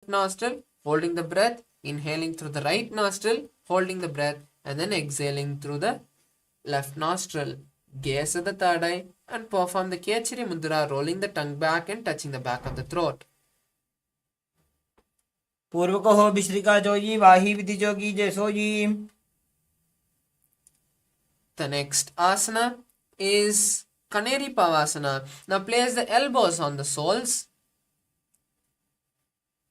nostril, holding the breath, inhaling through the right nostril, holding the breath, and then exhaling through the left nostril. Gaze at the third eye and perform the Kechari Mudra, rolling the tongue back and touching the back of the throat. पूर्व कहो विश्रिका जोगी वाही विधि जोगी जैसो जी. The next asana is Kaneri Pavasana. Now place the elbows on the soles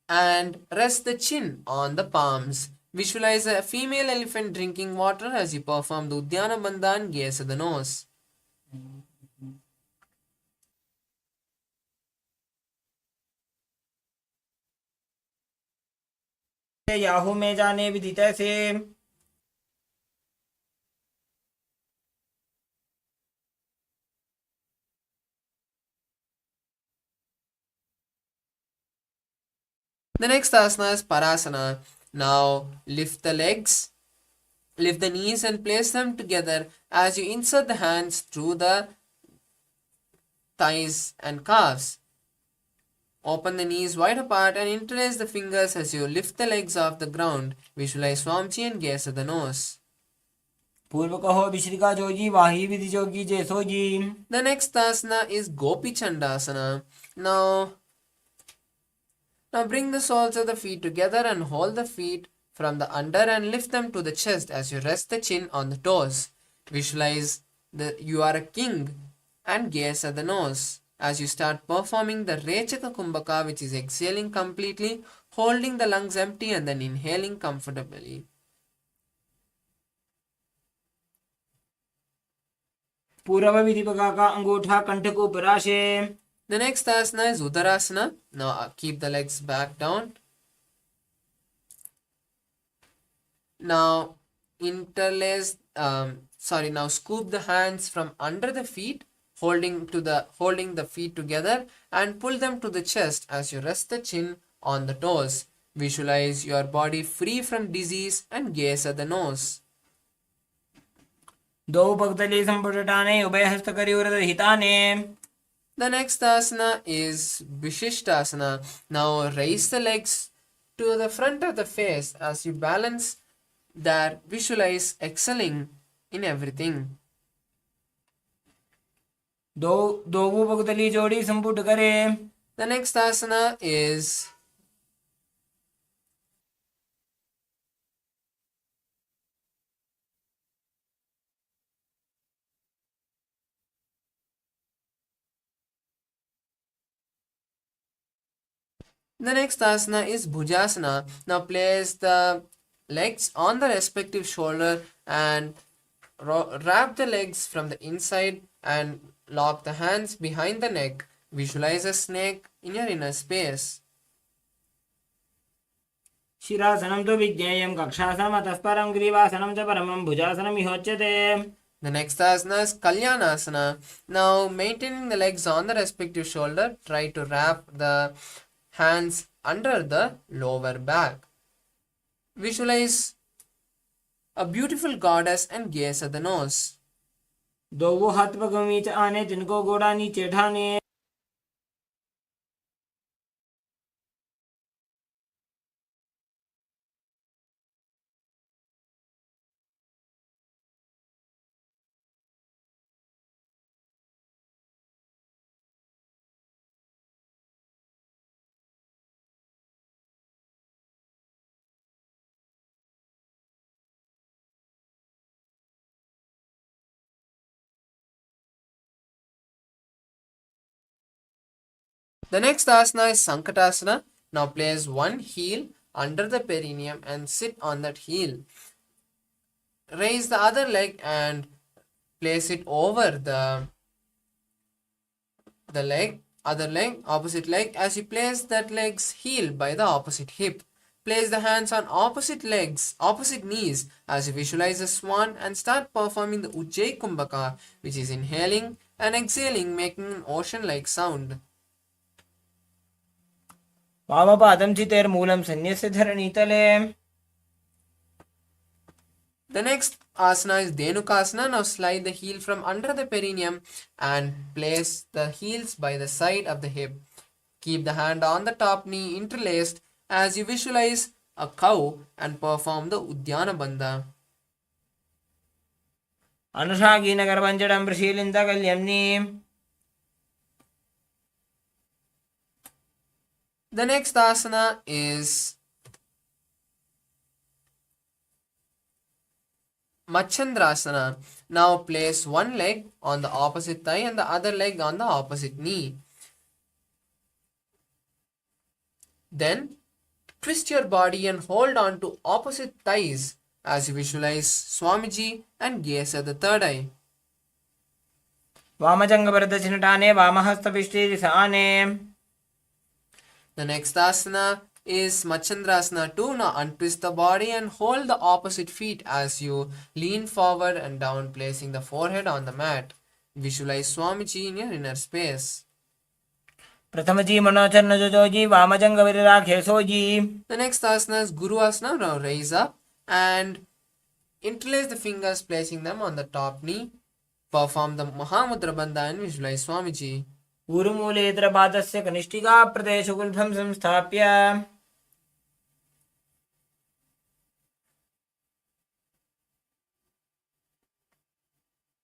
and rest the chin on the palms. Visualize a female elephant drinking water as you perform the Udyana Bandha and gaze at the nose. Yahoo में जाने विधि तैसे. The next asana is Parasana. Now lift the legs, lift the knees and place them together as you insert the hands through the thighs and calves. Open the knees wide apart and interlace the fingers as you lift the legs off the ground. Visualize Swamchi and gaze at the nose. पूर्व कहो विश्रिका जोगी वाही विधि जोगी जैसो जी. The next asana is Gopi Chandasana. Now bring the soles of the feet together and hold the feet from the under and lift them to the chest as you rest the chin on the toes. Visualize that you are a king and gaze at the nose as you start performing the Rechaka Kumbhaka, which is exhaling completely, holding the lungs empty and then inhaling comfortably. पूर्व विधि पका का अंगूठा कंठ को पराशे. The next asana is Udarasana. Now keep the legs back down. Now now scoop the hands from under the feet, holding the feet together and pull them to the chest as you rest the chin on the toes. Visualize your body free from disease and gaze at the nose. दो भक्तली संपुटाने उभय हस्त करी उरद हिताने. The next asana is Vishishtasana. Now raise the legs to the front of the face as you balance there. Visualize excelling in everything. दो भक्तली जोड़ी संपुट करे. The next asana is Bhujasana. Now place the legs on the respective shoulder and wrap the legs from the inside and lock the hands behind the neck. Visualize a snake in your inner space. शिरासनं तो विज्ञेयं कक्षासनम् अतः परं ग्रीवासनं च परमं भुजासनं इहोच्यते. The next asana is Kalyanasana. Now maintaining the legs on the respective shoulder, try to wrap the hands under the lower back. Visualize a beautiful goddess and gaze at the nose. दो हाथ पगमी च आने जिनको गोड़ा नीचे ढाने. The next asana is Sankatasana. Now place one heel under the perineum and sit on that heel. Raise the other leg and place it over the other leg, opposite leg, as you place that leg's heel by the opposite hip. Place the hands on opposite knees as you visualize a swan and start performing the Ujjayi Kumbhaka, which is inhaling and exhaling, making an ocean-like sound. वामपादं चितेर्मूलं सन्न्यस्य धरणीतले. The next asana is Dhenukasana. Now slide the heel from under the perineum and place the heels by the side of the hip. Keep the hand on the top knee interlaced as you visualize a cow and perform the Udyana Bandha. अनुषागीनगरपञ्चडं प्रशीलिन्तकल्यम्नि. The next asana is Machandrasana. Now place one leg on the opposite thigh and the other leg on the opposite knee. Then twist your body and hold on to opposite thighs as you visualize Swamiji and gaze at the third eye. वामजङ्गभरदचिनटाने वामहस्तपिष्ठीरिसाने. The next asana is Machandrasana 2. Now untwist the body and hold the opposite feet as you lean forward and down, placing the forehead on the mat. Visualize Swamiji in your inner space. प्रथमजी मनोचरणजोजी वामजङ्गविराखेसोजी. The next asana is Guru Asana. Now raise up and interlace the fingers, placing them on the top knee. Perform the Mahamudra Bandha and visualize Swamiji. ऊरुमूलेतरपादस्य कनिष्ठिकाप्रदेशगुल्फं संस्थाप्य.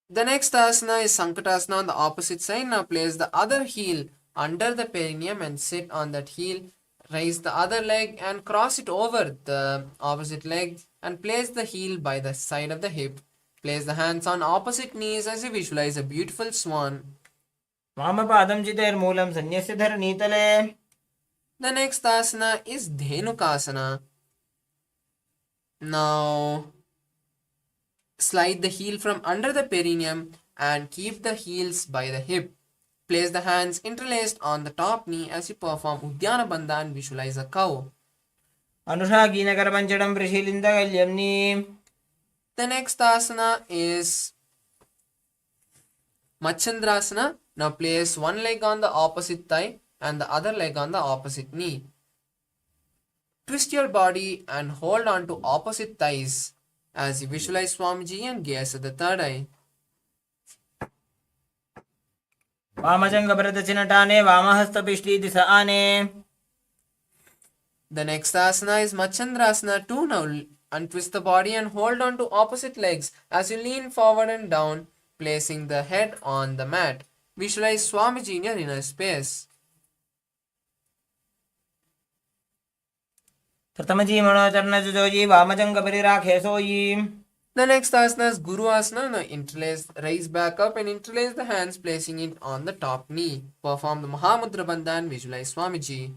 The next asana is Sankatasana on the opposite side. Now place the other heel under the perineum and sit on that heel. Raise the other leg and cross it over the opposite leg and place the heel by the side of the hip. Place the hands on opposite knees as you visualize a beautiful swan. वामपादं चितेर्मूलं सन्न्यस्य धरणीतले. The next asana is Dhenukasana. Now slide the heel from under the perineum and keep the heels by the hip. Place the hands interlaced on the top knee as you perform Udyana Bandha and visualize a cow. अनुषागीनगरपञ्चडं प्रशीलिन्तकल्यम्नि. The next asana is Machandrasana. Now place one leg on the opposite thigh and the other leg on the opposite knee. Twist your body and hold on to opposite thighs as you visualize Swamiji and gaze at the third eye. वामजङ्गभरदचिनटाने वामहस्तपिष्ठीरिसाने. The next asana is Machandrasana 2. Now untwist the body and hold on to opposite legs as you lean forward and down, placing the head on the mat. Visualize Swamiji in your inner space. प्रथमजी मनोचरणजोजी वामजङ्गविराखेसोजी. The next asana is Guru Asana. Now interlace, raise back up and interlace the hands, placing it on the top knee. Perform the Mahamudra Bandha and visualize Swamiji.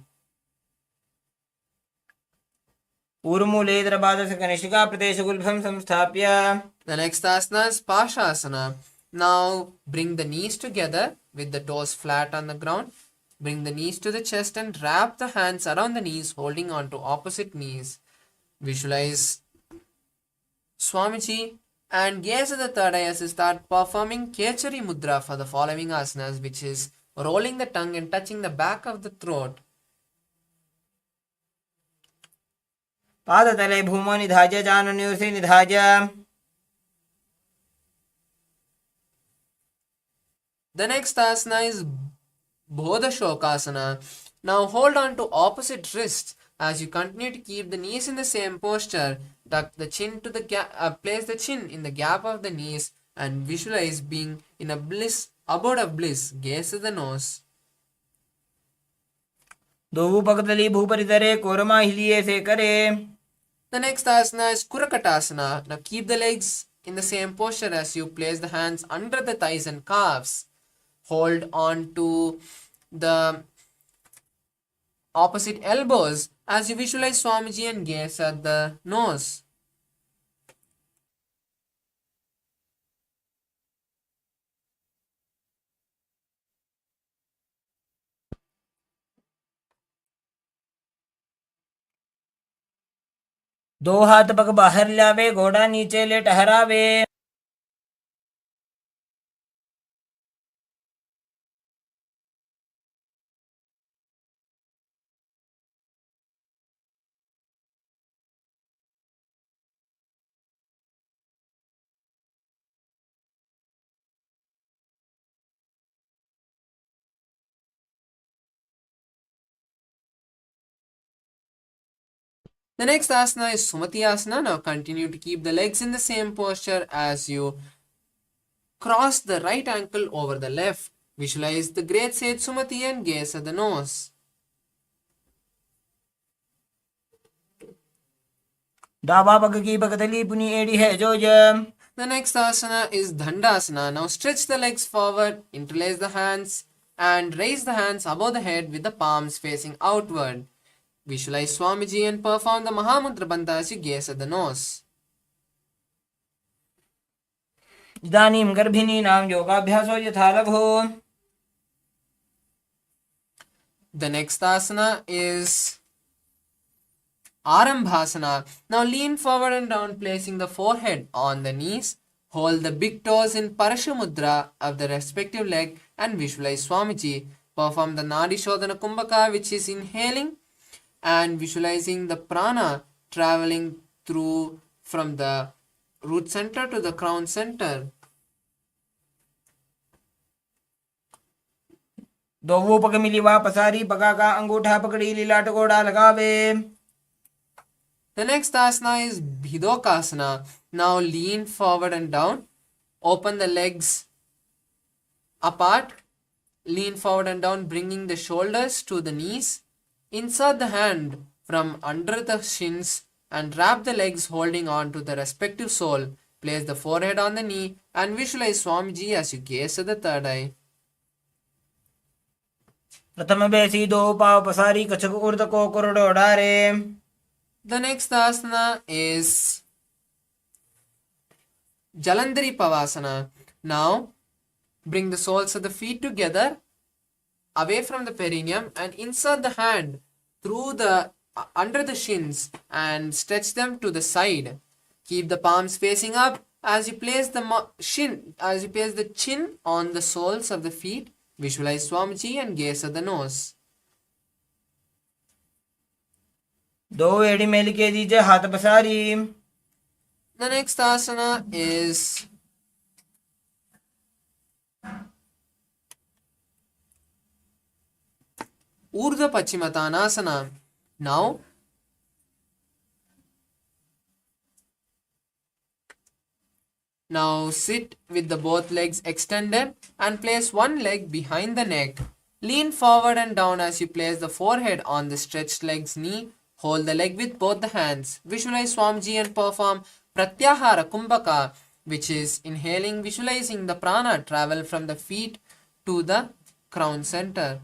ऊरुमूलेतरपादस्य कनिष्ठिकाप्रदेशगुल्फं संस्थाप्य. The next asana is Pashasana. Now bring the knees together with the toes flat on the ground. Bring the knees to the chest and wrap the hands around the knees, holding on to opposite knees. Visualize Swamiji and gaze at the third eye as you start performing Kechari Mudra for the following asanas, which is rolling the tongue and touching the back of the throat. पादतले भूमौ निधाय जानन्योर्षि निधाय. The next asana is Bodha Shokasana. Now hold on to opposite wrists as you continue to keep the knees in the same posture. Tuck the chin to the gap, place the chin in the gap of the knees and visualize being in a abode of bliss. Gaze at the nose. दोवुपकतली भूपरितरे कोरमाहिलिये से करे. The next asana is Kurakatasana. Now keep the legs in the same posture as you place the hands under the thighs and calves. Hold on to the opposite elbows as you visualize Swamiji and gaze at the nose. दो हाथ पग बाहर लावे, घोड़ा नीचे ले टहरावे. The next asana is Sumati asana. Now continue to keep the legs in the same posture as you cross the right ankle over the left. Visualize the great sage Sumati and gaze at the nose. The The next asana is Dandasana. Now stretch the legs forward, interlace the hands, and raise the hands above the head with the palms facing outward. Visualize Swamiji and perform the Mahamudra Bandha as you gaze at the nose. इदानीं गर्भिणीनां योगाभ्यासो यथा लघु. The next asana is Arambhasana. Now lean forward and down, placing the forehead on the knees. Hold the big toes in Parashamudra of the respective leg and visualize Swamiji. Perform the Nadi Shodhana Kumbhaka, which is inhaling and visualizing the prana traveling through from the root center to the crown center. दोवों पग मिली वा पसारी पगा का अंगूठा पकड़ी लीला टकोड़ा लगावे. The next asana is Bhidokasana. Now lean forward and down. Open the legs apart. Lean forward and down, bringing the shoulders to the knees. Insert the hand from under the shins and wrap the legs holding on to the respective sole. Place the forehead on the knee and visualize Swamiji as you gaze at the third eye. प्रथम बेसी दो पाव पसारी कछक उर्द को कोरडो डारे. The next asana is Jalandhari Pavasana. Now bring the soles of the feet together away from the perineum and insert the hand through the under the shins and stretch them to the side. Keep the palms facing up as you place the chin on the soles of the feet. Visualize Swamiji and gaze at the nose. दो एड़ी mail के दीजिए हाथ पसारी. The next asana is Urdhva Pachimatanasana. Now sit with the both legs extended and place one leg behind the neck. Lean forward and down as you place the forehead on the stretched leg's knee. Hold the leg with both the hands. Visualize Swamiji and perform Pratyahara Kumbhaka, which is inhaling, visualizing the prana travel from the feet to the crown center.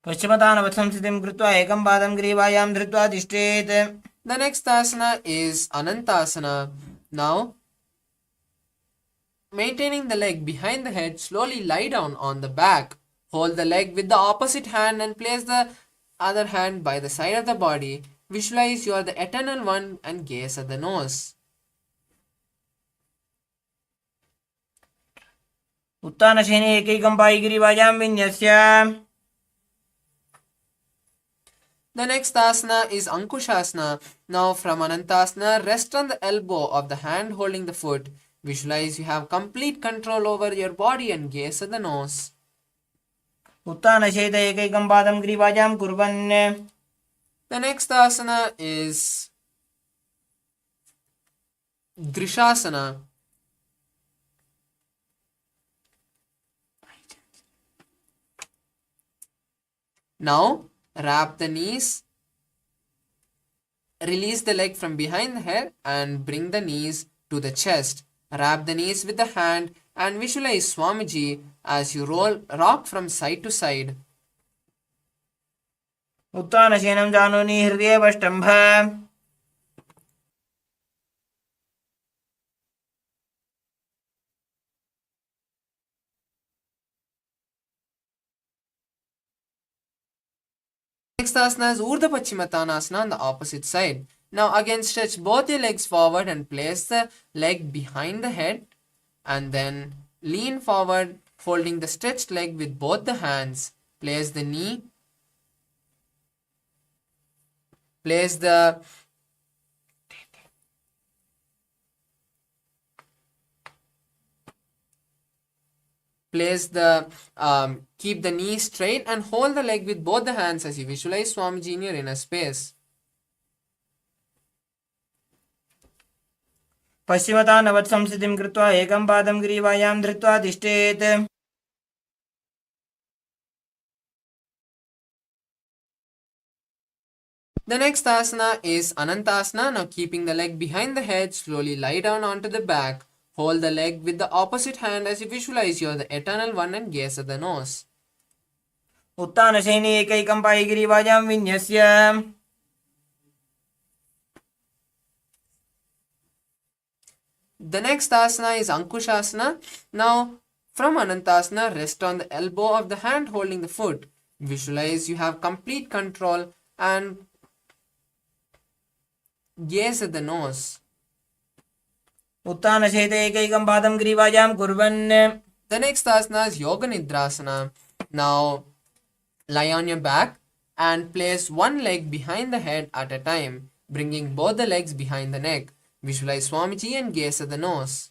पश्चिमतानवत्सं स्थितिं कृत्वा एकं पादं ग्रीवायां धृत्वा तिष्ठेत्. The next asana is Anantasana. Now, maintaining the leg behind the head, slowly lie down on the back. Hold the leg with the opposite hand and place the other hand by the side of the body. Visualize you are the eternal one and gaze at the nose. उत्तानशयने एकैकं Pai ग्रीवायां विन्यस्य. The next asana is Ankushasana. Now from Anantasana, rest on the elbow of the hand holding the foot. Visualize you have complete control over your body and gaze at the nose. उत्तानशयित एकैकं पादं ग्रीवायां कुर्वन्. The next asana is Drishasana. Now wrap the knees, release the leg from behind the head and bring the knees to the chest. Wrap the knees with the hand and visualize Swamiji as you rock from side to side. उत्तानशयनं जानुनि हृदयेवष्टम्भ. Next asana is Urdhva Pachimatanasana on the opposite side. Now again stretch both your legs forward and place the leg behind the head and then lean forward holding the stretched leg with both the hands. Place the knee. Place the Keep the knee straight and hold the leg with both the hands as you visualize Swamiji in your inner space. पश्चिमता नवत्संस्थितिं कृत्वा एकं पादं ग्रीवायां धृत्वा तिष्ठेत्. The next asana is Anantasana. Now keeping the leg behind the head, slowly lie down onto the back. Hold the leg with the opposite hand as you visualize you are the eternal one and gaze at the nose. उत्तानशयने एकैकं Pai ग्रीवायां विन्यस्य. The next asana is Ankushasana. Now, from Anantasana, rest on the elbow of the hand holding the foot. Visualize you have complete control and gaze at the nose. उत्तानशयते एकैकं पादं ग्रीवायां कुर्वन्. The next asana is Yoga Nidrasana. Now, lie on your back and place one leg behind the head at a time, bringing both the legs behind the neck. Visualize Swamiji and gaze at the nose.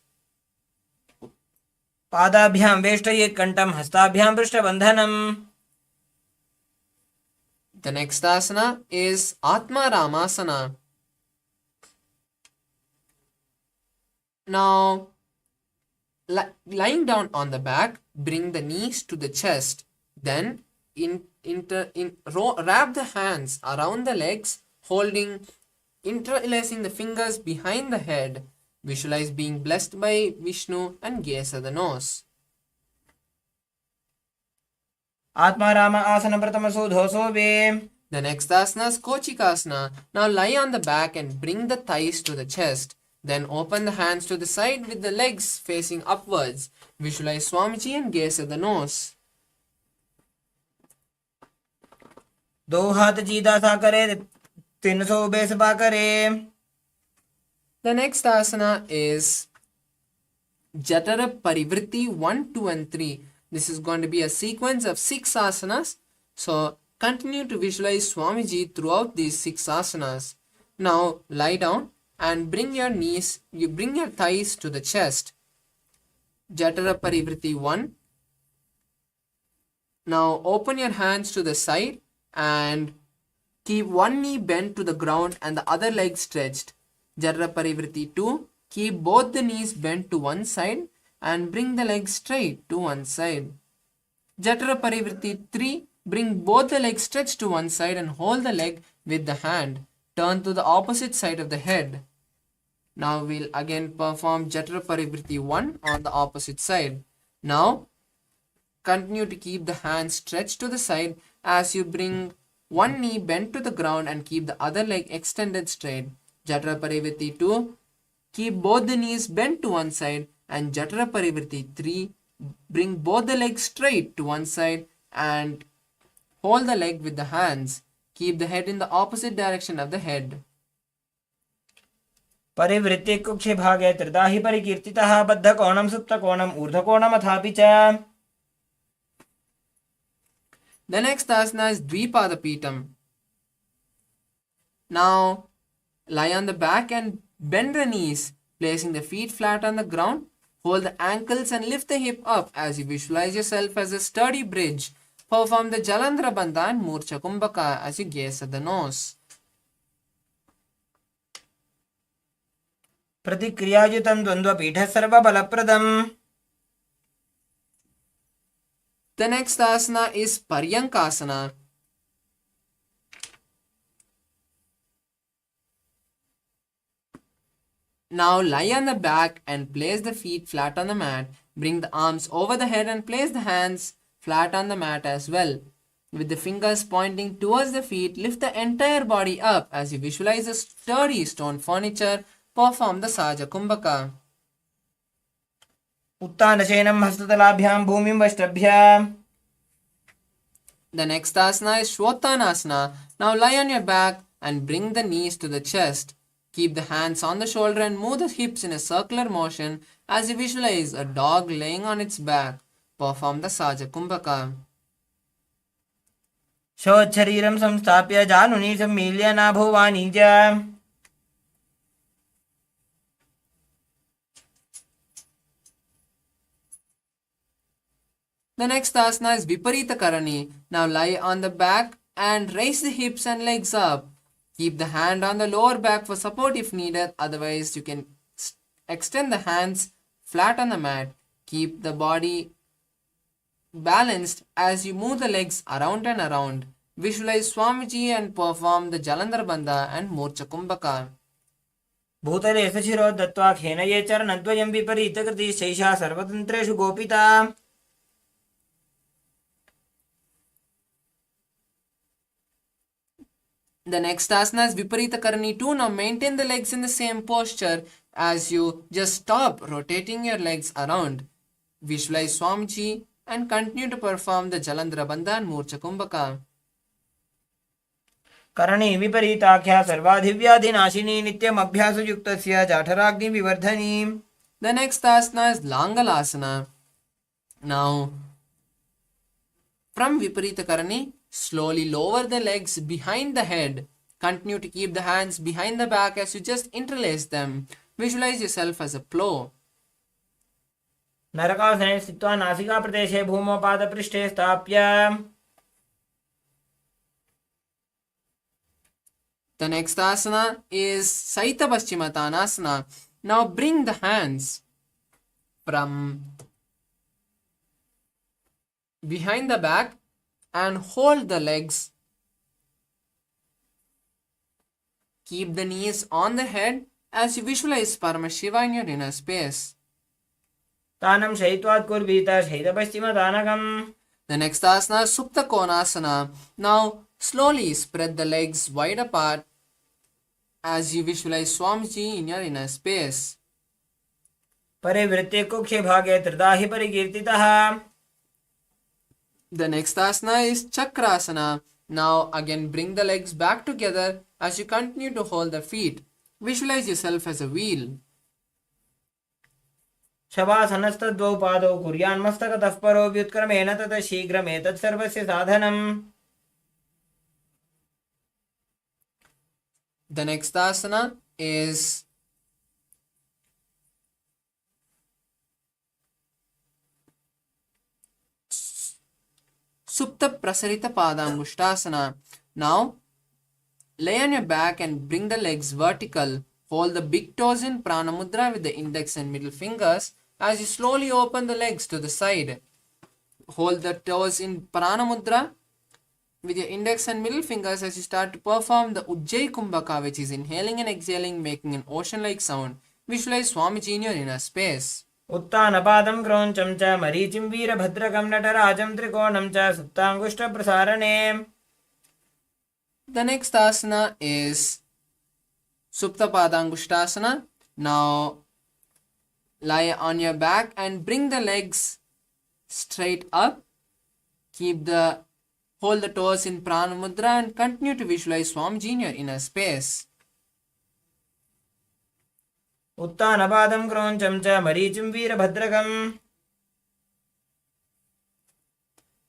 पादाभ्यां वेष्टयेत् कण्ठं हस्ताभ्यां पृष्ठबन्धनम्. The next asana is Atma Ramasana. Now, lying down on the back, bring the knees to the chest. Then, wrap the hands around the legs, interlacing the fingers behind the head. Visualize being blessed by Vishnu and gaze at the nose. Atmaram आसन प्रथमसो धोसो वे. The next asana is Kochikasana. Now lie on the back and bring the thighs to the chest. Then open the hands to the side with the legs facing upwards. Visualize Swamiji and gaze at the nose. दो हाथ सीधा सा करे 300 base पा करे. The next asana is Jatara Parivritti 1, 2 and 3. This is going to be a sequence of 6 asanas. So continue to visualize Swamiji throughout these 6 asanas. Now lie down and bring your thighs to the chest. Jatara Parivritti 1. Now open your hands to the side and keep one knee bent to the ground and the other leg stretched. Jatara Parivritti 2. Keep both the knees bent to one side and bring the legs straight to one side. Jatara Parivritti 3. Bring both the legs stretched to one side and hold the leg with the hand. Turn to the opposite side of the head. Now we'll again perform Jatara Parivritti 1 on the opposite side. Now continue to keep the hands stretched to the side as you bring one knee bent to the ground and keep the other leg extended straight. Jatara Parivritti 2. Keep both the knees bent to one side, and Jatara Parivritti 3. Bring both the legs straight to one side and hold the leg with the hands. Keep the head in the opposite direction of the head. परिवृत्ति कुक्षि भागे त्रिधा हि परिकीर्तितः बद्धकोणं सुप्तकोणं ऊर्ध्वकोणम् अथापि च. The next asana is Dvipadapitam. Now lie on the back and bend the knees, placing the feet flat on the ground. Hold the ankles and lift the hip up as you visualize yourself as a sturdy bridge. Perform the Jalandhara Bandha and Murcha Kumbhaka as you gaze at the nose. प्रतिक्रियायुतं द्वन्द्वपीठः सर्वबलप्रदम्. The next asana is Paryankasana. Now lie on the back and place the feet flat on the mat. Bring the arms over the head and place the hands flat on the mat as well. With the fingers pointing towards the feet, lift the entire body up as you visualize a sturdy stone furniture. Perform the Saja Kumbhaka. उत्तानशयनं हस्ततलाभ्यां भूमिं वष्टभ्य. The next asana is Shvotanasana. Now lie on your back and bring the knees to the chest. Keep the hands on the shoulder and move the hips in a circular motion as you visualize a dog laying on its back. Perform the Saja Kumbhaka. शोच्छरीरं संस्थाप्य जानुनी सम्मील्य नाभुवाणी च. The next asana is Viparita Karani. Now lie on the back and raise the hips and legs up. Keep the hand on the lower back for support if needed. Otherwise, you can extend the hands flat on the mat. Keep the body balanced as you move the legs around and around. Visualize Swamiji and perform the Jalandhar Bandha and Morcha Kumbhaka. भूतले सशिरो दत्त्वा खेनये चरणद्वयं विपरीतकृति शैषा सर्वतन्त्रेषु गोपिता. The next asana is Viparita Karani 2. Now maintain the legs in the same posture as you just stop rotating your legs around. Visualize Swamiji and continue to perform the Jalandhara Bandha and Morcha Kumbhaka. करणी विपरीताख्या सर्वाधिव्याधिनाशिनी नित्यम् अभ्यासयुक्तस्य जाठराग्निविवर्धनी. The next asana is Langalasana. Now, from Viparita Karani, slowly lower the legs behind the head. Continue to keep the hands behind the back as you just interlace them. Visualize yourself as a plow. नरकासने स्थित्वा नासिकाप्रदेशे भूमौ पादपृष्ठे स्थाप्य. The next asana is Saita Paschimottanasana. Now bring the hands from behind the back and hold the legs. Keep the knees on the head as you visualize Paramashiva in your inner space. तानं शयित्वात् कुर्वीत शयितपश्चिमतानकम्. The next asana is Supta Konasana. Now slowly spread the legs wide apart as you visualize Swamiji in your inner space. परिवृत्ते कुक्षे भागे त्रिदाहि परिकीर्तितः. The next asana is Chakrasana. Now again bring the legs back together as you continue to hold the feet. Visualize yourself as a wheel. शवासनस्तद्वौ पादौ कुर्यान्मस्तकतः परो व्युत्क्रमेण ततः शीघ्रमेतत् सर्वस्य साधनम्. The next asana is Supta Prasarita Padangushtasana. Now lay on your back and bring the legs vertical. Hold the big toes in Prana Mudra with the index and middle fingers as you slowly open the legs to the side. Hold the toes in Prana Mudra with your index and middle fingers as you start to perform the Ujjayi Kumbhaka, which is inhaling and exhaling, making an ocean-like sound. Visualize Swamiji in your inner space. उत्तानपादं क्रौञ्चं च मरीचिं वीरभद्रकं नटराजं त्रिकोणं च सुप्ताङ्गुष्ठप्रसारणे. The next asana is Supta Padangushtasana. Now lie on your back and bring the legs straight up. Hold the toes in Prana Mudra and continue to visualize Swamiji in your inner space. उत्तानपादं क्रौञ्चं च मरीचिं वीरभद्रकम्.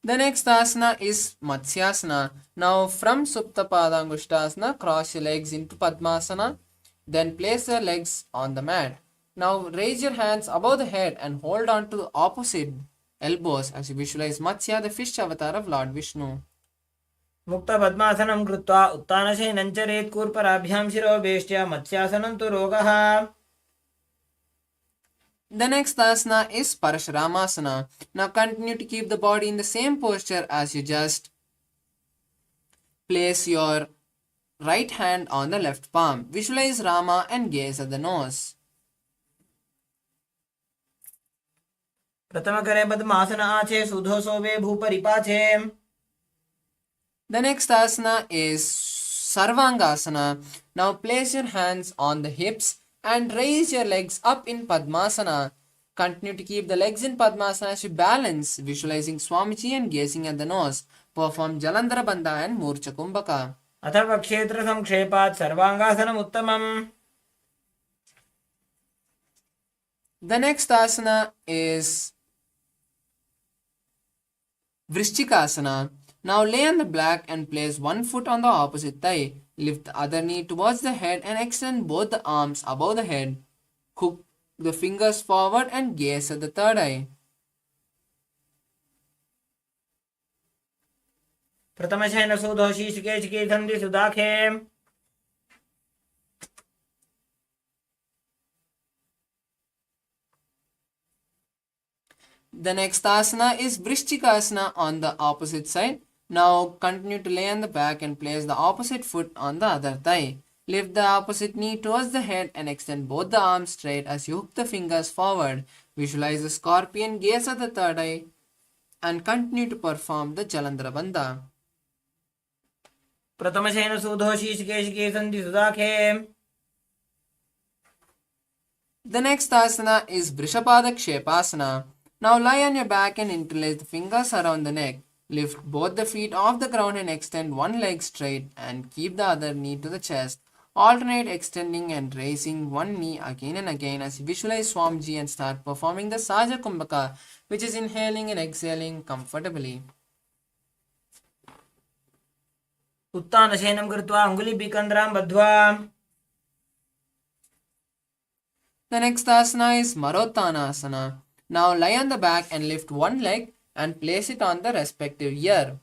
The next asana is Matsyasana. Now from Supta Padangushtasana, cross your legs into Padmasana. Then place your legs on the mat. Now raise your hands above the head and hold on to the opposite elbows as you visualize Matsya, the fish avatar of Lord Vishnu. मुक्तपद्मासनं कृत्वा उत्तानशयनं चरेत् कूर्पराभ्यां शिरोवेष्ट्या मत्स्यासनं तु रोगः. The next asana is Parashuramasana. Now continue to keep the body in the same posture as you just place your right hand on the left palm. Visualize Rama and gaze at the nose. प्रथमकरे पद्मासन आचे सुधोसोवे भूपरिपाचे. The next asana is Sarvangasana. Now place your hands on the hips and raise your legs up in Padmasana. Continue to keep the legs in Padmasana as you balance, visualizing Swamiji and gazing at the nose. Perform Jalandhara Bandha and Morcha Kumbhaka. अथवा क्षेत्र संक्षेपात् सर्वांगासनम् उत्तमम्. The next asana is Vrishchikasana. Now lay on the back and place one foot on the opposite thigh. Lift the other knee towards the head and extend both the arms above the head. Hook the fingers forward and gaze at the third eye. प्रथमशयन सूदो शीर्षके चिकी सन्धि सुदाखे The next asana is Vrishchikasana on the opposite side. Now continue to lay on the back and place the opposite foot on the other thigh. Lift the opposite knee towards the head and extend both the arms straight as you hook the fingers forward. Visualize the scorpion, gaze at the third eye and continue to perform the Jalandhara Bandha. प्रथमशयन सूदो शीर्षके चिकी सन्धि सुदाखे. The next asana is Vrishapada Kshepasana. Now lie on your back and interlace the fingers around the neck. Lift both the feet off the ground and extend one leg straight and keep the other knee to the chest. Alternate extending and raising one knee again and again as you visualize Swamiji and start performing the Saja Kumbhaka, which is inhaling and exhaling comfortably. उत्तानशयनं कृत्वा अङ्गुलिभिकन्द्रां बद्ध्वा. The next asana is Marottanasana. Now lie on the back and lift one leg and place it on the respective ear.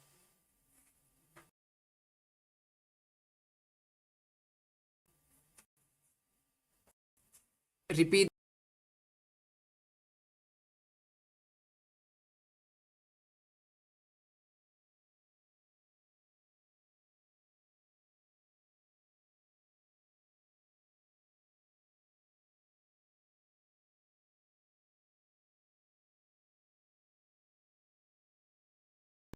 Repeat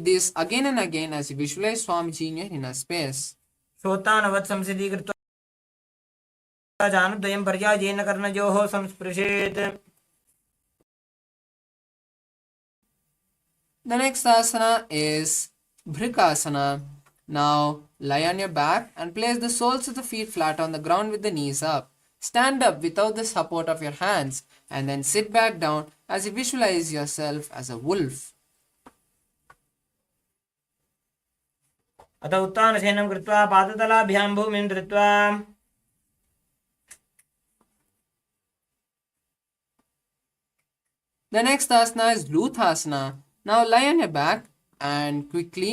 this again and again as you visualize Swamiji in your inner space. श्रोतानवत् संसिद्धि कृत्वा जानुद्वयं पर्यायेन कर्णयोः संस्पृशेत्. The next asana is Bhrikasana. Now lie on your back and place the soles of the feet flat on the ground with the knees up. Stand up without the support of your hands and then sit back down as you visualize yourself as a wolf. अथ उत्तानशयनं कृत्वा पादतलाभ्यां भूमिं धृत्वा. The next asana is Luthasana. Now lie on your back and quickly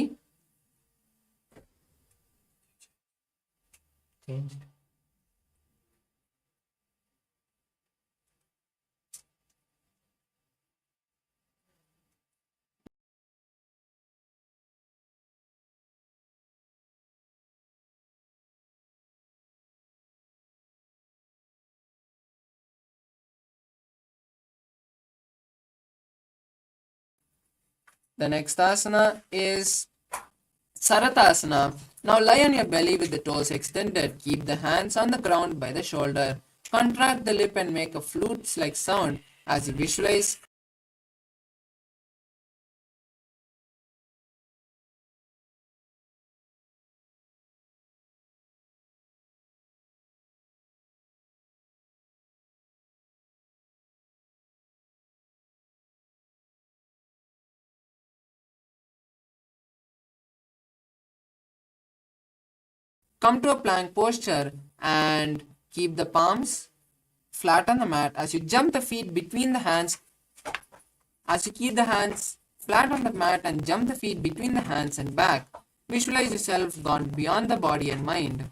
The next asana is Saratasana. Now lie on your belly with the toes extended. Keep the hands on the ground by the shoulder. Contract the lip and make a flute-like sound as you visualize come to a plank posture and keep the palms flat on the mat as you jump the feet between the hands. As you keep the hands flat on the mat and jump the feet between the hands and back, visualize yourself gone beyond the body and mind.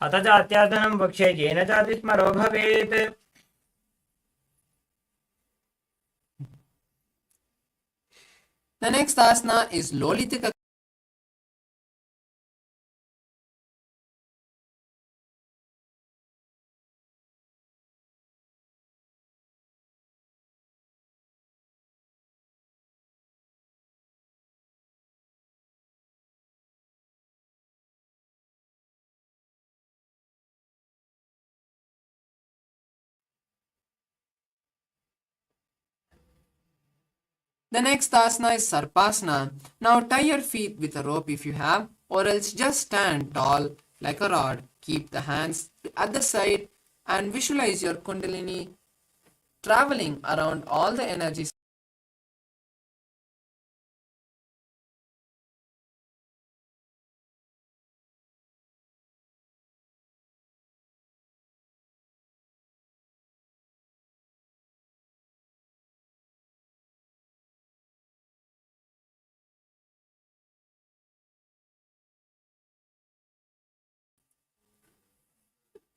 अथ चात्यासनं वक्षे येन चातिस्मरो भवेत्. The next asana is Lolitika. The next asana is Sarpasana. Now tie your feet with a rope if you have, or else just stand tall like a rod. Keep the hands at the side and visualize your Kundalini traveling around all the energies.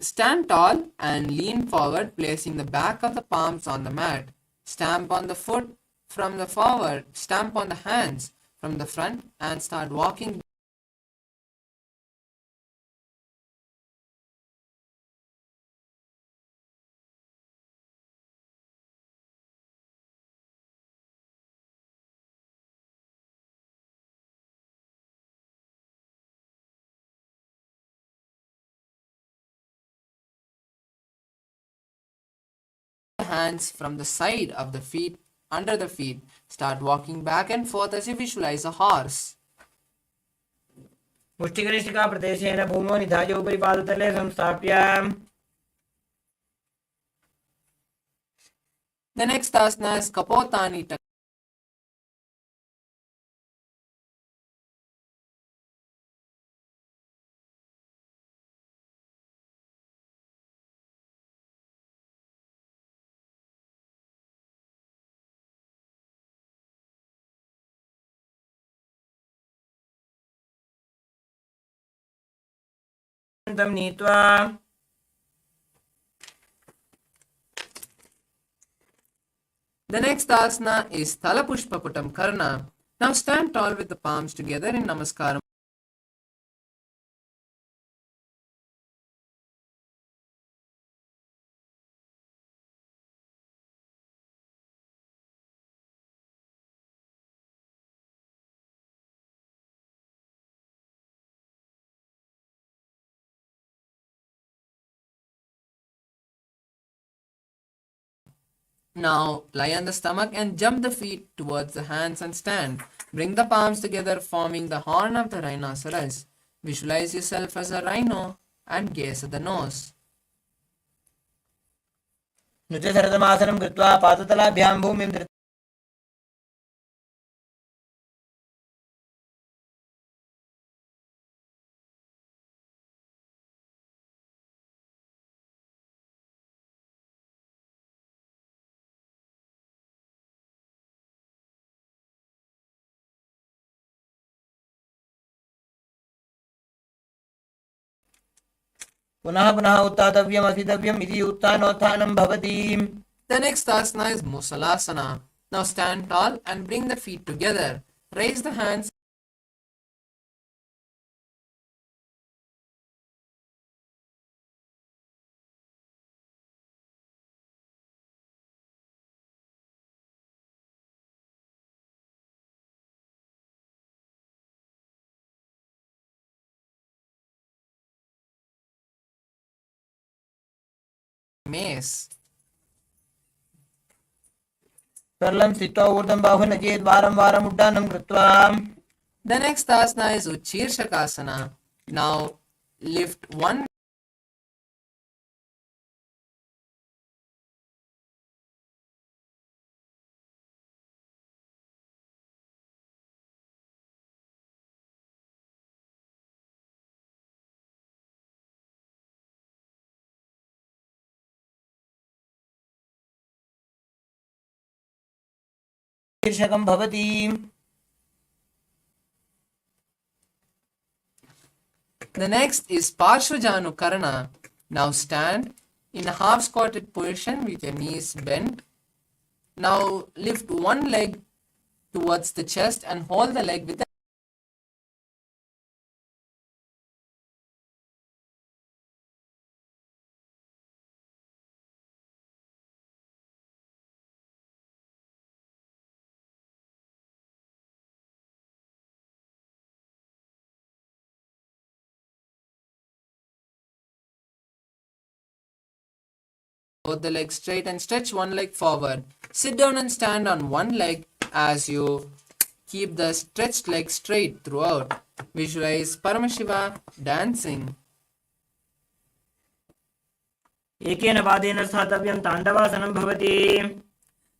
Stand tall and lean forward, placing the back of the palms on the mat. Stamp on the foot from the forward, stamp on the hands from the front, and start walking the hands from the side of the feet under the feet. Start walking back and forth as you visualize a horse. मुष्टिकनिष्ठिका प्रदेशेन भूमौ निधाय उपरि पादतले संस्थाप्य The next asana is Kapotani Takka. तं नीत्वा The next asana is Talapushpaputam Karna. Now stand tall with the palms together in Namaskaram. Now lie on the stomach and jump the feet towards the hands and stand. Bring the palms together, forming the horn of the rhinoceros. Visualize yourself as a rhino and gaze at the nose. नृत्यशरदमासनं कृत्वा पादतलाभ्यां भूमिं पुनः पुनः उत्थातव्यम् अस्थितव्यम् इति उत्थानोत्थानं भवति. The next asana is Musalasana. Now stand tall and bring the feet together. Raise the hands. Mace. सरलं स्थित्वा ऊर्ध्वं बाहुं नचेत् वारं वारम् उड्डानं कृत्वा. The next asana is Uchirshakasana. Now lift one शीर्षकं भवति. The next is Parshvajanu Karana. Now stand in a half squatted position with your knees bent. Now lift one leg towards the chest and hold the leg with the both the legs straight and stretch one leg forward. Sit down and stand on one leg as you keep the stretched leg straight throughout. Visualize Paramashiva dancing. एकेन पादेन स्थातव्यं ताण्डवासनं भवति.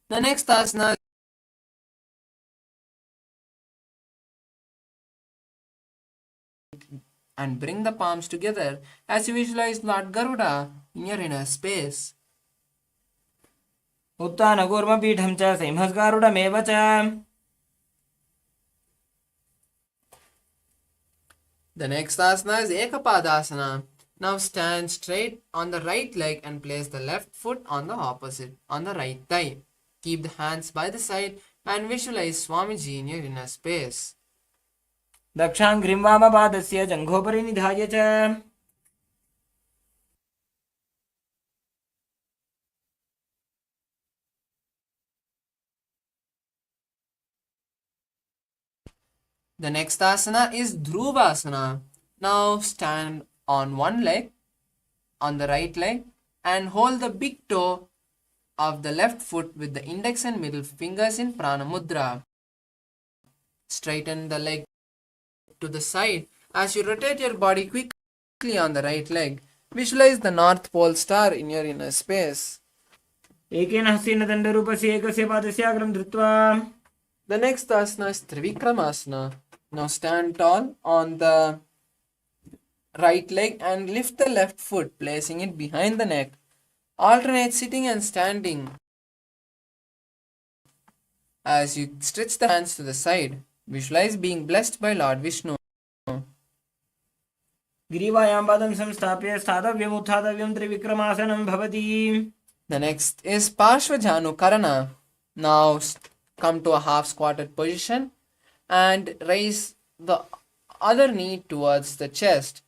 The next asana and bring the palms together as you visualize Lord Garuda in your inner space. उत्थानकूर्मपीठं च सिंहस्गारुडमेव च. The next asana is Ekapadasana. Now stand straight on the right leg and place the left foot on the right thigh. Keep the hands by the side and visualize Swamiji in your inner space. दक्षाङ्घ्रिं वामपादस्य जङ्घोपरि निधाय च. The next asana is Dhruvasana. Now stand on one leg, on the right leg, and hold the big toe of the left foot with the index and middle fingers in Prana Mudra. Straighten the leg to the side as you rotate your body quickly on the right leg. Visualize the North Pole star in your inner space. एकेन हस्तेन दण्डरूपस्य एकस्य पादस्य अग्रं धृत्वा. The next asana is Trivikramasana. Now stand tall on the right leg and lift the left foot, placing it behind the neck. Alternate sitting and standing as you stretch the hands to the side. Visualize being blessed by Lord Vishnu. ग्रीवायां पादं संस्थाप्य स्थातव्यम् उत्थातव्यं त्रिविक्रमासनं भवति. The next is Parshvajanukarana. Now come to a half squatted position and raise the other knee towards the chest.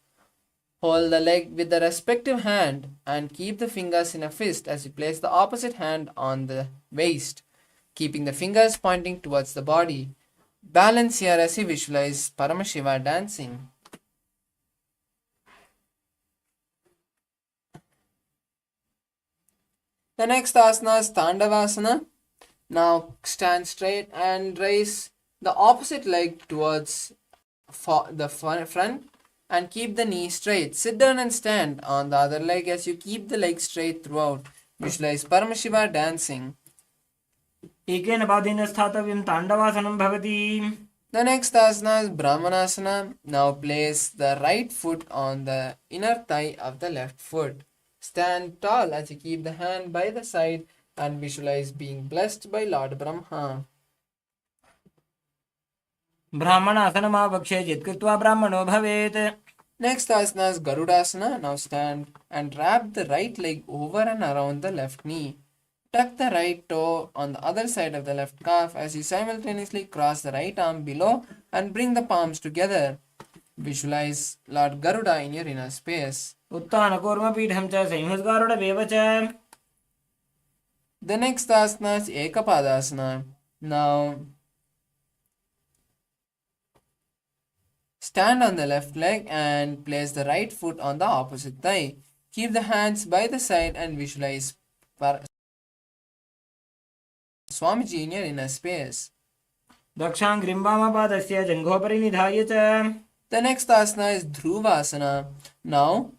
Hold the leg with the respective hand and keep the fingers in a fist as you place the opposite hand on the waist, keeping the fingers pointing towards the body. Balance here as you visualize Paramashiva dancing. The next asana is Tandavasana. Now stand straight and raise the opposite leg towards the front and keep the knee straight. Sit down and stand on the other leg as you keep the leg straight throughout. Visualize Paramashiva dancing. एकेन पादेन स्थातव्यं ताण्डवासनं भवति. The next asana is Brahmanasana. Now place the right foot on the inner thigh of the left foot. Stand tall as you keep the hand by the side and visualize being blessed by Lord Brahma. ब्राह्मणासनमावक्ष्य यत्कृत्वा ब्राह्मणो भवेत्. Next asana is Garudasana. Now stand and wrap the right leg over and around the left knee. Tuck the right toe on the other side of the left calf as you simultaneously cross the right arm below and bring the palms together. Visualize Lord Garuda in your inner space. उत्थानकूर्मपीठं च सिंहस्गारुडमेव च. The next asana is Ekapadasana. Now stand on the left leg and place the right foot on the opposite thigh. Keep the hands by the side and visualize Swamiji in your inner space. दक्षाङ्घ्रिं वामपादस्य जङ्घोपरि निधाय च. The next asana is Dhruvasana. Now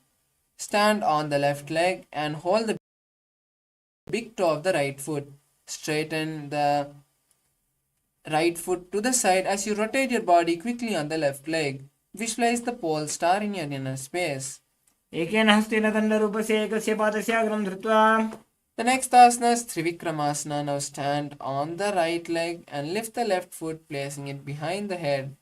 stand on the left leg and hold the big toe of the right foot. Straighten the right foot to the side as you rotate your body quickly on the left leg. Visualize the pole star in your inner space. एकेन हस्तेन दण्डरूपस्य एकस्य पादस्य अग्रं धृत्वा. The next asana is Trivikramasana. Now stand on the right leg and lift the left foot, placing it behind the head.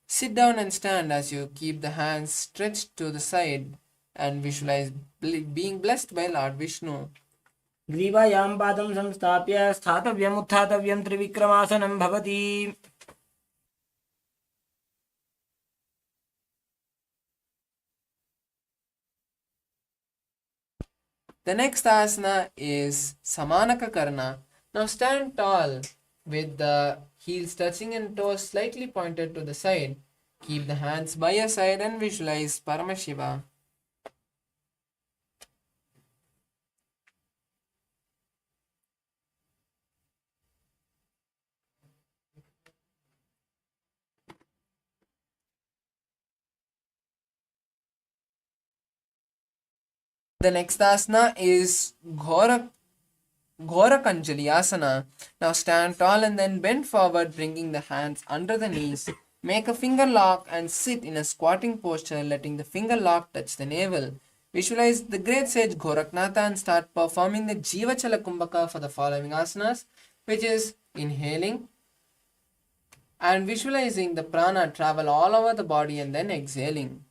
Sit down and stand as you keep the hands stretched to the side and visualize being blessed by Lord Vishnu. ग्रीवायां पादं संस्थाप्य स्थातव्यम् उत्थातव्यं त्रिविक्रमासनं भवति. The next asana is Samanaka Karna. Now stand tall with the heels touching and toes slightly pointed to the side. Keep the hands by your side and visualize Paramashiva. The next asana is Ghorakanjali asana. Now stand tall and then bend forward, bringing the hands under the knees. Make a finger lock and sit in a squatting posture, letting the finger lock touch the navel. Visualize the great sage Goraknatha and start performing the Jiva Chala Kumbhaka for the following asanas, which is inhaling and visualizing the prana travel all over the body and then exhaling.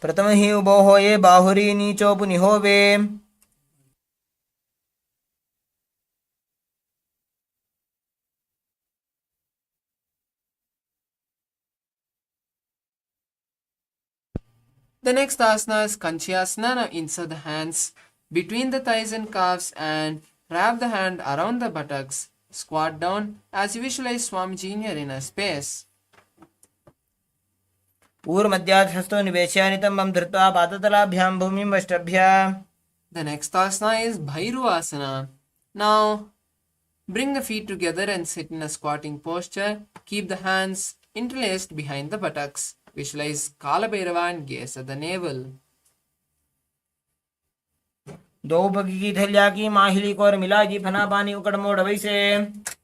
प्रथम ही उबो होये बाहुरी नीचो पुनि होवे. The next asana is Kanchyasana. Now insert the hands between the thighs and calves and wrap the hand around the buttocks. Squat down as you visualize Swamiji in your inner space. पूर्वमध्याधस्थो निवेश्य नितंबं धृत्वा पादतलाभ्यां भूमिं वष्टभ्य. The next asana is Bhairu asana. Now bring the feet together and sit in a squatting posture. Keep the hands interlaced behind the buttocks. Visualize Kala Bhairava and gaze at the navel. दो बगी की थैलिया की माहिली को और मिला जी फना पानी उकड़ मोड़ वैसे.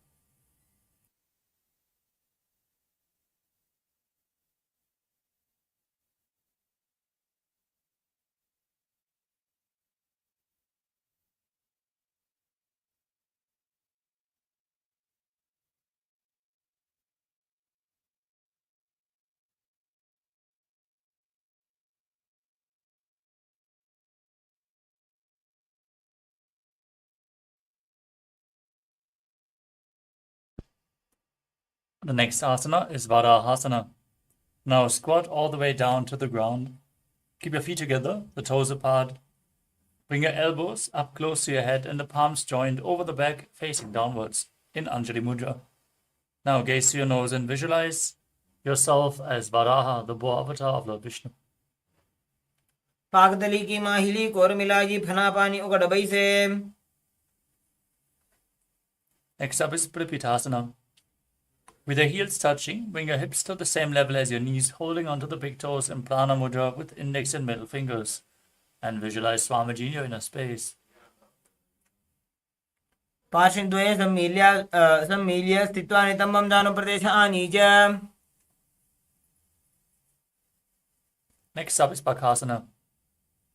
The next asana is Varahasana. Now squat all the way down to the ground. Keep your feet together, the toes apart. Bring your elbows up close to your head and the palms joined over the back, facing downwards in Anjali Mudra. Now gaze to your nose and visualize yourself as Varaha, the boar avatar of Lord Vishnu. पागदली की माहिली को और मिला जी फना पानी उकड़ वैसे. Next up is Pripithasana. With your heels touching, bring your hips to the same level as your knees, holding onto the big toes in Prana Mudra with index and middle fingers. And visualize Swamiji in your inner space. पार्श्वद्वये सम्मील्य स्थित्वा नितंबं जानु प्रदेश आनीय. Next up is Bakasana.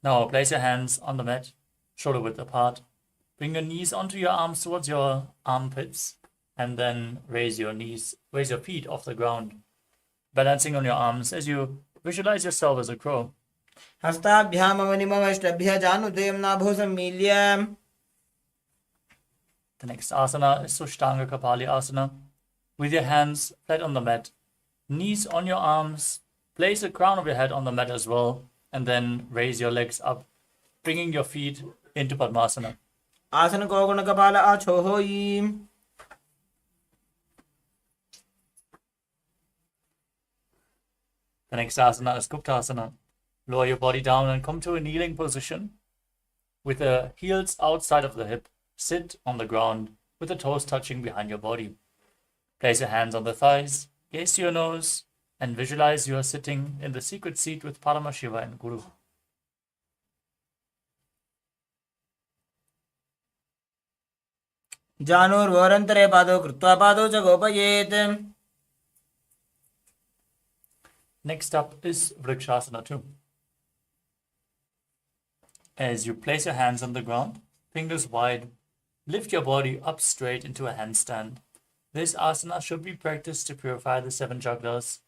Now place your hands on the mat, shoulder width apart. Bring your knees onto your arms towards your armpits, and then raise your feet off the ground, balancing on your arms as you visualize yourself as a crow. हस्ताभ्याम अवनिमवष्टभ्य जानुद्वयं नाभो सम्मील्य. The next asana is Sushtanga Kapali Asana. With your hands flat on the mat, knees on your arms, place the crown of your head on the mat as well, and then raise your legs up, bringing your feet into Padmasana. आसन को गुण कपाल आछो होई. The next asana is Guptasana. Lower your body down and come to a kneeling position. With the heels outside of the hip, sit on the ground with the toes touching behind your body. Place your hands on the thighs, gaze to your nose, and visualize you are sitting in the secret seat with Paramashiva and Guru. जानोर्वोरन्तरे पादौ कृत्वा पादौ च गोपयेत्. Next up is Vrikshasana 2. As you place your hands on the ground, fingers wide, lift your body up straight into a handstand. This asana should be practiced to purify the 7 chakras.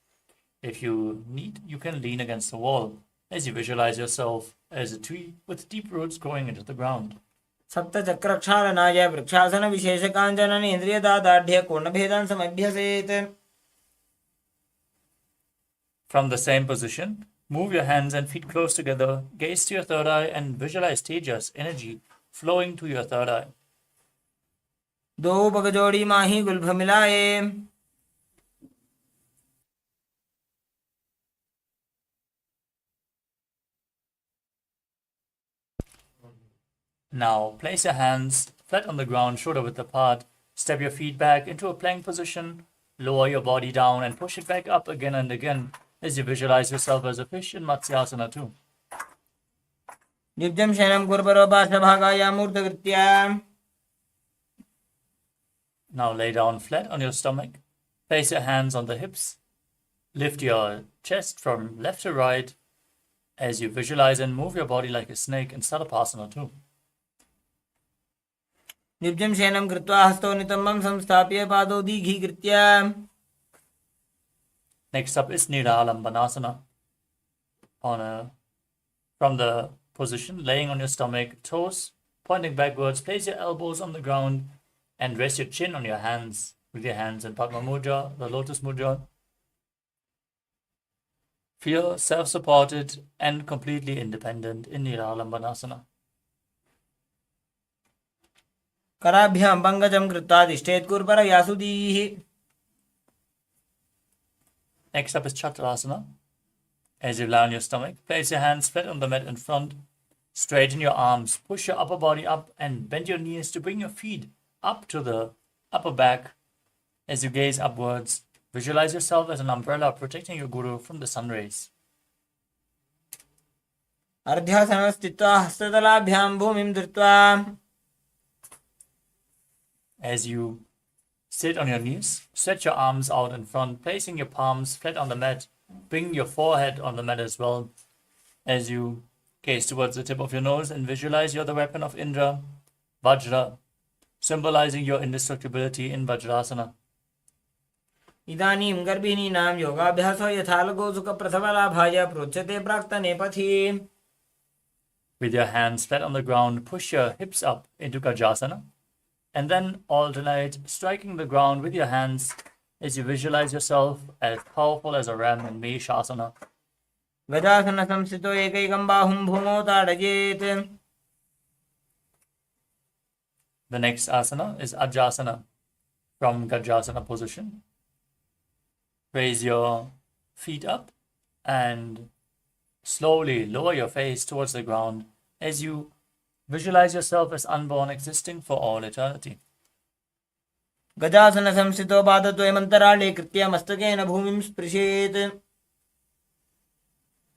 If you need, you can lean against the wall as you visualize yourself as a tree with deep roots growing into the ground. सप्तचक्रक्षालनाय vrikshasana विशेषकाञ्चन इन्द्रियदादाढ्य कोणभेदान् समभ्यसेत्. From the same position, move your hands and feet close together, gaze to your third eye and visualize Tejas energy flowing to your third eye. दो बगजोड़ी माही गुल्भ मिलाए. Now place your hands flat on the ground, shoulder width apart. Step your feet back into a plank position. Lower your body down and push it back up again and again as you visualize yourself as a fish in Matsyasana too. Nibjam Shanam Gurbaro Bhagaya Murtagritya. Now lay down flat on your stomach. Place your hands on the hips. Lift your chest from left to right as you visualize and move your body like a snake in Sarapasana too. Nibjam Shanam Kritva Hasto Nitamam Samstapya Pado Dighi Gritya. Next up is Nidhalambanasana. From the position, laying on your stomach, toes pointing backwards, place your elbows on the ground and rest your chin on your hands with your hands in Padma Mudra, the Lotus Mudra. Feel self-supported and completely independent in Nidhalambanasana. Karabhyam Bangajam Kritva Dishtet Kurpara Yasudihi. Next up is Chakrasana. As you lie on your stomach, place your hands flat on the mat in front. Straighten your arms, push your upper body up and bend your knees to bring your feet up to the upper back. As you gaze upwards, visualize yourself as an umbrella protecting your guru from the sun rays. Ardhyasana Stitva Hastadalabhyam Bhumim Dritva. As you sit on your knees, stretch your arms out in front, placing your palms flat on the mat. Bring your forehead on the mat as well. As you gaze towards the tip of your nose and visualize you're the weapon of Indra, Vajra, symbolizing your indestructibility in Vajrasana. Idanim Garbhini Nam Yogabhyaso Yathalago Sukha Prasavalabhaya Prochate Prakta Nepathi. With your hands flat on the ground, push your hips up into Gajasana and then alternate striking the ground with your hands as you visualize yourself as powerful as a ram in Meshasana. Gajasana Samsito Ekaikam Bahum Bhumo Tadajet. The next asana is Ajasana. From Gajasana position, raise your feet up and slowly lower your face towards the ground as you visualize yourself as unborn, existing for all eternity. Gajasana Samsito Badato Emantarale Kritya Mastakena Bhumim Sprishet.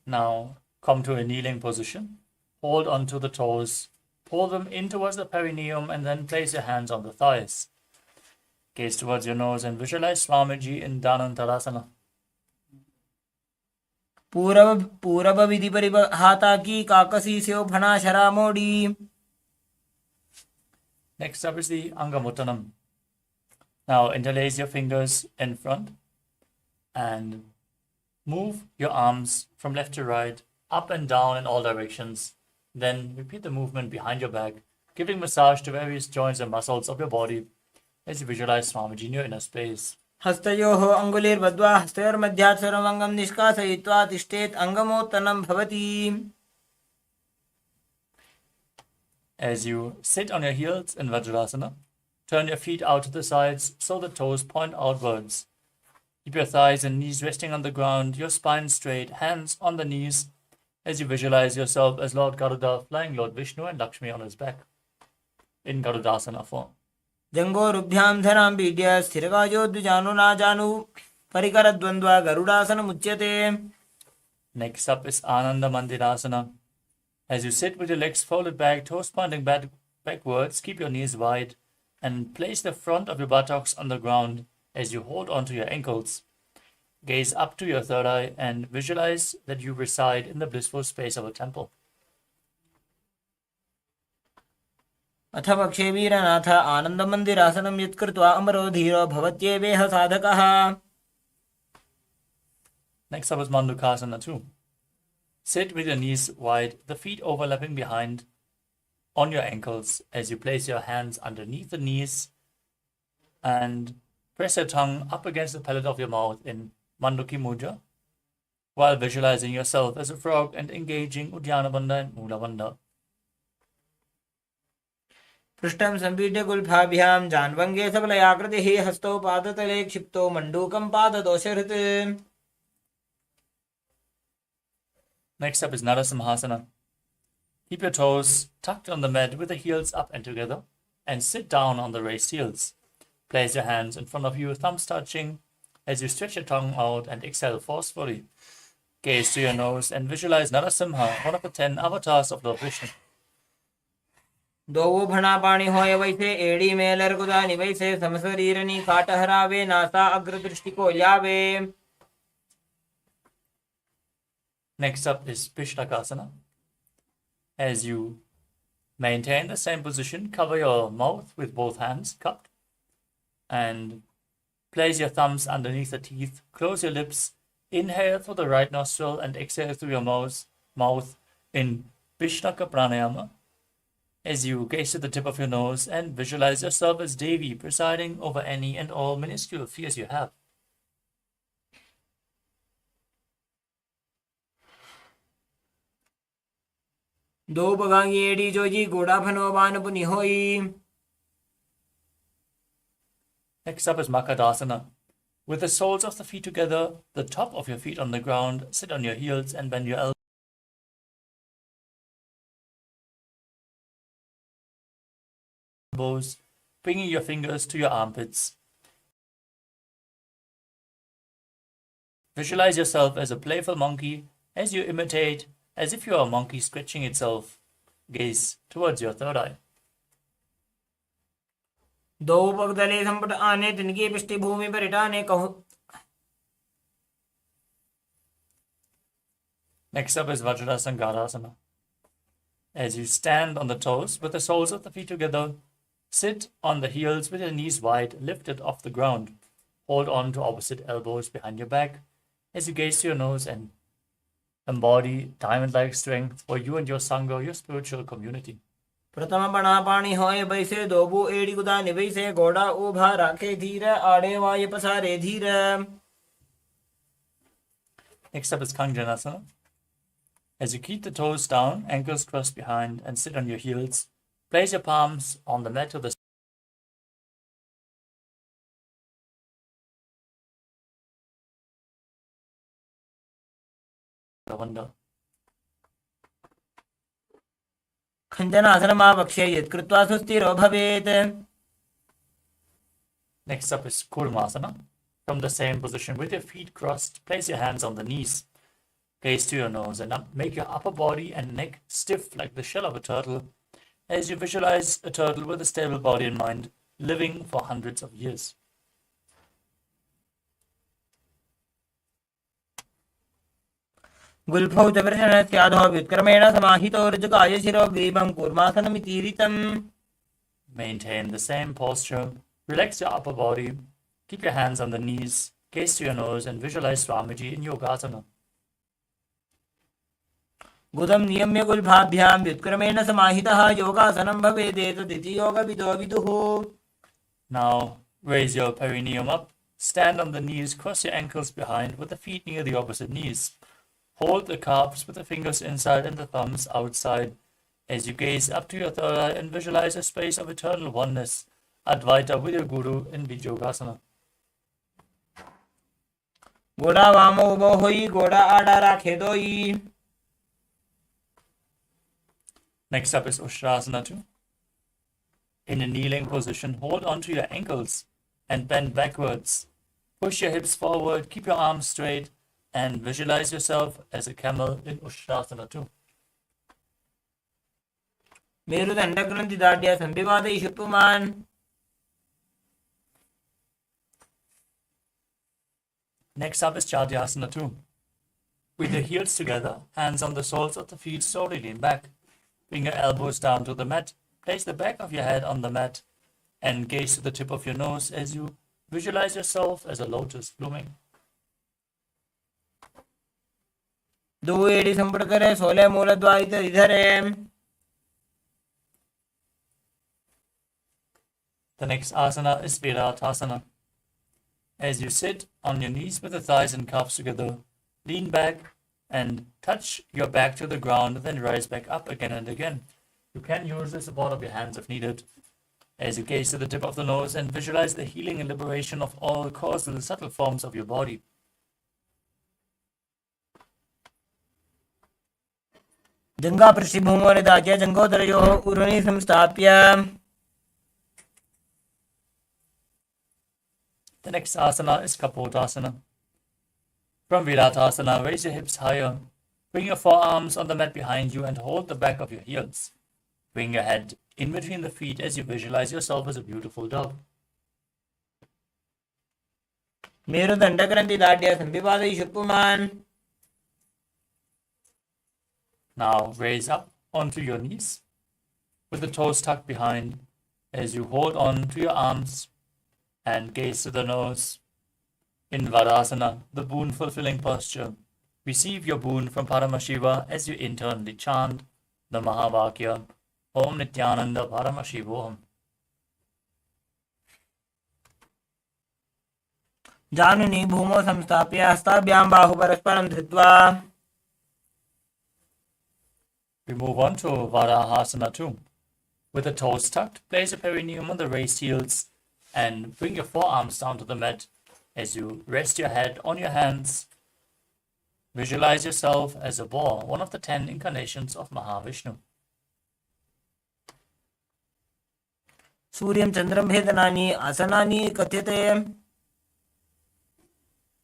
Now come to a kneeling position. Hold onto the toes, pull them in towards the perineum and then place your hands on the thighs. Gaze towards your nose and visualize Swamiji in Dhanantarasana. Purava Vidhi Paribhata Ki Kakasi Seo Phana Sharamodi. Next up is the Angamuttanam. Now interlace your fingers in front and move your arms from left to right, up and down in all directions. Then repeat the movement behind your back, giving massage to various joints and muscles of your body as you visualize Swamiji in your inner space. Hastayoho Angulir Vadva Hastayor Madhyat Saramangam Nishkasayitva Tishtet Angamottanam Bhavati. As you sit on your heels in Vajrasana, turn your feet out to the sides so the toes point outwards. Keep your thighs and knees resting on the ground, your spine straight, hands on the knees, as you visualize yourself as Lord Garuda flying Lord Vishnu and Lakshmi on his back in Garudasana form. Jango Rubhyam Dharam Bidya Sthiragajo Dujanu Najanu Parikaradvandva Garudasana Muchyate. Next up is Ananda Mandirasana. As you sit with your legs folded back, toes pointing backwards, keep your knees wide and place the front of your buttocks on the ground as you hold onto your ankles. Gaze up to your third eye and visualize that you reside in the blissful space of a temple. Atha Pakshe Veeranatha Anandamandirasanam Yatkrutva Amaro Dhiro Bhavatyeveha Sadhakaha. Next up is Mandukasana too. Sit with your knees wide, the feet overlapping behind on your ankles as you place your hands underneath the knees and press your tongue up against the palate of your mouth in Manduki Mudra while visualizing yourself as a frog and engaging Uddiyana Bandha and Mula Bandha. Prishtam Sambhidya Gulbhabhyam Janvange Sabalayakratihi Hasto Padatale Kshipto Mandukam Padadosharit. Next up is Narasimhasana. Keep your toes tucked on the mat with the heels up and together. and sit down on the raised heels. Place your hands in front of you, thumbs touching, as you stretch your tongue out and exhale forcefully. Gaze to your nose and visualize Narasimha, one of the 10 avatars of Lord Vishnu. दो भणा पाणी होय वैसे एड़ी में लरगुदानी वैसे समशरीरनी काट हरावे NASA अग्र दृष्टि को यावे. Next up is Pishlakasana. As you maintain the same position, cover your mouth with both hands cupped and place your thumbs underneath the teeth. Close your lips. Inhale through the right nostril and exhale through your mouth in Pishlaka Pranayama. As you gaze to the tip of your nose and visualize yourself as Devi presiding over any and all minuscule fears you have. दो बगांगी एड़ी जोजी गोड़ा भनो बान पुनि होई. Next up is Makadasana. With the soles of the feet together, the top of your feet on the ground, sit on your heels and bend your elbows, bringing your fingers to your armpits. Visualize yourself as a playful monkey as you imitate as if you are a monkey scratching itself. Gaze towards your third eye. दो पगदले संपट आने तिनकी पृष्ठि भूमि पर इटाने कहूं. Next up is Vajrasangadasana. As you stand on the toes with the soles of the feet together, sit on the heels with your knees wide, lifted off the ground. Hold on to opposite elbows behind your back as you gaze to your nose and embody diamond-like strength for you and your Sangha, your spiritual community. प्रथम बना पानी होय वैसे दोबू एड़ी गुदानी वैसे घोड़ा उभा राखे धीर आड़े वाय पसारे धीर. Next up is Kanjanasana. As you keep the toes down, ankles crossed behind, and sit on your heels, place your palms on the mat to the wonder. खञ्जनासनमावक्ष्य यत्कृत्वा सुस्थिरो भवेत्. Next up is Kurmasana. From the same position with your feet crossed, place your hands on the knees. Gaze to your nose and make your upper body and neck stiff like the shell of a turtle as you visualize a turtle with a stable body and mind living for hundreds of years. गुल्फौ च प्रजनस्याधो व्युत्क्रमेण समाहितो ऋजुकाय शिरोग्रीवं कूर्मासनमितीरितम्. Maintain the same posture. Relax your upper body. Keep your hands on the knees. Gaze to your nose and visualize Swamiji in Yogasana. गुदं नियम्य गुल्फाभ्यां व्युत्क्रमेण समाहितः योगासनं भवेदेतदिति योगविदो विदुः. Now raise your perineum up. Stand on the knees. Cross your ankles behind with the feet near the opposite knees. Hold the calves with the fingers inside and the thumbs outside as you gaze up to your third eye and visualize a space of eternal oneness, Advaita with your Guru in Vijogasana. घोड़ा वामो उबो होई घोड़ा आड़ा राखे दोई. Next up is Ustrasana 2. In a kneeling position, hold onto your ankles and bend backwards. Push your hips forward, keep your arms straight, and visualize yourself as a camel in Ustrasana 2. मेरुदण्डग्रन्थि दाढ्य संविवादयिषु पुमान्. Next up is Chadyasana 2. With your heels together, hands on the soles of the feet, slowly lean back. Bring your elbows down to the mat. Place the back of your head on the mat and gaze to the tip of your nose as you visualize yourself as a lotus blooming. दो एड़ी संपट करे 16 मूलद्वारित इधरे. The next asana is Viratasana. As you sit on your knees with the thighs and calves together, lean back and touch your back to the ground, then rise back up again and again. You can use the support of your hands if needed. As you gaze to the tip of the nose and visualize the healing and liberation of all causal subtle forms of your body. जंगा पृष्ठभूमो निदाज्य जंगोदरयोः ऊर्ध्वनि संस्थाप्य. The next asana is Kapotasana. From Viratasana, raise your hips higher. Bring your forearms on the mat behind you and hold the back of your heels. Bring your head in between the feet as you visualize yourself as a beautiful dove. मेरुदण्डग्रन्थि दाढ्य संविपादयिषु पुमान्. Now raise up onto your knees with the toes tucked behind as you hold on to your arms and gaze to the nose. In Vadasana, the boon-fulfilling posture, receive your boon from Paramashiva as you internally chant the Mahavakya, Om Nithyananda Paramashivoham. जानुनि भूमौ संस्थाप्य हस्ताभ्यां बाहुपरस्परं धृत्वा. We move on to Varahasana 2. With the toes tucked, place your perineum on the raised heels and bring your forearms down to the mat as you rest your head on your hands. Visualize yourself as a boar, one of the 10 incarnations of Mahavishnu. सूर्यं चन्द्रं भेदनानि आसनानि कथ्यते.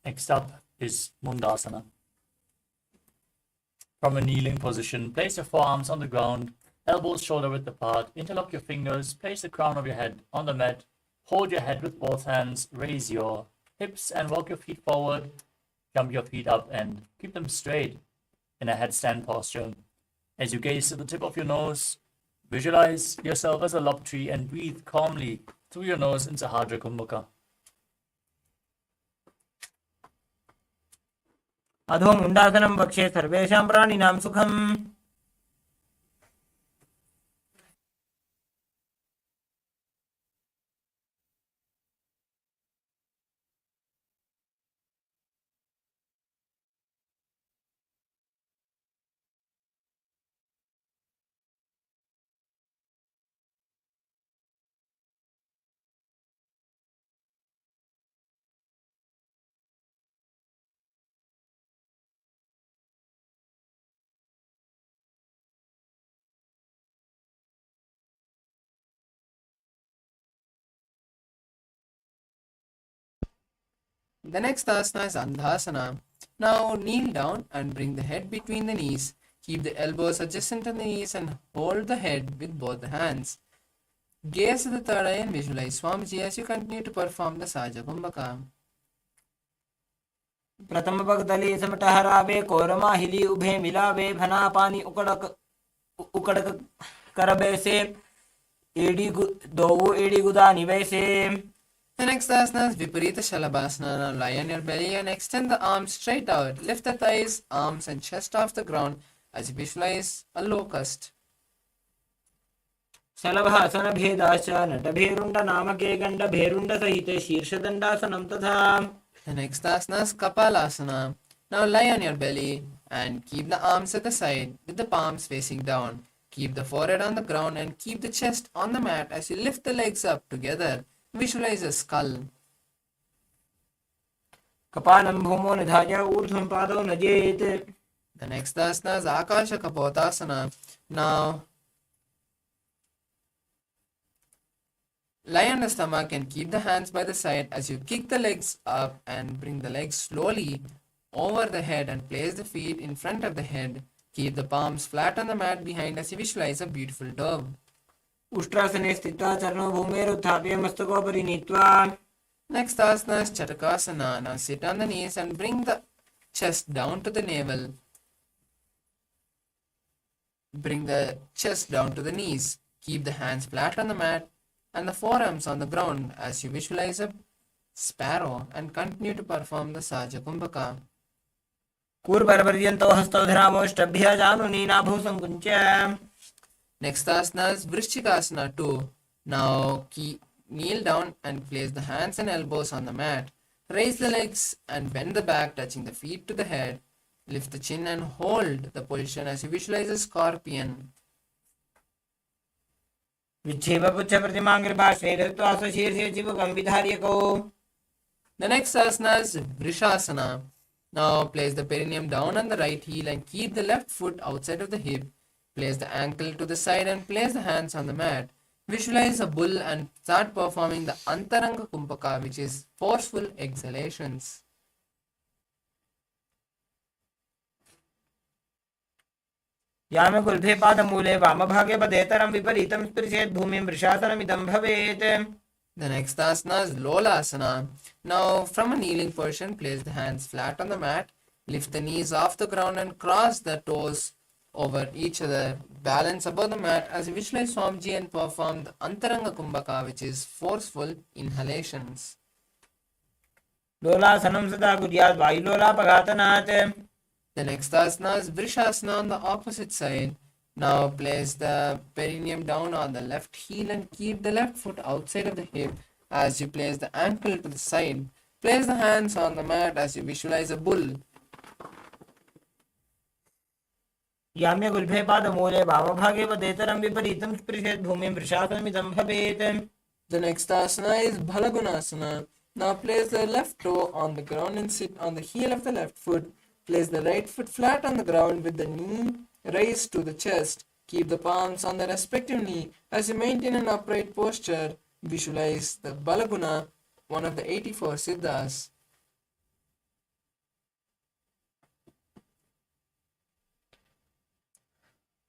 Next up is Mundasana. From a kneeling position, place your forearms on the ground, elbows shoulder width apart, interlock your fingers, place the crown of your head on the mat, hold your head with both hands, raise your hips and walk your feet forward, jump your feet up and keep them straight in a headstand posture. As you gaze to the tip of your nose, visualize yourself as a lop tree and breathe calmly through your nose in Sahadra Kumbhaka. अधो मुण्डासनं वक्षे सर्वेषां प्राणिनां सुखम्. The next asana is Andhasana. Now kneel down and bring the head between the knees. Keep the elbows adjacent to the knees and hold the head with both the hands. Gaze at the third eye and visualize Swamiji as you continue to perform the Sahaja Kumbhaka. प्रथम पगदली समटहरावे कोरमाहिली उभे मिलावे भना पानी उकड़क करबे से AD दो AD गुदानी वैसे. The next asana is Viparita Shalabhasana. Now lie on your belly and extend the arms straight out. Lift the thighs, arms and chest off the ground as you visualize a locust. शलभासन भेदाश्च नटभेरुण्ड नामके गण्ड भेरुण्ड सहिते शीर्षदण्डासनं तथा. The next asana is Kapalasana. Now lie on your belly and keep the arms at the side with the palms facing down. Keep the forehead on the ground and keep the chest on the mat as you lift the legs up together. Visualize a skull. कपालं भूमो निधाय ऊर्ध्वं पादौ नजेत्. The next asana is Akasha Kapotasana. Now lie on the stomach and keep the hands by the side as you kick the legs up and bring the legs slowly over the head and place the feet in front of the head. Keep the palms flat on the mat behind as you visualize a beautiful dove. उष्ट्रासने स्थित्वा चरणौ भूमेरुत्थाप्य मस्तकोपरि नीत्वा. Next asana is Chatakasana. Now sit on the knees and bring the chest down to the navel. Bring the chest down to the knees. Keep the hands flat on the mat and the forearms on the ground as you visualize a sparrow and continue to perform the Sahaja Kumbhaka. कूर्परपर्यन्तौ हस्तौ धरामोष्टभ्य जानुनी नाभौ संकुञ्च्य. Next asana is Vrishchikasana 2. Now kneel down and place the hands and elbows on the mat. Raise the legs and bend the back, touching the feet to the head. Lift the chin and hold the position as you visualize a scorpion. विच्छेपपुच्छ प्रतिमाङ्घ्रिपार्श्वे धृत्वा स्वशीर्षे चिबुकं विधार्यकौ. The next asana is Vrishasana. Now place the perineum down on the right heel and keep the left foot outside of the hip. Place the ankle to the side and place the hands on the mat. Visualize a bull and start performing the Antaranga Kumbhaka, which is forceful exhalations. यामे गुल्फे पादमूले वामभागे पदेतरं विपरीतं स्पृशेत् भूमिं वृषासनमिदं भवेत्. The next asana is Lolasana. Now, from a kneeling position, place the hands flat on the mat, lift the knees off the ground and cross the toes over each other. Balance above the mat as you visualize Swamiji and perform the Antaranga Kumbhaka, which is forceful inhalations. लोलासनं सदा कुर्यात् वायुलोलापघातनात्. The next asana is Vrishasana on the opposite side. Now place the perineum down on the left heel and keep the left foot outside of the hip as you place the ankle to the side. Place the hands on the mat as you visualize a bull. याम्य गुल्फे पादमूले वामभागे पदेतरं विपरीतं स्पृशेत् भूमिं वृषासनमिदं भवेत्. The next asana is Balagunasana. Now place the left toe on the ground and sit on the heel of the left foot. Place the right foot flat on the ground with the knee raised to the chest. Keep the palms on the respective knee as you maintain an upright posture. Visualize the Balaguna, one of the 84 Siddhas.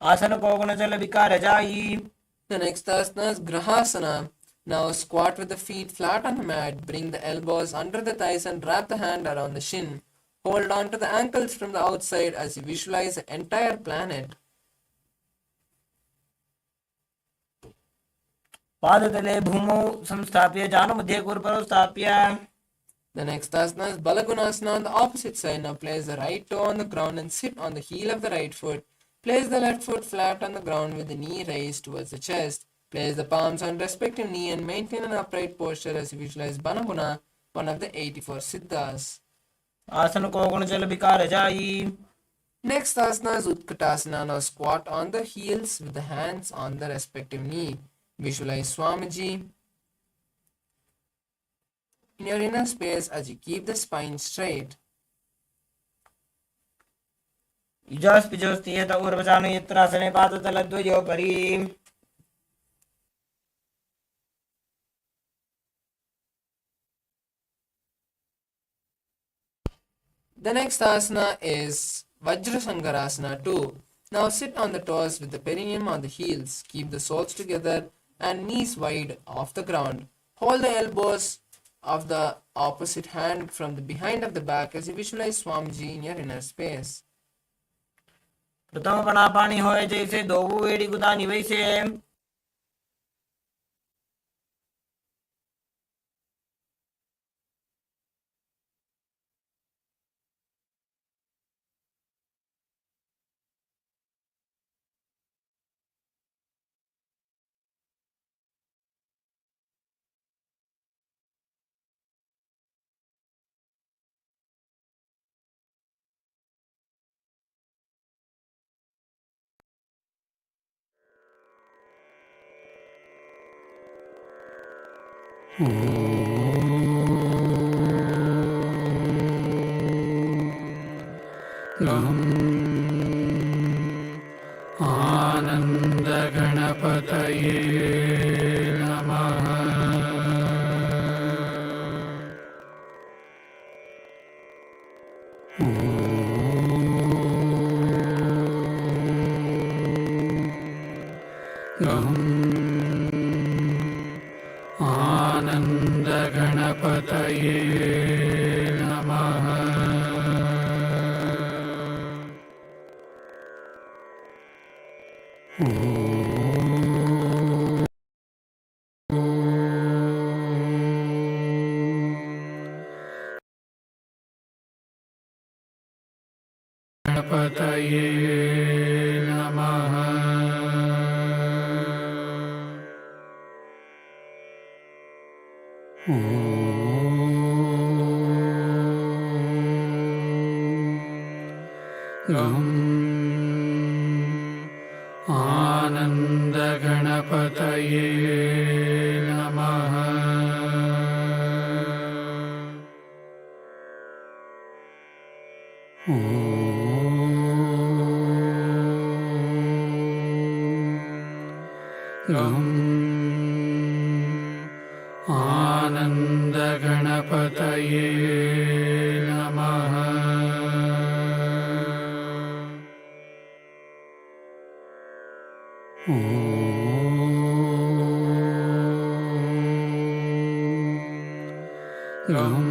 आसन कोगुणचल विकार जायी. The next asana is Grahasana. Now squat with the feet flat on the mat. Bring the elbows under the thighs and wrap the hand around the shin. Hold on to the ankles from the outside as you visualize the entire planet. पादतले भूमौ संस्थाप्य जानुमध्ये कुरपरौ स्थाप्य. The next asana is Balagunasana on the opposite side. Now place the right toe on the ground and sit on the heel of the right foot. Place the left foot flat on the ground with the knee raised towards the chest. Place the palms on respective knee and maintain an upright posture as you visualize Banaguna, one of the 84 Siddhas. आसन कोगुणचल विकार जायी. Next asana is Utkatasana. Now squat on the heels with the hands on the respective knee. Visualize Swamiji in your inner space as you keep the spine straight. युजस्पिजोस्तियत ऊर्वचानु यत्रासने पादतलद्वयोपरि. The next asana is Vajrasangarasana 2. Now sit on the toes with the perineum on the heels. Keep the soles together and knees wide off the ground. Hold the elbows of the opposite hand from the behind of the back as you visualize Swamiji in your inner space. प्रथम पनापानी होए जैसे दोवु वेड़ी गुदानी वैसे. आनंद गणपतये नमः। आनंद गणपतये नमः। गणपतये नमः। आनंद गणपतये नमः। गम गणपतये नमः। गं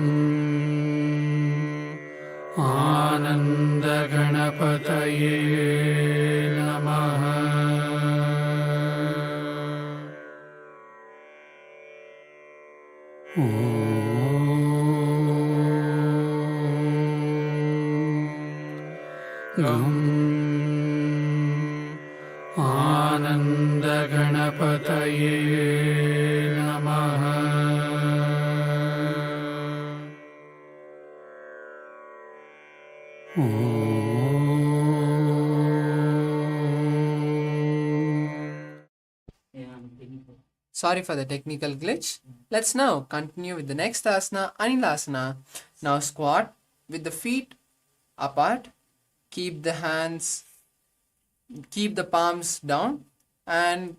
आनन्दगणपतये नमः। गं आनन्दगणपतये नमः। Sorry for the technical glitch. Let's now continue with the next asana, Anilasana. Now squat with the feet apart. Keep the palms down and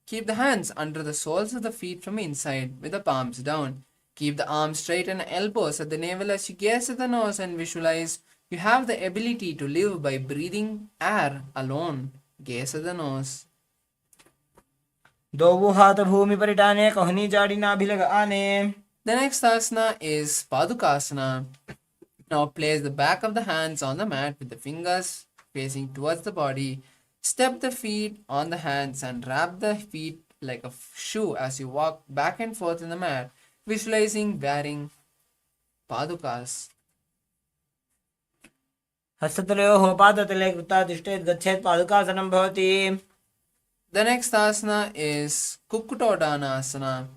keep the hands under the soles of the feet from inside with the palms down. Keep the arms straight and elbows at the navel as you gaze at the nose and visualize you have the ability to live by breathing air alone. Gaze at the nose. दो हाथ भूमि पर टाने कहनी जाड़ी नाभि आने. The next asana is Padukasana. Now place the back of the hands on the mat with the fingers facing towards the body. Step the feet on the hands and wrap the feet like a shoe as you walk back and forth in the mat, visualizing wearing Padukas. हस्ततलयोः पादतले कृत्वा तिष्ठेत् गच्छेत् पादुकासनं भवति. The next asana is Kukkutodana.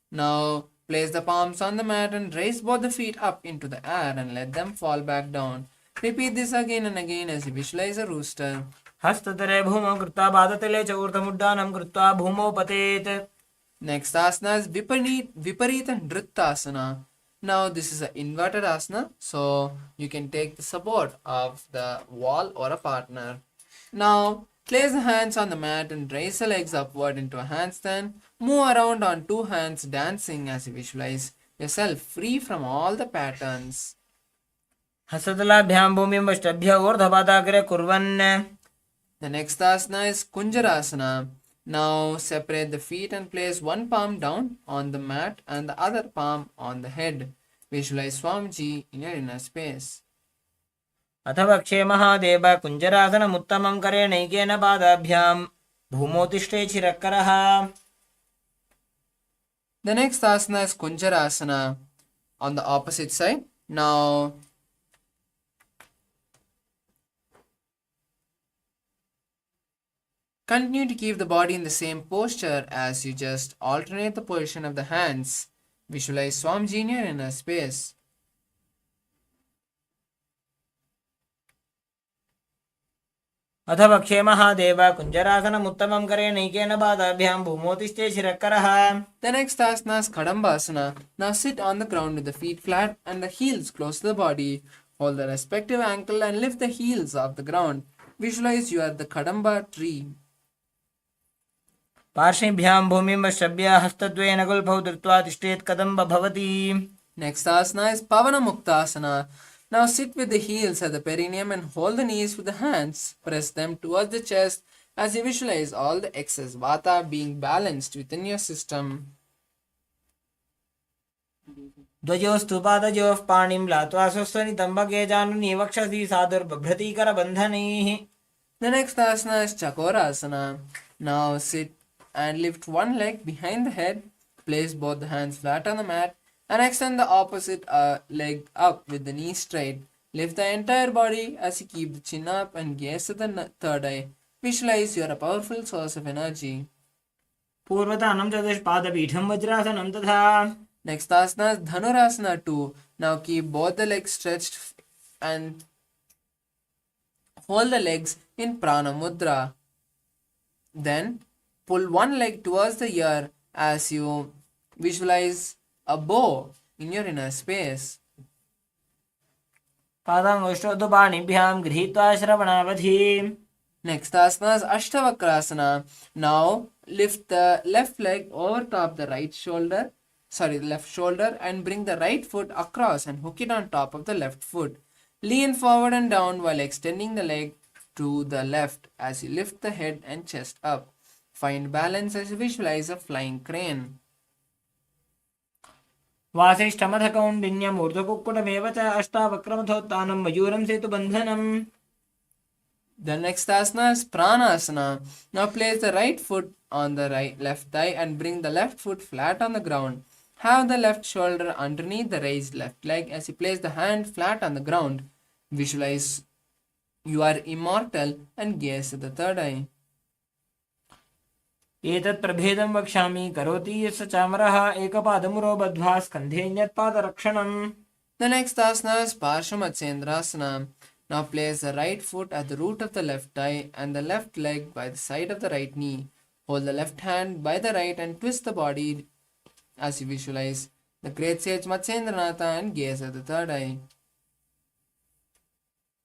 Now place the palms on the mat and raise both the feet up into the air and let them fall back down. Repeat this again and again as you visualize a rooster. हस्ततले भूमौ कृत्वा पादतले च ऊर्ध्वमुड्डानं कृत्वा भूमौ पतेत्. Next asana is Viparita Nrittasana. Now this is an inverted asana, so you can take the support of the wall or a partner. Now place the hands on the mat and raise the legs upward into a handstand. Move around on two hands dancing as you visualize yourself free from all the patterns. हस्ततलाभ्यां भूमिं वष्टभ्य ऊर्ध्वपादाग्रे कुर्वन्. The next asana is Kunjarasana. Now separate the feet and place one palm down on the mat and the other palm on the head. Visualize Swamiji in your inner space. अथ वक्षे महादेव कुञ्जरासनमुत्तमं करेणैकेन पादाभ्यां भूमौ तिष्ठे चिरक्करः. The next asana is Kunjarasana on the opposite side. Now continue to keep the body in the same posture as you just alternate the position of the hands. Visualize Swamiji in your inner space. अथ वक्षे महादेव कुञ्जरासनमुत्तमं करेणैकेन पादाभ्यां भूमौ तिष्ठे चिरक्करः. The next asana is Kadambasana. Now sit on the ground with the feet flat and the heels close to the body. Hold the respective ankle and lift the heels off the ground. Visualize you are the Kadamba tree. पार्श्वेभ्यां भूमिं वष्टभ्य हस्तद्वयेन गुल्फौ धृत्वा तिष्ठेत् कदम्ब भवति. Next asana is Pavana Muktasana. Now sit with the heels at the perineum and hold the knees with the hands. Press them towards the chest as you visualize all the excess vata being balanced within your system. द्वयोस्तु पादयोः पाणिं लात्वा स्वस्वनितम्बके जानुनी वक्षसि साधुर्बभ्रतीकरबन्धनैः. The next asana is Chakorasana. Now sit and lift one leg behind the head. Place both the hands flat on the mat and extend the opposite leg up with the knee straight. Lift the entire body as you keep the chin up and gaze at the third eye. Visualize you are a powerful source of energy. पूर्वतानं चतुष्पादपीठं वज्रासनं तथा. Next asana is Dhanurasana 2. Now keep both the legs stretched and hold the legs in Prana Mudra. Then pull one leg towards the ear as you visualize a bow in your inner space. पादाङ्गुष्ठोद्धपाणिभ्यां गृहीत्वा श्रवणावधि. Next asana is Ashtavakrasana. Now lift the left leg over top the right shoulder left shoulder, and bring the right foot across and hook it on top of the left foot. Lean forward and down while extending the leg to the left as you lift the head and chest up. Find balance as you visualize a flying crane. वासिष्ठमथ कौण्डिन्यम् ऊर्ध्वकुक्कुटमेव च अष्टावक्रमथोत्थानं मयूरं सेतुबन्धनम्. The next asana is Pranasana. Now place the right foot on the left thigh and bring the left foot flat on the ground. Have the left shoulder underneath the raised left leg as you place the hand flat on the ground. Visualize you are immortal and gaze at the third eye. एतत् प्रभेदं वक्ष्यामि करोति यस्य चामरः एकपादमुरो बद्ध्वा स्कन्धेऽन्यत्पादरक्षणम्. The next asana is Paramashivoham. Now place the right foot at the root of the left thigh and the left leg by the side of the right knee. Hold the left hand by the right and twist the body as you visualize the great sage Matsyendranatha and gaze at the third eye.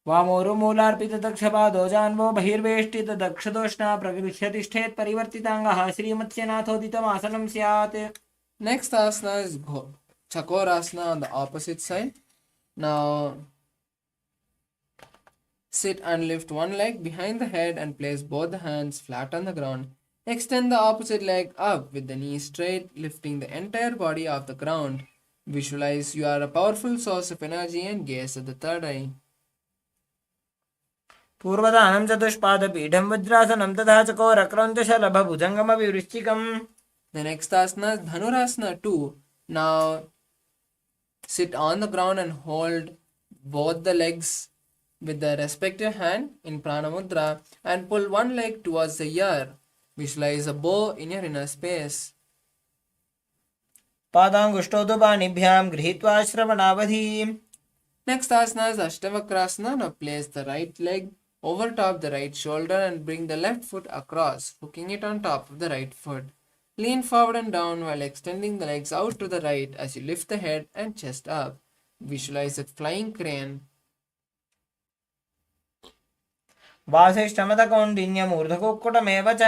वामोरुमूलार्पितदक्षपादो जान्वो बहिर्वेष्टितदक्षदोष्णा प्रगृह्यतिष्ठेत् परिवर्तिताङ्गः श्रीमत्स्यनाथोदितमासनं स्यात्. Next asana is Chakorasana on the opposite side. Now sit and lift one leg behind the head and place both the hands flat on the ground. Extend the opposite leg up with the knee straight, lifting the entire body off the ground. Visualize you are a powerful source of energy and gaze at the third eye. पूर्वदानं चतुष्पादपीठं वज्रासनं तथा चकोरक्रौञ्चशलभभुजङ्गमपि वृश्चिकम्. The next asana is Dhanurasana 2. Now sit on the ground and hold both the legs with the respective hand in Pranamudra and pull one leg towards the ear. Visualize a bow in your inner space. पादाङ्गुष्ठोदपाणिभ्यां गृहीत्वा श्रवणावधि. Next asana is Ashtavakrasana. Now place the right leg over top the right shoulder and bring the left foot across, hooking it on top of the right foot. Lean forward and down while extending the legs out to the right as you lift the head and chest up. Visualize a flying crane. वासिष्ठमथकौण्डिन्यम् ऊर्ध्वकुक्कुटमेव च.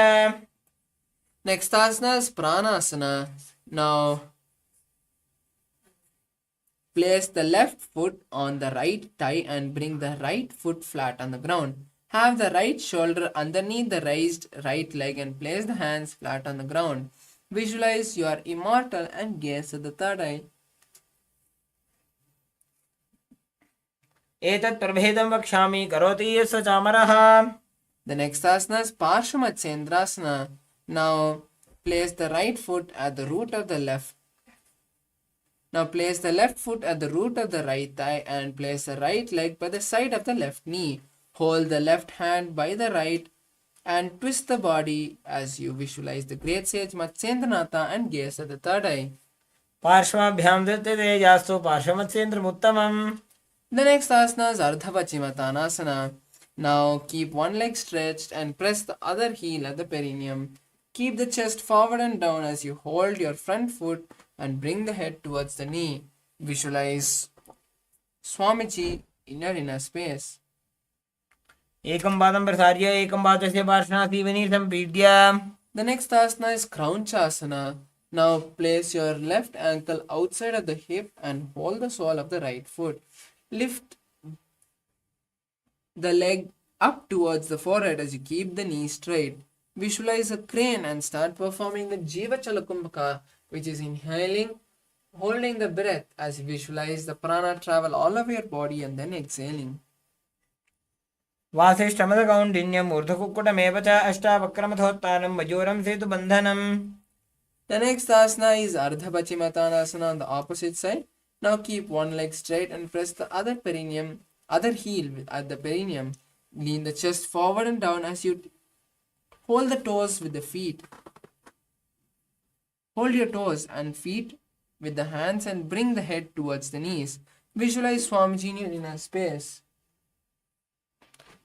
Next asana is Pranasana. Now place the left foot on the right thigh and bring the right foot flat on the ground. Have the right shoulder underneath the raised right leg and place the hands flat on the ground. Visualize you are immortal and gaze at the third eye. एतत् प्रभेदं वक्ष्यामि करोति यस्य चामरः. The next asana is Paramashivoham. Now place the right foot at the root of the left. Now place the left foot at the root of the right thigh and place the right leg by the side of the left knee. Hold the left hand by the right and twist the body as you visualize the great sage Matsyendranatha and gaze at the third eye. पार्श्वाभ्यां धृत्यते यास्तु पार्श्वमत्स्येन्द्रमुत्तमम्. The next asana is Ardhapachimatanasana. Now keep one leg stretched and press the other heel at the perineum. Keep the chest forward and down as you hold your front foot and bring the head towards the knee. Visualize Swamiji in your inner space. एकं पादं प्रसार्य एकं पादस्य पार्श्वनासीवनी सम्पीड्य. The next asana is Kraunchasana. Now place your left ankle outside of the hip and hold the sole of the right foot. Lift the leg up towards the forehead as you keep the knee straight. Visualize a crane and start performing the Jiva Chalakumbhaka, which is inhaling, holding the breath as you visualize the prana travel all over your body and then exhaling. वासिष्ठमथकौण्डिन्यम् ऊर्ध्वकुक्कुटमेव च अष्टावक्रमथोत्थानं मयूरं सेतुबन्धनम्. The next asana is Ardhapachimatanasana on the opposite side. Now keep one leg straight and press the other heel at the perineum. Lean the chest forward and down as you hold the toes with the feet. Hold your toes and feet with the hands and bring the head towards the knees. Visualize Swamiji in your inner space.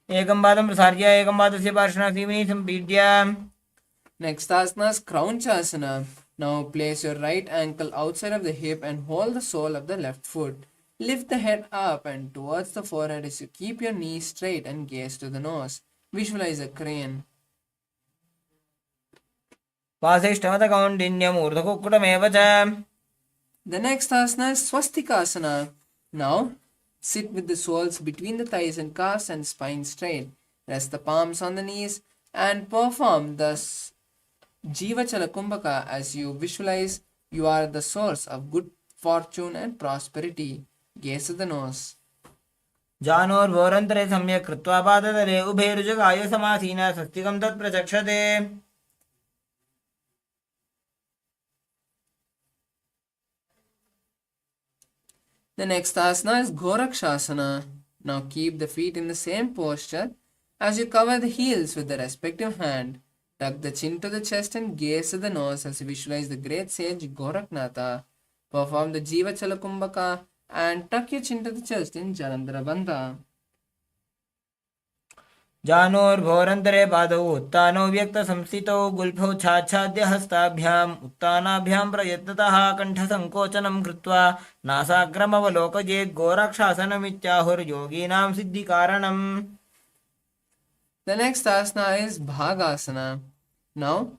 एकं पादं प्रसार्य एकं पादस्य पार्श्वनासीवनी सम्पीड्य. Next asana is Kraunchasana. Now place your right ankle outside of the hip and hold the sole of the left foot. Lift the head up and towards the forehead as you keep your knees straight and gaze to the nose. Visualize a crane. वासिष्ठमथकौण्डिन्यम् ऊर्ध्वकुक्कुटमेव च. The next asana is swastikasana. Now, sit with the soles between the thighs and calves and spine straight. Rest the palms on the knees and perform the Jivachala Kumbhaka as you visualize you are the source of good fortune and prosperity. Gaze at the nose. जानोर्भोरन्तरे सम्यक् कृत्वा पादतले उभे रुजगाय समासीना स्वस्तिकं तत्प्रचक्षते The next asana is Gorakshasana. Now keep the feet in the same posture as you cover the heels with the respective hand. Tuck the chin to the chest and gaze at the nose as you visualize the great sage Goraknatha. Perform the Jiva Chalakumbhaka and tuck your chin to the chest in Jalandhara Bandha. जानोर्भोरन्तरे पादौ उत्तानौ व्यक्तसंस्थितौ गुल्फौ छाच्छाद्य हस्ताभ्याम् उत्तानाभ्यां प्रयत्नतः कण्ठसङ्कोचनं कृत्वा नासाग्रमवलोकयेत् गोरक्षासनमित्याहुर्योगीनां सिद्धिकारणम्. The next asana is Bhagasana. Now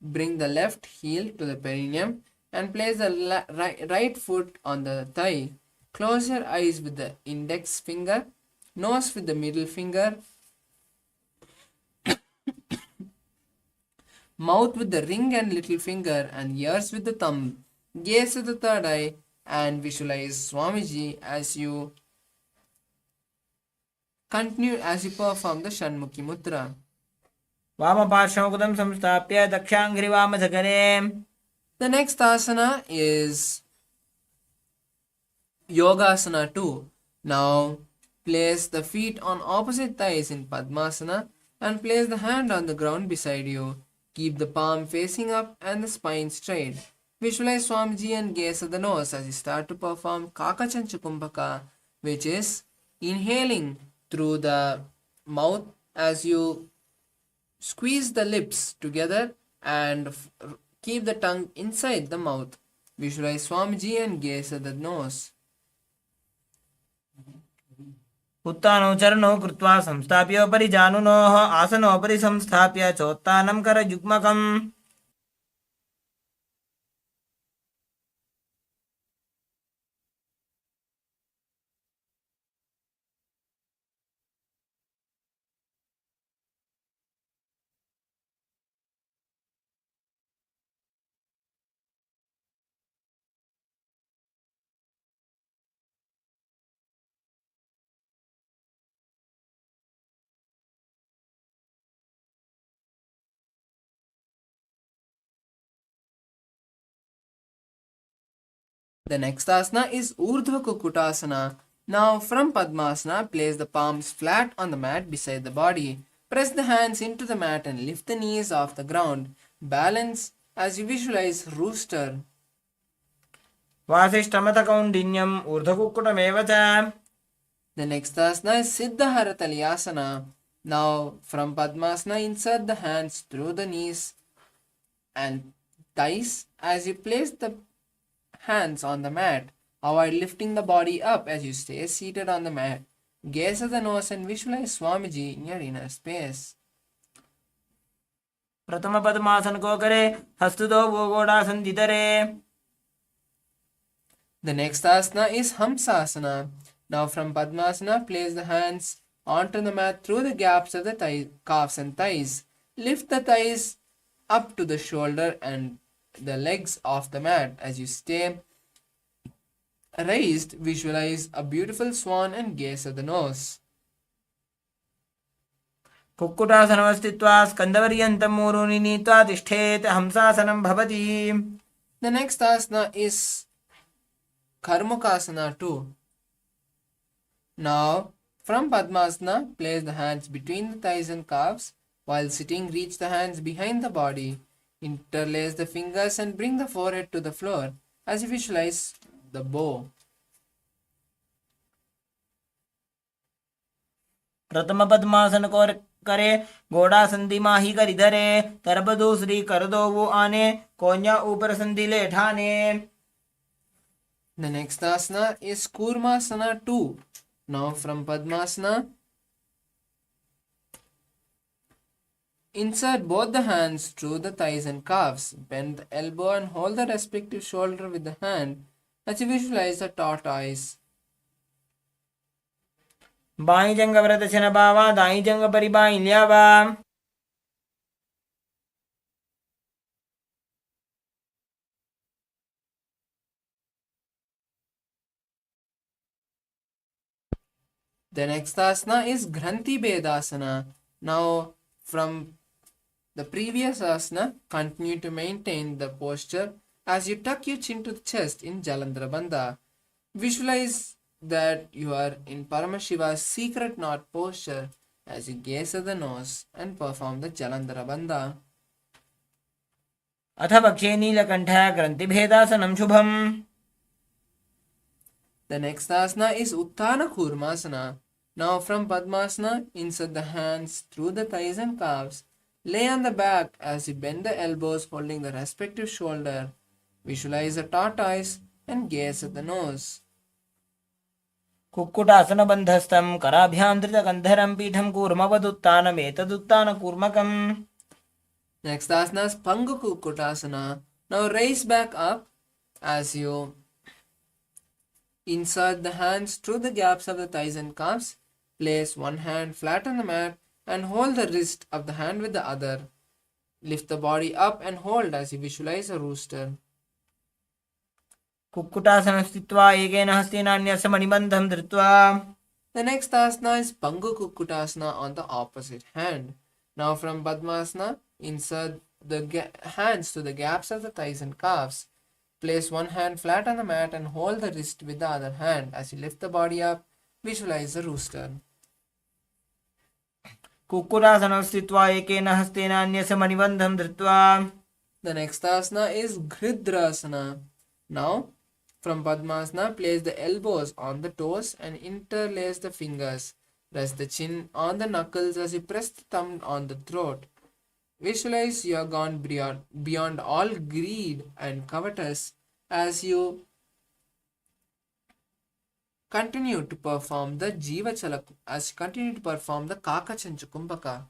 bring the left heel to the perineum and place the right foot on the thigh. Close your eyes with the index finger, nose with the middle finger, mouth with the ring and little finger, and ears with the thumb. Gaze at the third eye and visualize Swamiji as you perform the Shanmukhi Mudra. वामपार्श्वमुकुटं संस्थाप्य दक्षाङ्घ्रिवामसकरे. The next asana is Yogasana 2. Now place the feet on opposite thighs in Padmasana and place the hand on the ground beside you. Keep the palm facing up and the spine straight. Visualize Swamiji and gaze at the nose as you start to perform Kakachancha Kumbhaka, which is inhaling through the mouth as you squeeze the lips together and keep the tongue inside the mouth. Visualize Swamiji and gaze at the nose. उत्तानौ चरणौ कृत्वा संस्थाप्योपरि जानुनोः आसनोपरि संस्थाप्य चोत्तानं करयुग्मकम्. The next asana is Urdhva Kukutasana. Now from Padmasana, place the palms flat on the mat beside the body. Press the hands into the mat and lift the knees off the ground. Balance as you visualize rooster. वासिष्ठमतकौण्डिन्यम् ऊर्ध्वकुक्कुटमेव च. The next asana is Siddhaharatalyasana. Now from Padmasana, insert the hands through the knees and thighs as you place the hands on the mat. Avoid lifting the body up as you stay seated on the mat. Gaze at the nose and visualize Swamiji in your inner space. प्रथम पद्मासन को करे हस्तुदो गोगोडासन दितरे. The next asana is Hamsasana. Now from Padmasana, place the hands onto the mat through the gaps of the calves and thighs. Lift the thighs up to the shoulder and the legs off the mat. As you stay raised, visualize a beautiful swan and gaze at the nose. कुक्कुटासनमस्थित्वा स्कन्दपर्यन्तं मूरुनि नीत्वा तिष्ठेत् हंसासनं भवति. The next asana is Karmukasana 2. Now from Padmasana, place the hands between the thighs and calves. While sitting, reach the hands behind the body. Interlace the fingers and bring the forehead to the floor as you visualize the bow. प्रथम पद्मासन को करे घोड़ा संधि माही करी धरे तरब दूसरी कर दो वो आने कोन्या ऊपर संधि ले ठाने. The next asana is Kurmasana 2. Now from Padmasana, Insert both the hands through the thighs and calves. Bend the elbow and hold the respective shoulder with the hand as you visualize a tortoise. By जंग प्रदर्शन बावा दाई जंग परिबाई ल्यावा The next asana is Granthi Bedasana. Now, from the previous asana, continue to maintain the posture as you tuck your chin to the chest in Jalandhara Bandha. Visualize that you are in Paramashiva's secret knot posture as you gaze at the nose and perform the Jalandhara Bandha. अथ वक्षे नीलकण्ठ ग्रन्थिभेदासनं शुभम्. The next asana is Uttana Kurmasana. Now from Padmasana, insert the hands through the thighs and calves. Lay on the back as you bend the elbows holding the respective shoulder. Visualize a tortoise and gaze at the nose. कुक्कुटासनबन्धस्थं कराभ्यां धृतकन्धरं पीठं कूर्मवदुत्तानमेतदुत्तानकूर्मकम्. Next asana is Pangu Kukkutasana. Now raise back up as you insert the hands through the gaps of the thighs and calves. Place one hand flat on the mat and hold the wrist of the hand with the other. Lift the body up and hold as you visualize a rooster. कुक्कुटासनं स्थित्वा एकेन हस्तेन अन्यस्य मणिबन्धं धृत्वा. The next asana is Pangu Kukkutasana on the opposite hand. Now from Padmasana, insert the hands to the gaps of the thighs and calves. Place one hand flat on the mat and hold the wrist with the other hand. As you lift the body up, visualize the rooster. कुक्कुटासनं स्थित्वा एकेन हस्तेन अन्यस्य मणिबन्धं धृत्वा. The next asana is Gridrasana. Now, from Padmasana, place the elbows on the toes and interlace the fingers. Rest the chin on the knuckles as you press the thumb on the throat. Visualize you are gone beyond all greed and covetous as you continue to perform the Jiva Chalak, as you continue to perform the Kaka Chanchukumbaka.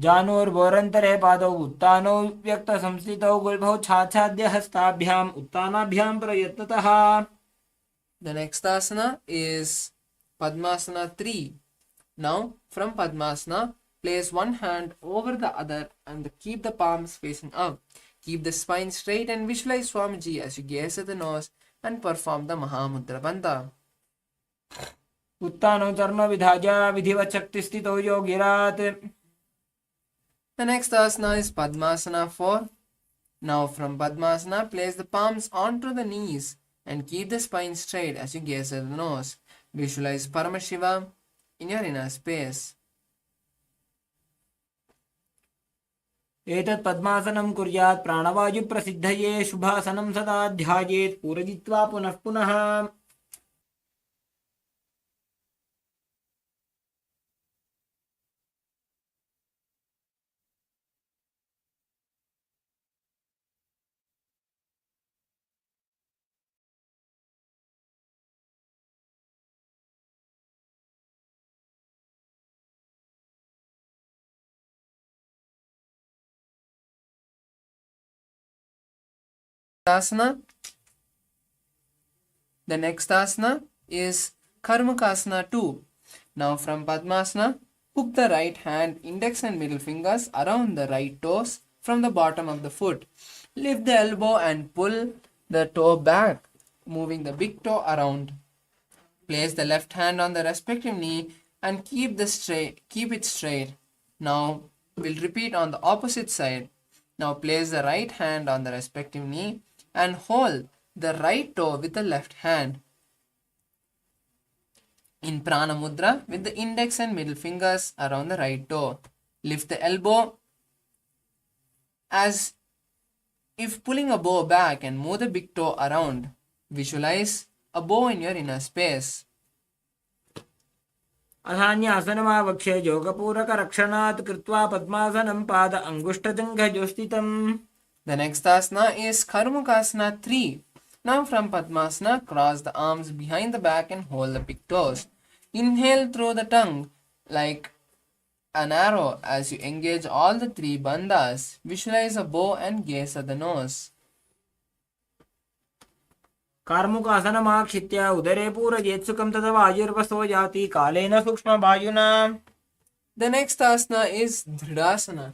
जानोर्वोरन्तरे पादौ उत्तानौ व्यक्तसंस्थितौ गुल्भौ छाछाद्य हस्ताभ्याम् उत्तानाभ्यां प्रयत्नतः. The next asana is Padmasana 3. Now, from Padmasana, place one hand over the other and keep the palms facing up. Keep the spine straight and visualize Swamiji as you gaze at the nose and perform the Mahamudra Bandha. उत्तानौ चरणौ विधाय विधिवत् शक्तिस्थितौ योगिरात्. The next asana is Padmasana 4. Now from Padmasana, place the palms onto the knees and keep the spine straight as you gaze at the nose. Visualize Paramashivam in your inner space. एतत् पद्मासनं कुर्यात् प्राणवायुप्रसिद्धये शुभासनं सदा ध्यायेत् पूरयित्वा पुनः पुनः. Asana. The next asana is Karmakasana 2. Now from Padmasana, hook the right hand, index and middle fingers around the right toes from the bottom of the foot. Lift the elbow and pull the toe back, moving the big toe around. Place the left hand on the respective knee and keep it straight. Now we'll repeat on the opposite side. Now place the right hand on the respective knee and hold the right toe with the left hand. In Prana Mudra with the index and middle fingers around the right toe. Lift the elbow as if pulling a bow back and move the big toe around. Visualize a bow in your inner space. अथान्यासनमावक्ष्य योगपूरकरक्षणात् कृत्वा पद्मासनं पाद अङ्गुष्ठजङ्घयोस्थितम्. The next asana is Karmakasana 3. Now from Padmasana, cross the arms behind the back and hold the big toes. Inhale through the tongue like an arrow as you engage all the three bandhas. Visualize a bow and gaze at the nose. कार्मुकासनमाक्षित्य उदरे पूरयेत्सुखं तद वायुर्वसो याति कालेन सूक्ष्मवायुना. The next asana is Dridasana.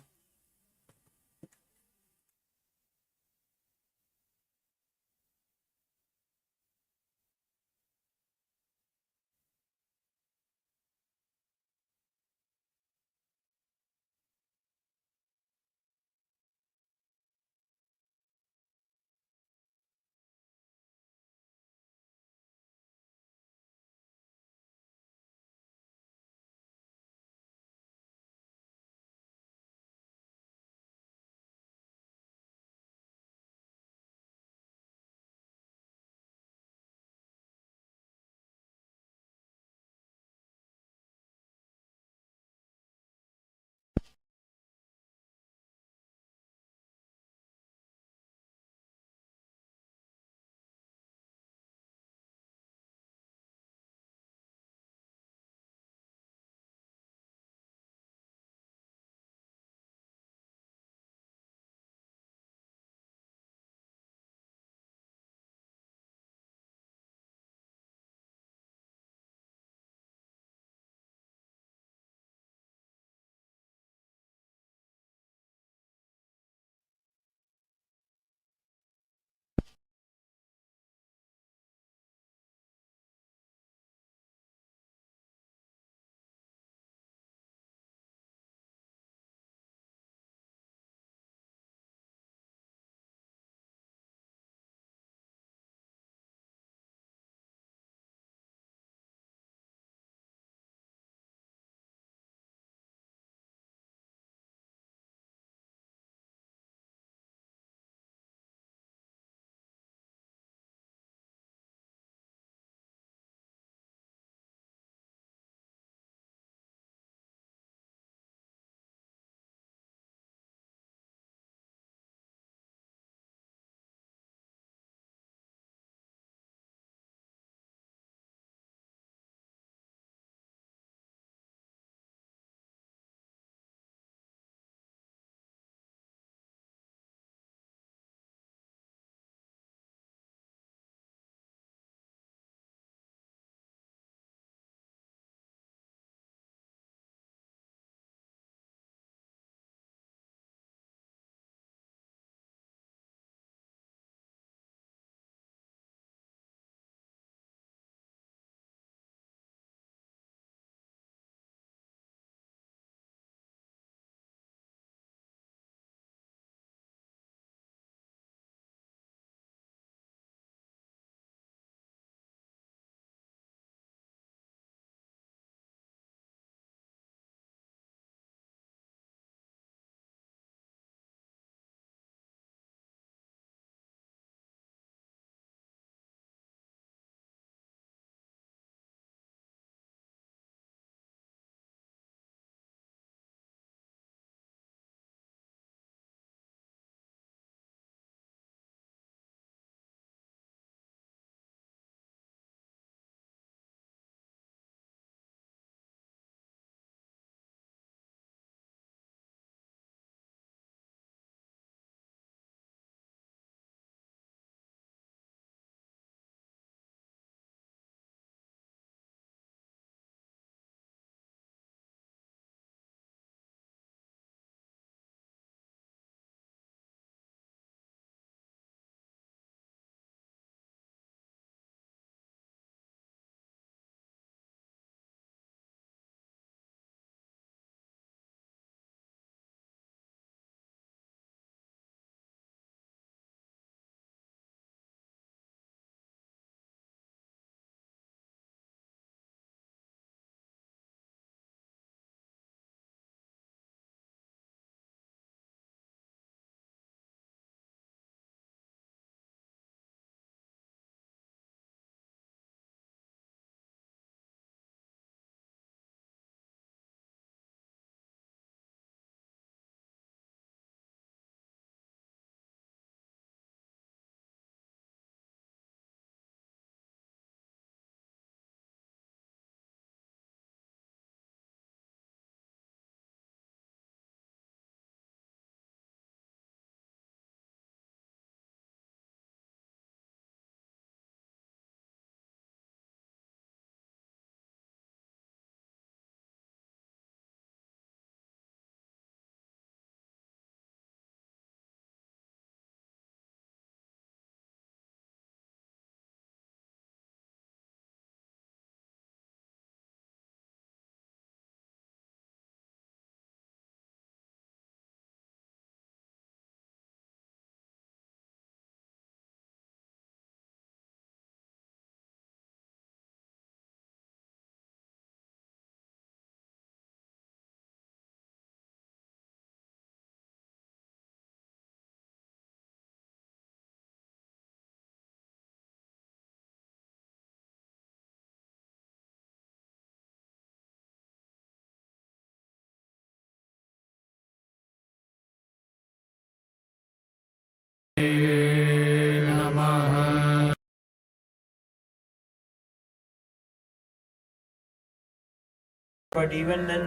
But even then,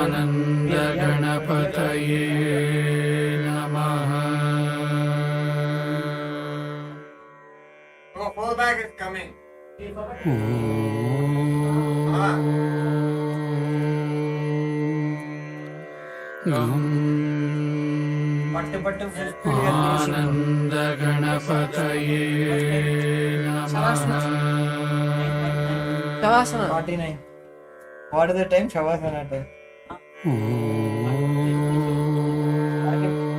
आनन्दगणपतये नमः आनन्दगणपतये नमः Shavasana. 49. What is the time? Shavasana time.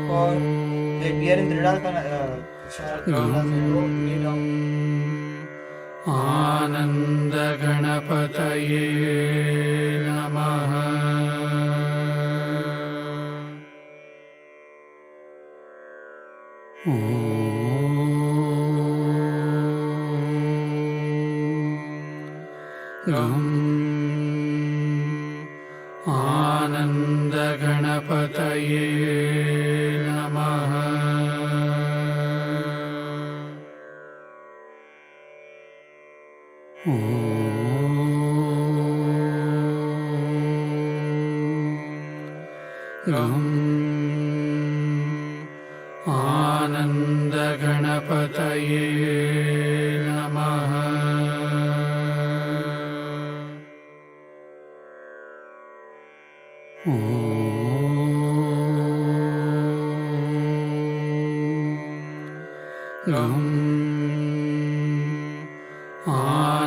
For we are in Dridasana. आनन्दगणपतये नमः आनन्दगणपतये नमः आनन्दगणपतये नमः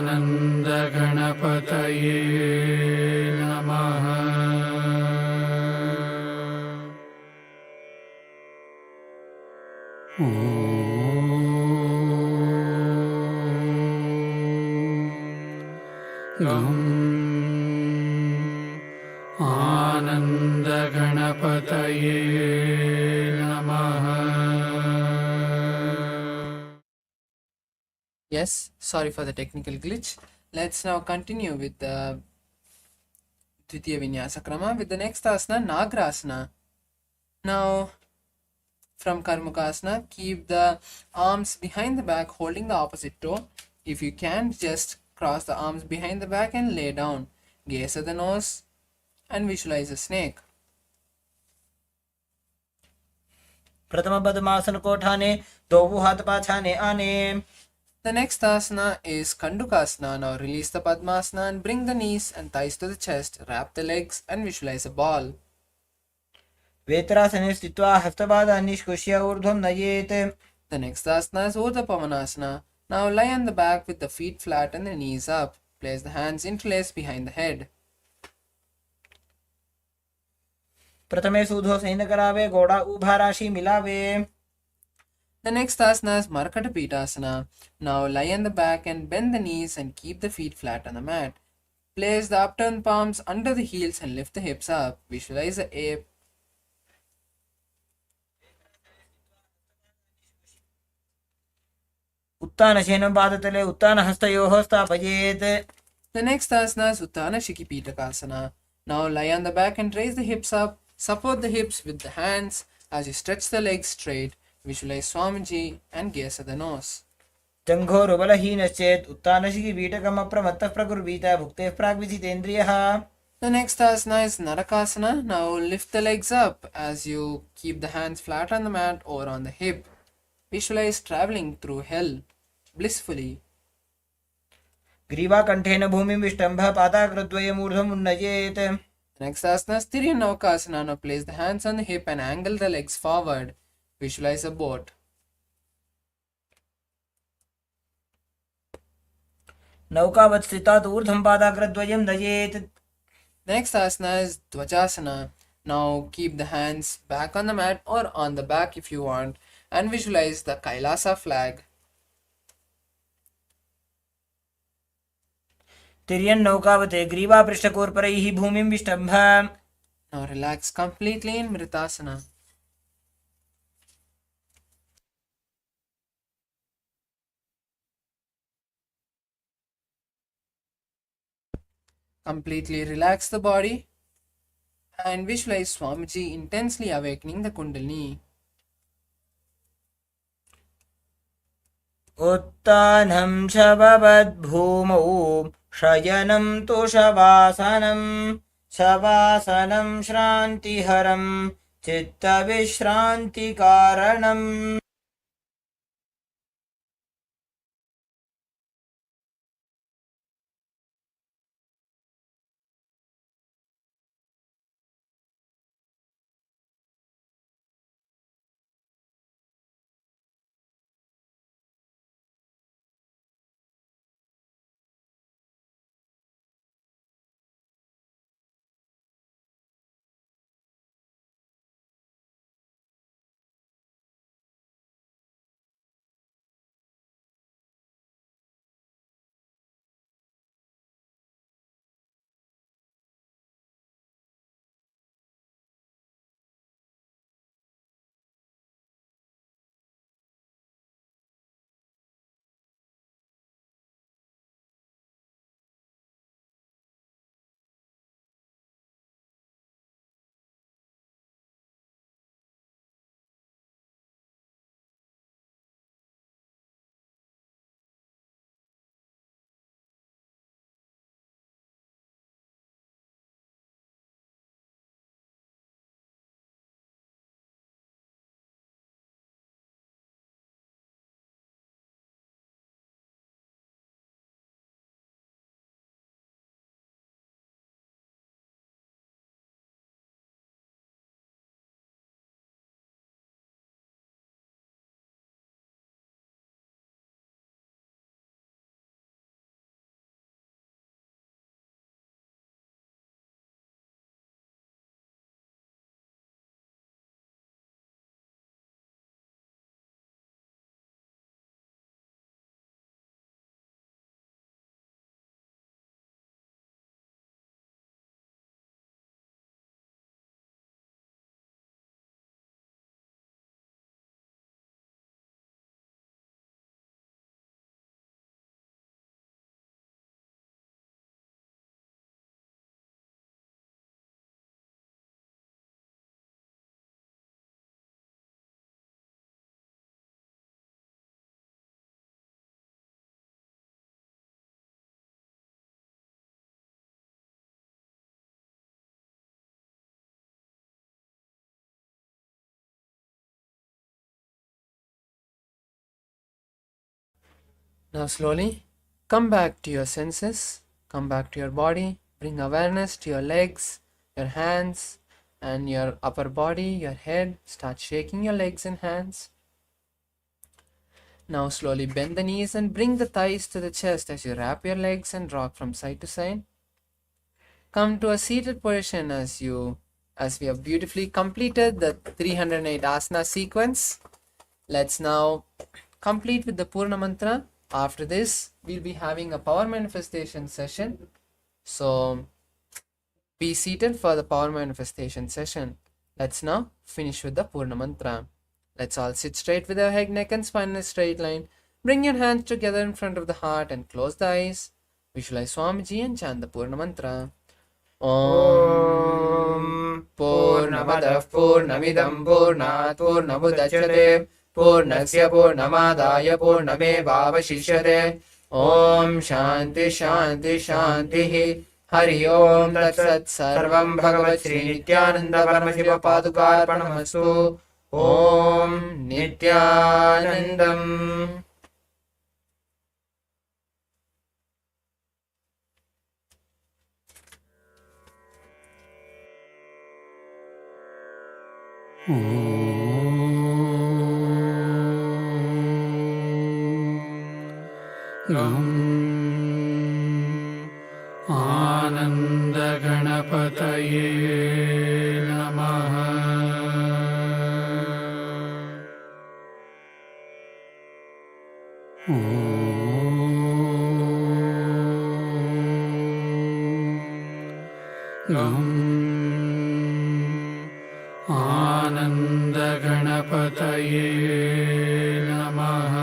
आनन्दगणपतये नमः आनन्दगणपतये नमः Yes, sorry for the technical glitch. Let's now continue with the Dvitiya Vinyasa Krama with the next asana, Nagrasana. Now, from Karmukasana, keep the arms behind the back holding the opposite toe. If you can, just cross the arms behind the back and lay down. Gaze at the nose and visualize a snake. प्रथम पद्मासन को ठाने दो हाथ पाछाने आने. The next asana is Kandukasana. Now release the Padmasana and bring the knees and thighs to the chest. Wrap the legs and visualize a ball. वेत्रासने स्थित्वा हस्तपादान् निष्कुष्य ऊर्ध्वं नयेत्. The next asana is Urdhva Pavanasana. Now lie on the back with the feet flat and the knees up. Place the hands interlaced behind the head. प्रथमे सूधो San करावे घोड़ा उभा राशि मिलावे. The next asana is Markata Pitasana. Now lie on the back and bend the knees and keep the feet flat on the mat. Place the upturned palms under the heels and lift the hips up. Visualize the ape. उत्तान शयनं पादतले उत्तान हस्तयोः स्थापयेत्. The next asana is Uttana Shikipitakasana. Now lie on the back and raise the hips up. Support the hips with the hands as you stretch the legs straight. Visualize Swamiji and gaze at the nose. जङ्घोरुबलहीनश्चेत् उत्तानशिखिपीठकम् अप्रमत्तः प्रकुर्वीत भुक्तेः प्राग्विजितेन्द्रियः. The next asana is Narakasana. Now lift the legs up as you keep the hands flat on the mat or on the hip. Visualize traveling through hell blissfully. ग्रीवाकण्ठेन भूमिं विष्टम्भः पादाग्रद्वयम् ऊर्ध्वम् उन्नयेत्. Next asana is Tiryanavakasana. Now place the hands on the hip and angle the legs forward. Visualize a boat. नौकावत् स्थितात् ऊर्ध्वं पादाग्रद्वयं नयेत्. Next asana is Dvajasana. Now keep the hands back on the mat or on the back if you want and visualize the KAILASA flag. तिर्यन्नौकावते ग्रीवापृष्ठकोर्परैः भूमिं विष्टम्भ. Now relax completely in Mritasana. Completely relax the body and visualize Swamiji intensely awakening the Kundalini. उत्तानं शववद्भूमौ शयनं तु शवासनं शवासनं श्रान्तिहरं चित्तविश्रान्तिकारणम् Now slowly come back to your senses, come back to your body, bring awareness to your legs, your hands, and your upper body, your head. Start shaking your legs and hands. Now slowly bend the knees and bring the thighs to the chest as you wrap your legs and rock from side to side. Come to a seated position as we have beautifully completed the 308 asana sequence. Let's now complete with the Purna Mantra. After this, we'll be having a power manifestation session. So be seated for the power manifestation session. Let's now finish with the Purna Mantra. Let's all sit straight with our head, neck and spine in a straight line. Bring your hands together in front of the heart and close the eyes. Visualize Swamiji and chant the Purna Mantra. Om Purnamadah Purnamidam Purnat Purnamudachyate Purnasya Purnamadaya Purnamevavashishyate. Om Shanti Shanti Shanti Hari Om Tat Sat Sarvam Bhagavat Sri Nithyananda Paramashiva Padukarpanamastu. Om Nithyanandam. आनन्दगणपतये नमः। आनन्दगणपतये नमः।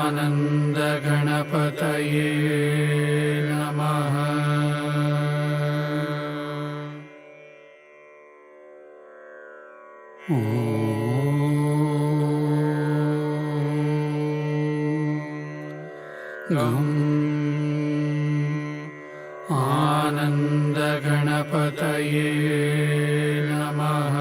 आनन्दगणपतये नमः। गं आनन्दगणपतये नमः।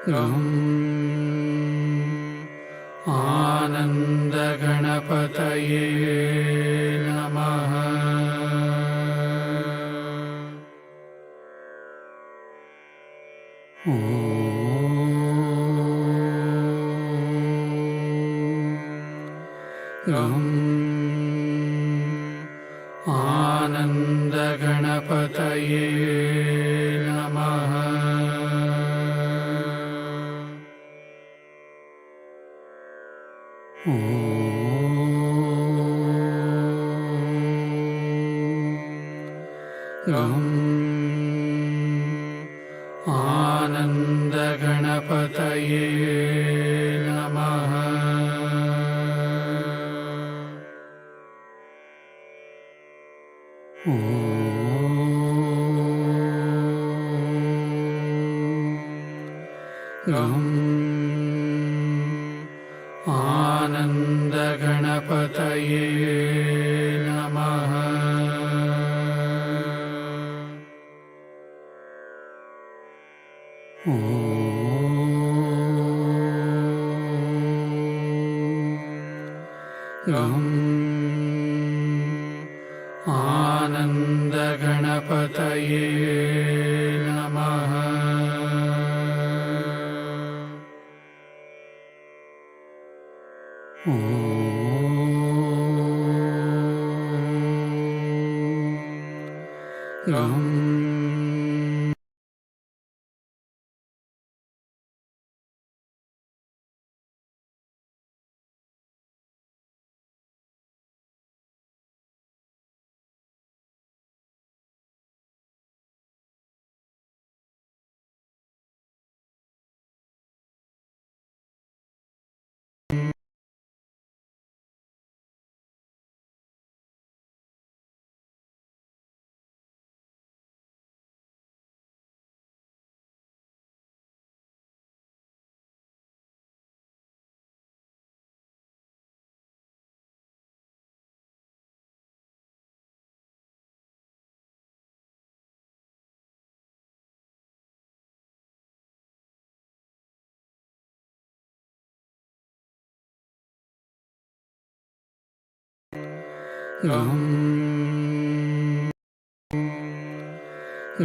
गं आनन्दगणपतये नमः। गं आनन्दगणपतये नमः। गं आनन्दगणपतये नमः। गं आनन्दगणपतये नमः। गं आनन्दगणपतये नमः।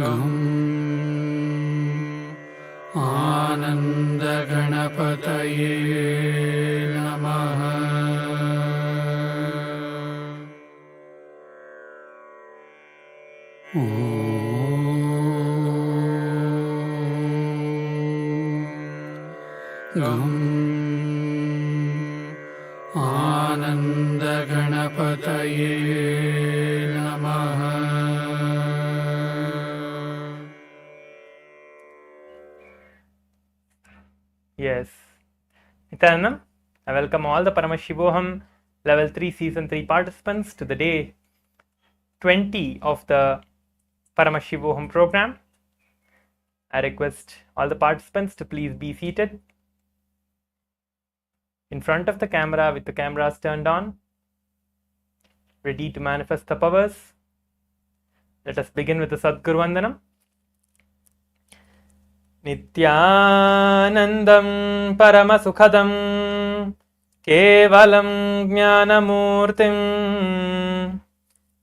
गं आनन्दगणपतये नमः। गं आनन्दगणपतये नमः। Yes. Nithyananda, I welcome all the Paramashivoham Level 3 Season 3 participants to the day 20 of the Paramashivoham program. I request all the participants to please be seated in front of the camera with the cameras turned on, ready to manifest the powers. Let us begin with the Sadguru Vandanam. Nithyanandam Paramasukhadam Kevalam Jnanamurtim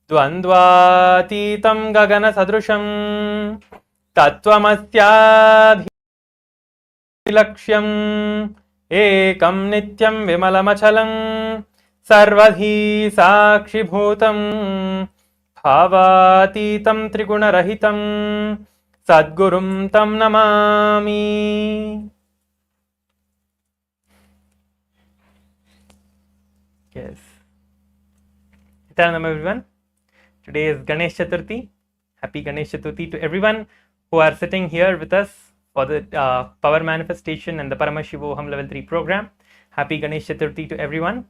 Dvandvatitam Gagana Sadrusham Tattvamasyaabhilaksham Ekam Nityam Vimalamachalam Sarvadhi Sakshibhutam Bhavatitam Trigunarahitam Sadgurum Tam Namami. Yes. Nithyananda everyone. Today is Ganesh Chaturthi. Happy Ganesh Chaturthi to everyone who are sitting here with us for the Power Manifestation and the Paramashivoham Level 3 program. Happy Ganesh Chaturthi to everyone.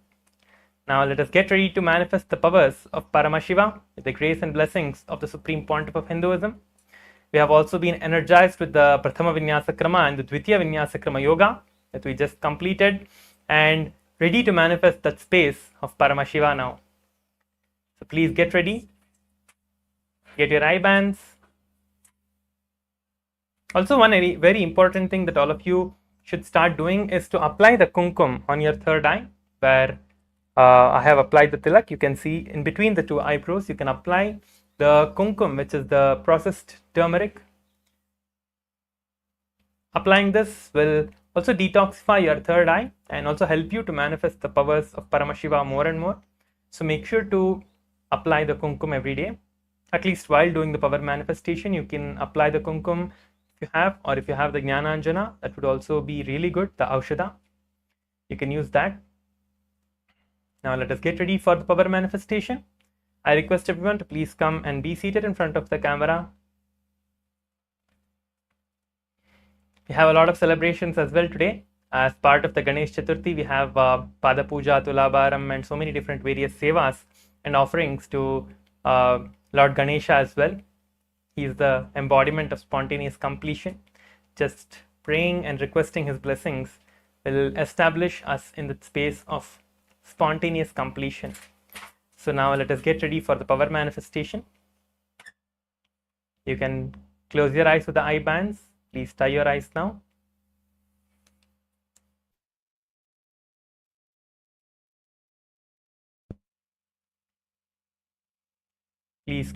Now let us get ready to manifest the powers of Paramashiva with the grace and blessings of the Supreme Pontiff of Hinduism. We have also been energized with the Prathama Vinyasa Krama and the Dvitiya Vinyasa Krama Yoga that we just completed, and ready to manifest that space of Paramashiva now. So please get ready. Get your eye bands. Also, one very important thing that all of you should start doing is to apply the kumkum on your third eye, where I have applied the tilak. You can see in between the two eyebrows, you can apply the kumkum, which is the processed turmeric. Applying this will also detoxify your third eye and also help you to manifest the powers of Paramashiva more and more. So make sure to apply the kumkum every day. At least while doing the power manifestation, you can apply the kumkum if you have, or if you have the Jnananjana, that would also be really good, the Aushadha. You can use that. Now let us get ready for the power manifestation. I request everyone to please come and be seated in front of the camera. We have a lot of celebrations as well today. As part of the Ganesh Chaturthi, we have Pada Puja, Tulabharam, and so many different various sevas and offerings to Lord Ganesha as well. He is the embodiment of spontaneous completion. Just praying and requesting his blessings will establish us in the space of spontaneous completion. So now let us get ready for the power manifestation. You can close your eyes with the eye bands. Please tie your eyes now. Please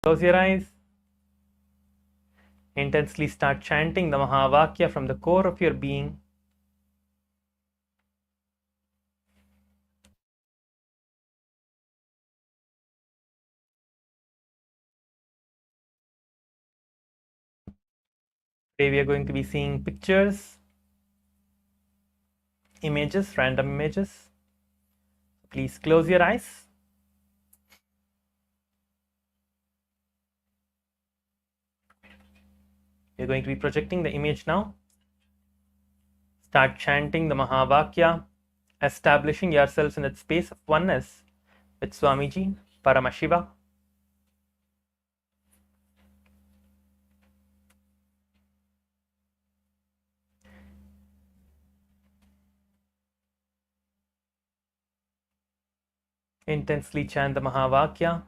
close your eyes. Intensely start chanting the Mahavakya from the core of your being. Today we are going to be seeing pictures, images, random images. Please close your eyes. You're going to be projecting the image now. Start chanting the Mahavakya, establishing yourselves in that space of oneness with Swamiji, Paramashiva. Intensely chant the Mahavakya,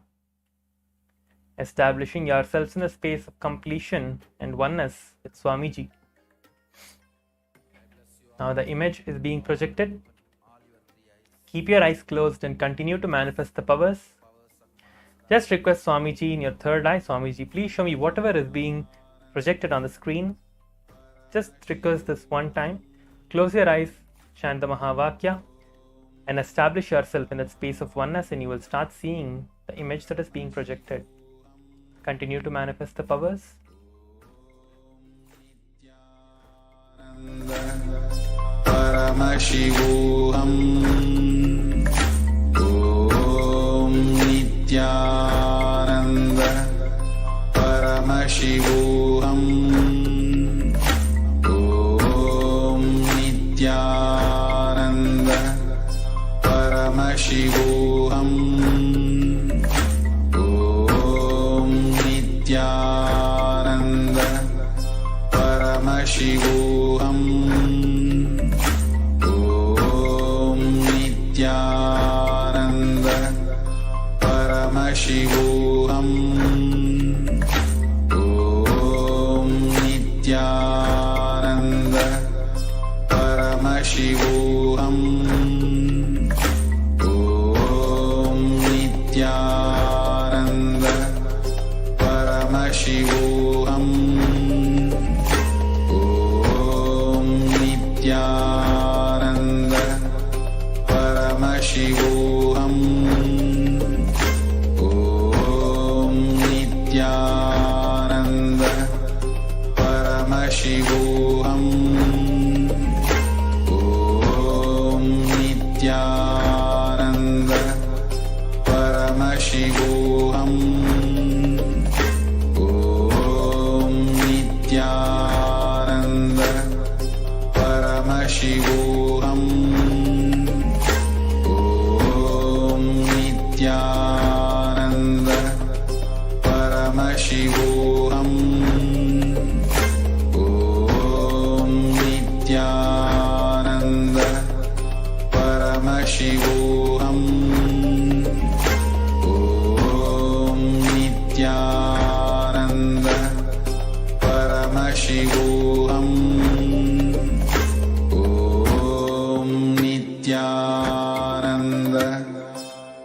establishing yourselves in a space of completion and oneness with Swamiji. Now the image is being projected. Keep your eyes closed and continue to manifest the powers. Just request Swamiji in your third eye, Swamiji, please show me whatever is being projected on the screen. Just request this one time. Close your eyes, chant the Mahavakya, and establish yourself in that space of oneness, and you will start seeing the image that is being projected. Continue to manifest the powers. Paramashivoham. Om Nithyananda. Paramashivoham. Om Nithyananda. Paramashivoham. Om Nithyananda. Paramashivoham. Om Nithyananda. Paramashivoham. Om Nithyananda. Paramashivoham. Om Nithyananda. Paramashivoham. Om Nithyananda. Paramashivoham. Om Nithyananda. Paramashivoham. Om Nithyananda. Paramashivoham. Om Paramashivoham. Om Nithyananda Paramashivoham. Om Nithyananda Paramashivoham. Om Nithyananda Paramashivoham. Om Nithyananda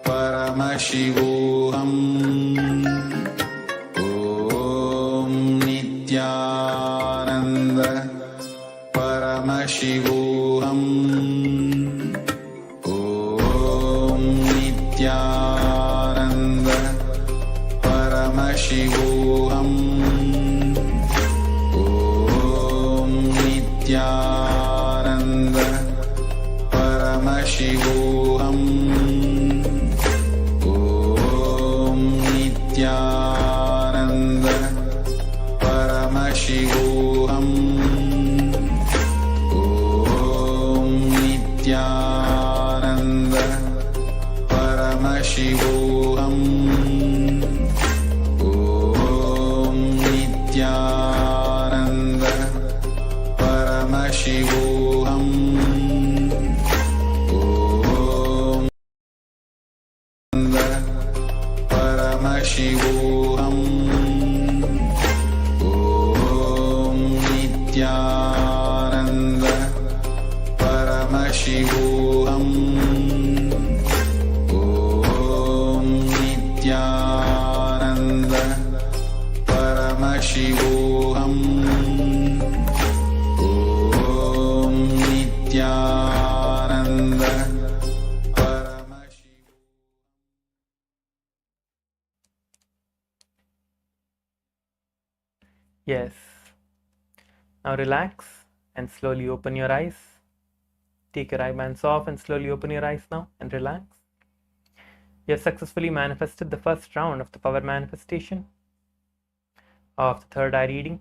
Paramashivoham. Om Nithyananda Paramashivoham. Om Nithyananda Paramashivoham. Om Nithyananda Paramashivoham. Om Nithyananda Paramashivoham. Om Nithyananda Paramashivoham. Om Nithyananda Paramashivoham. Om Paramashivoham. Om Nithyananda Paramashivoham. Om Nithyananda Paramashivoham. Om Nithyananda Paramashivoham. Yes. Now relax and slowly open your eyes. Take your eye bands off and slowly open your eyes now and relax. You have successfully manifested the first round of the power manifestation of the third eye reading.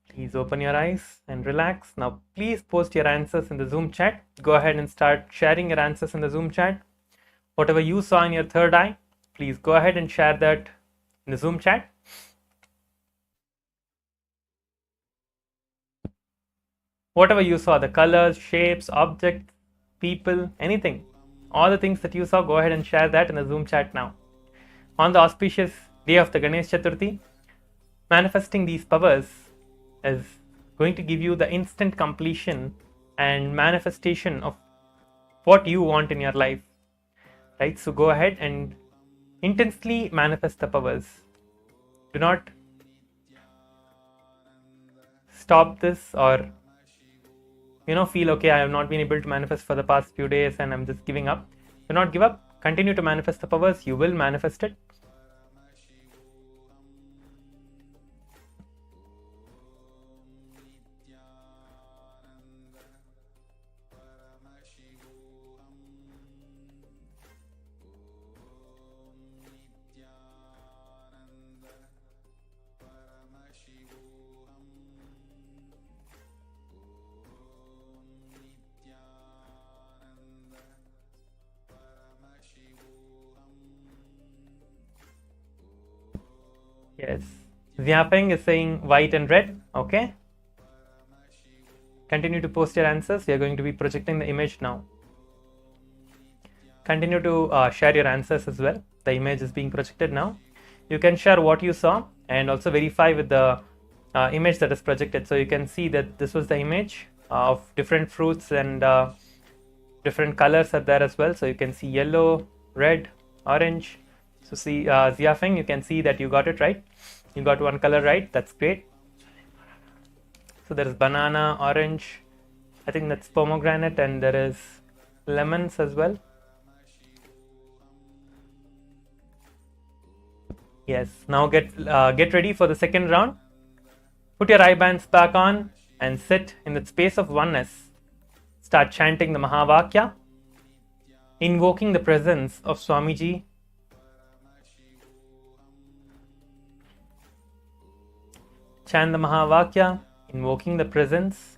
Please open your eyes and relax. Now please post your answers in the Zoom chat. Go ahead and start sharing your answers in the Zoom chat. Whatever you saw in your third eye, please go ahead and share that in the Zoom chat. Whatever you saw, the colors, shapes, objects, people, anything, all the things that you saw, go ahead and share that in the Zoom chat now. On the auspicious day of the Ganesh Chaturthi, manifesting these powers is going to give you the instant completion and manifestation of what you want in your life, right? So go ahead and intensely manifest the powers. Do not stop this or feel okay, I have not been able to manifest for the past few days and I'm just giving up. Do not give up. Continue to manifest the powers. You will manifest it. Yes. Ziapeng is saying white and red. Okay. Continue to post your answers. We are going to be projecting the image now. Continue to share your answers as well. The image is being projected now. You can share what you saw and also verify with the image that is projected. So you can see that this was the image of different fruits and different colors are there as well. So you can see yellow, red, orange. So see Ziafeng, you can see that you got it right. You got one color right. That's great. So there is banana, orange. I think that's pomegranate, and there is lemons as well. Yes. Now get ready for the second round. Put your eye bands back on and sit in the space of oneness. Start chanting the Mahavakya, invoking the presence of Swamiji. Chant the Mahavakya, invoking the presence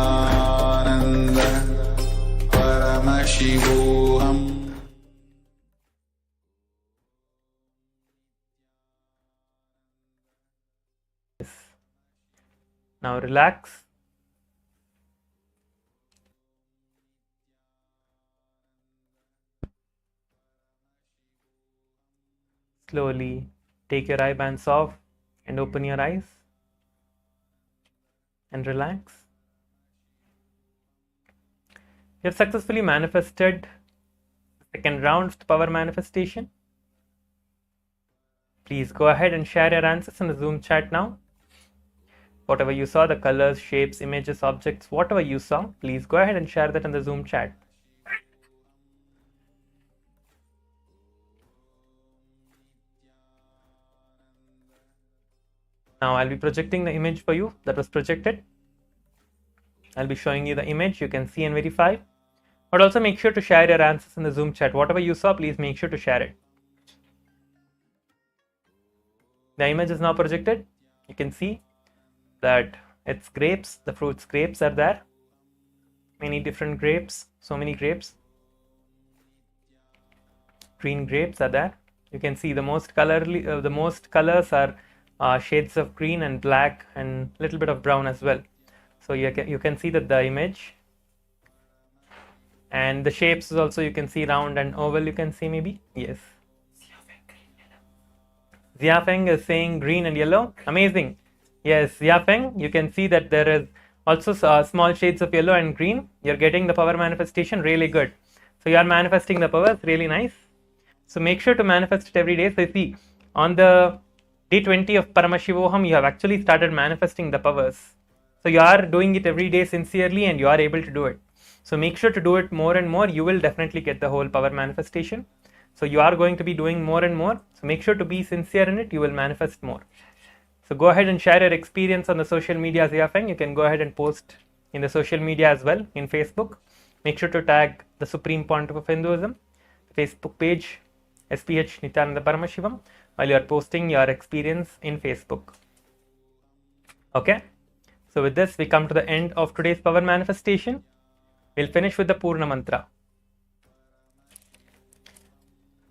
Now relax. Slowly take your eye bands off and open your eyes and relax. You have successfully manifested the second round of the power manifestation. Please go ahead and share your answers in the Zoom chat now. Whatever you saw, the colors, shapes, images, objects, whatever you saw, please go ahead and share that in the Zoom chat. Now I'll be projecting the image for you that was projected. I'll be showing you the image. You can see and verify. But also make sure to share your answers in the Zoom chat. Whatever you saw, please make sure to share it. The image is now projected. You can see that it's grapes. The fruits grapes are there. Many different grapes. So many grapes. Green grapes are there. You can see the most colors are shades of green and black and little bit of brown as well. So you can see that the image and the shapes is also, you can see round and oval, you can see maybe. Yes. Ziafeng is saying green and yellow. Amazing. Yes, Ziafeng, you can see that there is also small shades of yellow and green. You're getting the power manifestation really good. So you are manifesting the powers really nice. So make sure to manifest it every day. So you see, on the day 20 of Paramashivoham, you have actually started manifesting the powers. So you are doing it every day sincerely and you are able to do it. So make sure to do it more and more. You will definitely get the whole power manifestation. So you are going to be doing more and more. So make sure to be sincere in it. You will manifest more. So go ahead and share your experience on the social media, Ziafeng. You can go ahead and post in the social media as well, in Facebook. Make sure to tag the Supreme Pontiff of Hinduism, Facebook page, SPH Nithyananda Paramashivam, while you are posting your experience in Facebook. Okay. So with this, we come to the end of today's power manifestation. We'll finish with the Purna Mantra.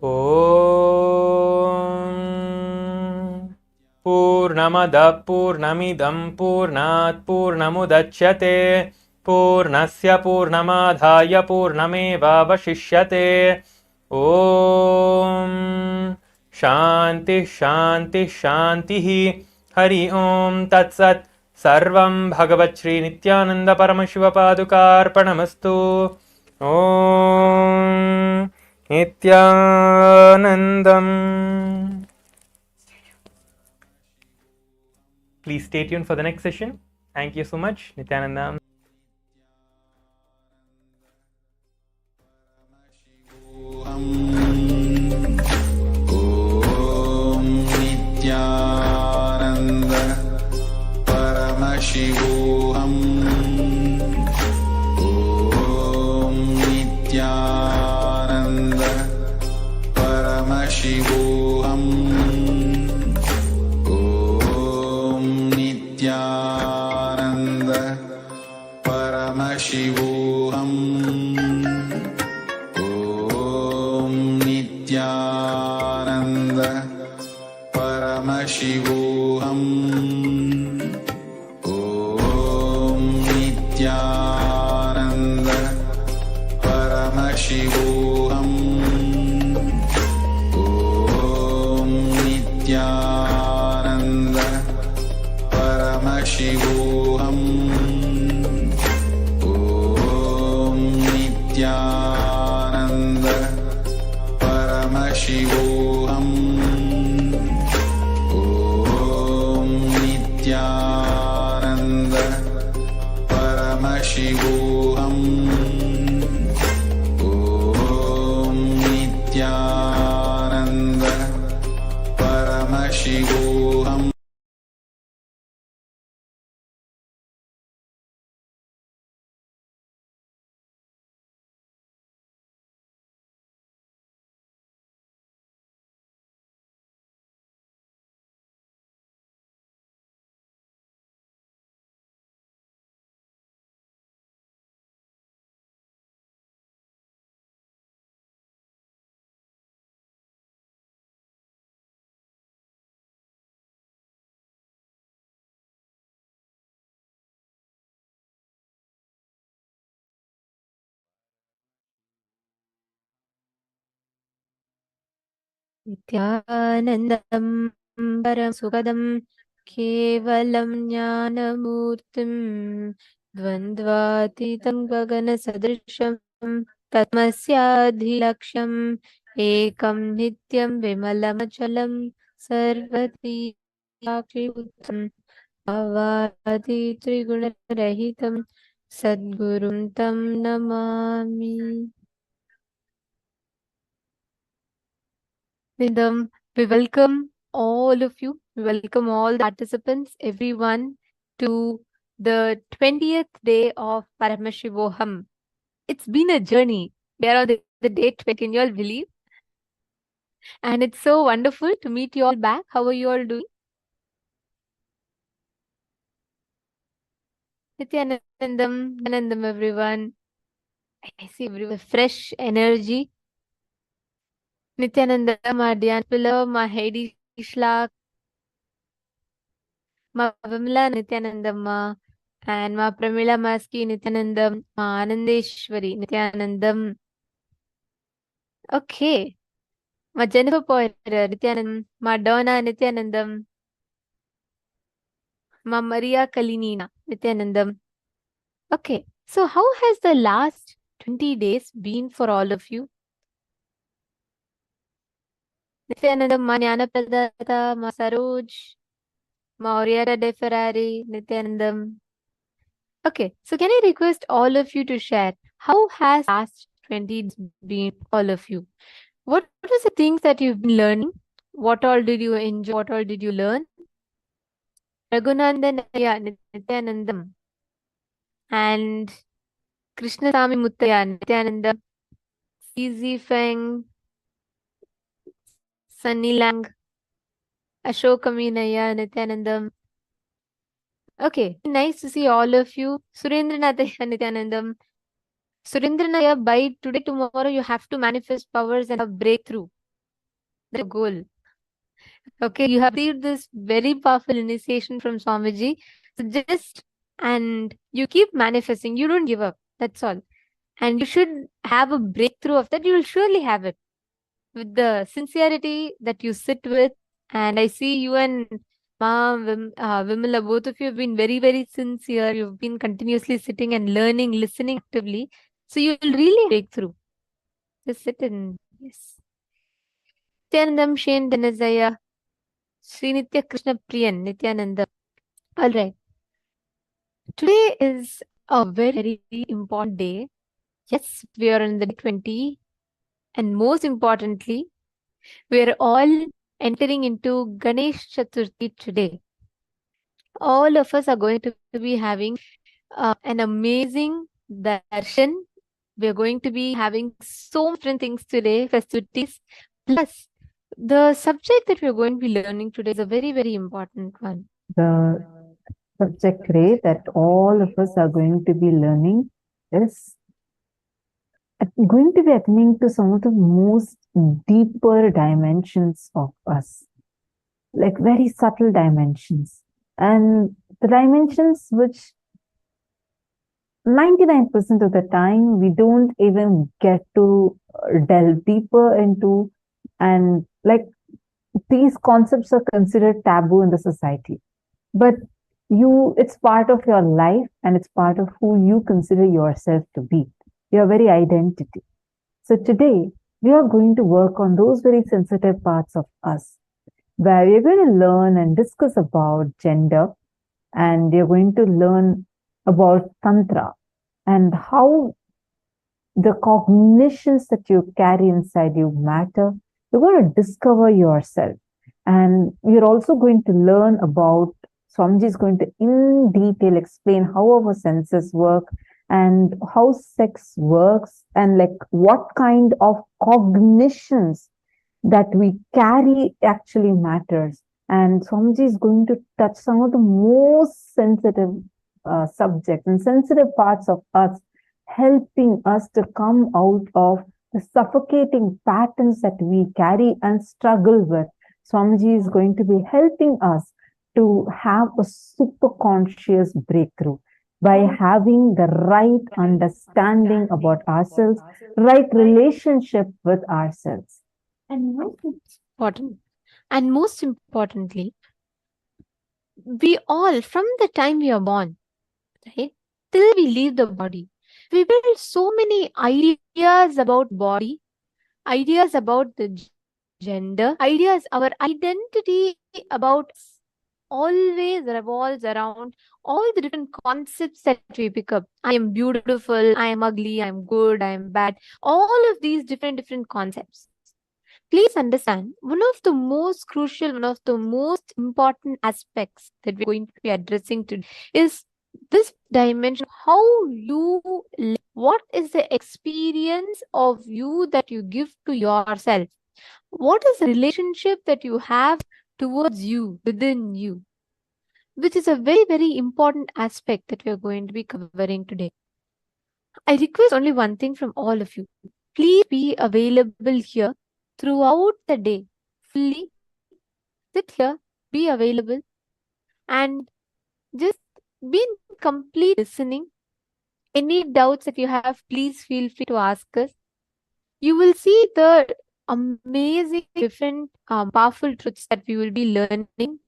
Om Purnamada Purnamidam Purnat Purnamudachyate Purnasya Purnamadhaya Purnameva Vashishyate. Om Shanti Shanti Shanti Hari Om Tat Sat. Sarvam Bhagavat Shri Nithyananda Paramashiva Padukarpanamastu. Om Nithyanandam. Please stay tuned for the next session. Thank you so much. Nithyanandam. Om Nithyananda Paramashivoham. Om Nithyananda Paramashivoham. Om Nithyananda Paramashivoham. Om Nithyananda Paramashivoham. Om Nithyananda Paramashivoham. Om Nithyananda Paramashivoham. Om Nithyananda Paramashivoham. Om Nithyananda Paramashivoham. Om Nithyananda Paramashivoham. नित्यानन्दं परं सुखदं केवलं ज्ञानमूर्तिं द्वन्द्वातीतं गगनसदृशं तत्मस्याधिलक्ष्यम् एकं नित्यं विमलमचलं सर्वत्री साक्षिभूतम् अवादि त्रिगुणरहितं सद्गुरुं तं Namami. We welcome all of you. We welcome all the participants, everyone, to the 20th day of Paramashivoham. It's been a journey. We are on the day 20. Can you all believe? And it's so wonderful to meet you all back. How are you all doing? Nithyanandam, Anandam, everyone. I see everyone fresh energy. Nithyanandam, my Dhyan Pillar, my Heidi Shlak, my Vimla Nithyanandamma, and my Pramila Maski Nithyanandam, my Anandeshwari Nithyanandam. Okay. My Jennifer Poyer Nithyanandam, my Donna Nithyanandam, my Maria Kalinina Nithyanandam. Okay. So how has the last 20 days been for all of you? Nithyanandam, ma Jnanapadata, ma Saroj, ma Orietta De Ferrari, Nithyanandam. Okay, so can I request all of you to share how has last 20 days been for all of you? What was the things that you've been learning? What all did you enjoy? What all did you learn? Raghunandan Nithyanandam and Krishnasamy Muttaya Nithyanandam, CZ Feng, Sunny Lang, Ashokaminaya Nithyanandam. Okay, nice to see all of you. Surendranatha Nithyanandam. Surendranaya, by today, tomorrow, you have to manifest powers and have breakthrough. That's the goal. Okay, you have received this very powerful initiation from Swamiji. So and you keep manifesting. You don't give up. That's all. And you should have a breakthrough of that. You will surely have it with the sincerity that you sit with. And I see you and Vimala, both of you have been very, very sincere. You've been continuously sitting and learning, listening actively. So you will really break through. Just sit and yes. Nityanandam Shane Dhanazaya, Sri Nitya Krishna Priyan, Nityananda. All right. Today is a very, very important day. Yes, we are on the day 20. And most importantly, we are all entering into Ganesh Chaturthi today. All of us are going to be having an amazing darshan. We are going to be having so many different things today, festivities. Plus, the subject that we are going to be learning today is a very, very important one. The subject today that all of us are going to be learning is going to be attending to some of the most deeper dimensions of us, like very subtle dimensions, and the dimensions which 99% of the time we don't even get to delve deeper into, and like these concepts are considered taboo in the society, but it's part of your life and it's part of who you consider yourself to be, your very identity. So today we are going to work on those very sensitive parts of us, where we are going to learn and discuss about gender, and we are going to learn about Tantra and how the cognitions that you carry inside you matter. You're going to discover yourself, and we're also going to learn about, Swamiji is going to in detail explain how our senses work and how sex works, and like what kind of cognitions that we carry actually matters. And Swamiji is going to touch some of the most sensitive subjects and sensitive parts of us, helping us to come out of the suffocating patterns that we carry and struggle with. Swamiji is going to be helping us to have a super conscious breakthrough by having the right understanding about ourselves, right relationship with ourselves. And most important. And most importantly, we all, from the time we are born, right, till we leave the body, we build so many ideas about body, ideas about the gender, ideas, our identity about always revolves around all the different concepts that we pick up. I am beautiful, I am ugly, I am good, I am bad. All of these different concepts. Please understand, one of the most crucial, one of the most important aspects that we're going to be addressing today is this dimension, how you live. What is the experience of you that you give to yourself? What is the relationship that you have towards you, within you? Which is a very important aspect that we are going to be covering today. I request only one thing from all of you. Please be available here throughout the day. Fully sit here, be available, and just be in complete listening. Any doubts that you have, please feel free to ask us. You will see the amazing, different, powerful truths that we will be learning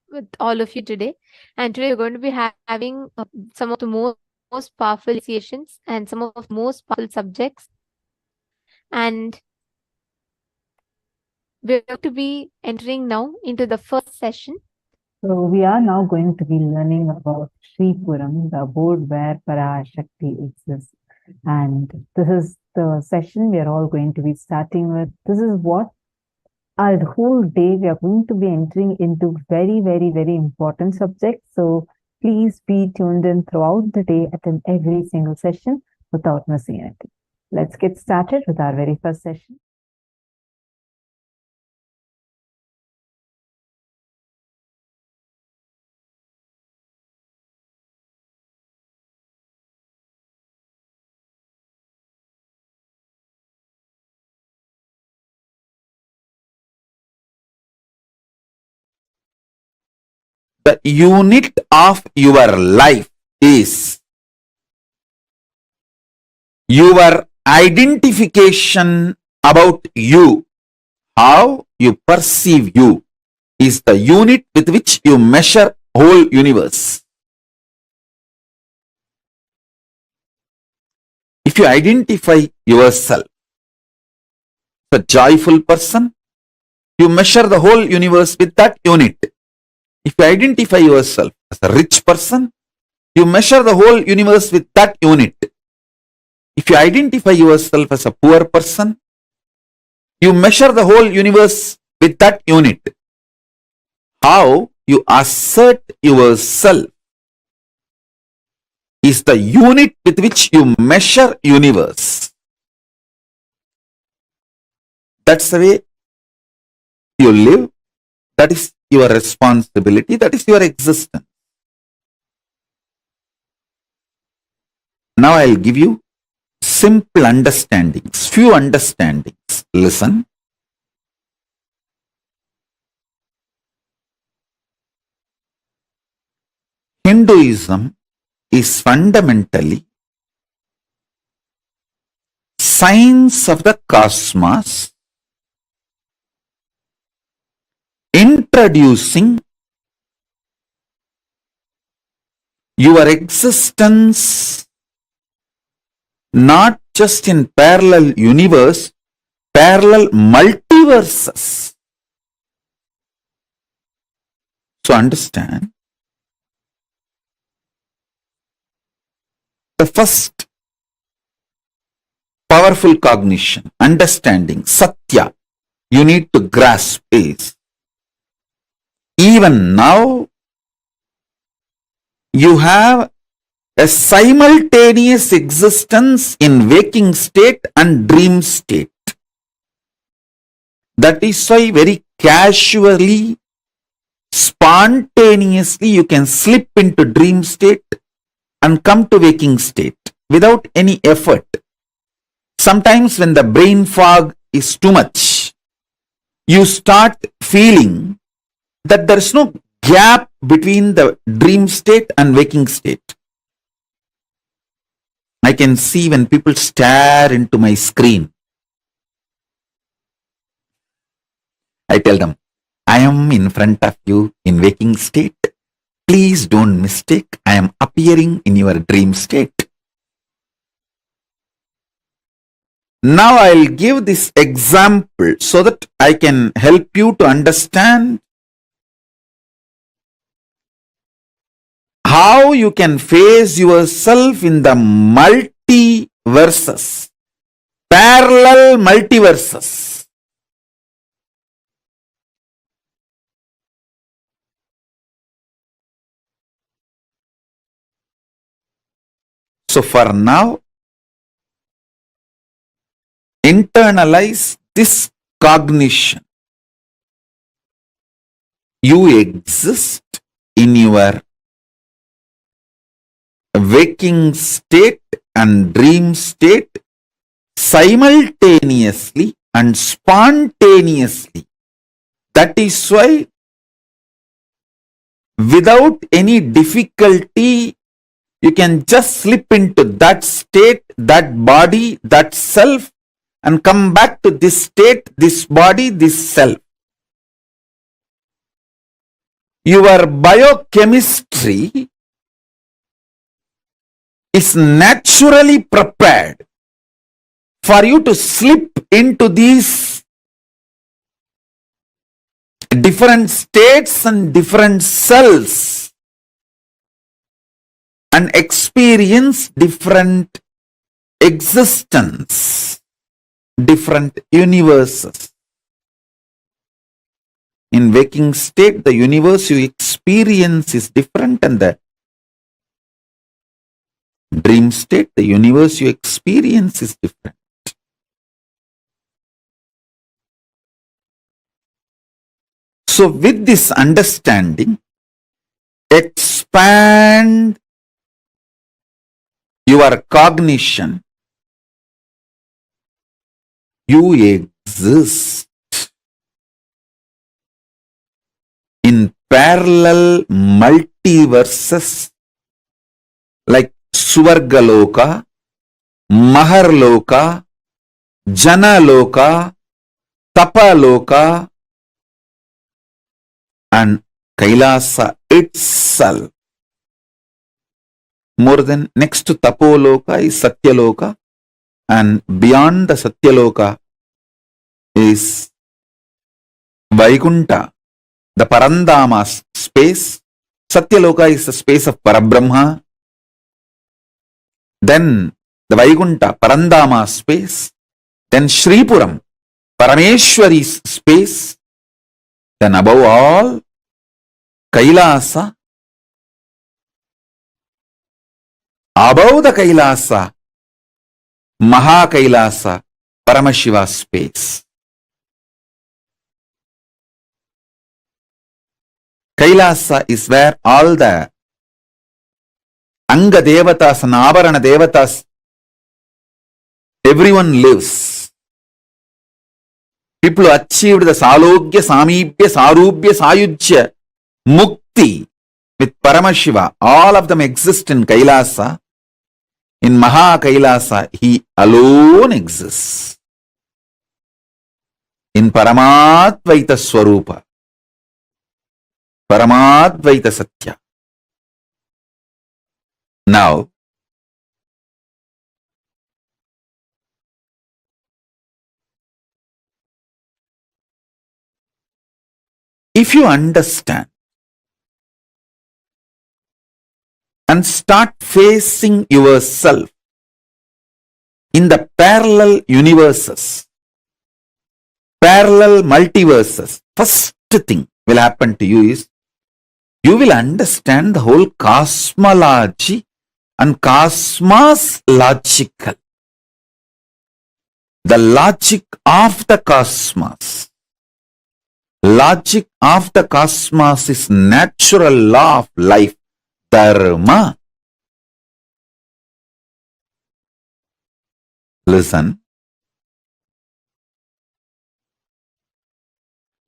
with all of you today. And today we're going to be having some of the most powerful initiations and some of the most powerful subjects. And we're going to be entering now into the first session. So we are now going to be learning about Sripuram, the abode where Parashakti exists. And this is the session we are all going to be starting with. This is what our whole day we are going to be entering into very important subjects. So please be tuned in throughout the day, attend every single session without missing anything. Let's get started with our very first session. The unit of your life is your identification about you. How you perceive you is the unit with which you measure whole universe. If you identify yourself as a joyful person, you measure the whole universe with that unit. If you identify yourself as a rich person, you measure the whole universe with that unit. If you identify yourself as a poor person, you measure the whole universe with that unit. How you assert yourself is the unit with which you measure universe. That's the way you live. That is your responsibility. That is your existence. Now I'll give you simple understandings, few understandings. Listen. Hinduism is fundamentally science of the cosmos, introducing your existence not just in parallel universe, parallel multiverses. So understand, the first powerful cognition, understanding, satya, you need to grasp is, even now, you have a simultaneous existence in waking state and dream state. That is why very casually, spontaneously, you can slip into dream state and come to waking state without any effort. Sometimes when the brain fog is too much, you start feeling that there is no gap between the dream state and waking state. I can see when people stare into my screen. I tell them, I am in front of you in waking state. Please don't mistake, I am appearing in your dream state. Now I'll give this example so that I can help you to understand how you can face yourself in the multiverses, parallel multiverses. So for now, internalize this cognition. You exist in your waking state and dream state simultaneously and spontaneously. That is why without any difficulty you can just slip into that state, that body, that self, and come back to this state, this body, this self. Your biochemistry is naturally prepared for you to slip into these different states and different cells and experience different existence, different universes. In waking state, the universe you experience is different, and the dream state, the universe you experience is different. So with this understanding, expand your cognition. You exist in parallel multiverses like Swargaloka, Maharloka, Janaloka, Tapaloka, and Kailasa itself. More than next to Tapoloka is Satyaloka, and beyond the Satyaloka is Vaikunta, the Parandama space. Satyaloka is the space of Parabrahma. Then the Vaikunta, Parandama space. Then Sripuram, Parameshwari's space. Then above all, Kailasa. Above the Kailasa, Maha Kailasa, Paramashiva space. Kailasa is where all the Anga Devatas and Avarana Devatas, everyone lives. People who achieved the Salogya, Samibhya, Sarubhya, Sayujya, Mukti with Paramashiva, all of them exist in Kailasa. In Maha Kailasa, he alone exists. In Paramadvaita Swarupa, Paramadvaita Satya. Now, if you understand and start facing yourself in the parallel universes, parallel multiverses, first thing will happen to you is you will understand the whole cosmology and cosmos logical. The logic of the cosmos. Logic of the cosmos is natural law of life, dharma. Listen.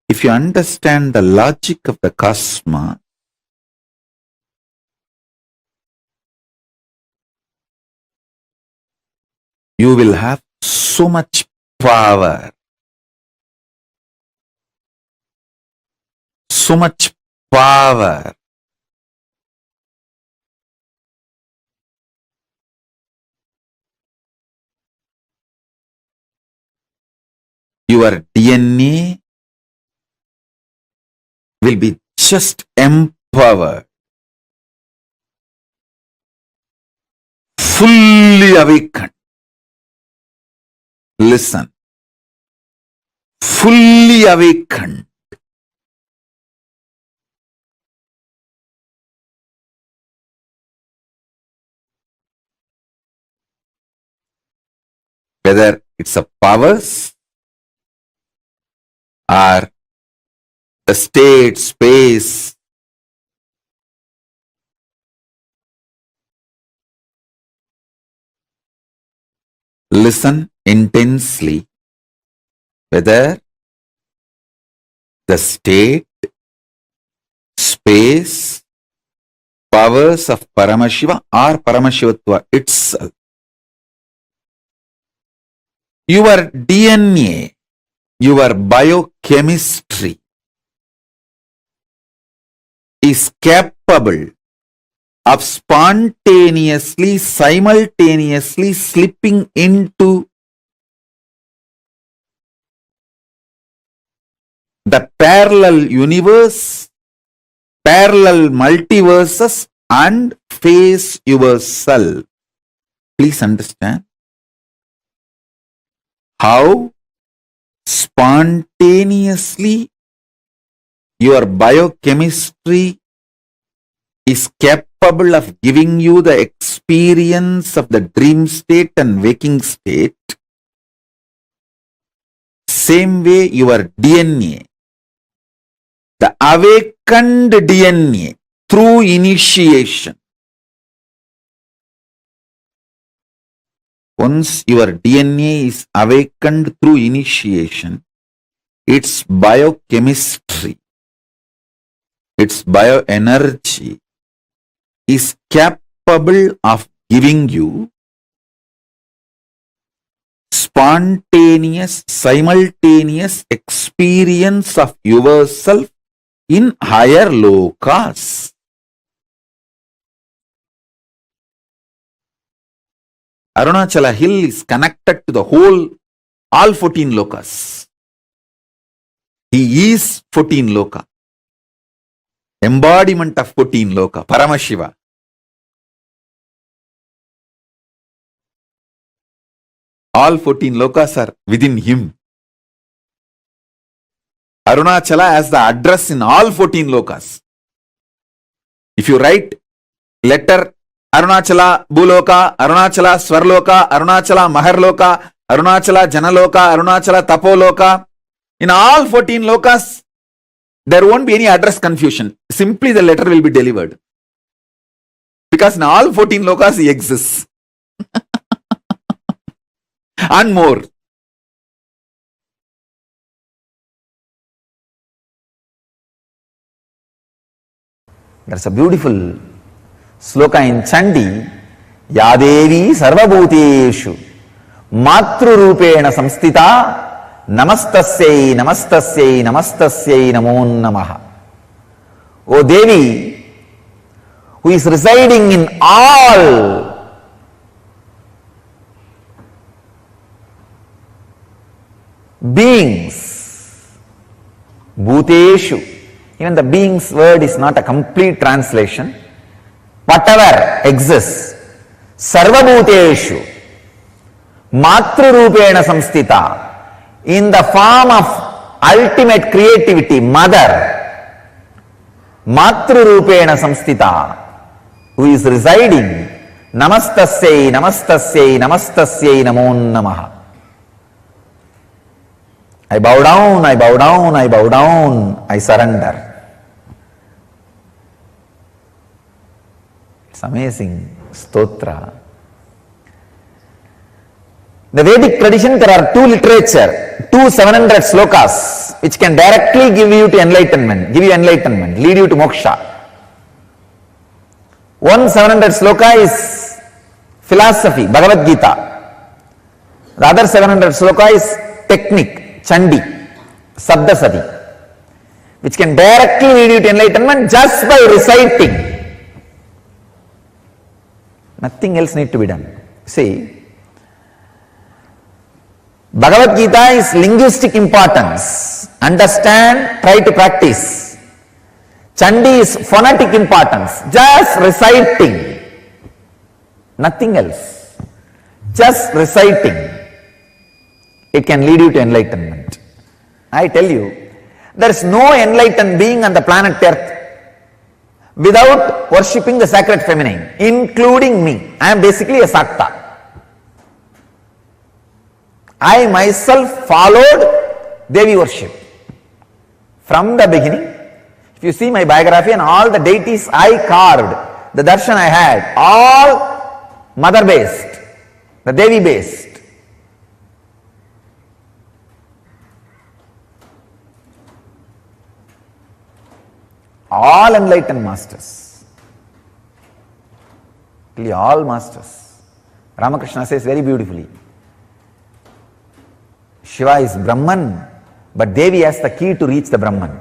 If you understand the logic of the cosmos, you will have so much power so much power. Your DNA will be just empowered, fully awakened. Listen, fully awakened. Whether it's a powers or the state, space, listen intensely. Whether the state, space, powers of Paramashiva or Paramashivatva itself. Your DNA, your biochemistry is capable of spontaneously, simultaneously slipping into the parallel universe, parallel multiverses, and face yourself. Please understand how spontaneously your biochemistry is capable of giving you the experience of the dream state and waking state. Same way your DNA, the awakened DNA through initiation. Once your DNA is awakened through initiation, its biochemistry, its bioenergy is capable of giving you spontaneous, simultaneous experience of yourself in higher lokas. Arunachala hill is connected to the whole, all 14 lokas. He is 14 loka. Embodiment of 14 loka, Paramashiva. All 14 lokas are within him. Arunachala has the address in all 14 lokas. If you write letter Arunachala Bhuloka, Arunachala Swarloka, Arunachala Maharloka, Arunachala Janaloka, Arunachala Tapoloka, in all 14 lokas, there won't be any address confusion. Simply the letter will be delivered. Because in all 14 lokas he exists. And more. There's a beautiful sloka in Chandi. Yadevi sarvabhuteshu matrurupena samstita namastasyai namastasyai namastasyai namo namaha. O Devi, who is residing in all beings, bhuteshu. Even the beings word is not a complete translation. Whatever exists, sarvabhuteshu matrurupena samstita, in the form of ultimate creativity, mother, matrurupena samstita, who is residing, namastasyai namastasyai namastasyai namo namaha. I bow down, I bow down, I bow down, I surrender. It's amazing stotra. The Vedic tradition, there are two literature, 700 slokas, which can directly give you to enlightenment, lead you to moksha. One 700 sloka is philosophy, Bhagavad Gita. The other 700 sloka is technique, Chandi, Sabdasati. which can directly lead you to enlightenment just by reciting. Nothing else need to be done. See, Bhagavad Gita is linguistic importance. Understand, try to practice. Chandi is phonetic importance. Just reciting. Nothing else. Just reciting. It can lead you to enlightenment. I tell you, there is no enlightened being on the planet Earth without worshipping the sacred feminine, including me. I am basically a Sakta. I myself followed Devi worship from the beginning. If you see my biography and all the deities I carved, the darshan I had, all mother based, the Devi based. All enlightened masters. Really all masters. Ramakrishna says very beautifully, Shiva is Brahman, but Devi has the key to reach the Brahman.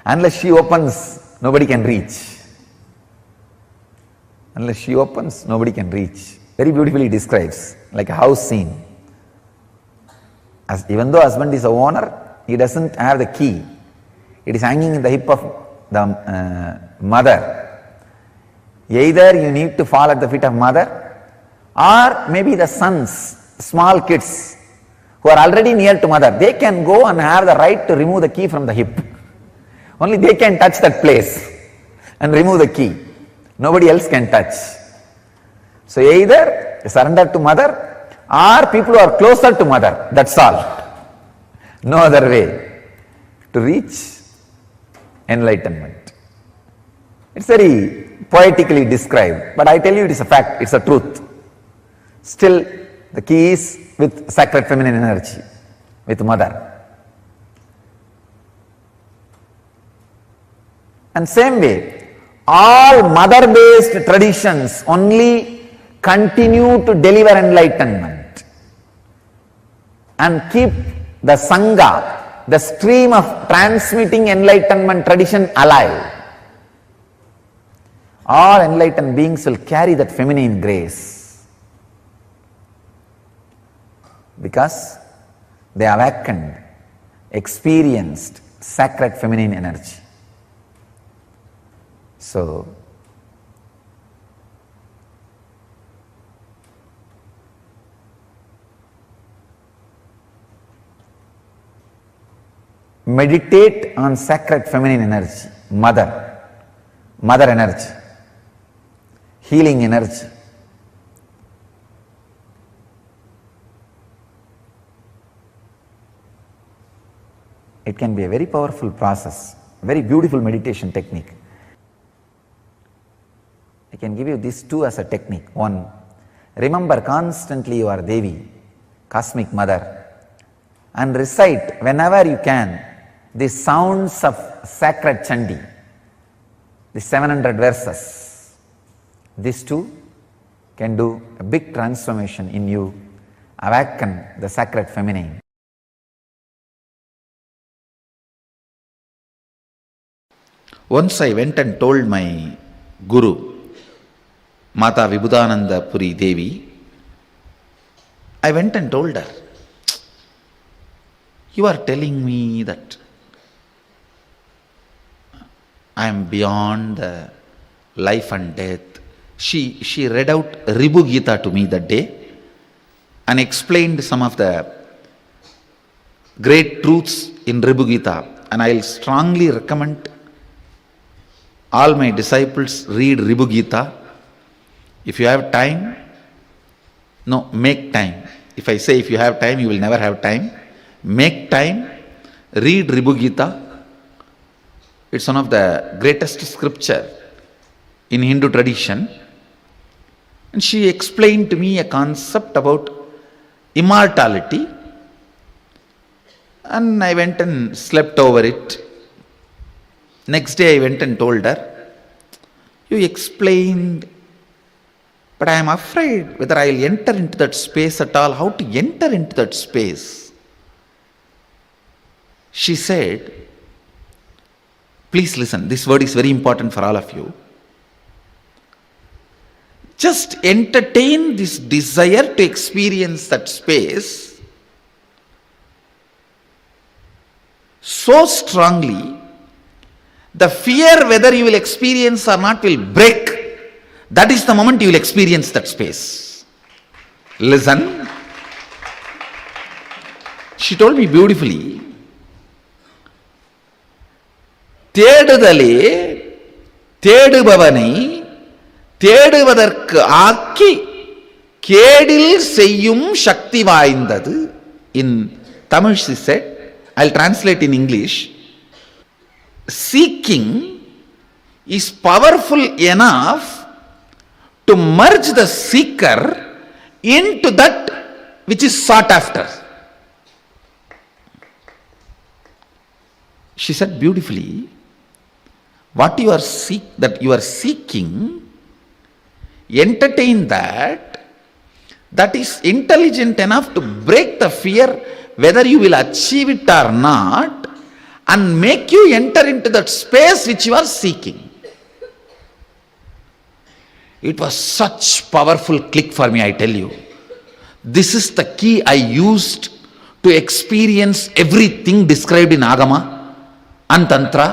Unless she opens, nobody can reach. Unless she opens, nobody can reach. Very beautifully describes, like a house scene. Even though husband is a owner, he doesn't have the key. It is hanging in the hip of the mother. Either you need to fall at the feet of mother, or maybe the sons, small kids, who are already near to mother, they can go and have the right to remove the key from the hip. Only they can touch that place and remove the key. Nobody else can touch. So either surrender to mother, or people who are closer to mother, that's all. No other way to reach enlightenment. It's very poetically described, but I tell you it is a fact, it's a truth. Still, the key is with sacred feminine energy, with mother. And same way, all mother-based traditions only continue to deliver enlightenment and keep the Sangha, the stream of transmitting enlightenment tradition alive. All enlightened beings will carry that feminine grace because they awakened, experienced sacred feminine energy. So, meditate on sacred feminine energy, mother energy, healing energy. It can be a very powerful process, very beautiful meditation technique. I can give you these two as a technique. One, remember constantly you are Devi, cosmic mother, and recite whenever you can the sounds of sacred Chandi, the 700 verses. These two can do a big transformation in you, awaken the sacred feminine. Once I went and told my Guru, Mata Vibhudananda Puri Devi, I went and told her, you are telling me that I am beyond the life and death. She read out Ribu Gita to me that day and explained some of the great truths in Ribu Gita, and I will strongly recommend all my disciples read Ribu Gita. If you have time, make time. If I say if you have time, you will never have time. Make time, read Ribu Gita. It's one of the greatest scripture in Hindu tradition. And she explained to me a concept about immortality. And I went and slept over it. Next day I went and told her, you explained, but I am afraid whether I will enter into that space at all, how to enter into that space. She said, Please listen, this word is very important for all of you. Just entertain this desire to experience that space so strongly, the fear whether you will experience or not will break. That is the moment you will experience that space. Listen. She told me beautifully, தேடுதலே தேடுபவனை தேடுவதற்கு ஆக்கி கேடில் செய்யும் சக்தி வாய்ந்தது. In Tamil she said, I'll translate in English. Seeking is powerful enough to merge the seeker into that which is sought after. She said beautifully, what you are seeking, entertain that. That is intelligent enough to break the fear whether you will achieve it or not, and make you enter into that space which you are seeking. It was such powerful click for me, I tell you. This is the key I used to experience everything described in Agama and Tantra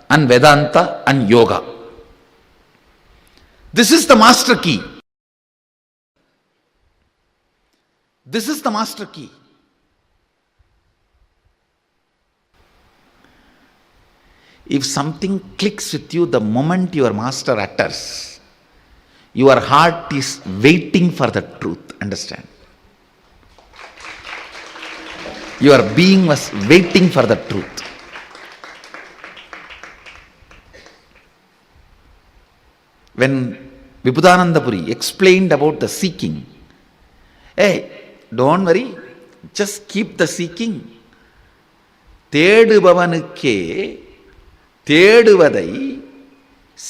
and Vedanta and Yoga. This is the master key. This is the master key. If something clicks with you the moment your master utters, your heart is waiting for the truth. Understand? Your being was waiting for the truth. When Vibhudananda Puri explained about the seeking, hey, don't worry, just keep the seeking. தேடுபவனுக்கே தேடுவதை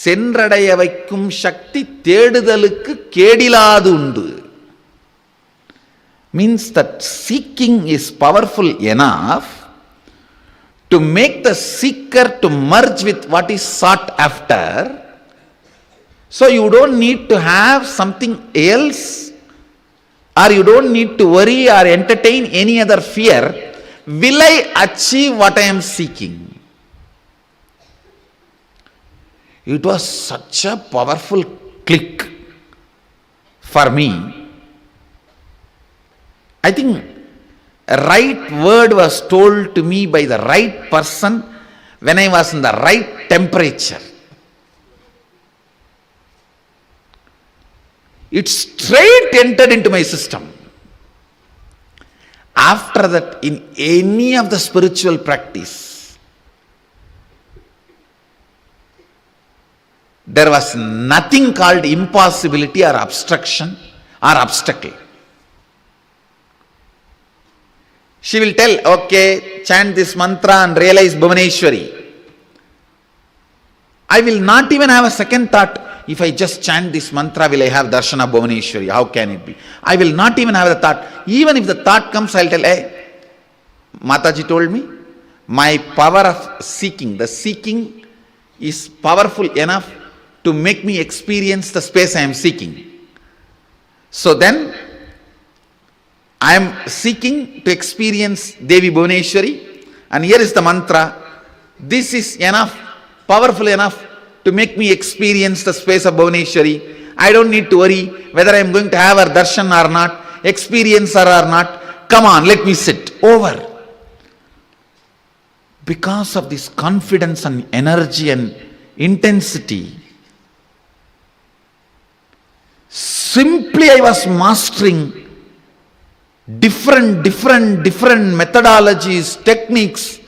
சென்றடைய வைக்கும் சக்தி தேடுதலுக்கு கேடிலாது உண்டு. Means that seeking is powerful enough to make the seeker to merge with what is sought after. So you don't need to have something else, or you don't need to worry or entertain any other fear. Will I achieve what I am seeking? It was such a powerful click for me. I think a right word was told to me by the right person when I was in the right temperature. It straight entered into my system. After that, in any of the spiritual practice, there was nothing called impossibility or obstruction or obstacle. She will tell, okay, chant this mantra and realize Bhuvaneshwari. I will not even have a second thought, if I just chant this mantra, will I have darshan of Bhuvaneshwari? How can it be? I will not even have the thought. Even if the thought comes, I will tell, hey, Mataji told me, my power of seeking, the seeking is powerful enough to make me experience the space I am seeking. So then, I am seeking to experience Devi Bhuvaneshwari, and here is the mantra. This is enough, powerful enough to make me experience the space of Bhuvaneshwari. I don't need to worry whether I am going to have her darshan or not, experience her or not. Come on, let me sit. Over. Because of this confidence and energy and intensity, simply I was mastering different methodologies, techniques,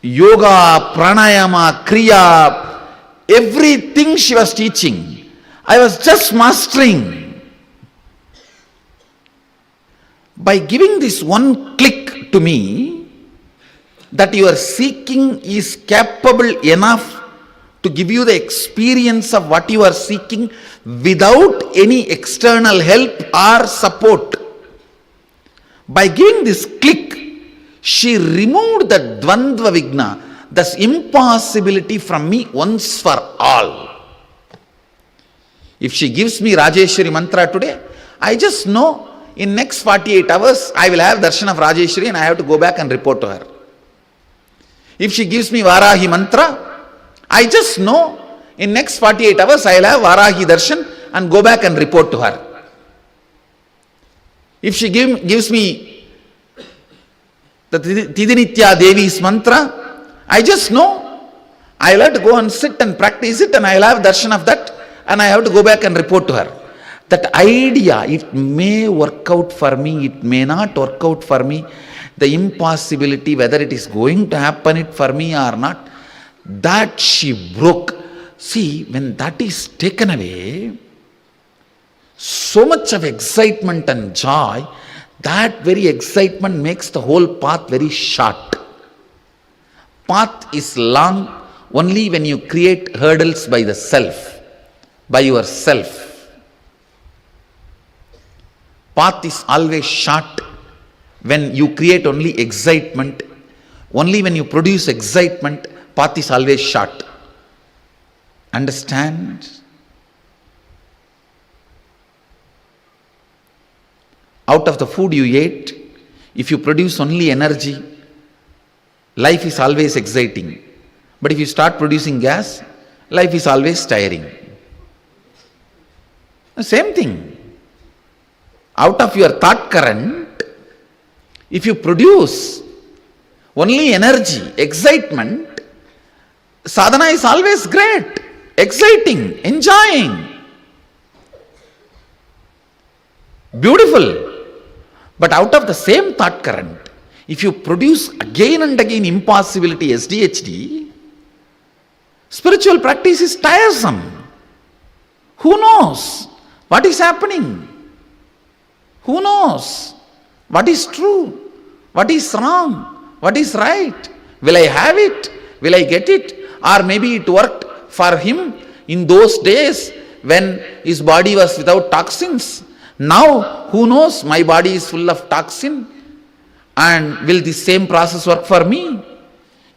yoga, pranayama, kriya, everything she was teaching. I was just mastering. By giving this one click to me, that your seeking is capable enough to give you the experience of what you are seeking without any external help or support. By giving this click, she removed the dvandva vigna, this impossibility from me once for all. If she gives me Rajeshwari mantra today, I just know in next 48 hours I will have darshan of Rajeshwari and I have to go back and report to her. If she gives me Varahi mantra, I just know in next 48 hours I will have Varahi darshan and go back and report to her. If she gives me the Tidinitya Devi's mantra, I just know I will have to go and sit and practice it and I will have darshan of that and I have to go back and report to her. That idea, it may work out for me, it may not work out for me, the impossibility whether it is going to happen it for me or not, that she broke. See, when that is taken away, so much of excitement and joy, that very excitement makes the whole path very short. Path is long only when you create hurdles by the self, by yourself. Path is always short when you create only excitement. Only when you produce excitement, path is always short. Understand? Out of the food you ate, if you produce only energy, life is always exciting. But if you start producing gas, life is always tiring. The same thing. Out of your thought current, if you produce only energy, excitement, sadhana is always great, exciting, enjoying, beautiful. But out of the same thought current, if you produce again and again impossibility, SDHD, spiritual practice is tiresome. Who knows what is happening? Who knows what is true, what is wrong, what is right? Will I have it? Will I get it? Or maybe it worked for him in those days when his body was without toxins. Now, who knows, my body is full of toxin, and will the same process work for me?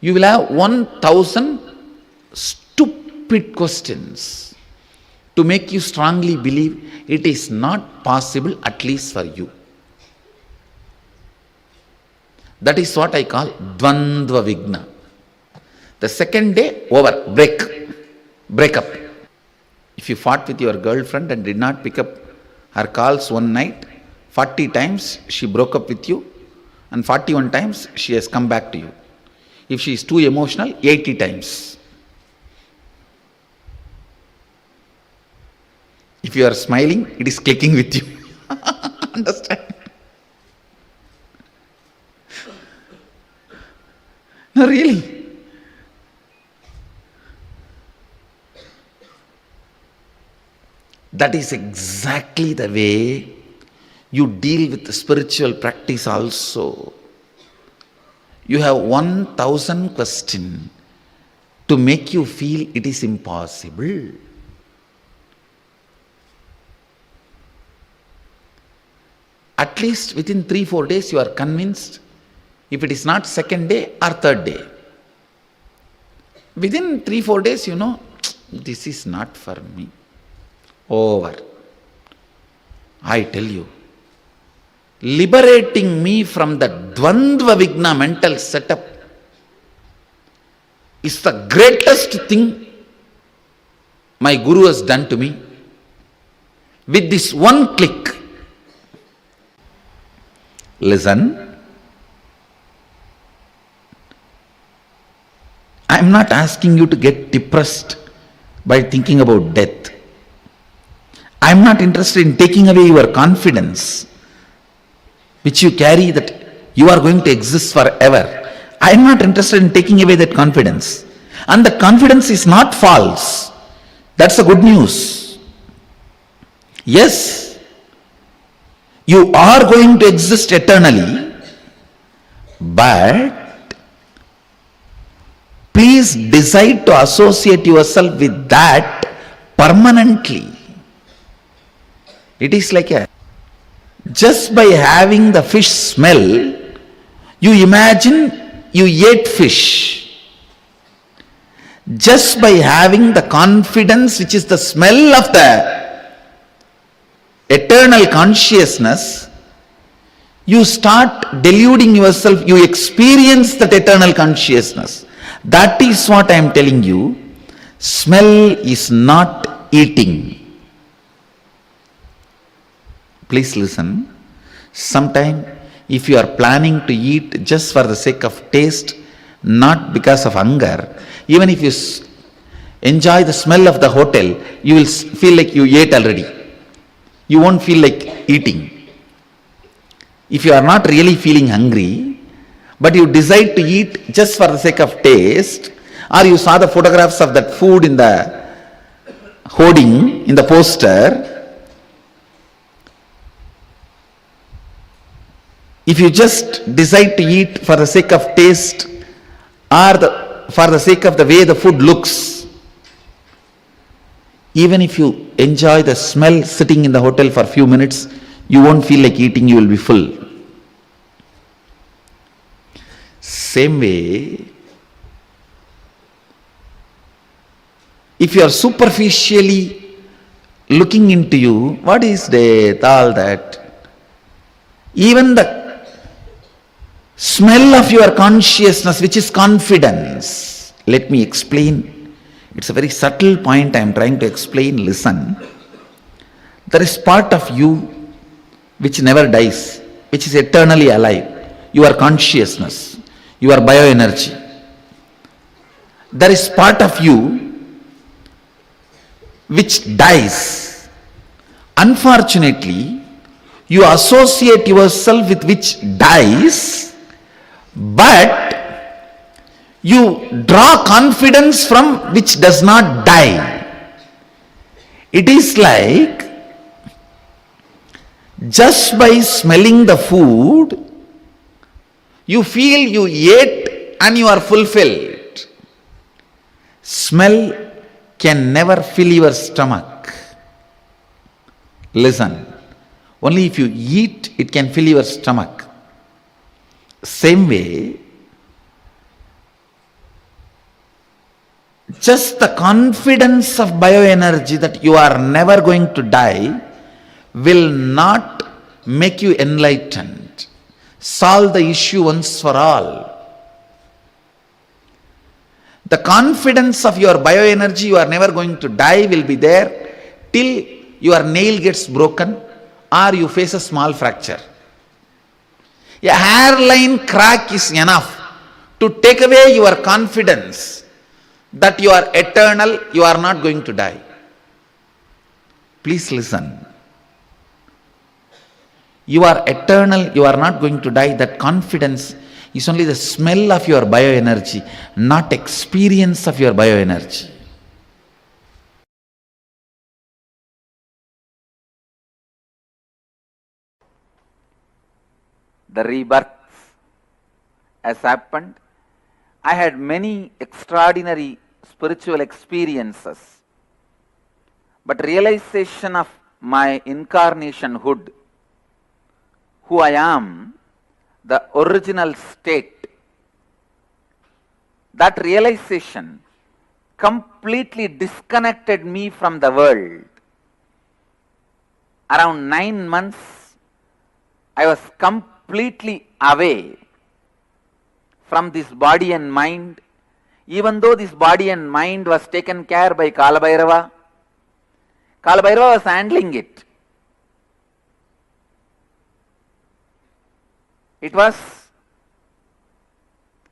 You will have 1,000 stupid questions to make you strongly believe it is not possible, at least for you. That is what I call Dvandva Vigna. The second day, over, break up. If you fought with your girlfriend and did not pick up her calls one night, 40 times she broke up with you, and 41 times she has come back to you. If she is too emotional, 80 times. If you are smiling, it is clicking with you. Understand? No, really. That is exactly the way you deal with the spiritual practice also. You have 1,000 questions to make you feel it is impossible. At least within 3-4 days you are convinced, if it is not second day or third day. Within 3-4 days you know, this is not for me. Over. I tell you, liberating me from the Dvandva Vigna mental setup is the greatest thing my Guru has done to me. With this one click, listen, I am not asking you to get depressed by thinking about death. I am not interested in taking away your confidence, which you carry that you are going to exist forever. I am not interested in taking away that confidence. And the confidence is not false. That's the good news. Yes, you are going to exist eternally, but please decide to associate yourself with that permanently. It is like just by having the fish smell, you imagine you ate fish. Just by having the confidence, which is the smell of the eternal consciousness, you start deluding yourself, you experience that eternal consciousness. That is what I am telling you. Smell is not eating. Please listen. Sometime, if you are planning to eat just for the sake of taste, not because of hunger, even if you enjoy the smell of the hotel, you will feel like you ate already. You won't feel like eating. If you are not really feeling hungry, but you decide to eat just for the sake of taste, or you saw the photographs of that food in the hoarding, in the poster, if you just decide to eat for the sake of taste or for the sake of the way the food looks, even if you enjoy the smell sitting in the hotel for a few minutes, you won't feel like eating, you will be full. Same way, if you are superficially looking into you, what is death, all that, even the smell of your consciousness, which is confidence. Let me explain. It's a very subtle point I am trying to explain. Listen. There is part of you which never dies, which is eternally alive. Your consciousness, your bioenergy. There is part of you which dies. Unfortunately, you associate yourself with which dies, but you draw confidence from which does not die. It is like just by smelling the food, you feel you ate and you are fulfilled. Smell can never fill your stomach. Listen, only if you eat, it can fill your stomach. Same way, just the confidence of bioenergy that you are never going to die will not make you enlightened, solve the issue once for all. The confidence of your bioenergy, you are never going to die, will be there till your nail gets broken or you face a small fracture. A hairline crack is enough to take away your confidence that you are eternal, you are not going to die. Please listen. You are eternal, you are not going to die. That confidence is only the smell of your bioenergy, not experience of your bioenergy. The rebirth has happened. I had many extraordinary spiritual experiences, but realization of my incarnationhood, who I am, the original state, that realization completely disconnected me from the world. Around 9 months, I was completely away from this body and mind, even though this body and mind was taken care by Kalabhairava. Kalabhairava was handling it. It was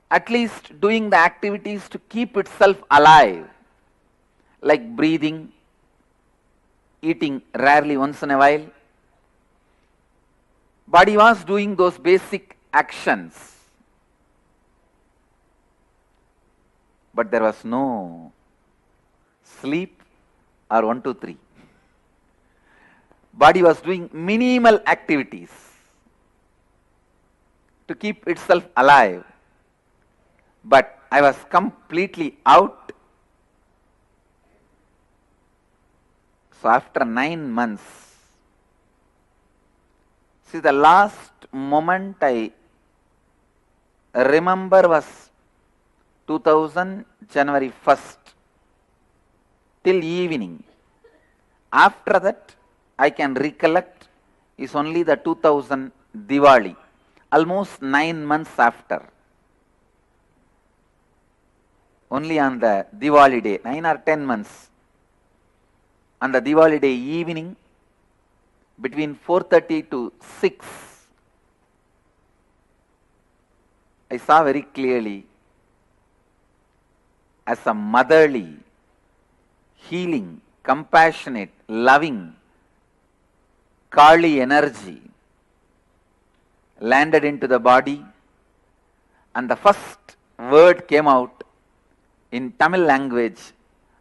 at least doing the activities to keep itself alive, like breathing, eating rarely once in a while. Body was doing those basic actions, but there was no sleep or 1, 2, 3. Body was doing minimal activities to keep itself alive, but I was completely out. So after 9 months, see, the last moment I remember was 2000 January 1st. till evening. After that, I can recollect is only the 2000 Diwali, almost 9 months after. Only on the Diwali day, 9 or 10 months. On the Diwali day evening, between 4:30 to 6, I saw very clearly as a motherly, healing, compassionate, loving Kali energy landed into the body, and the first word came out in Tamil language,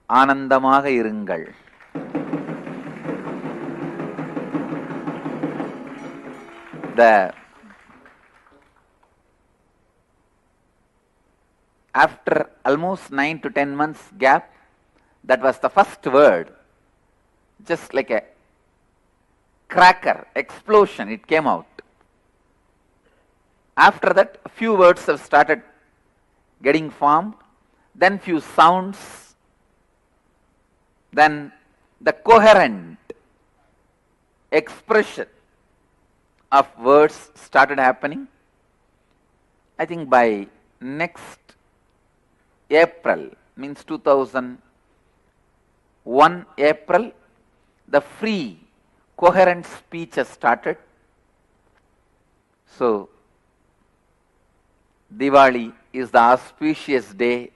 Anandamaga irungal. After almost 9 to 10 months gap, that was the first word, just like a cracker, explosion, it came out. After that, few words have started getting formed, then few sounds, then the coherent expression of words started happening. I think by next April, means 2001 April, the free coherent speech has started. So, Diwali is the auspicious day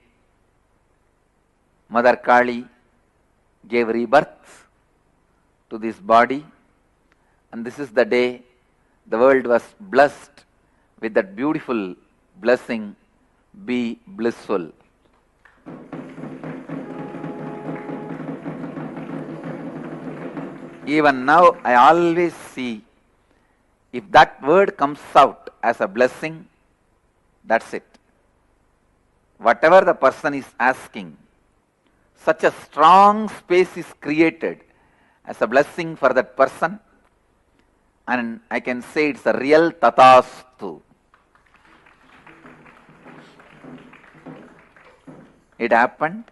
Mother Kali gave rebirth to this body, and this is the day the world was blessed with that beautiful blessing, be blissful. Even now, I always see, if that word comes out as a blessing, that's it. Whatever the person is asking, such a strong space is created as a blessing for that person, and I can say it's a real tathastu. It happened.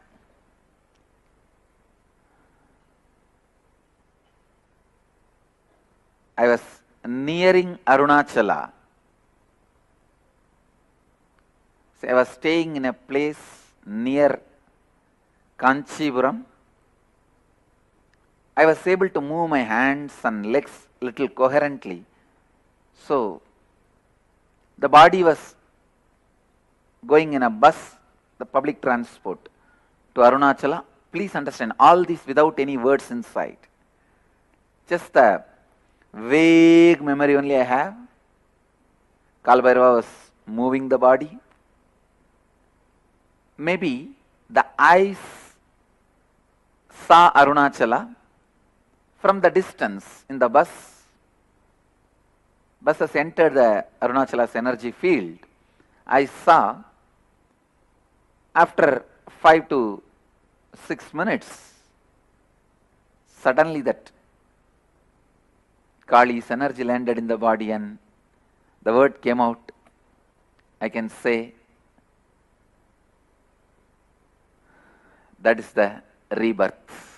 I was nearing Arunachala. So I was staying in a place near Kanchipuram. I was able to move my hands and legs little coherently. So the body was going in a bus, the public transport, to Arunachala. Please understand, all this without any words inside. Just a vague memory only I have. Kalbhairava was moving the body. Maybe the eyes saw Arunachala from the distance in the bus. Bus has entered the Arunachala's energy field. I saw after 5 to 6 minutes, suddenly that Kali's energy landed in the body and the word came out. I can say that is the rebirth.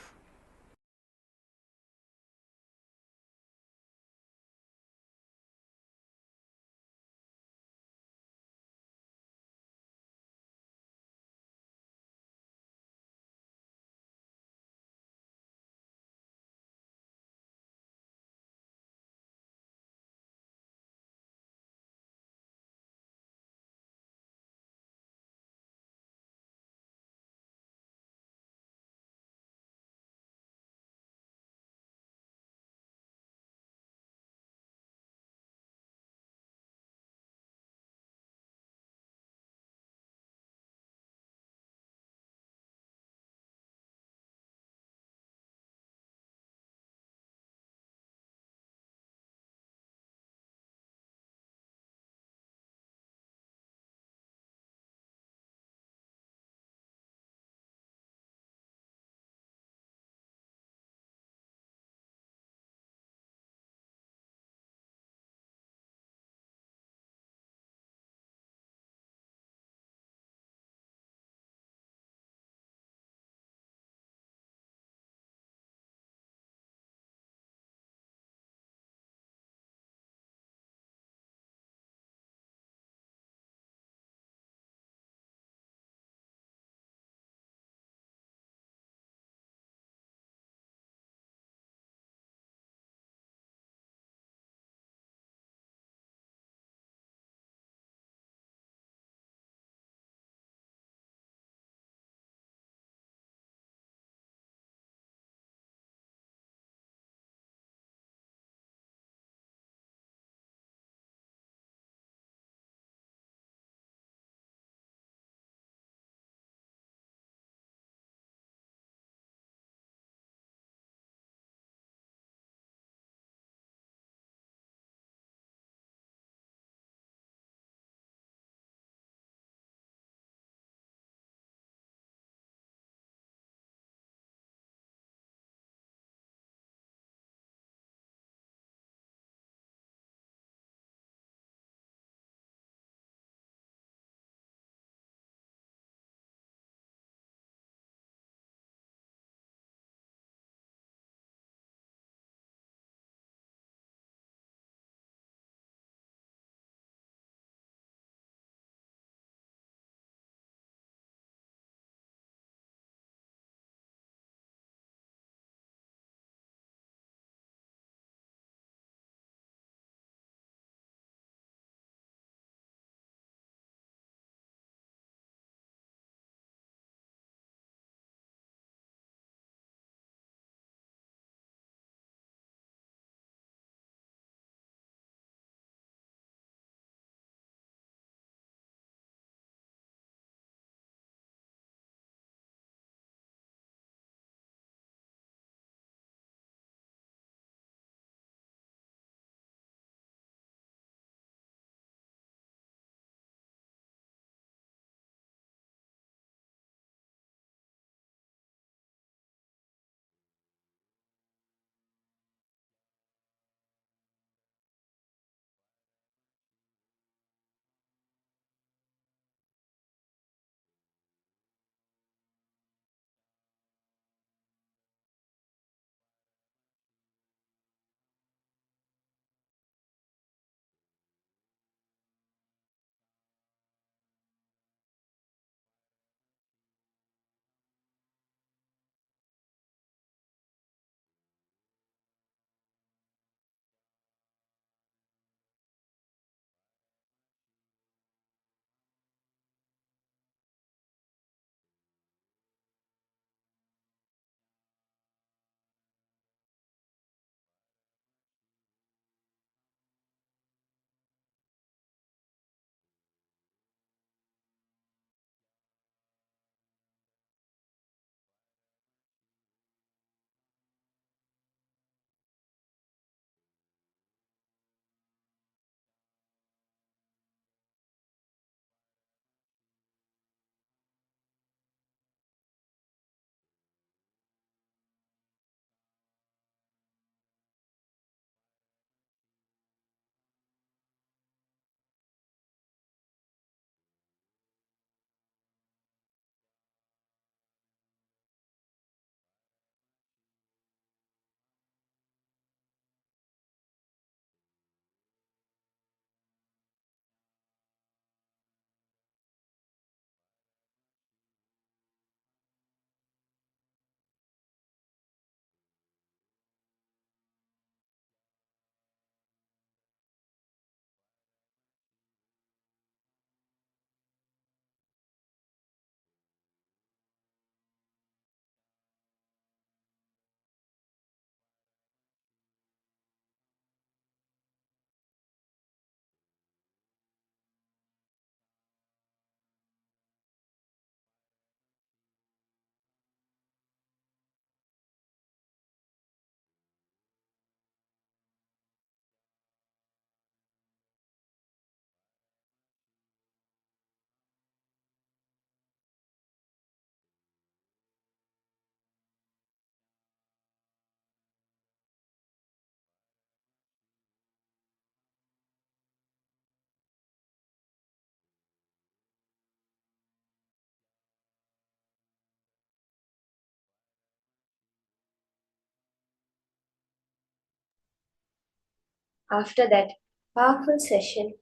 after that powerful session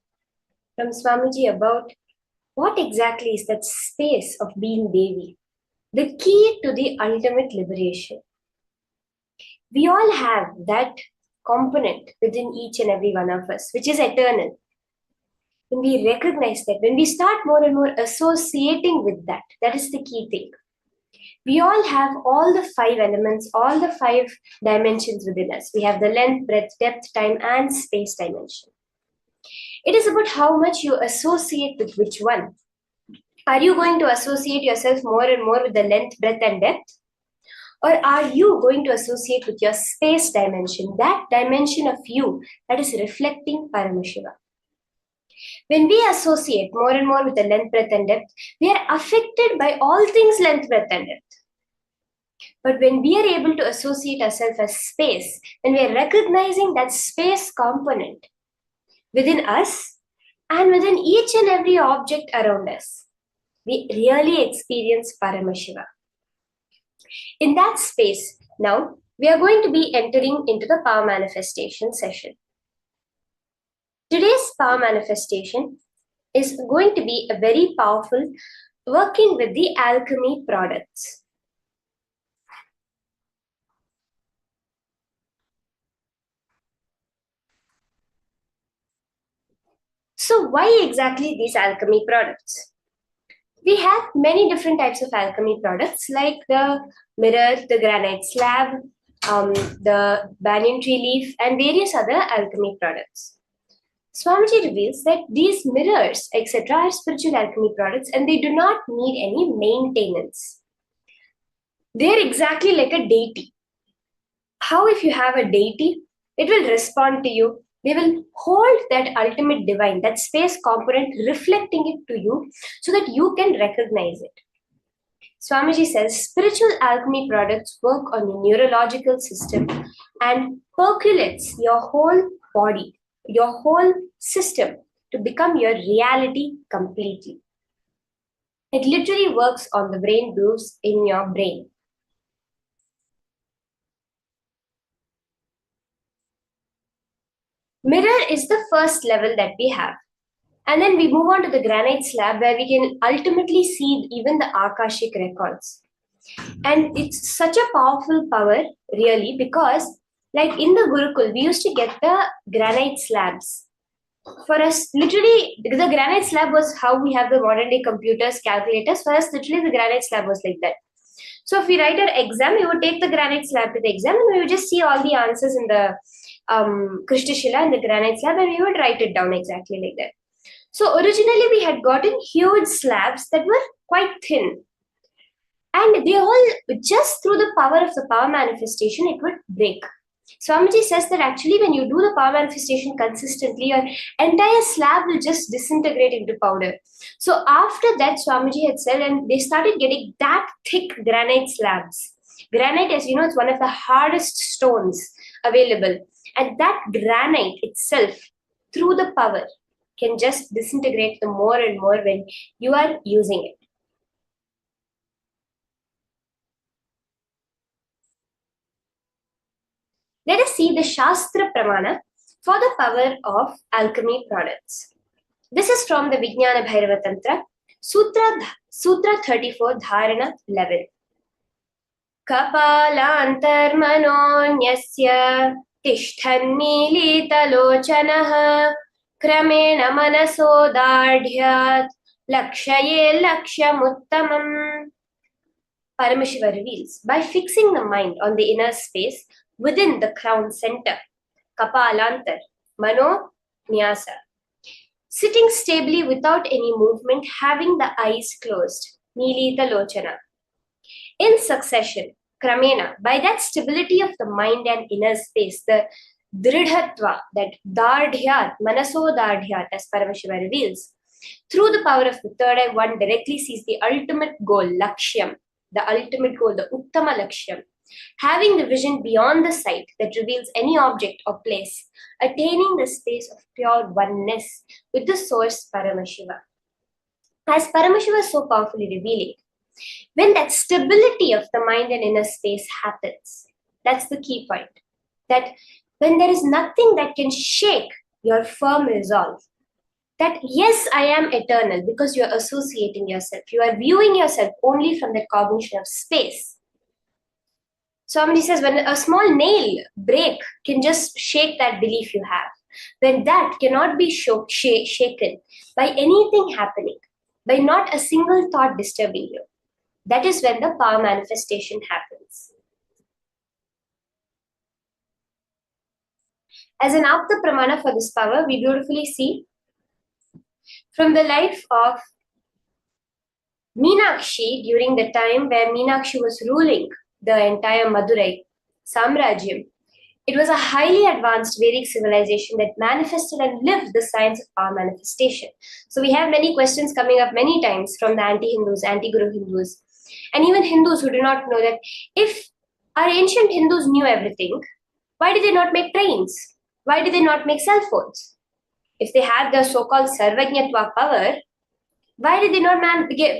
from Swamiji about what exactly is that space of being Devi, the key to the ultimate liberation. We all have that component within each and every one of us, which is eternal. When we recognize that, when we start more and more associating with that, that is the key thing. We all have all the 5 elements, all the 5 dimensions within us. We have the length, breadth, depth, time, and space dimension. It is about how much you associate with which one. Are you going to associate yourself more and more with the length, breadth, and depth? Or are you going to associate with your space dimension, that dimension of you that is reflecting Paramashiva? When we associate more and more with the length, breadth, and depth, we are affected by all things length, breadth, and depth. But when we are able to associate ourselves as space, when we are recognizing that space component within us and within each and every object around us, we really experience Paramashiva. In that space, now we are going to be entering into the power manifestation session. Today's power manifestation is going to be a very powerful working with the alchemy products. So why exactly these alchemy products? We have many different types of alchemy products like the mirror, the granite slab, the banyan tree leaf, and various other alchemy products. Swamiji reveals that these mirrors, etc., are spiritual alchemy products and they do not need any maintenance. They're exactly like a deity. How if you have a deity, it will respond to you. They will hold that ultimate divine, that space component, reflecting it to you so that you can recognize it. Swamiji says spiritual alchemy products work on your neurological system and percolates your whole body, your whole system to become your reality completely. It literally works on the brain grooves in your brain. Mirror is the first level that we have. And then we move on to the granite slab where we can ultimately see even the Akashic records. And it's such a powerful power, really, because like in the Gurukul, we used to get the granite slabs. For us, literally, the granite slab was how we have the modern day computers, calculators. For us, literally, the granite slab was like that. So if we write our exam, we would take the granite slab to the exam and we would just see all the answers in the Krishna Shila and the granite slab and we would write it down exactly like that. So originally we had gotten huge slabs that were quite thin. And they all, just through the power of the power manifestation, it would break. Swamiji says that actually when you do the power manifestation consistently, your entire slab will just disintegrate into powder. So after that, Swamiji had said, and they started getting that thick granite slabs. Granite, as you know, is one of the hardest stones available. And that granite itself, through the power, can just disintegrate the more and more when you are using it. Let us see the Shastra Pramana for the power of alchemy products. This is from the Vijnana Bhairava Tantra, Sutra 34, Dharana 11. Kapalantarmanonyasya tishthanmilitalochanaha kramena manasodardhyat lakshaye lakshamuttamam. Paramashiva reveals, by fixing the mind on the inner space within the crown center, Kapalantar, Mano, Nyasa, sitting stably without any movement, having the eyes closed, Nilita Lochana. In succession, Kramena, by that stability of the mind and inner space, the Dridhatva, that Dardhyat, Manaso Dardhyat, as Paramashiva reveals, through the power of the third eye, one directly sees the ultimate goal, Lakshyam, the ultimate goal, the Uttama Lakshyam, having the vision beyond the sight that reveals any object or place, attaining the space of pure oneness with the source Paramashiva. As Paramashiva is so powerfully revealing, when that stability of the mind and inner space happens, that's the key point. That when there is nothing that can shake your firm resolve that yes, I am eternal, because you are associating yourself. You are viewing yourself only from the cognition of space. Swamiji says when a small nail break can just shake that belief you have, when that cannot be shaken by anything happening, by not a single thought disturbing you, that is when the power manifestation happens. As an Apta Pramana for this power, we beautifully see from the life of Meenakshi during the time where Meenakshi was ruling the entire Madurai Samrajyam. It was a highly advanced Vedic civilization that manifested and lived the science of power manifestation. So we have many questions coming up many times from the anti-Hindus, anti-Guru Hindus, and even Hindus who do not know that if our ancient Hindus knew everything, why did they not make trains? Why did they not make cell phones? If they had the so-called Sarvajñatva power, why did they not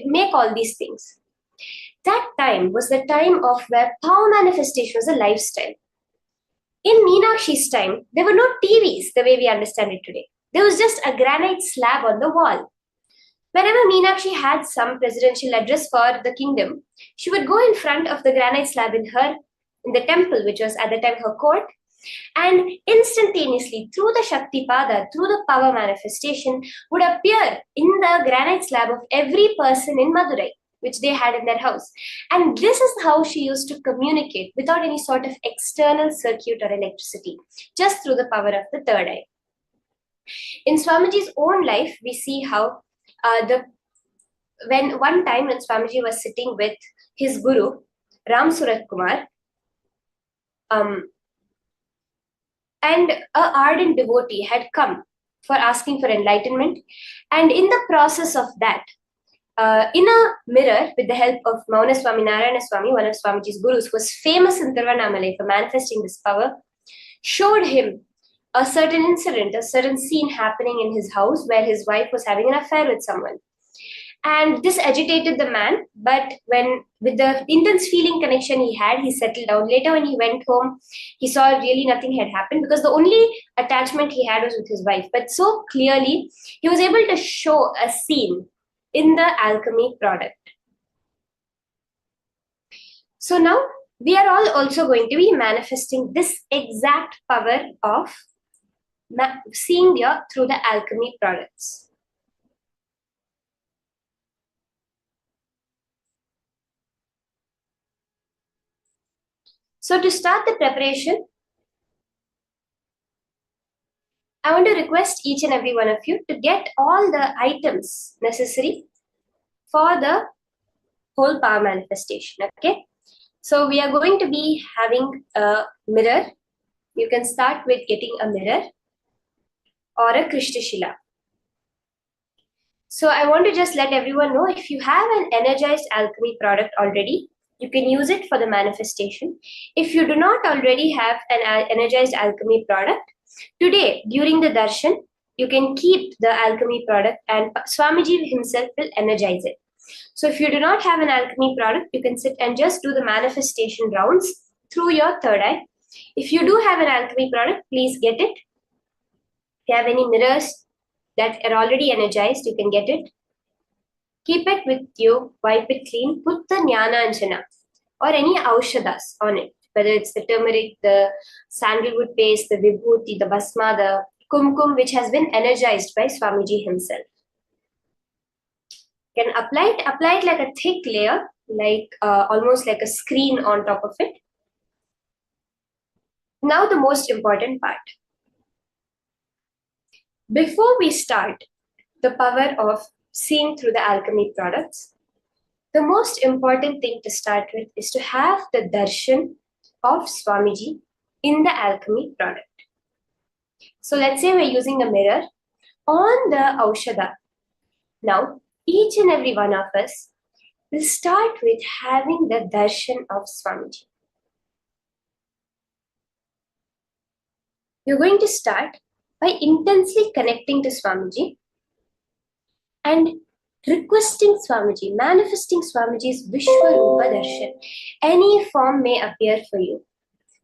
make all these things? That time was the time of where power manifestation was a lifestyle. In Meenakshi's time, there were no TVs the way we understand it today. There was just a granite slab on the wall. Whenever Meenakshi had some presidential address for the kingdom, she would go in front of the granite slab in the temple, which was at the time her court, and instantaneously through the Shaktipada, through the power manifestation, would appear in the granite slab of every person in Madurai, which they had in their house. And this is how she used to communicate without any sort of external circuit or electricity, just through the power of the third eye. In Swamiji's own life, we see how when one time when Swamiji was sitting with his guru, Ram Surat Kumar, and an ardent devotee had come for asking for enlightenment. And in the process of that, in a mirror, with the help of Mauna Swami Narayana Swami, one of Swamiji's gurus, who was famous in Tiruvannamalai for manifesting this power, showed him a certain incident, a certain scene happening in his house where his wife was having an affair with someone. And this agitated the man, but with the intense feeling connection he had, he settled down. Later when he went home, he saw really nothing had happened because the only attachment he had was with his wife. But so clearly, he was able to show a scene in the alchemy product. So now, we are all also going to be manifesting this exact power of seeing through the alchemy products. So to start the preparation, I want to request each and every one of you to get all the items necessary for the whole power manifestation, okay? So we are going to be having a mirror. You can start with getting a mirror or a Krishnashila. So I want to just let everyone know, if you have an energized alchemy product already, you can use it for the manifestation. If you do not already have an energized alchemy product, today during the darshan, you can keep the alchemy product and Swamiji himself will energize it. So if you do not have an alchemy product, you can sit and just do the manifestation rounds through your third eye. If you do have an alchemy product, please get it. If you have any mirrors that are already energized, you can get it. Keep it with you, wipe it clean, put the Jnana Anjana or any Aushadas on it, whether it's the turmeric, the sandalwood paste, the Vibhuti, the Basma, the Kumkum, which has been energized by Swamiji himself. You can apply it like a thick layer, like almost like a screen on top of it. Now the most important part. Before we start the power of seeing through the alchemy products, the most important thing to start with is to have the darshan of Swamiji in the alchemy product. So let's say we're using a mirror on the Aushadha. Now, each and every one of us will start with having the darshan of Swamiji. You're going to start by intensely connecting to Swamiji and requesting Swamiji, manifesting Swamiji's Vishwarupa Darshan. Any form may appear for you.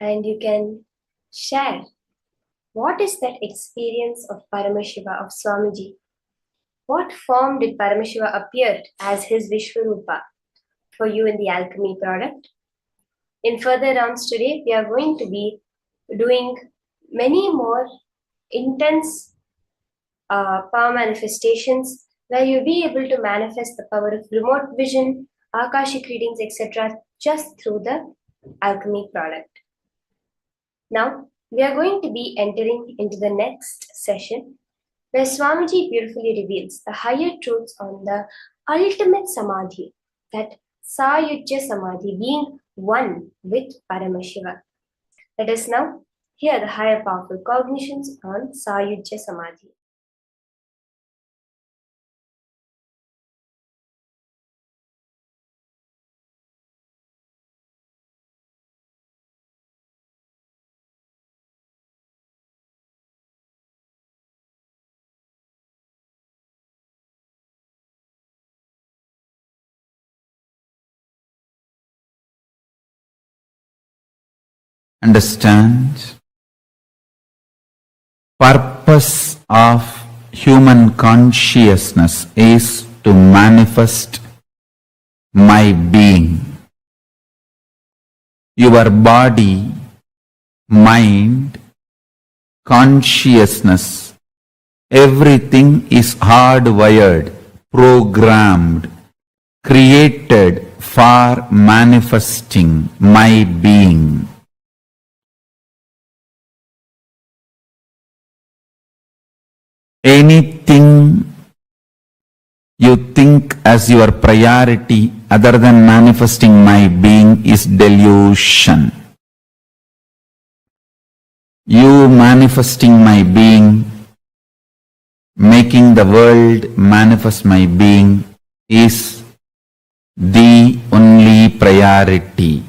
and you can share what is that experience of Paramashiva, of Swamiji. What form did Paramashiva appear as his Vishwarupa for you in the alchemy product? In further rounds today, we are going to be doing many more intense power manifestations where you'll be able to manifest the power of remote vision, Akashic readings, etc. just through the alchemy product. Now, we are going to be entering into the next session where Swamiji beautifully reveals the higher truths on the ultimate Samadhi, that Sayujya Samadhi, being one with Paramashiva. Let us now hear the higher powerful cognitions on Sayujya Samadhi. Understand, purpose of human consciousness is to manifest my being. Your body, mind, consciousness, everything is hardwired, programmed, created for manifesting my being. Anything you think as your priority other than manifesting my being is delusion. You manifesting my being, making the world manifest my being is the only priority.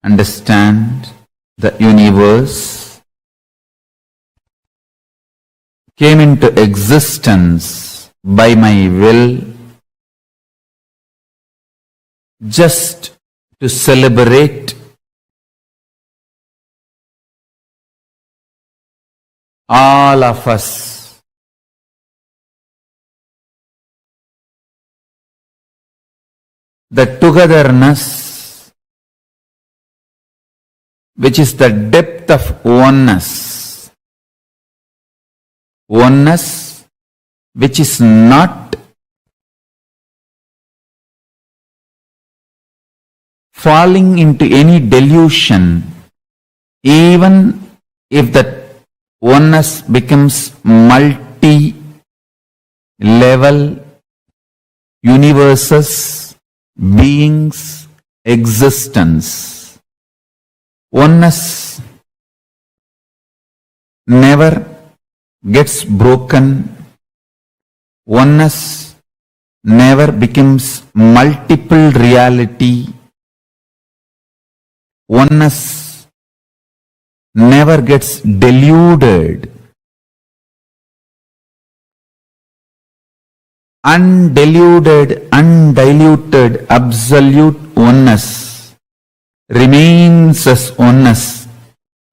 Understand, the universe came into existence by my will just to celebrate all of us. The togetherness, which is the depth of oneness. Oneness which is not falling into any delusion, even if that oneness becomes multi-level universes, beings, existence. Oneness never gets broken. Oneness never becomes multiple reality. Oneness never gets deluded. Undeluded, undiluted, absolute oneness remains as oneness,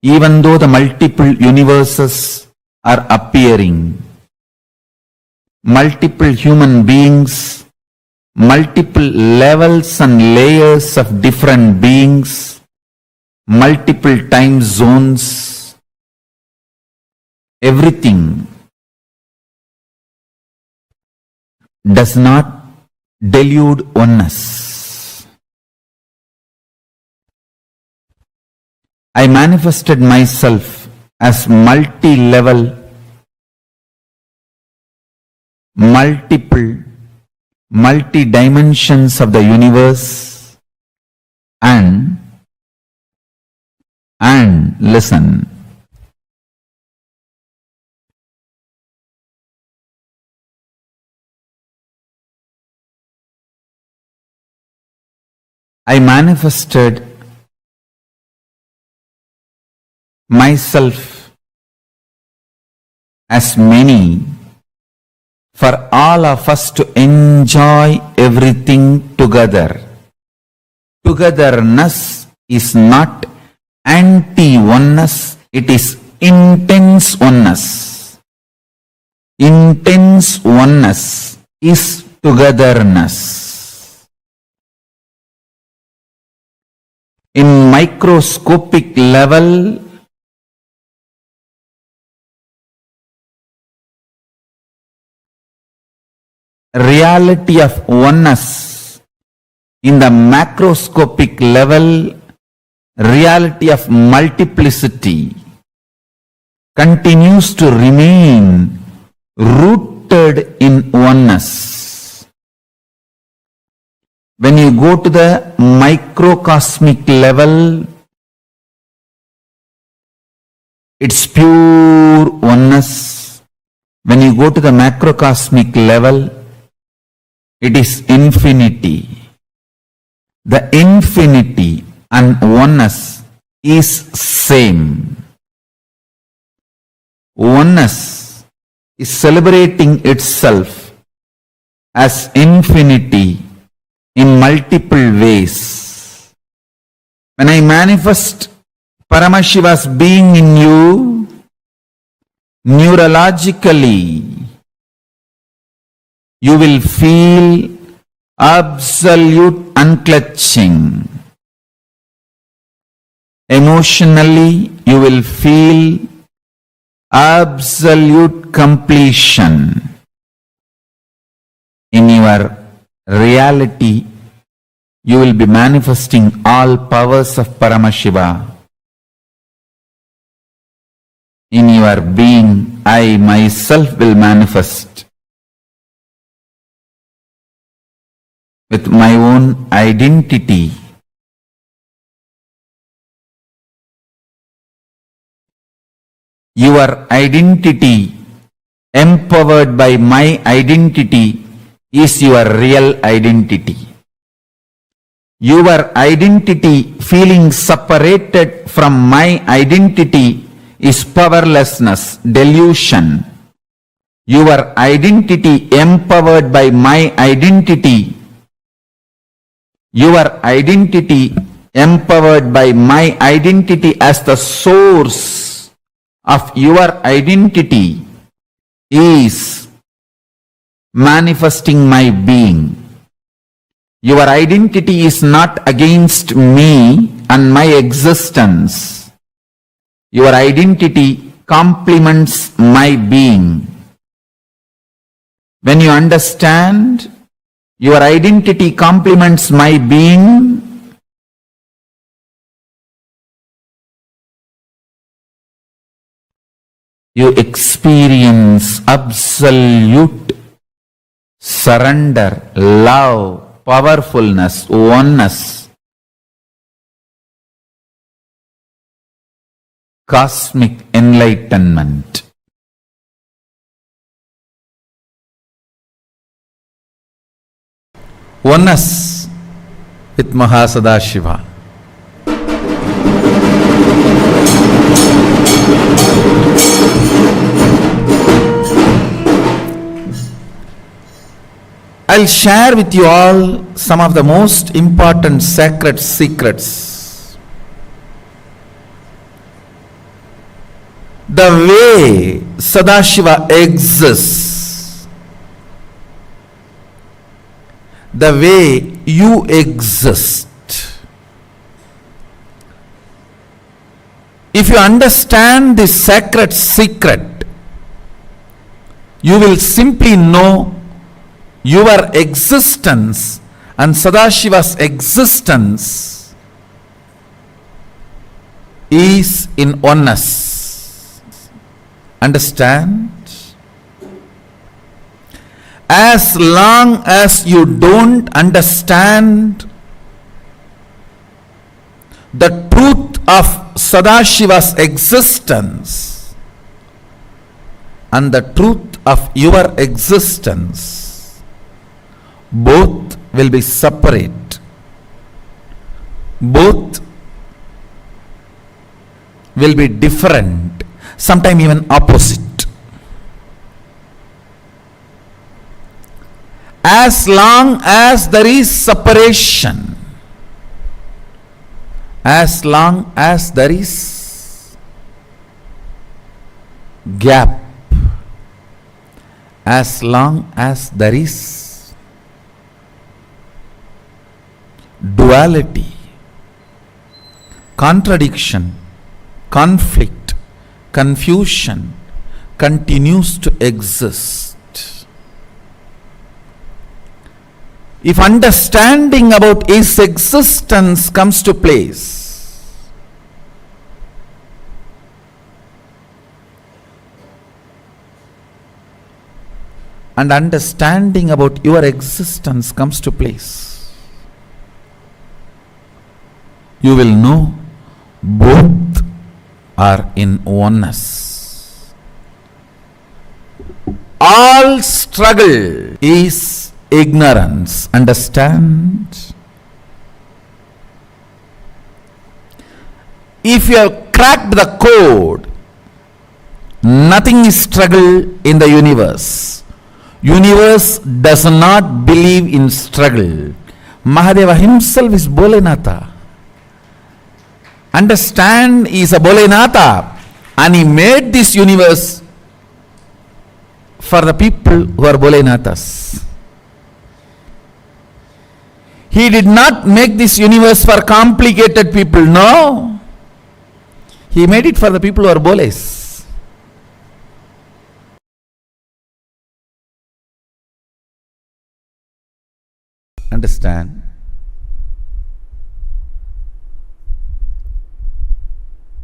even though the multiple universes are appearing. Multiple human beings, multiple levels and layers of different beings, multiple time zones, everything does not delude oneness. I manifested myself as multi-level, multi-dimensions of the universe, and listen, I manifested myself as many for all of us to enjoy everything together. Togetherness is not anti-oneness, it is intense oneness. Intense oneness is togetherness. In microscopic level, reality of oneness. In the macroscopic level, reality of multiplicity continues to remain rooted in oneness. When you go to the microcosmic level, it's pure oneness. When you go to the macrocosmic level, it is infinity. The infinity and oneness is same. Oneness is celebrating itself as infinity in multiple ways. When I manifest Paramashiva's being in you, neurologically, you will feel absolute unclutching. Emotionally, you will feel absolute completion. In your reality, you will be manifesting all powers of Paramashiva. In your being, I myself will manifest with my own identity. Your identity, empowered by my identity, is your real identity. Your identity feeling separated from my identity is powerlessness, delusion. Your identity empowered by my identity, your identity empowered by my identity as the source of your identity is manifesting my being. Your identity is not against me and my existence. Your identity complements my being. When you understand your identity complements my being, you experience absolute surrender, love, powerfulness, oneness, cosmic enlightenment. Oneness with Mahasadashiva. I'll share with you all some of the most important sacred secrets. The way Sadashiva exists, the way you exist. If you understand this sacred secret, you will simply know your existence and Sadashiva's existence is in oneness. Understand? As long as you don't understand the truth of Sadashiva's existence and the truth of your existence, both will be separate. Both will be different, sometimes even opposite. As long as there is separation, as long as there is gap, as long as there is duality, contradiction, conflict, confusion continues to exist. If understanding about his existence comes to place, and understanding about your existence comes to place, you will know both are in oneness. All struggle is ignorance. Understand? If you have cracked the code, nothing is struggle in the universe. Universe does not believe in struggle. Mahadeva himself is Bholenatha. Understand, he is a Bholenatha, and he made this universe for the people who are Bholenathas. He did not make this universe for complicated people. No. He made it for the people who are Bholes. Understand?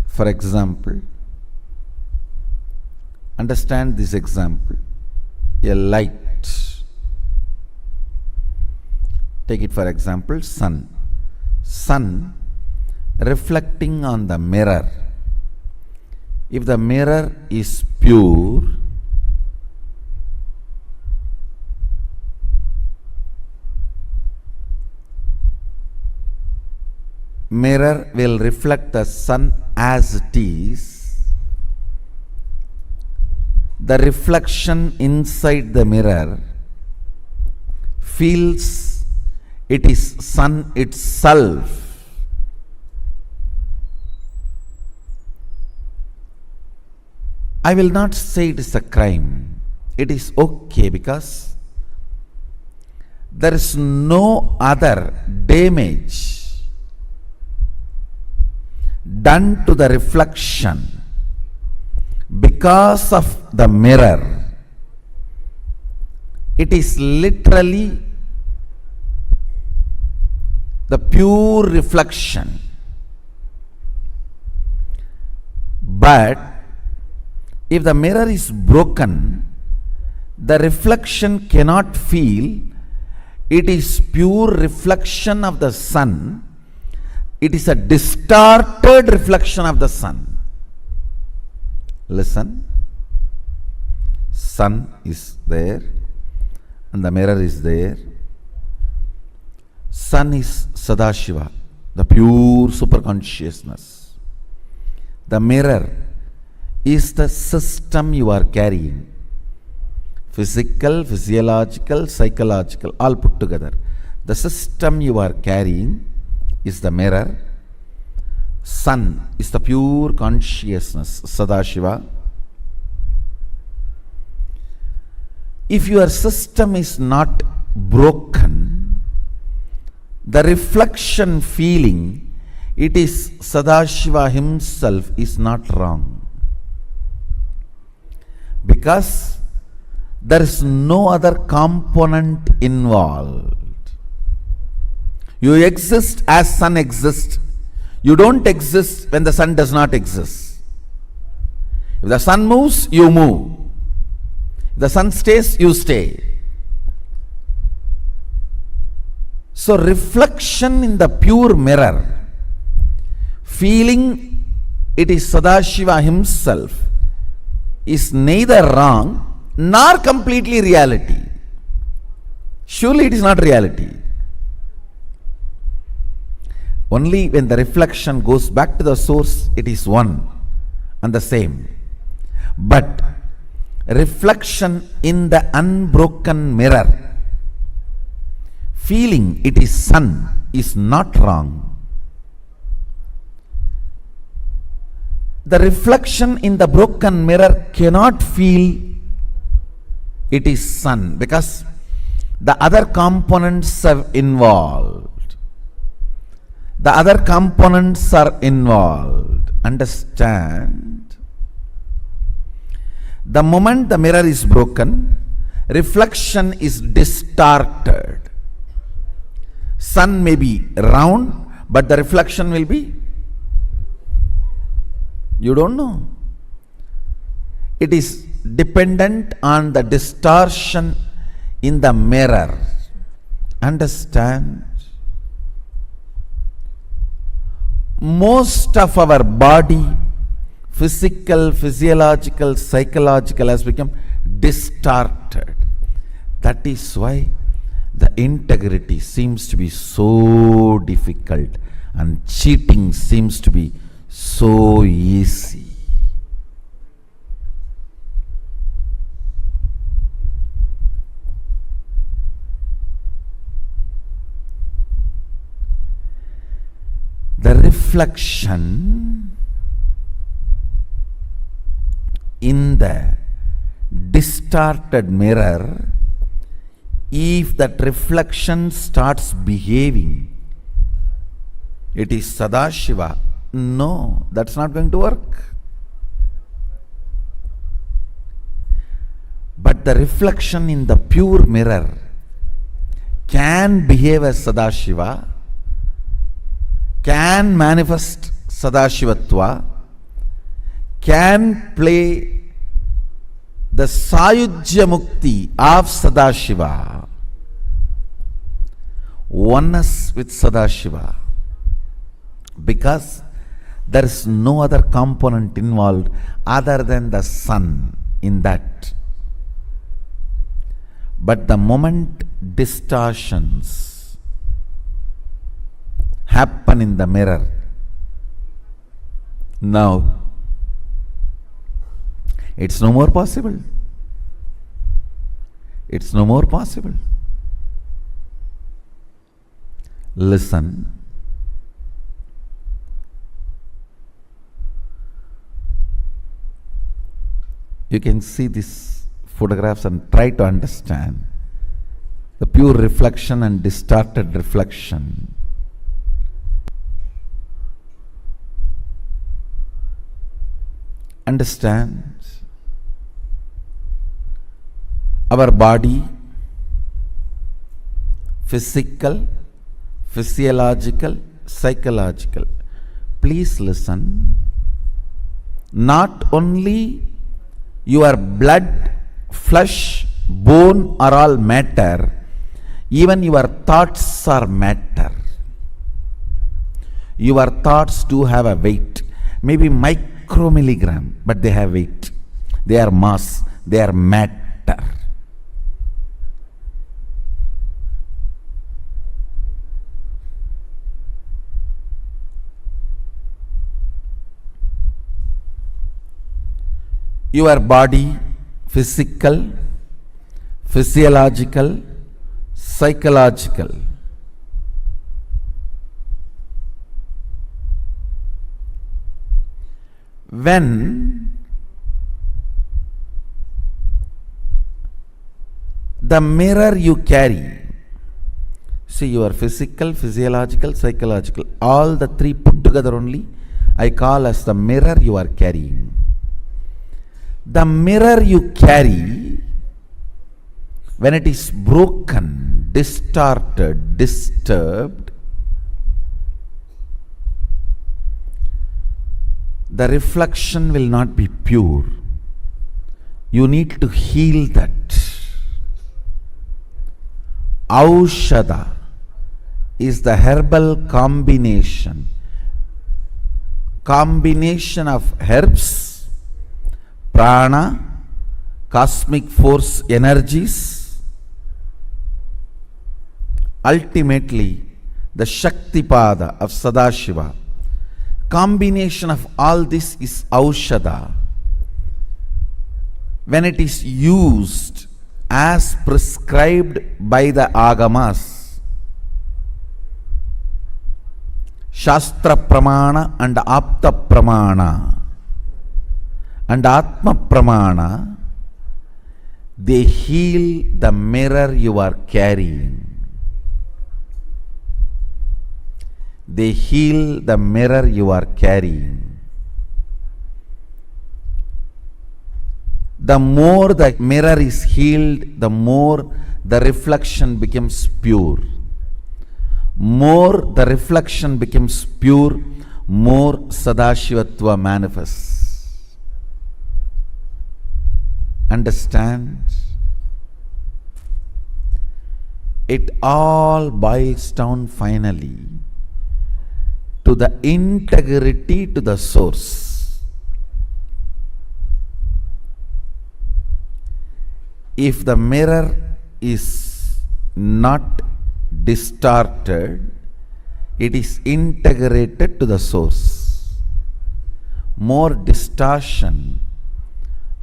For example, understand this example. A light. Take it for example, sun. Sun reflecting on the mirror. If the mirror is pure, mirror will reflect the sun as it is. The reflection inside the mirror feels it is sun itself. I will not say it is a crime. It is okay because there is no other damage done to the reflection because of the mirror. It is literally the pure reflection. But if the mirror is broken, the reflection cannot feel it is pure reflection of the sun. It is a distorted reflection of the sun. Listen. Sun is there and the mirror is there. Sun is Sadashiva, the pure superconsciousness. The mirror is the system you are carrying. Physical, physiological, psychological, all put together. The system you are carrying is the mirror. Sun is the pure consciousness, Sadashiva. If your system is not broken, the reflection feeling, it is Sadashiva himself, is not wrong. Because there is no other component involved. You exist as sun exists. You don't exist when the sun does not exist. If the sun moves, you move. If the sun stays, you stay. So reflection in the pure mirror, feeling it is Sadashiva himself, is neither wrong nor completely reality. Surely it is not reality. Only when the reflection goes back to the source, it is one and the same. But reflection in the unbroken mirror, feeling it is sun, is not wrong. the reflection in the broken mirror cannot feel it is sun because the other components are involved. The other components are involved. Understand? The moment the mirror is broken, reflection is distorted. Sun may be round, but the reflection will be, you don't know. It is dependent on the distortion in the mirror. Understand? Most of our body, physical, physiological, psychological, has become distorted. That is why the integrity seems to be so difficult and cheating seems to be so easy. The reflection in the distorted mirror, if that reflection starts behaving, it is Sadashiva. No, that's not going to work. But the reflection in the pure mirror can behave as Sadashiva, can manifest Sadashivatva, can play the Sayujya Mukti of Sadashiva, oneness with Sadashiva, because there is no other component involved other than the sun in that. But the moment distortions happen in the mirror, now it's no more possible. It's no more possible. Listen. You can see these photographs and try to understand the pure reflection and distorted reflection. Understand? Our body, physical, physiological, psychological. Please listen. Not only your blood, flesh, bone are all matter, even your thoughts are matter. Your thoughts do have a weight, maybe micromilligram, but they have weight. They are mass, they are matter. Your body, physical, physiological, psychological. When the mirror you carry, see your physical, physiological, psychological, all the three put together only, I call as the mirror you are carrying. The mirror you carry, when it is broken, distorted, disturbed, the reflection will not be pure. You need to heal that. Aushadha is the herbal combination of herbs, prana, cosmic force energies, ultimately the Shaktipada of Sadashiva. Combination of all this is Aushadha. When it is used as prescribed by the Agamas, Shastra Pramana and Apta Pramana, and Atma Pramana, they heal the mirror you are carrying. They heal the mirror you are carrying. The more the mirror is healed, the more the reflection becomes pure. More the reflection becomes pure, more Sadashivatva manifests. Understand? It all boils down finally to the integrity to the source. If the mirror is not distorted, it is integrated to the source. More distortion,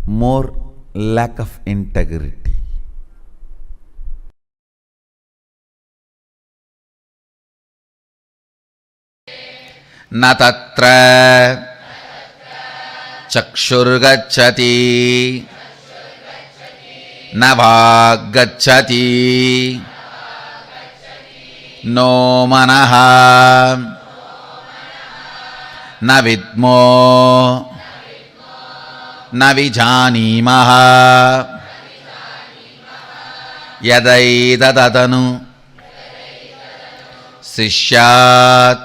more lack of integrity. Na tatra chakshurgacchati na vaggacchati no manaha na vidmo na vijanimaha yadaidadadanu sishyat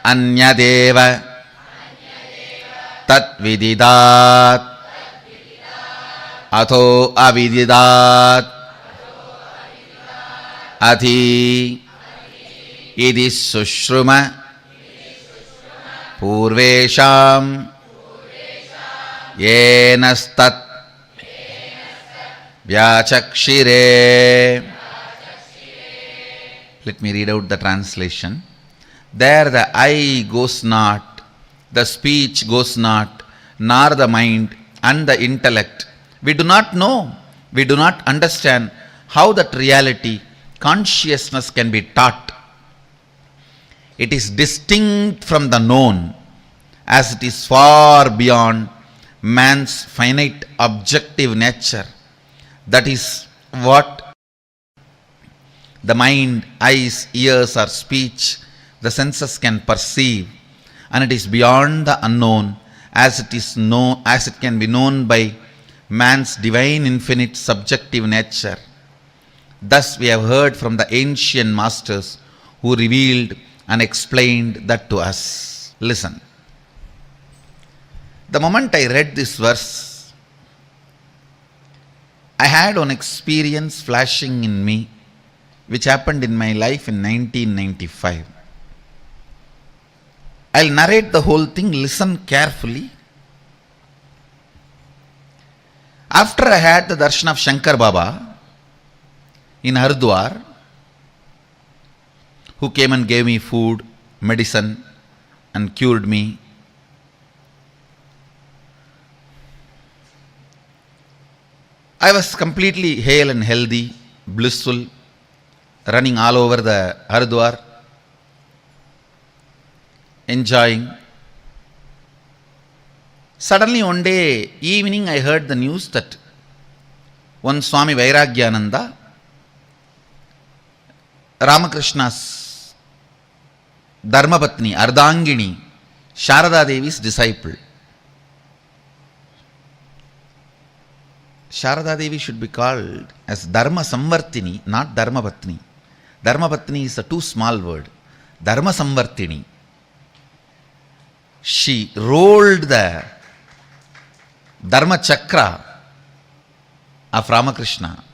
anyadeva tatvididat atho avididat ati idi sushruma purvesham yenastat vyachakshire. Let me read out the translation. There the eye goes not, the speech goes not, nor the mind and the intellect. We do not know, we do not understand how that reality, consciousness can be taught. It is distinct from the known, as it is far beyond man's finite objective nature. That is what the mind, eyes, ears or speech, the senses can perceive, and it is beyond the unknown, as it can be known by man's divine infinite subjective nature. Thus we have heard from the ancient masters who revealed and explained that to us. Listen. The moment I read this verse, I had one experience flashing in me which happened in my life in 1995. I'll narrate the whole thing, listen carefully. After I had the darshan of Shankar Baba in Haridwar, who came and gave me food, medicine and cured me, I was completely hale and healthy, blissful, running all over the Haridwar, enjoying. Suddenly one day evening I heard the news that one Swami Vairagyananda, Ramakrishna's Dharmapatni, Ardhangini, Sharada Devi's disciple. Sharada Devi should be called as Dharma Samvartini, not Dharmapatni. Dharmapatni is a too small word. Dharma Samvartini. She rolled the Dharma Chakra of Ramakrishna.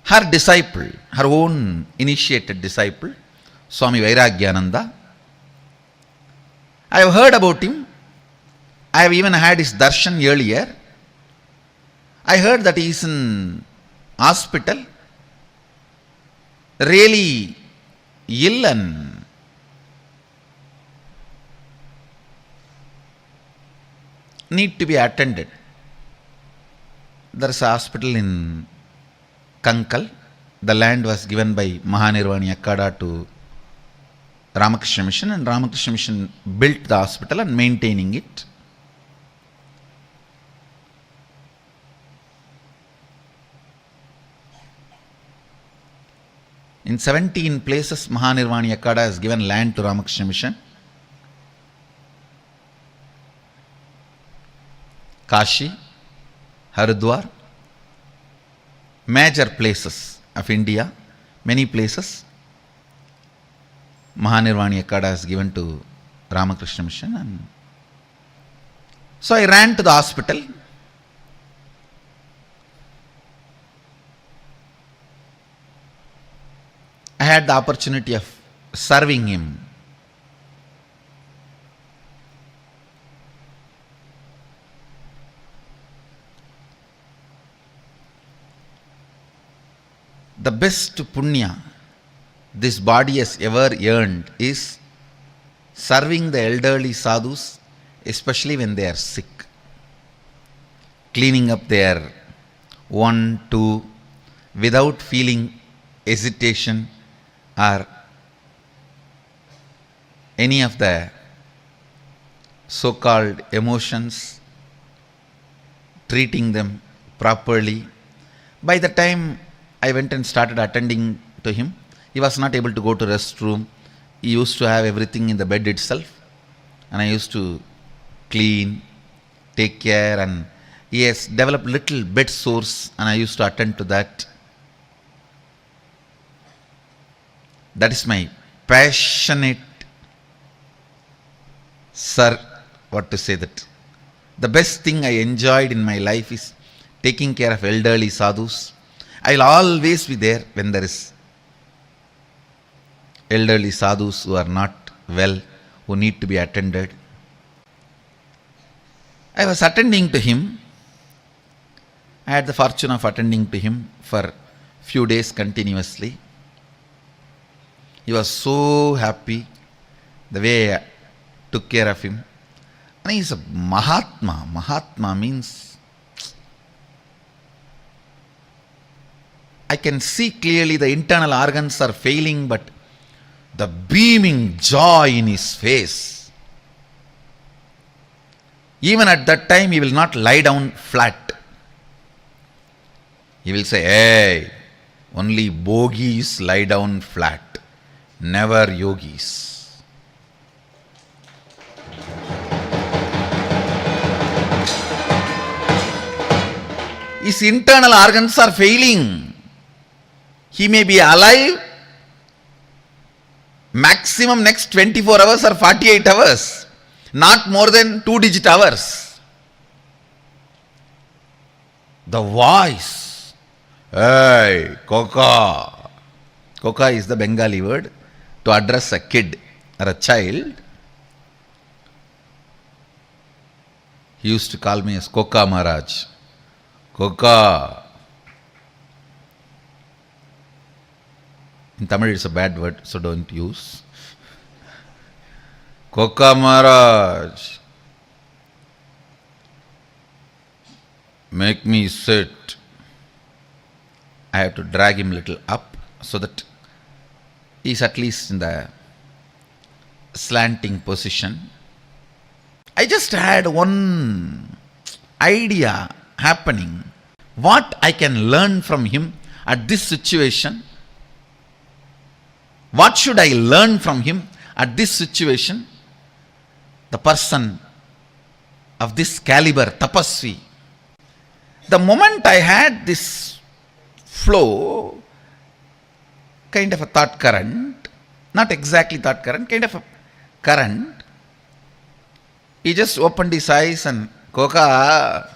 Her disciple, her own initiated disciple, Swami Vairagyananda, I have heard about him. I have even had his darshan earlier. I heard that he is in hospital, really ill and need to be attended. There is a hospital in Kankal. The land was given by Mahanirvani Akkada to Ramakrishna Mission, and Ramakrishna Mission built the hospital and maintaining it. In 17 places, Mahanirvani Akada has given land to Ramakrishna Mission. Kashi, Haridwar, major places of India, many places, Mahanirvani Akada has given to Ramakrishna Mission. And so I ran to the hospital. I had the opportunity of serving him. The best punya this body has ever earned is serving the elderly sadhus, especially when they are sick. Cleaning up their 1, 2, without feeling hesitation or any of the so-called emotions, treating them properly. By the time I went and started attending to him, he was not able to go to restroom. He used to have everything in the bed itself, and I used to clean, take care, and he has developed little bed sores, and I used to attend to that. That is my passionate, sir, what to say that. The best thing I enjoyed in my life is taking care of elderly sadhus. I will always be there when there is elderly sadhus who are not well, who need to be attended. I was attending to him. I had the fortune of attending to him for few days continuously. He was so happy the way I took care of him. And he is a Mahatma. Mahatma means I can see clearly the internal organs are failing, but the beaming joy in his face. Even at that time, he will not lie down flat. He will say, hey, only bogis lie down flat, never yogis. His internal organs are failing. He may be alive maximum next 24 hours or 48 hours, not more than 2-digit hours. The voice, hey, Koka. Koka is the Bengali word to address a kid or a child. He used to call me as Koka Maharaj. Koka. In Tamil it's a bad word, so don't use. Koka Maharaj, make me sit. I have to drag him a little up so that he is at least in the slanting position. I just had one idea happening. What I can learn from him at this situation? What should I learn from him at this situation? The person of this caliber, tapasvi. The moment I had this flow, kind of a thought current, not exactly thought current, kind of a current, he just opened his eyes and, Koka,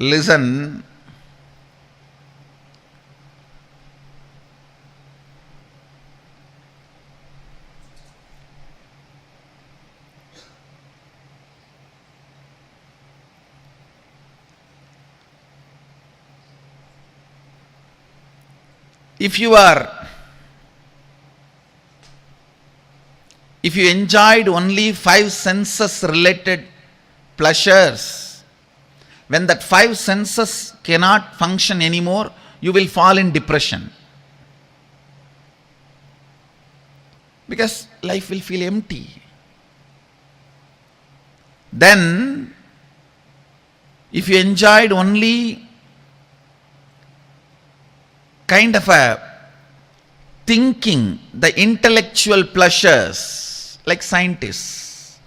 listen. If you enjoyed only 5 senses related pleasures, when that 5 senses cannot function anymore, you will fall in depression. because life will feel empty. Then, if you enjoyed only kind of a thinking, the intellectual pleasures, like scientists,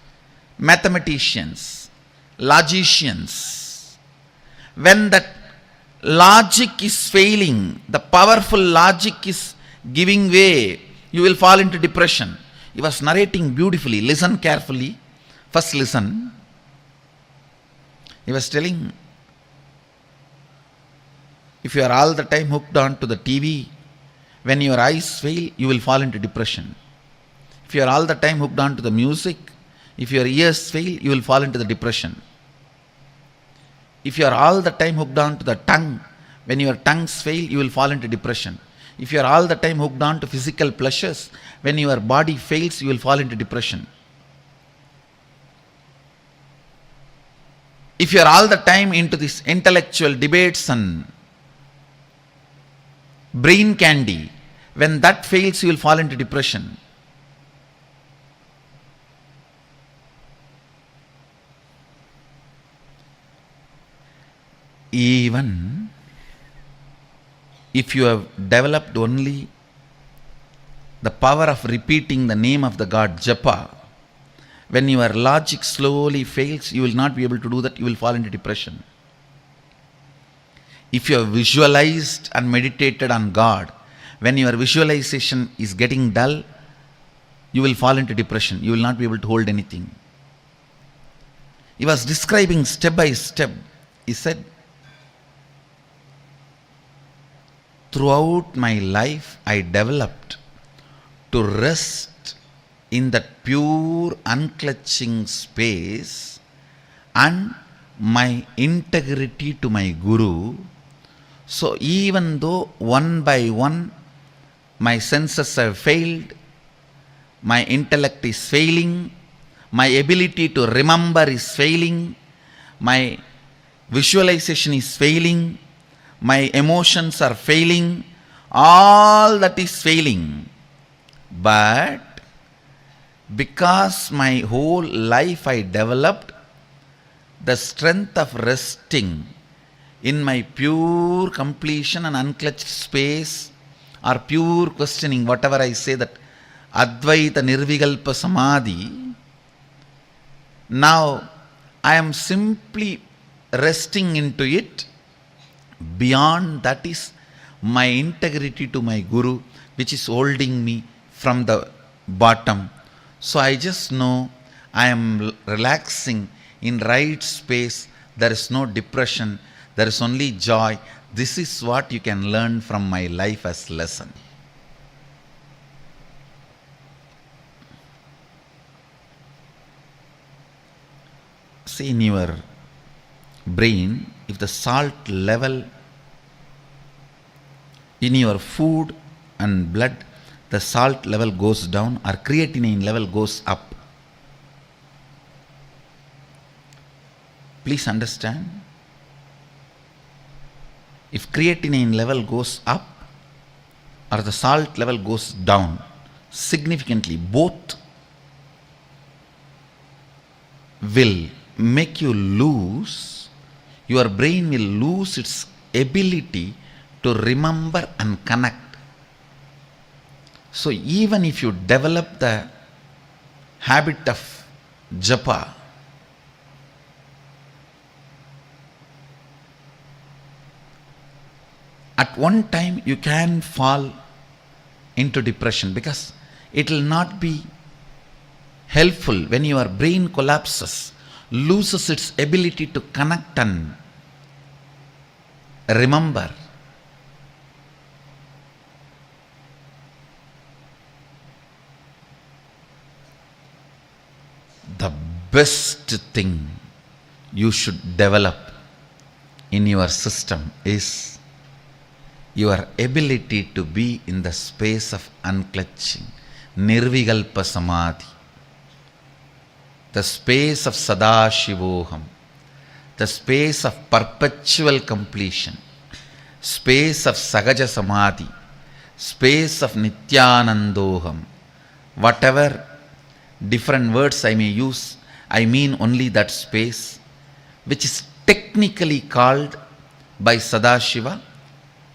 mathematicians, logicians, when that logic is failing, the powerful logic is giving way, you will fall into depression. He was narrating beautifully. Listen carefully. First listen. He was telling, if you are all the time hooked on to the TV, when your eyes fail, you will fall into depression. If you are all the time hooked on to the music, if your ears fail, you will fall into the depression. If you are all the time hooked on to the tongue, when your tongues fail, you will fall into depression. If you are all the time hooked on to physical pleasures, when your body fails, you will fall into depression. If you are all the time into these intellectual debates and brain candy, when that fails, you will fall into depression. Even if you have developed only the power of repeating the name of the God, japa, when your logic slowly fails, you will not be able to do that, you will fall into depression. If you have visualized and meditated on God, when your visualization is getting dull, you will fall into depression. You will not be able to hold anything. He was describing step by step. He said, throughout my life, I developed to rest in that pure, unclutching space and my integrity to my Guru. So even though one by one my senses have failed, my intellect is failing, my ability to remember is failing, my visualization is failing, my emotions are failing, all that is failing. But because my whole life I developed the strength of resting in my pure completion and unclutched space, or pure questioning, whatever I say, that Advaita Nirvikalpa Samadhi, now I am simply resting into it. Beyond that is my integrity to my Guru, which is holding me from the bottom. So I just know I am relaxing in right space. There is no depression. There is only joy. This is what you can learn from my life as lesson. See, in your brain, if the salt level in your food and blood, the salt level goes down or creatinine level goes up. Please understand. If creatinine level goes up or the salt level goes down significantly, both will make you lose, your brain will lose its ability to remember and connect. So even if you develop the habit of japa, at one time you can fall into depression, because it will not be helpful when your brain collapses, loses its ability to connect and remember. The best thing you should develop in your system is your ability to be in the space of unclutching, Nirvikalpa Samadhi, the space of Sadashivoham, the space of perpetual completion, space of Sahaja Samadhi, space of Nithyanandoham, Whatever different words I may use, I mean only that space which is technically called by Sadashiva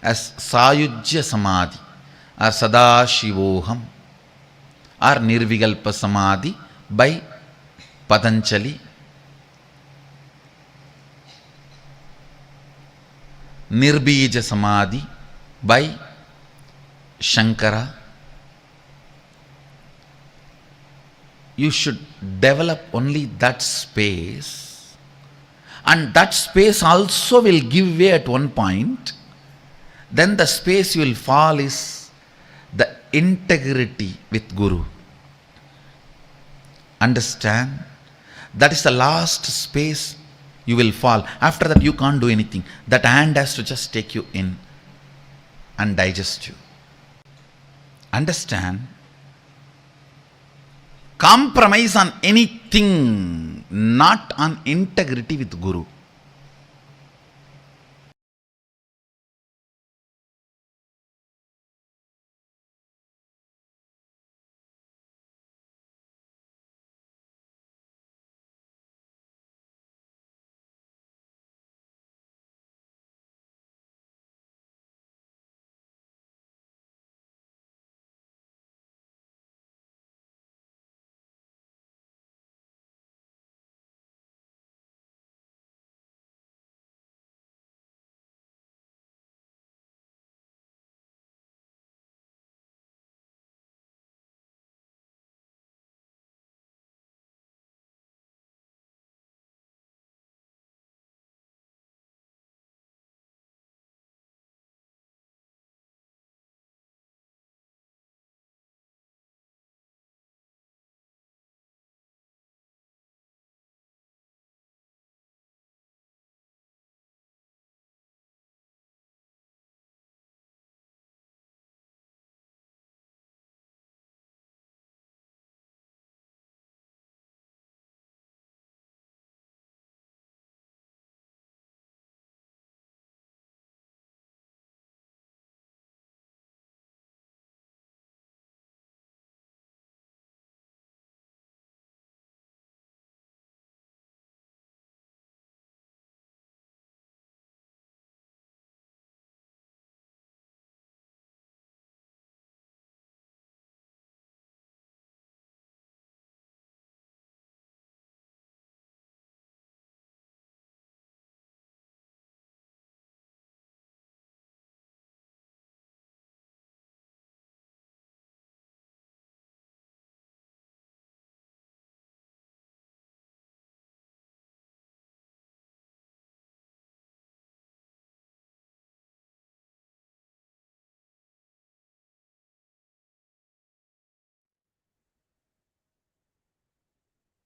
as Sayujya Samadhi or Sadashivoham or Nirvikalpa Samadhi by Patanjali, Nirbija Samadhi by Shankara. You should develop only that space, and that space also will give way at one point. Then the space you will fall is the integrity with Guru. Understand? That is the last space you will fall. After that you can't do anything. That hand has to just take you in and digest you. Understand? Compromise on anything, not on integrity with Guru.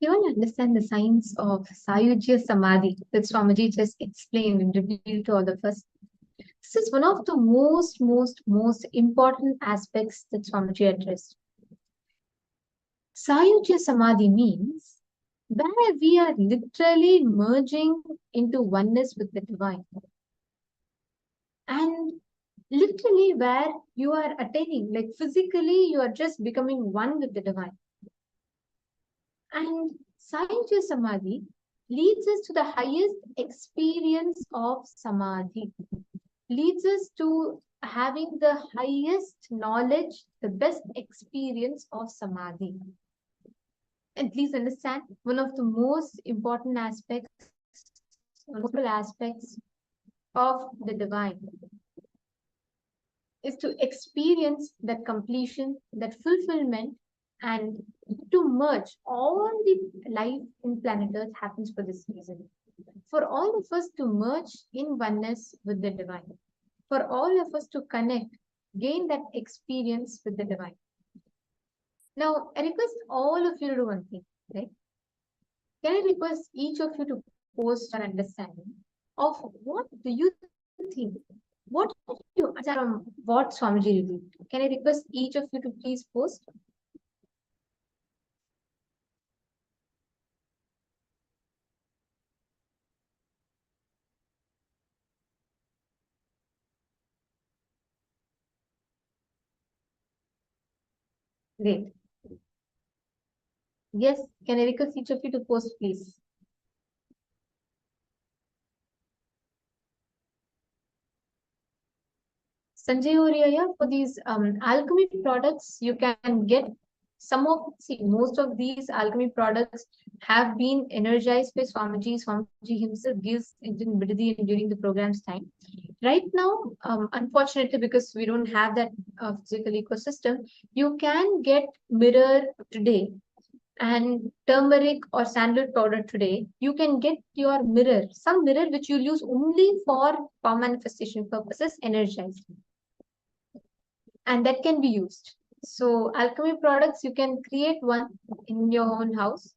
You all understand the science of Sayujya Samadhi that Swamiji just explained and revealed to all of us. This is one of the most important aspects that Swamiji addressed. Sayujya Samadhi means where we are literally merging into oneness with the divine. And literally where you are attaining, like physically, you are just becoming one with the divine. And Sayujya Samadhi leads us to the highest experience of Samadhi, leads us to having the highest knowledge, the best experience of Samadhi. And please understand, one of the most important aspects, multiple aspects of the divine is to experience that completion, that fulfillment, and to merge all the life in planet Earth happens for this reason. For all of us to merge in oneness with the divine, for all of us to connect, gain that experience with the divine. Now, I request all of you to do one thing, right? Can I request each of you to post an understanding of what do you think? What do you understand from what Swamiji revealed? Can I request each of you to please post? Great. Yes, can I request each of you to post, please? Sanjay Oriya, for these alchemy products, you can get most of these alchemy products have been energized by Swamiji. Swamiji himself gives Indian Bidadi during the program's time. Right now, unfortunately, because we don't have that physical ecosystem, you can get mirror today and turmeric or sandalwood powder today. You can get your mirror, some mirror which you'll use only for power manifestation purposes, energized, and that can be used. So alchemy products, you can create one in your own house.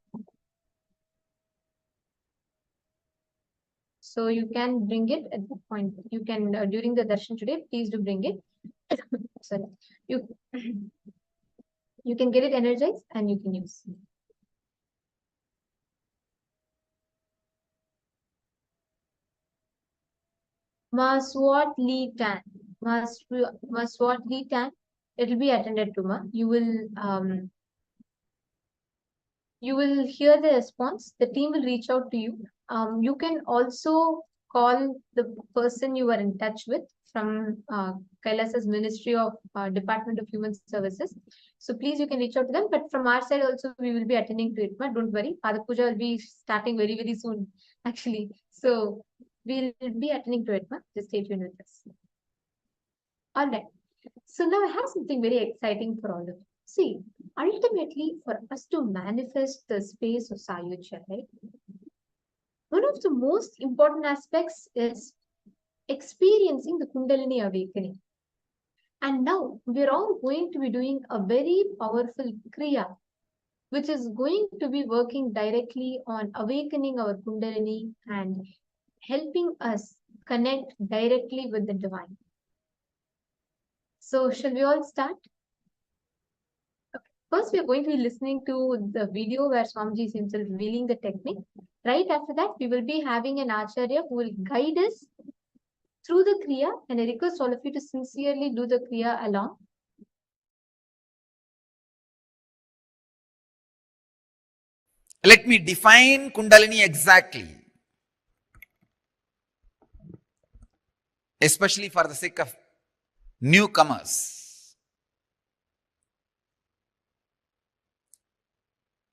So you can bring it at the point. You can during the darshan today, please do bring it. Sorry, you you can get it energized and you can use. Maswat Lee Tan. Maswat Lee Tan. It will be attended to, ma. You will hear the response. The team will reach out to you. You can also call the person you are in touch with from KAILASA's Ministry of Department of Human Services. So please, you can reach out to them. But from our side also, we will be attending to it. But don't worry, Pada Puja will be starting very, very soon, actually. So we'll be attending to it. Just stay tuned with us. All right. So now I have something very exciting for all of you. See, ultimately, for us to manifest the space of Sayujya, right? One of the most important aspects is experiencing the Kundalini awakening. And now we're all going to be doing a very powerful Kriya, which is going to be working directly on awakening our Kundalini and helping us connect directly with the divine. So, shall we all start? First, we are going to be listening to the video where Swamiji is himself revealing the technique. Right after that, we will be having an Acharya who will guide us through the Kriya, and I request all of you to sincerely do the Kriya along. Let me define Kundalini exactly, especially for the sake of newcomers.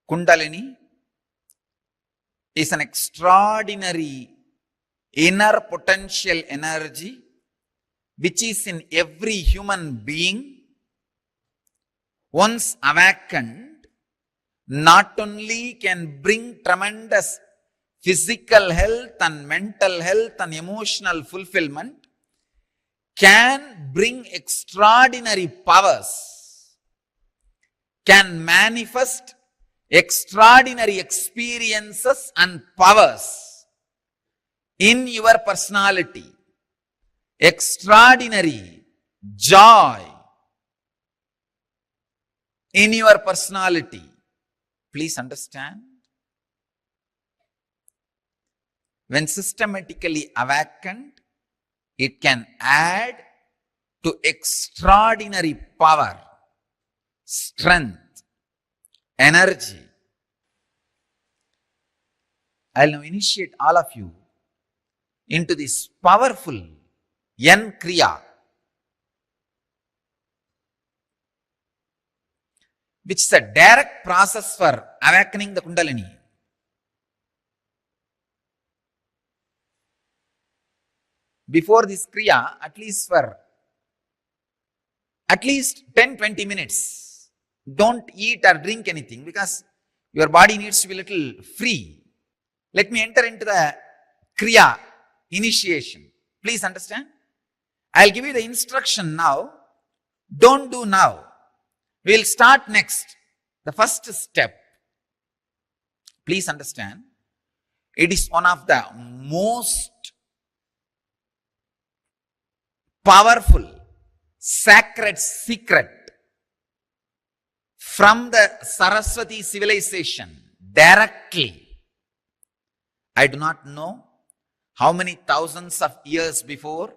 Kundalini is an extraordinary inner potential energy which is in every human being. Once awakened, not only can bring tremendous physical health and mental health and emotional fulfillment, can bring extraordinary powers, can manifest extraordinary experiences and powers in your personality, extraordinary joy in your personality. Please understand, when systematically awakened, it can add to extraordinary power, strength, energy. I'll now initiate all of you into this powerful Yan Kriya, which is a direct process for awakening the Kundalini. Before this Kriya, at least 10-20 minutes, don't eat or drink anything because your body needs to be a little free. Let me enter into the Kriya initiation. Please understand. I'll give you the instruction now. Don't do now. We'll start next. The first step. Please understand. It is one of the most powerful, sacred secret from the Saraswati civilization directly. I do not know how many thousands of years before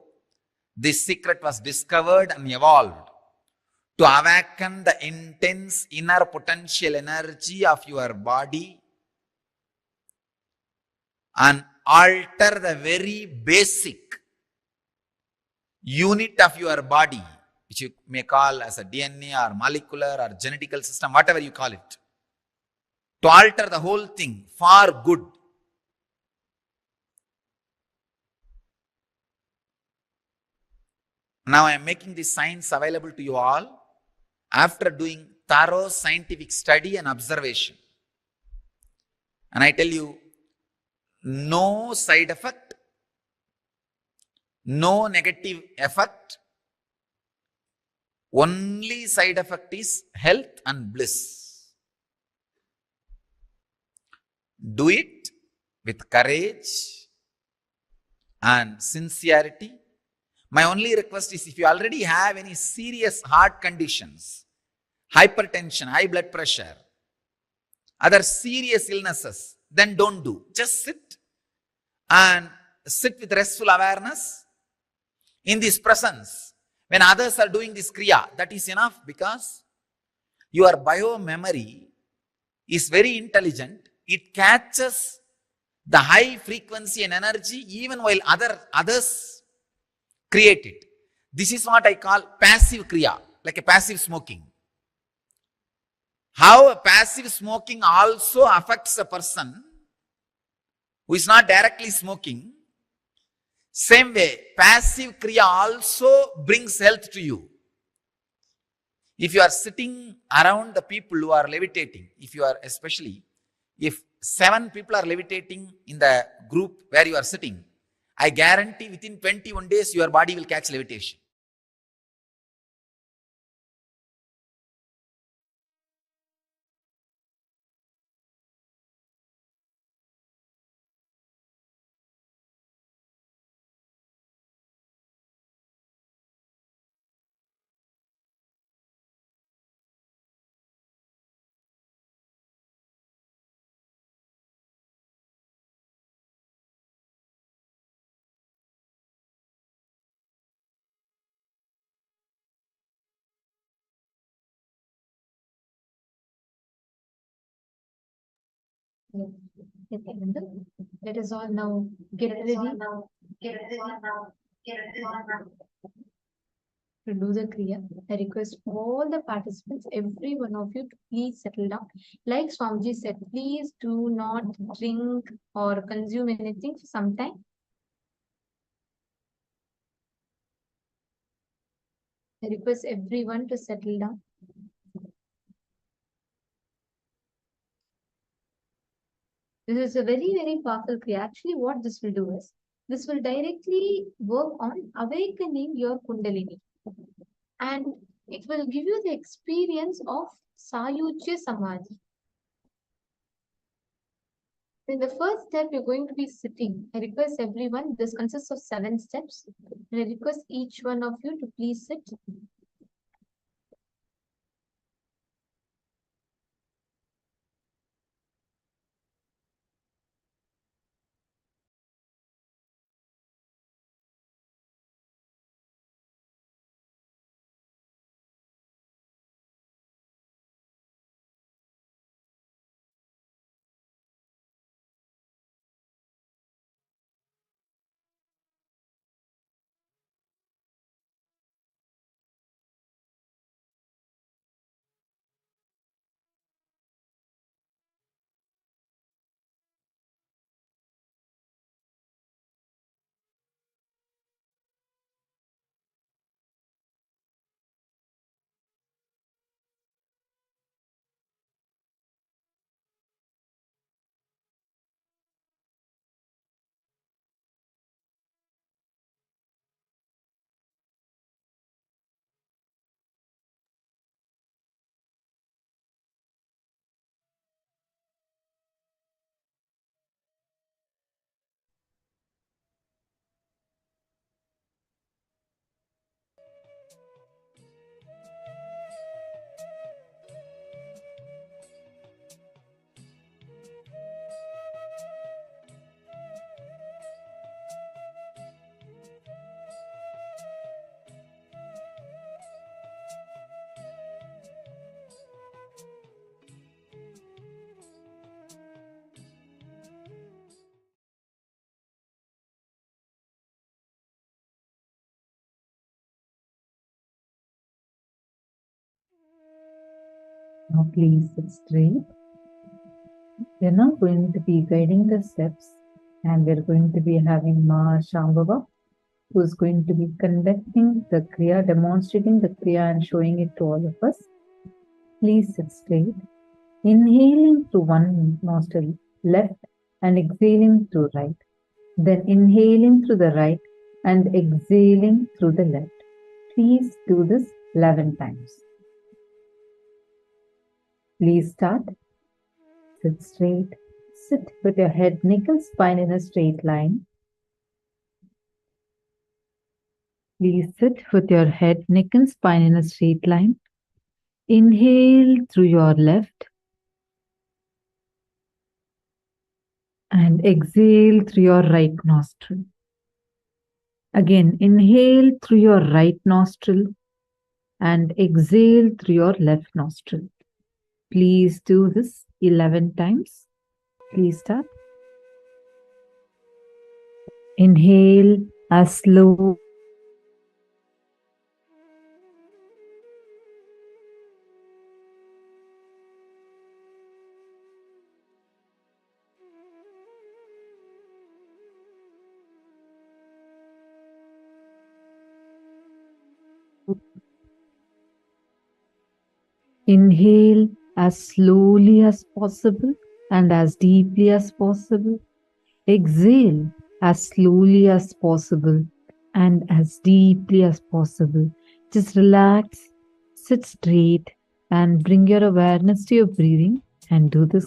this secret was discovered and evolved. to awaken the intense inner potential energy of your body and alter the very basic unit of your body, which you may call as a DNA or molecular or genetical system, whatever you call it, to alter the whole thing for good. Now I am making this science available to you all after doing thorough scientific study and observation. And I tell you, no side effect, no negative effect, only side effect is health and bliss. Do it with courage and sincerity. My only request is, if you already have any serious heart conditions, hypertension, high blood pressure, other serious illnesses, then don't do. Just sit and sit with restful awareness in this presence. When others are doing this kriya, that is enough, because your bio-memory is very intelligent. It catches the high frequency and energy even while others create it. This is what I call passive kriya, like a passive smoking. How a passive smoking also affects a person who is not directly smoking, same way passive kriya also brings health to you. If you are sitting around the people who are levitating, if 7 people are levitating in the group where you are sitting, I guarantee within 21 days your body will catch levitation. Let us all now get ready to do the Kriya. I request all the participants, every one of you, to please settle down. Like Swamiji said, please do not drink or consume anything for some time. I request everyone to settle down. This is a very, very powerful Kriya. Actually, what this will do is, this will directly work on awakening your Kundalini. And it will give you the experience of Sayujya Samadhi. In the first step, you're going to be sitting. I request everyone, this consists of 7 steps. And I request each one of you to please sit. Now please sit straight. We are now going to be guiding the steps, and we are going to be having Ma Shambhava, who is going to be conducting the Kriya, demonstrating the Kriya and showing it to all of us. Please sit straight. Inhaling through one nostril, left, and exhaling through right. Then inhaling through the right and exhaling through the left. Please do this 11 times. Please start. Sit straight. Sit with your head, neck and spine in a straight line. Please sit with your head, neck and spine in a straight line. Inhale through your left and exhale through your right nostril. Again, inhale through your right nostril and exhale through your left nostril. Please do this 11 times. Please start. Inhale as slow. Inhale as slowly as possible and as deeply as possible. Exhale as slowly as possible and as deeply as possible. Just relax, sit straight, and bring your awareness to your breathing and do this.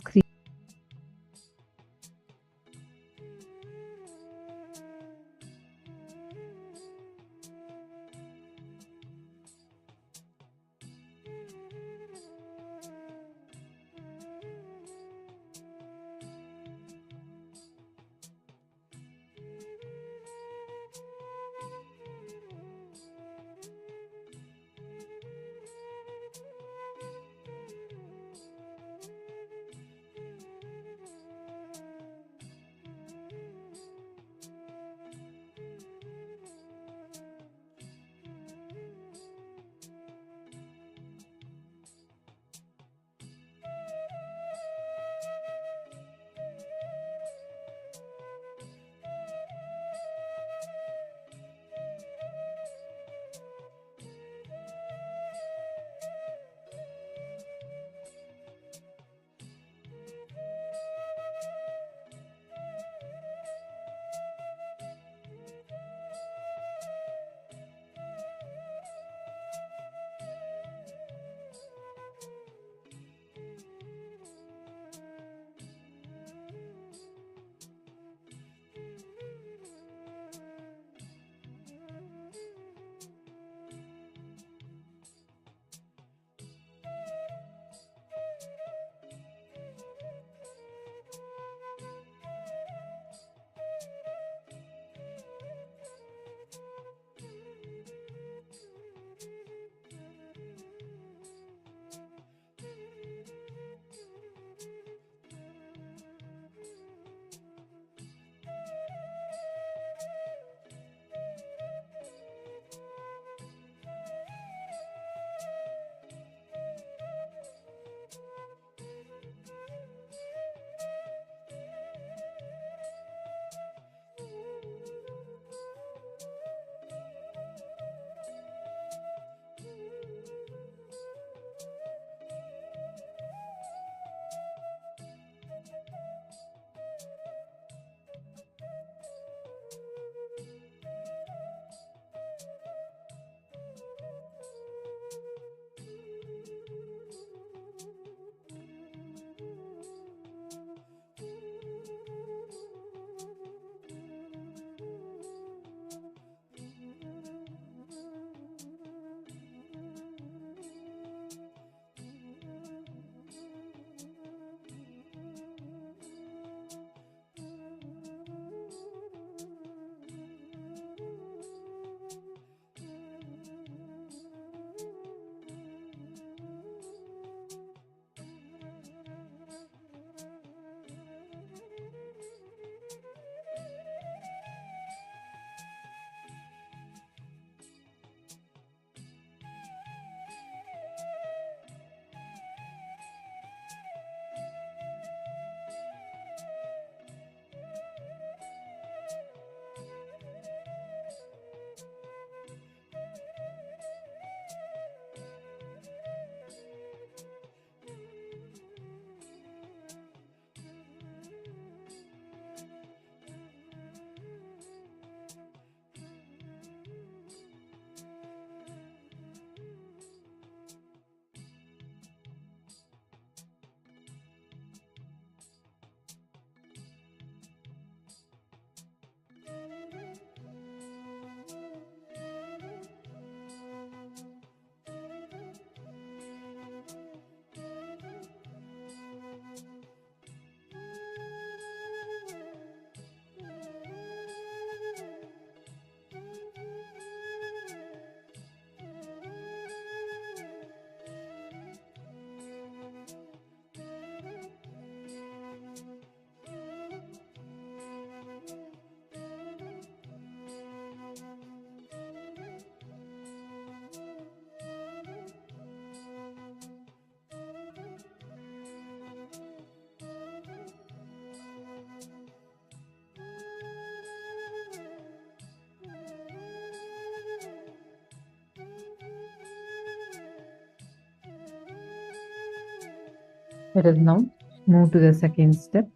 Let us now move to the second step.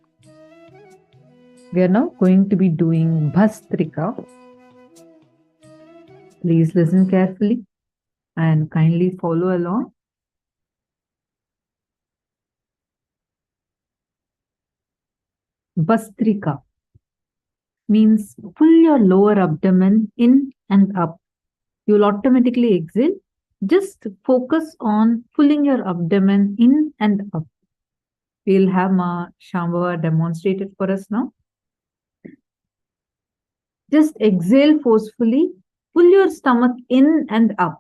We are now going to be doing Bhastrika. Please listen carefully and kindly follow along. Bhastrika means pull your lower abdomen in and up. You will automatically exhale. Just focus on pulling your abdomen in and up. We'll have Ma Shambhava demonstrate it for us now. Just exhale forcefully. Pull your stomach in and up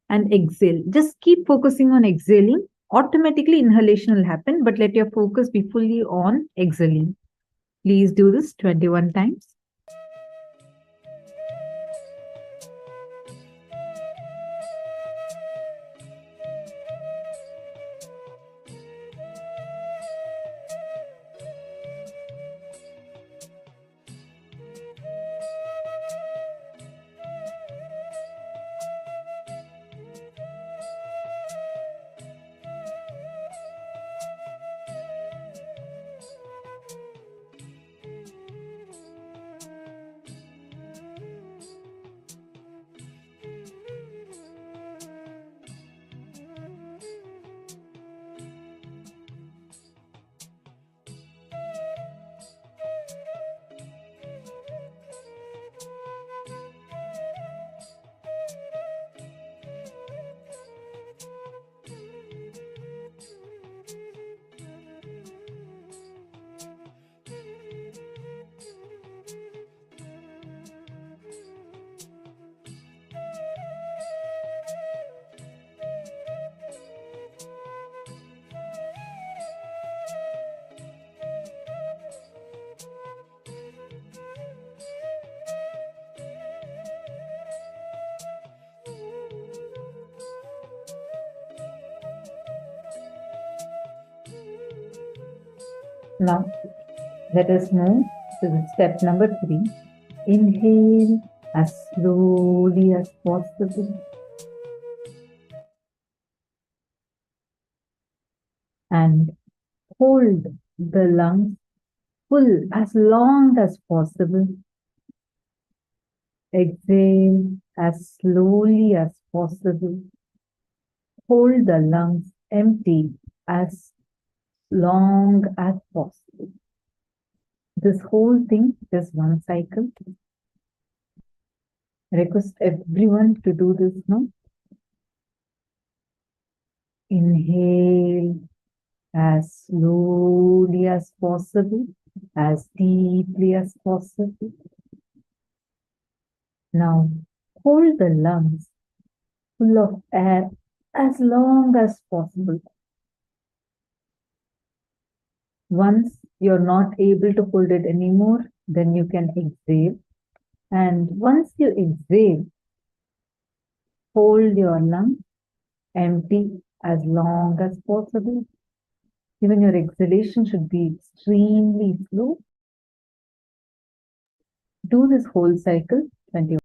and exhale. Just keep focusing on exhaling. Automatically inhalation will happen, but let your focus be fully on exhaling. Please do this 21 times. Now, let us move to the step number 3. Inhale as slowly as possible. And hold the lungs full as long as possible. Exhale as slowly as possible. Hold the lungs empty as long as possible. This whole thing is one cycle. Request everyone to do this now. Inhale as slowly as possible, as deeply as possible. Now hold the lungs full of air as long as possible. Once you're not able to hold it anymore, then you can exhale. And once you exhale, hold your lungs empty as long as possible. Even your exhalation should be extremely slow. Do this whole cycle 21.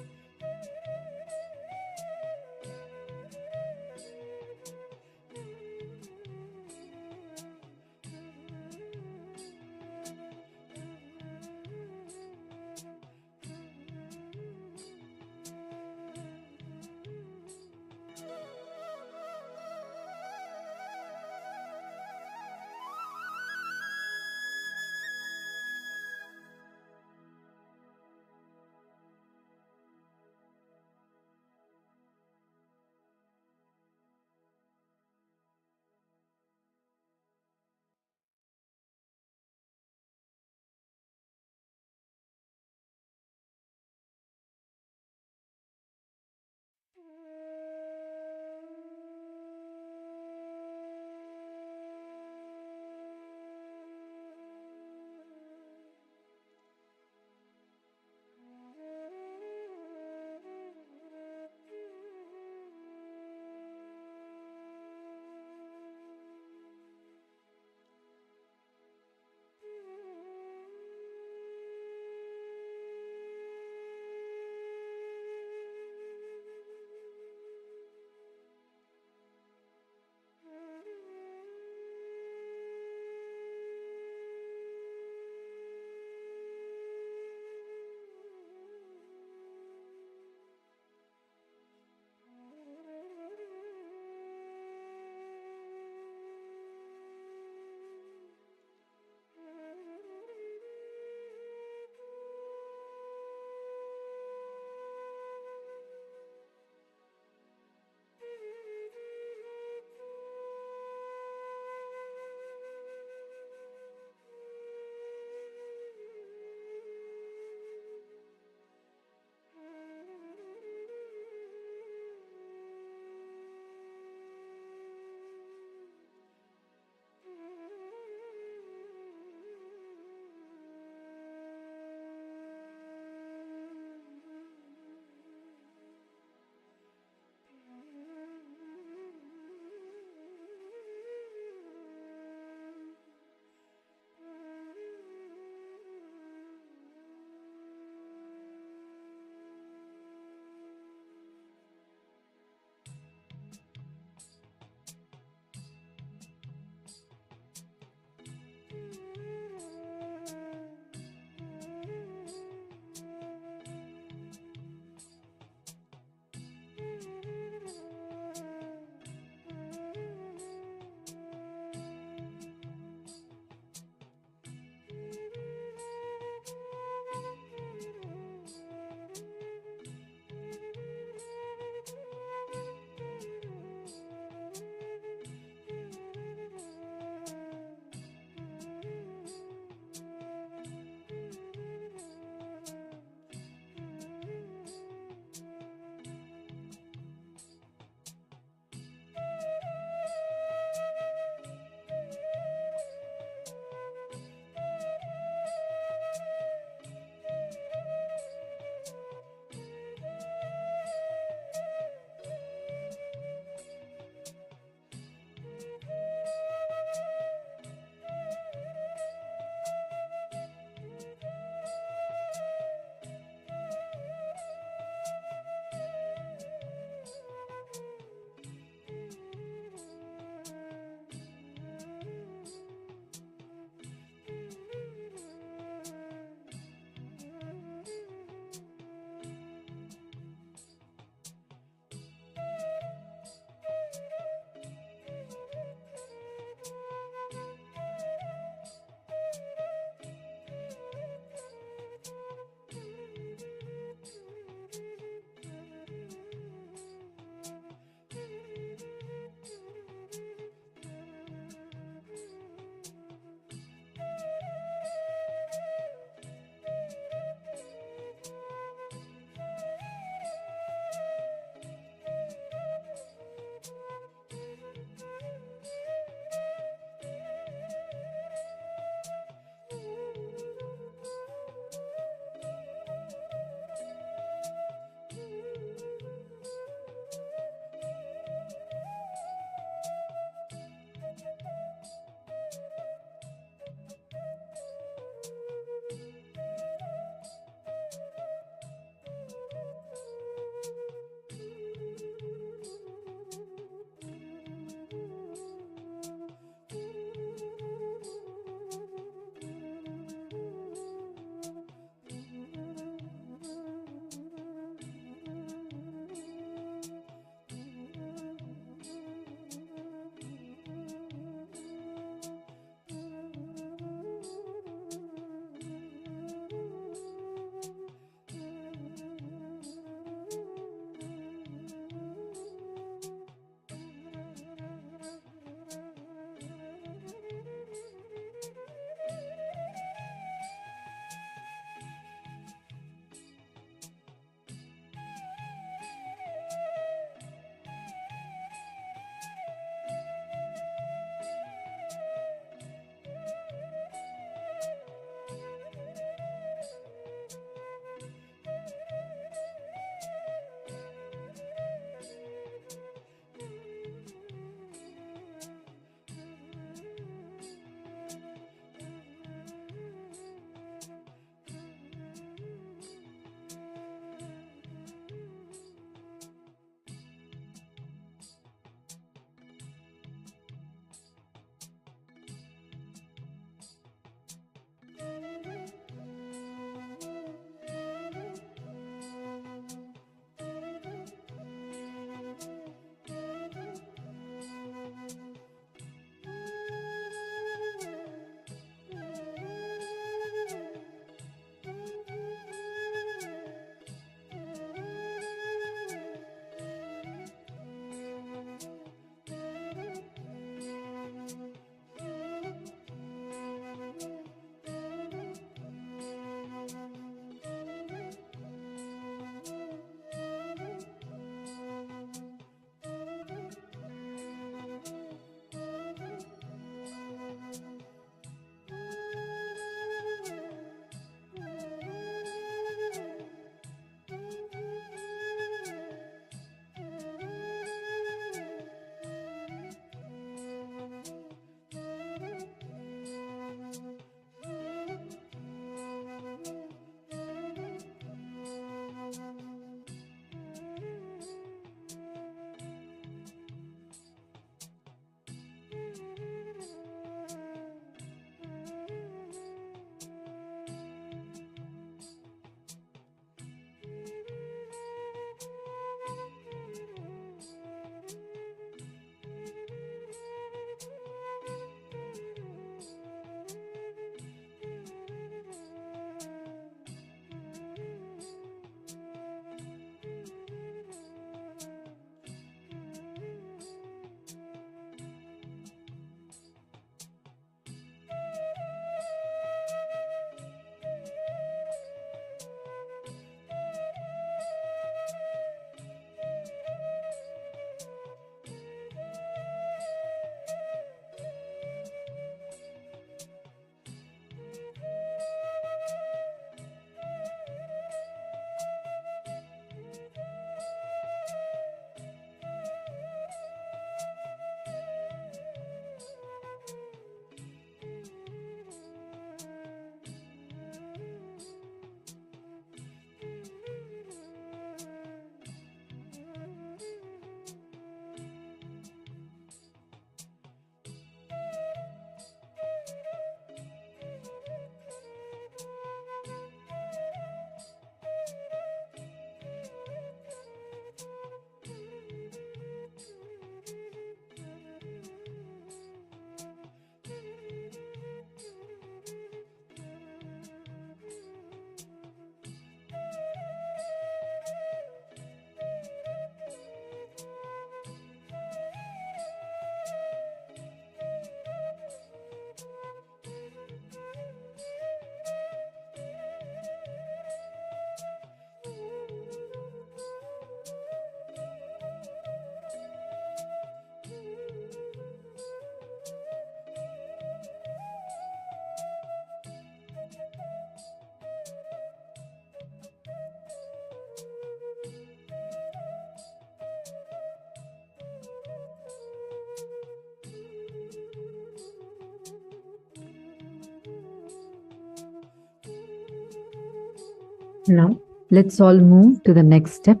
Now, let's all move to the next step.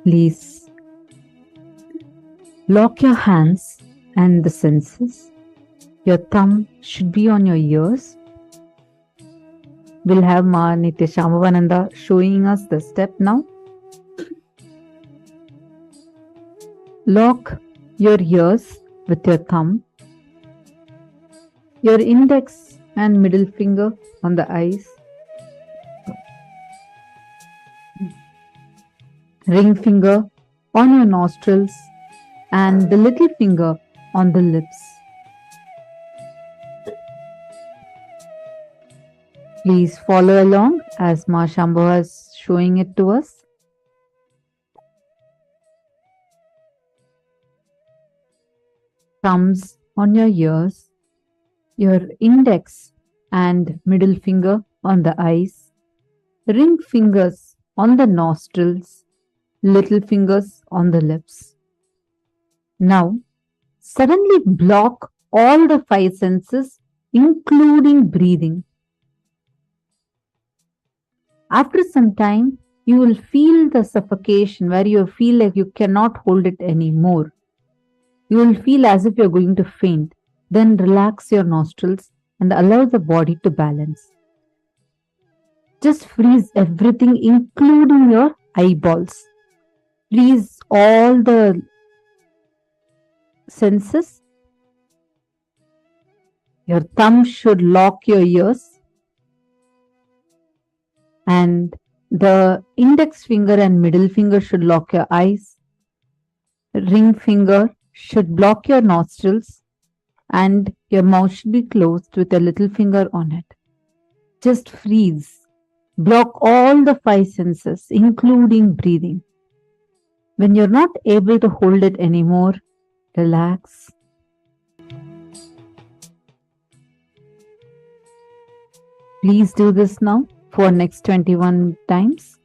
Please lock your hands and the senses. Your thumb should be on your ears. We'll have Ma Nithyananda showing us the step now. Lock your ears with your thumb. Your index and middle finger on the eyes. Ring finger on your nostrils and the little finger on the lips. Please follow along as Ma Shambhu is showing it to us. Thumbs on your ears, your index and middle finger on the eyes, ring fingers on the nostrils, little fingers on the lips. Now, suddenly block all the five senses, including breathing. After some time, you will feel the suffocation where you feel like you cannot hold it anymore. You will feel as if you're going to faint. Then relax your nostrils and allow the body to balance. Just freeze everything, including your eyeballs. Freeze all the senses. Your thumb should lock your ears. And the index finger and middle finger should lock your eyes. Ring finger should block your nostrils. And your mouth should be closed with a little finger on it. Just freeze. Block all the five senses, including breathing. When you're not able to hold it anymore, relax. Please do this now for next 21 times.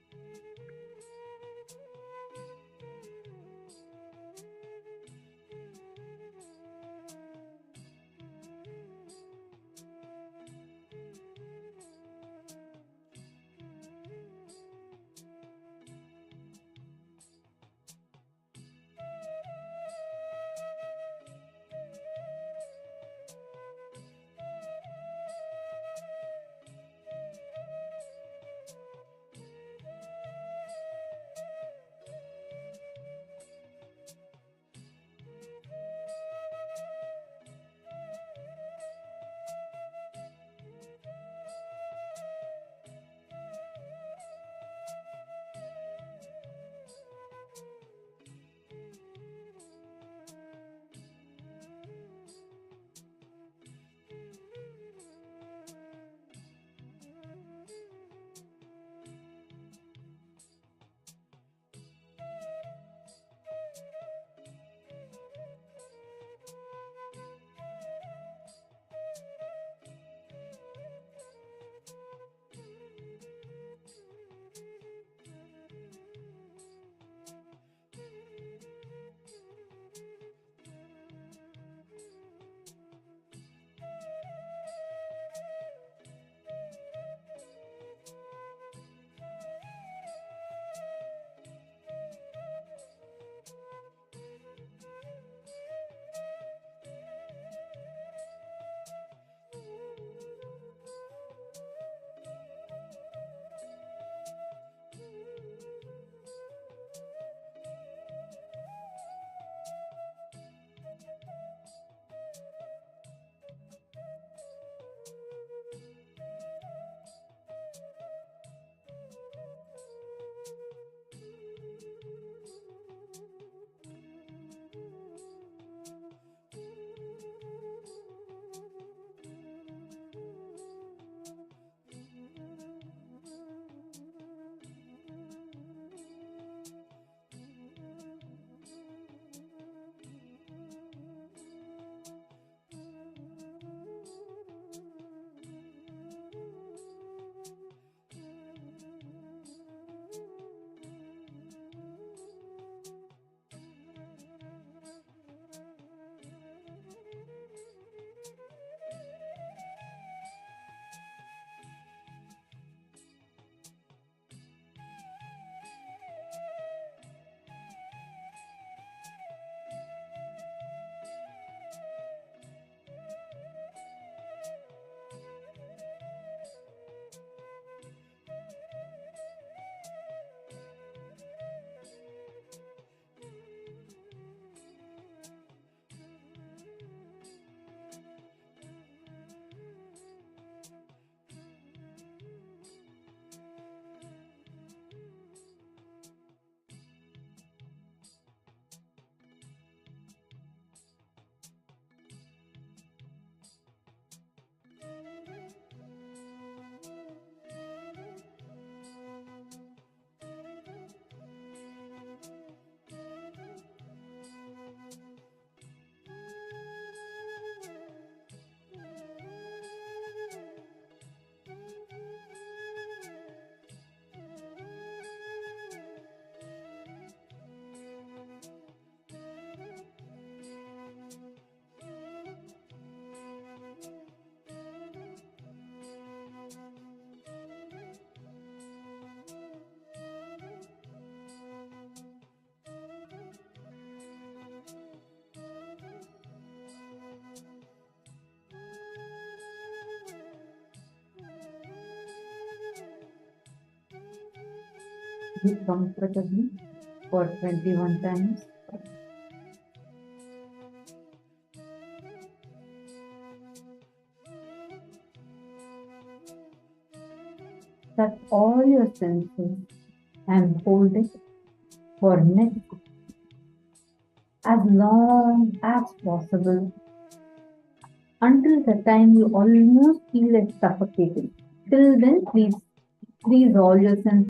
Breathe comfortably for 21 times. Touch all your senses and hold it for next as long as possible until the time you almost feel like suffocating. Till then, please freeze all your senses.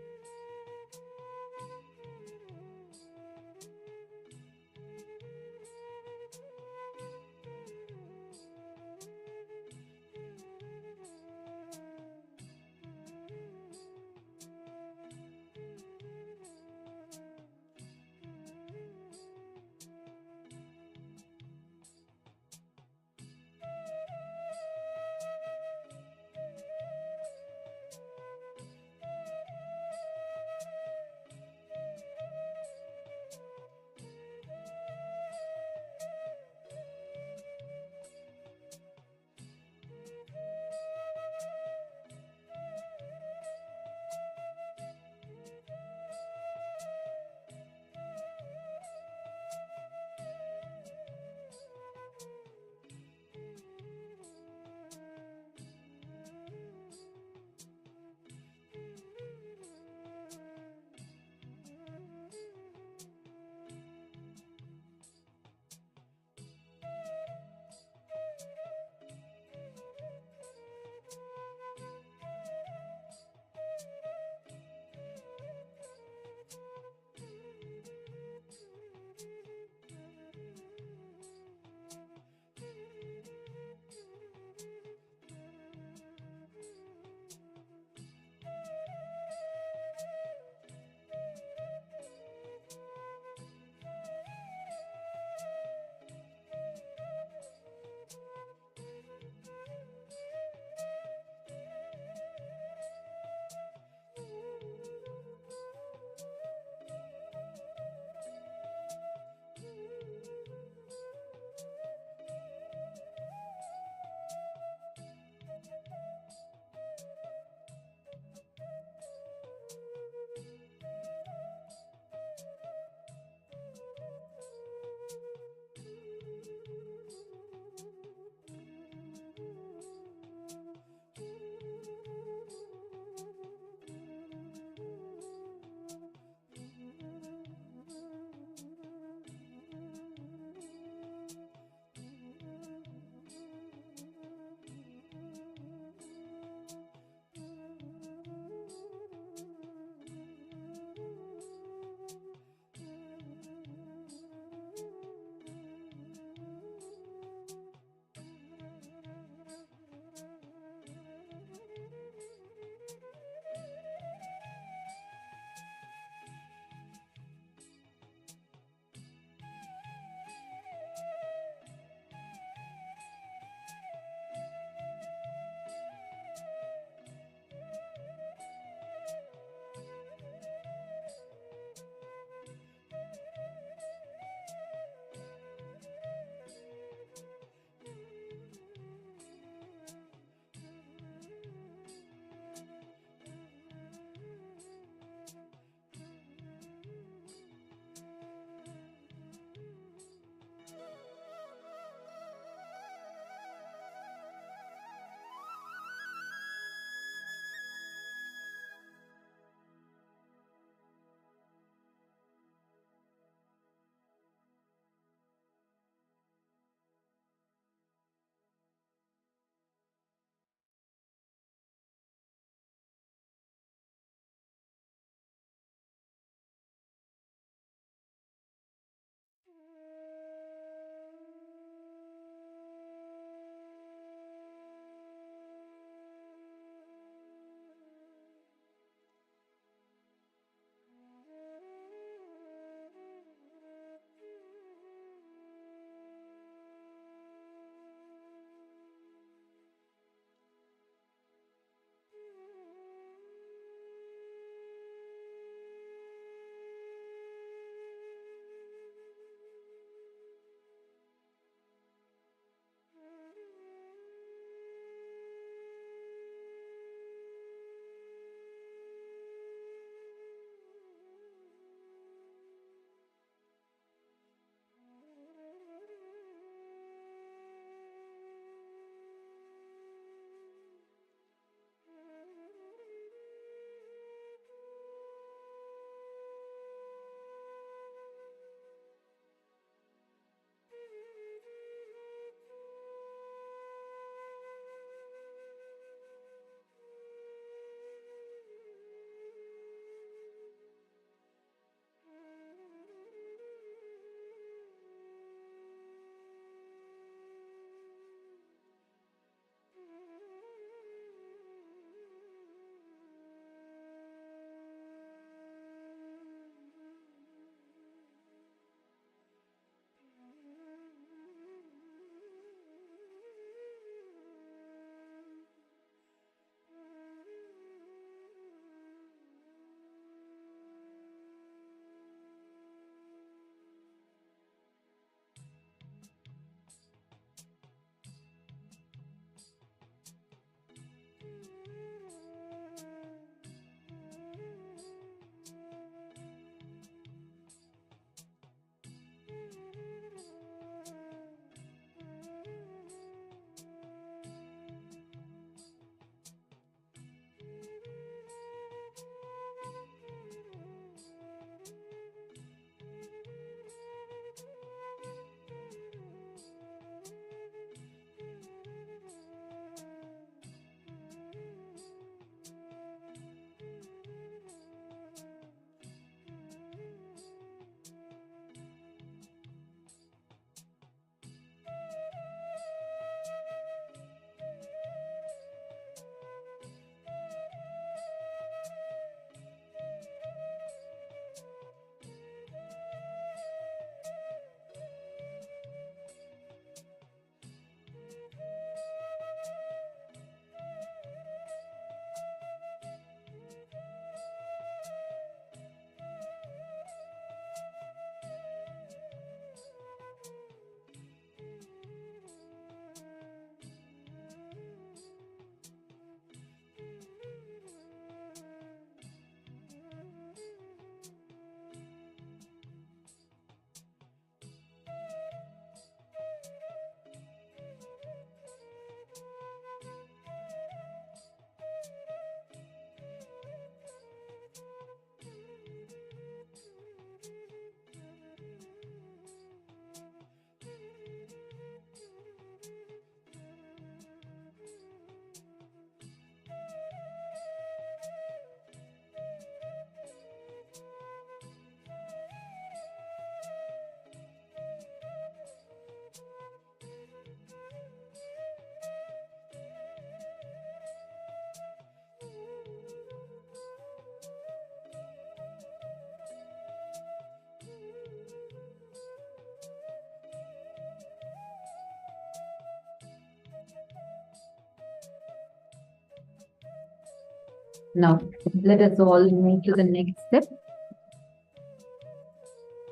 Now, let us all move to the next step.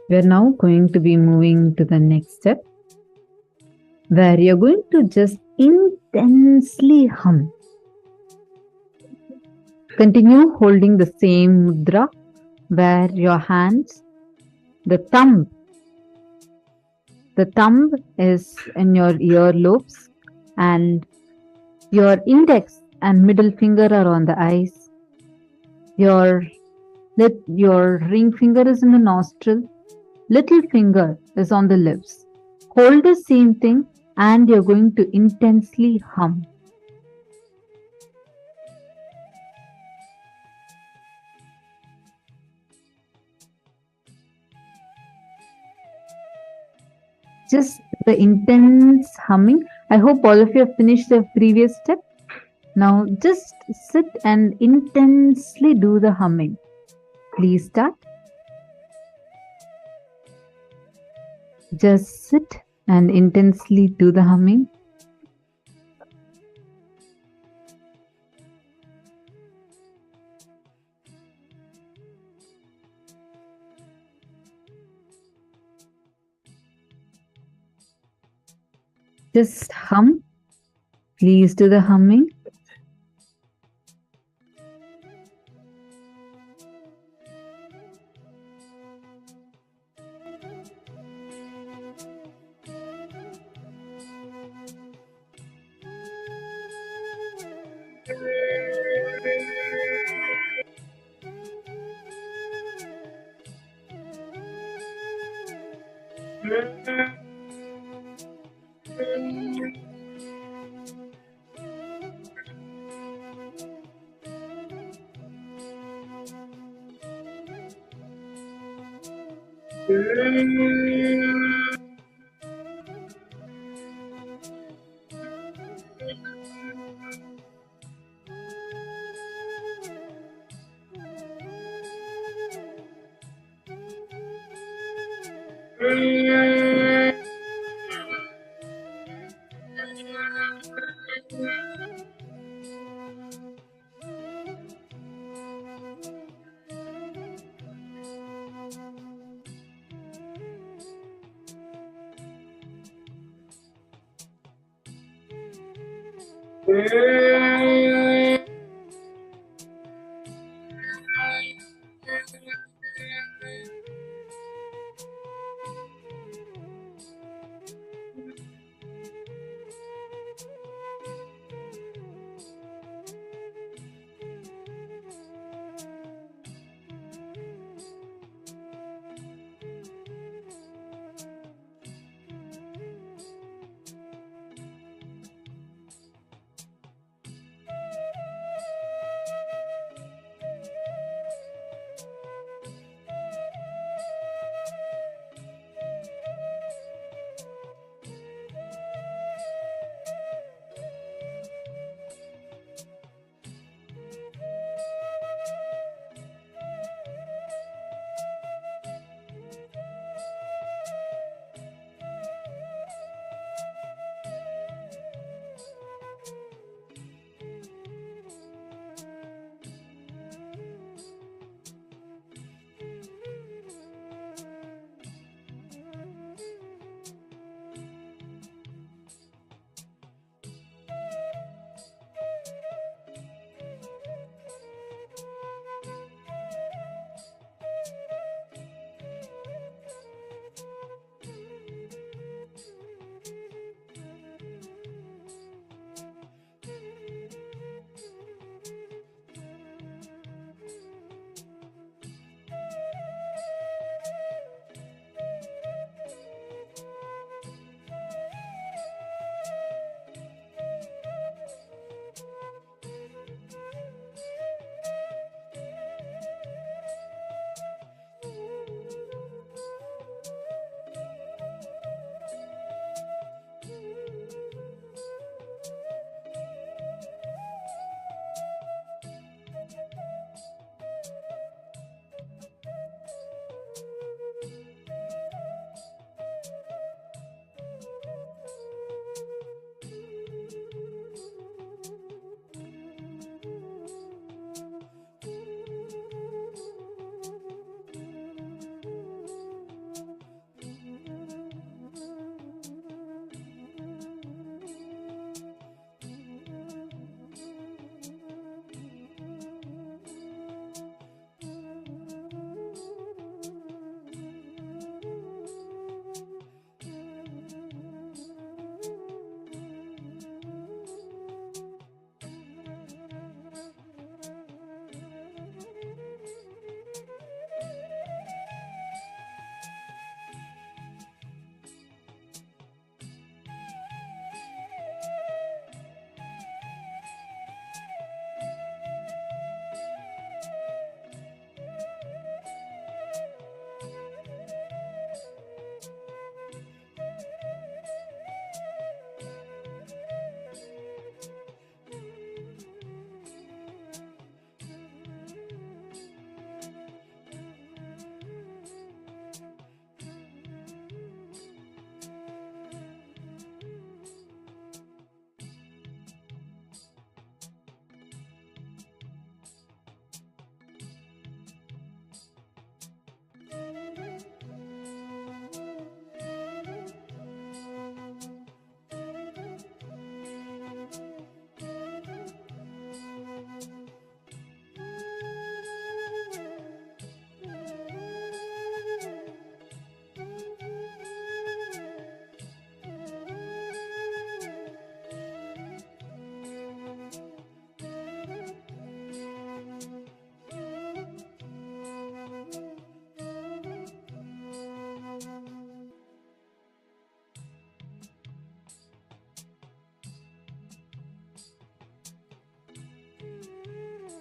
We are now going to be moving to the next step, where you're going to just intensely hum. Continue holding the same mudra, where your hands, the thumb is in your earlobes, and your index and middle finger are on the eyes. Your ring finger is in the nostril. Little finger is on the lips. Hold the same thing and you're going to intensely hum. Just the intense humming. I hope all of you have finished the previous step. Now just sit and intensely do the humming. Please start. Just sit and intensely do the humming. Just hum. Please do the humming.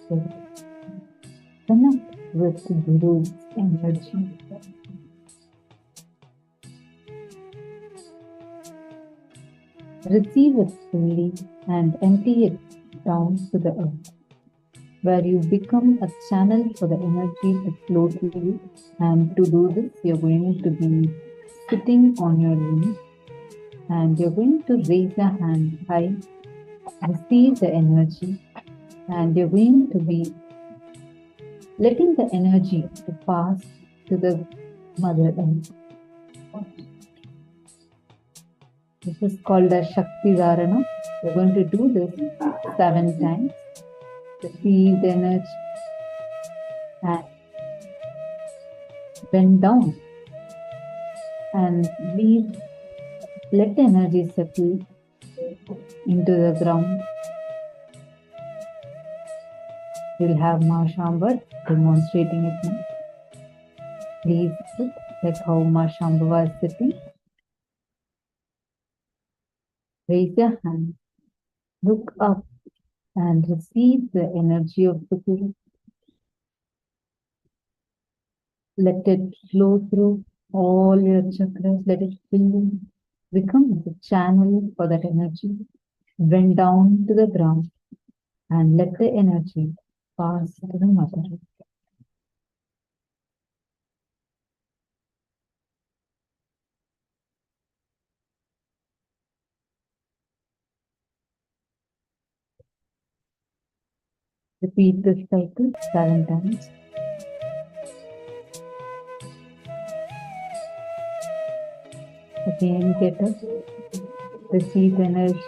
spirit. Connect with the Guru's energy. Receive it fully and empty it down to the earth, where you become a channel for the energy to flow through you. And to do this, you're going to be sitting on your knees and you're going to raise your hand high, receive the energy, and you're going to be letting the energy to pass to the Mother Earth. This is called as Shakti Dharana. We're going to do this 7 times. Receive the energy and bend down and let the energy settle into the ground. We'll have Ma Shambhav demonstrating it now. Please sit like how Ma Shambhav was sitting. Raise your hand, look up and receive the energy of the Guru. Let it flow through all your chakras, let it fill you. Become the channel for that energy. Bend down to the ground and let the energy pass to the Mother. Repeat this cycle 7 times. Again, get up, receive energy.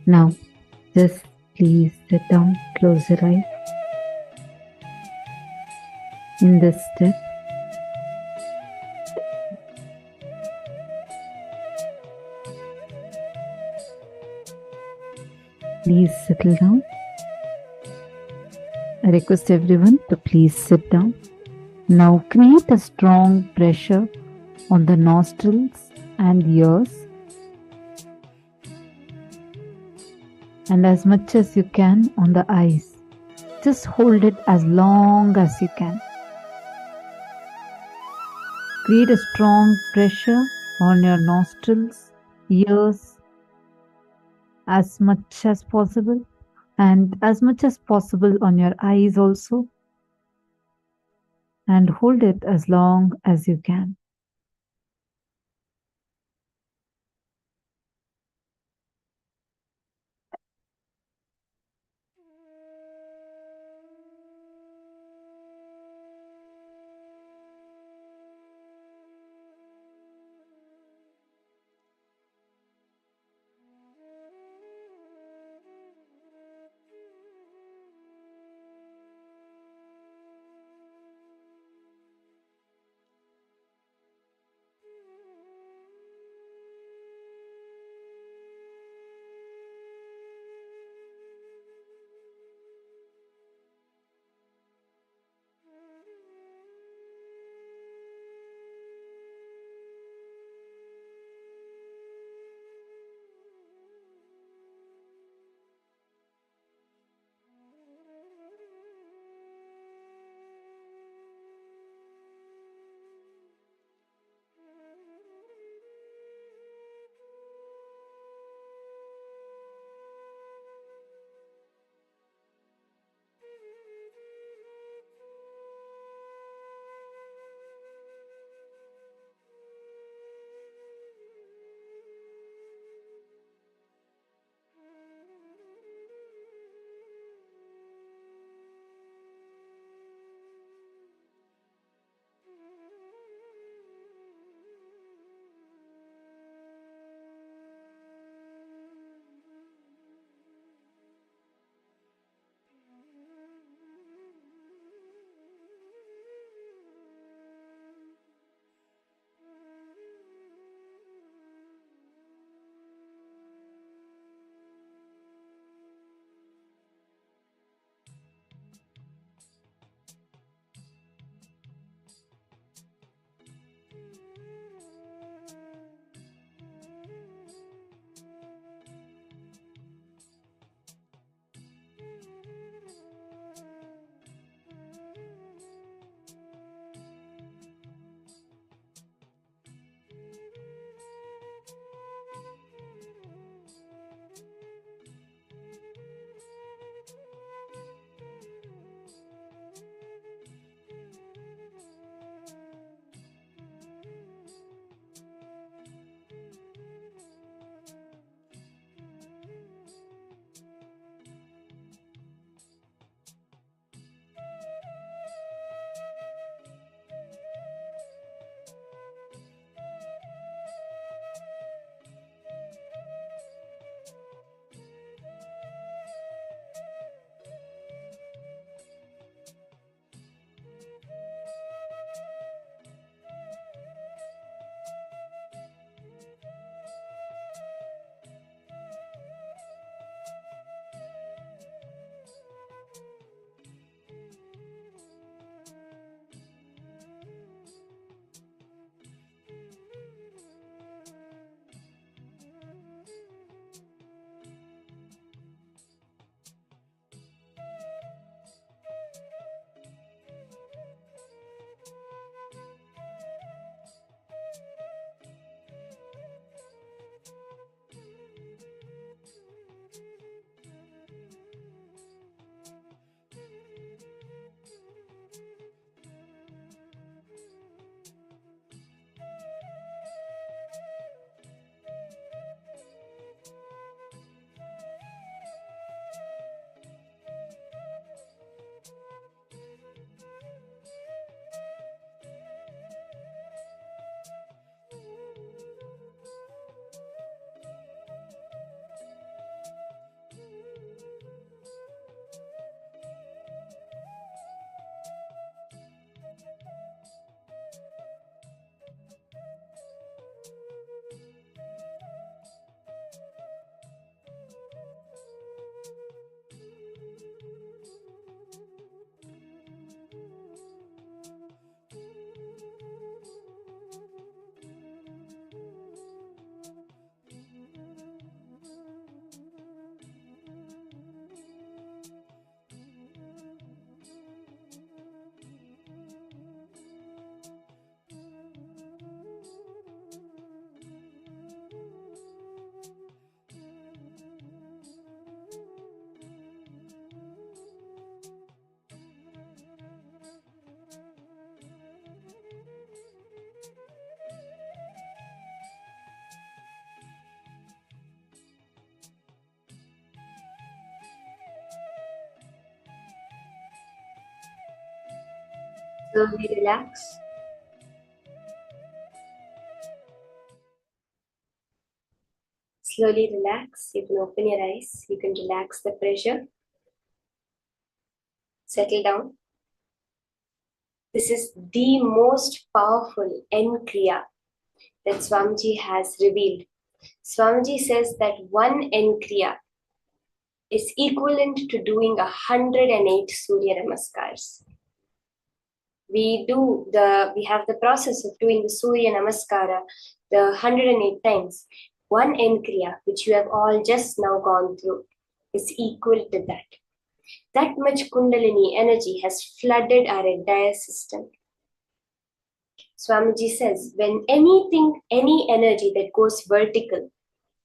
Now, just please sit down, close your eyes. In this step, please settle down. I request everyone to please sit down. Now create a strong pressure on the nostrils and ears, and as much as you can on the eyes. Just hold it as long as you can. Create a strong pressure on your nostrils, ears, as much as possible, and as much as possible on your eyes also, and hold it as long as you can. Slowly relax. Slowly relax. You can open your eyes. You can relax the pressure. Settle down. This is the most powerful N-Kriya that Swamiji has revealed. Swamiji says that one N-Kriya is equivalent to doing 108 Surya Namaskars. We have the process of doing the Surya Namaskara, the 108 times. One N-Kriya, which you have all just now gone through, is equal to that. That much Kundalini energy has flooded our entire system. Swamiji says, when any energy that goes vertical,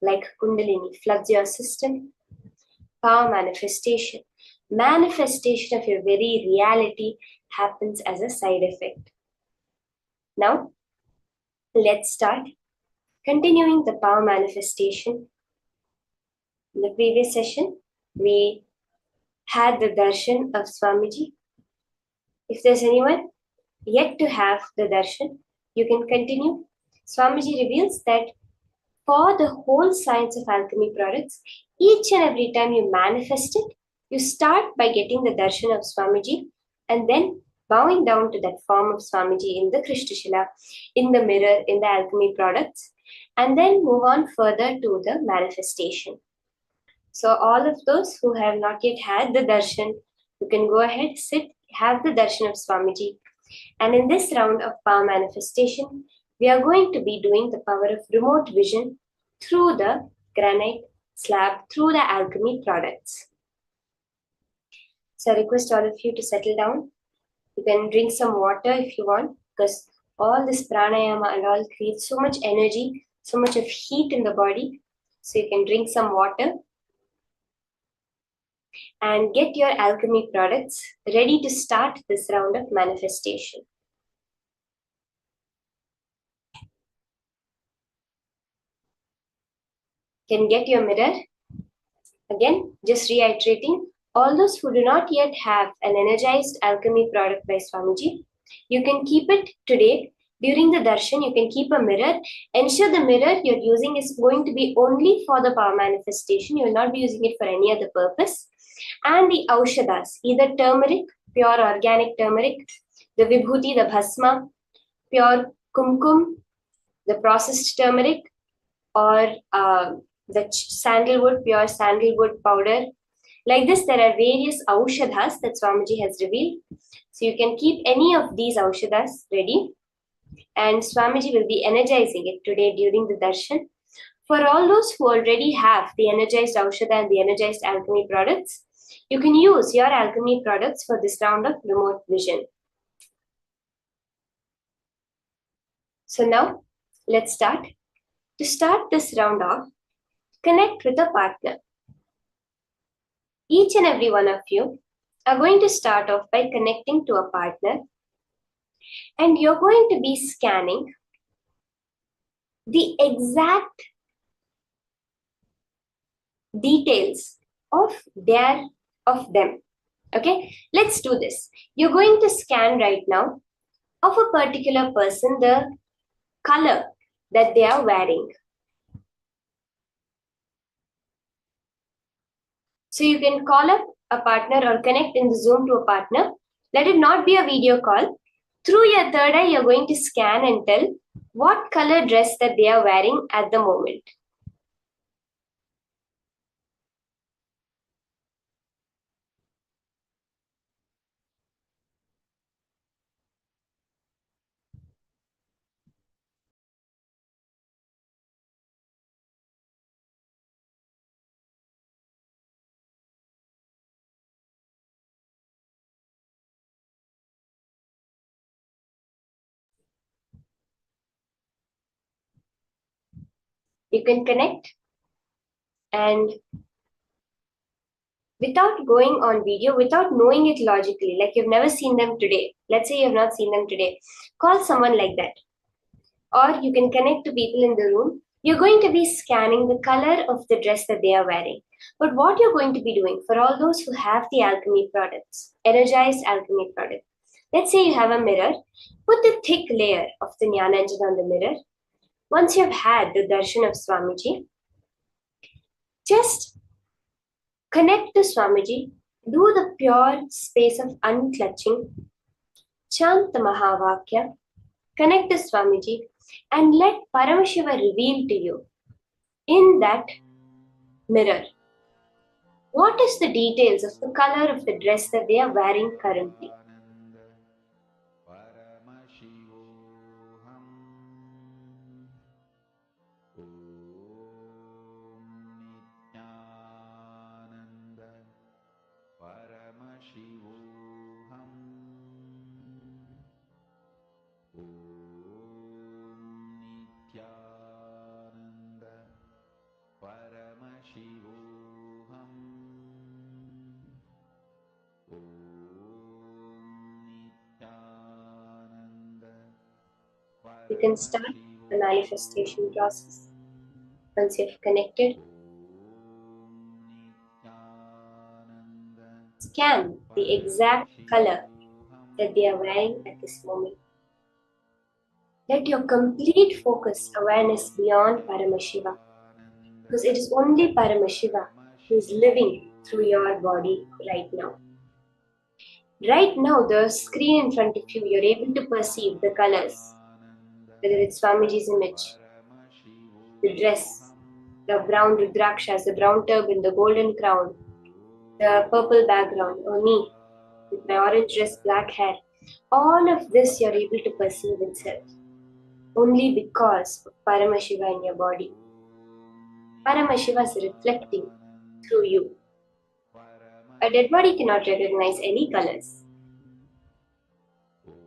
like Kundalini, floods your system, power manifestation of your very reality happens as a side effect. Now, let's start. Continuing the power manifestation. In the previous session, we had the darshan of Swamiji. If there's anyone yet to have the darshan, you can continue. Swamiji reveals that for the whole science of alchemy products, each and every time you manifest it, you start by getting the darshan of Swamiji and then bowing down to that form of Swamiji in the Krishnashila, in the mirror, in the alchemy products, and then move on further to the manifestation. So all of those who have not yet had the darshan, you can go ahead, sit, have the darshan of Swamiji. And in this round of power manifestation, we are going to be doing the power of remote vision through the granite slab, through the alchemy products. So I request all of you to settle down. You can drink some water if you want, because all this pranayama and all creates so much energy, so much of heat in the body. So you can drink some water and get your alchemy products ready to start this round of manifestation. Can get your mirror. Again, just reiterating, all those who do not yet have an energized alchemy product by Swamiji, you can keep it today. During the darshan, you can keep a mirror. Ensure the mirror you're using is going to be only for the power manifestation. You will not be using it for any other purpose. And the aushadas, either turmeric, pure organic turmeric, the vibhuti, the bhasma, pure kumkum, the processed turmeric, or the sandalwood, pure sandalwood powder. Like this, there are various aushadhas that Swamiji has revealed. So you can keep any of these aushadhas ready. And Swamiji will be energizing it today during the darshan. For all those who already have the energized aushadha and the energized alchemy products, you can use your alchemy products for this round of remote vision. So now, let's start. To start this round off, connect with a partner. Each and every one of you are going to start off by connecting to a partner, and you're going to be scanning the exact details of them. Okay, let's do this. You're going to scan right now of a particular person, the color that they are wearing. So you can call up a partner or connect in the Zoom to a partner. Let it not be a video call. Through your third eye, you're going to scan and tell what color dress that they are wearing at the moment. You can connect, and without going on video, without knowing it logically, like you've never seen them today. Let's say you have not seen them today. Call someone like that. Or you can connect to people in the room. You're going to be scanning the color of the dress that they are wearing. But what you're going to be doing for all those who have the alchemy products, energized alchemy product, Let's say you have a mirror, put a thick layer of the Jnananjana on the mirror. Once you have had the darshan of Swamiji, just connect to Swamiji, do the pure space of unclutching, chant the Mahavakya, connect to Swamiji, and let Paramashiva reveal to you in that mirror what is the details of the color of the dress that they are wearing currently. You can start the manifestation process. Once you've connected, scan the exact color that they are wearing at this moment. Let your complete focus awareness beyond Paramashiva, because it is only Paramashiva who is living through your body right now. Right now, the screen in front of you, you're able to perceive the colors, whether it's Swamiji's image, the dress, the brown rudrakshas, the brown turban, the golden crown, the purple background, or me with my orange dress, black hair. All of this you're able to perceive itself only because of Paramashiva in your body. Paramashiva is reflecting through you. A dead body cannot recognize any colors.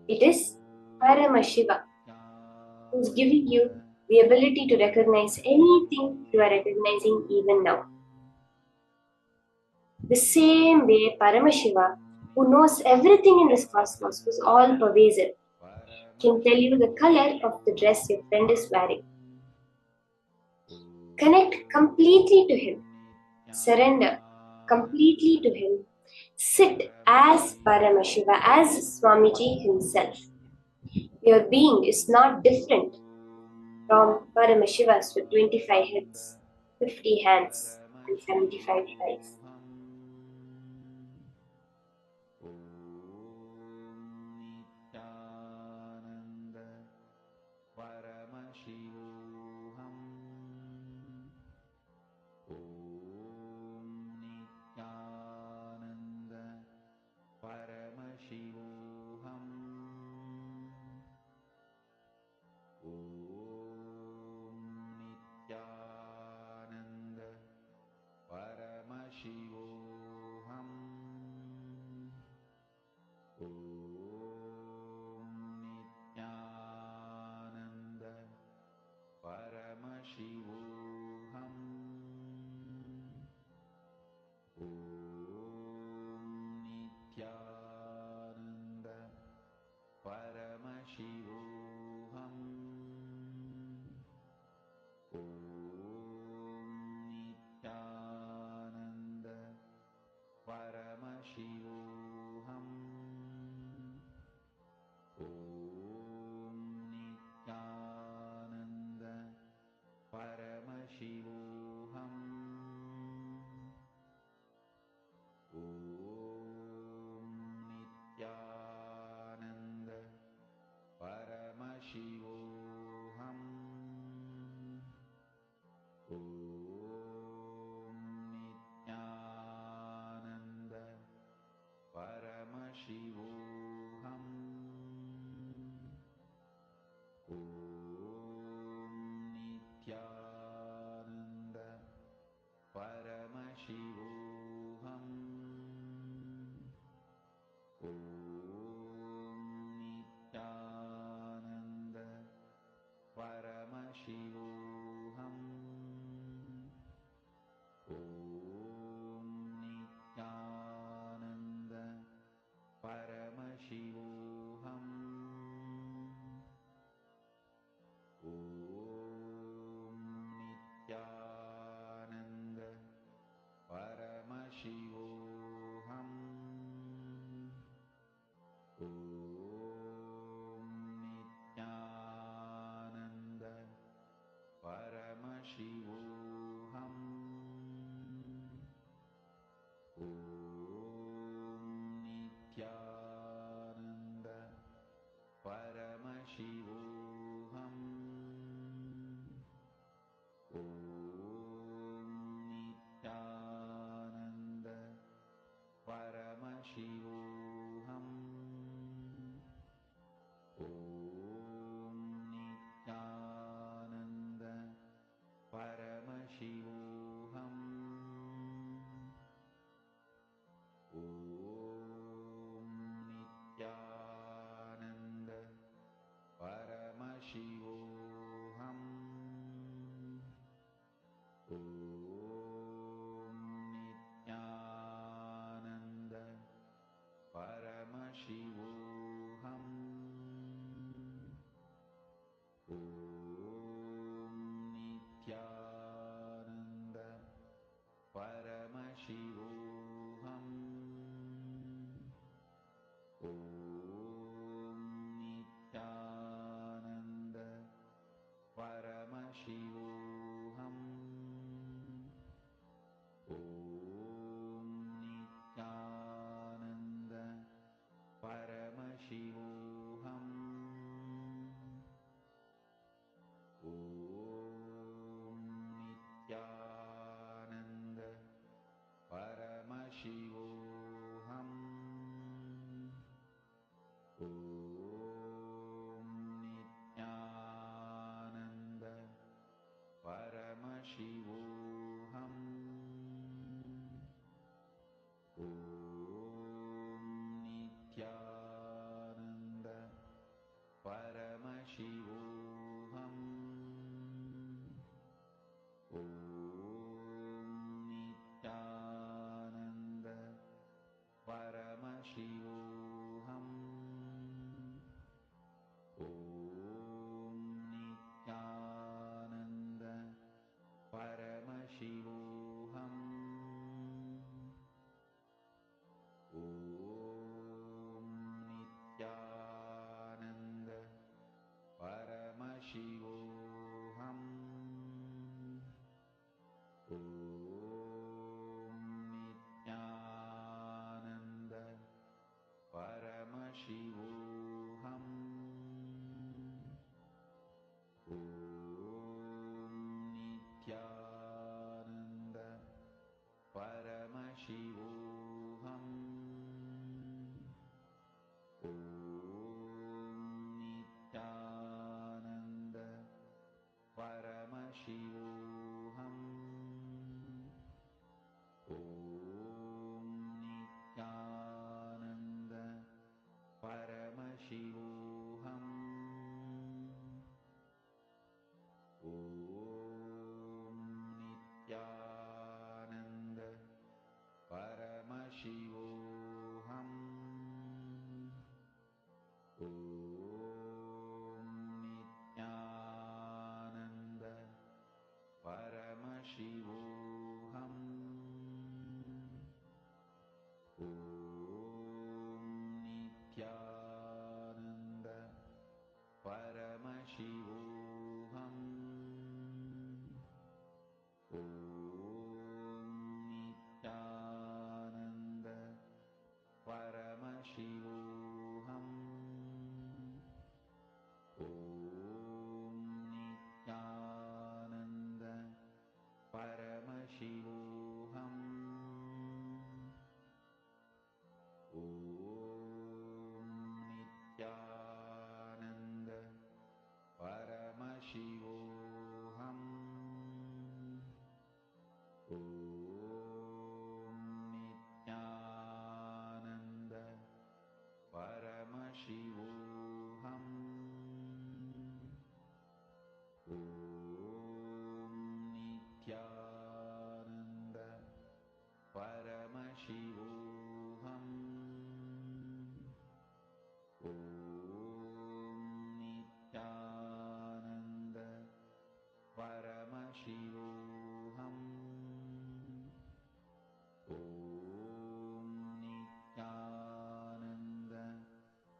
It is Paramashiva who is giving you the ability to recognize anything you are recognizing even now. The same way Paramashiva, who knows everything in this cosmos, who is all pervasive, can tell you the color of the dress your friend is wearing. Connect completely to him. Surrender completely to him. Sit as Paramashiva, as Swamiji himself. Your being is not different from Paramashivas with 25 heads, 50 hands, and 75 eyes.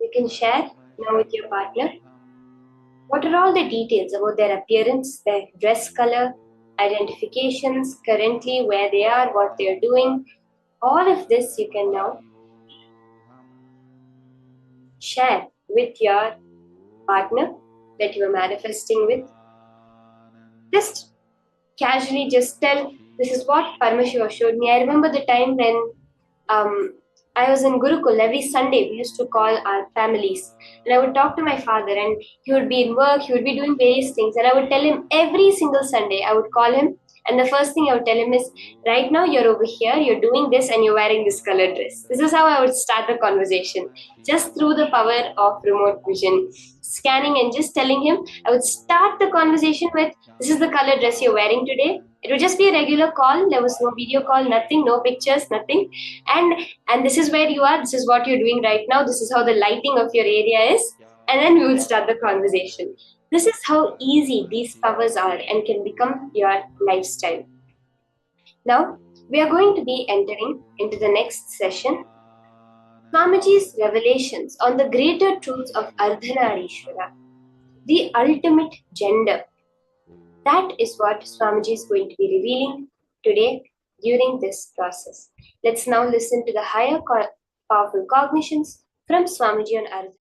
You can share now with your partner. What are all the details about their appearance, their dress color, identifications, currently where they are, what they are doing? All of this you can now share with your partner that you are manifesting with. Just casually just tell, this is what Paramashiva showed me. I remember the time when I was in Gurukul. Every Sunday we used to call our families, and I would talk to my father, and he would be in work, he would be doing various things, and I would tell him every single Sunday, I would call him, and the first thing I would tell him is, right now you're over here, you're doing this, and you're wearing this colored dress. This is how I would start the conversation, just through the power of remote vision, scanning and just telling him. I would start the conversation with, this is the colored dress you're wearing today. It would just be a regular call. There was no video call, nothing, no pictures, nothing. And this is where you are. This is what you're doing right now. This is how the lighting of your area is. And then we will start the conversation. This is how easy these powers are and can become your lifestyle. Now, we are going to be entering into the next session. Swamiji's revelations on the greater truths of Ardhanareeshwara, the ultimate gender. That is what Swamiji is going to be revealing today during this process. Let's now listen to the higher powerful cognitions from Swamiji on Ardhana.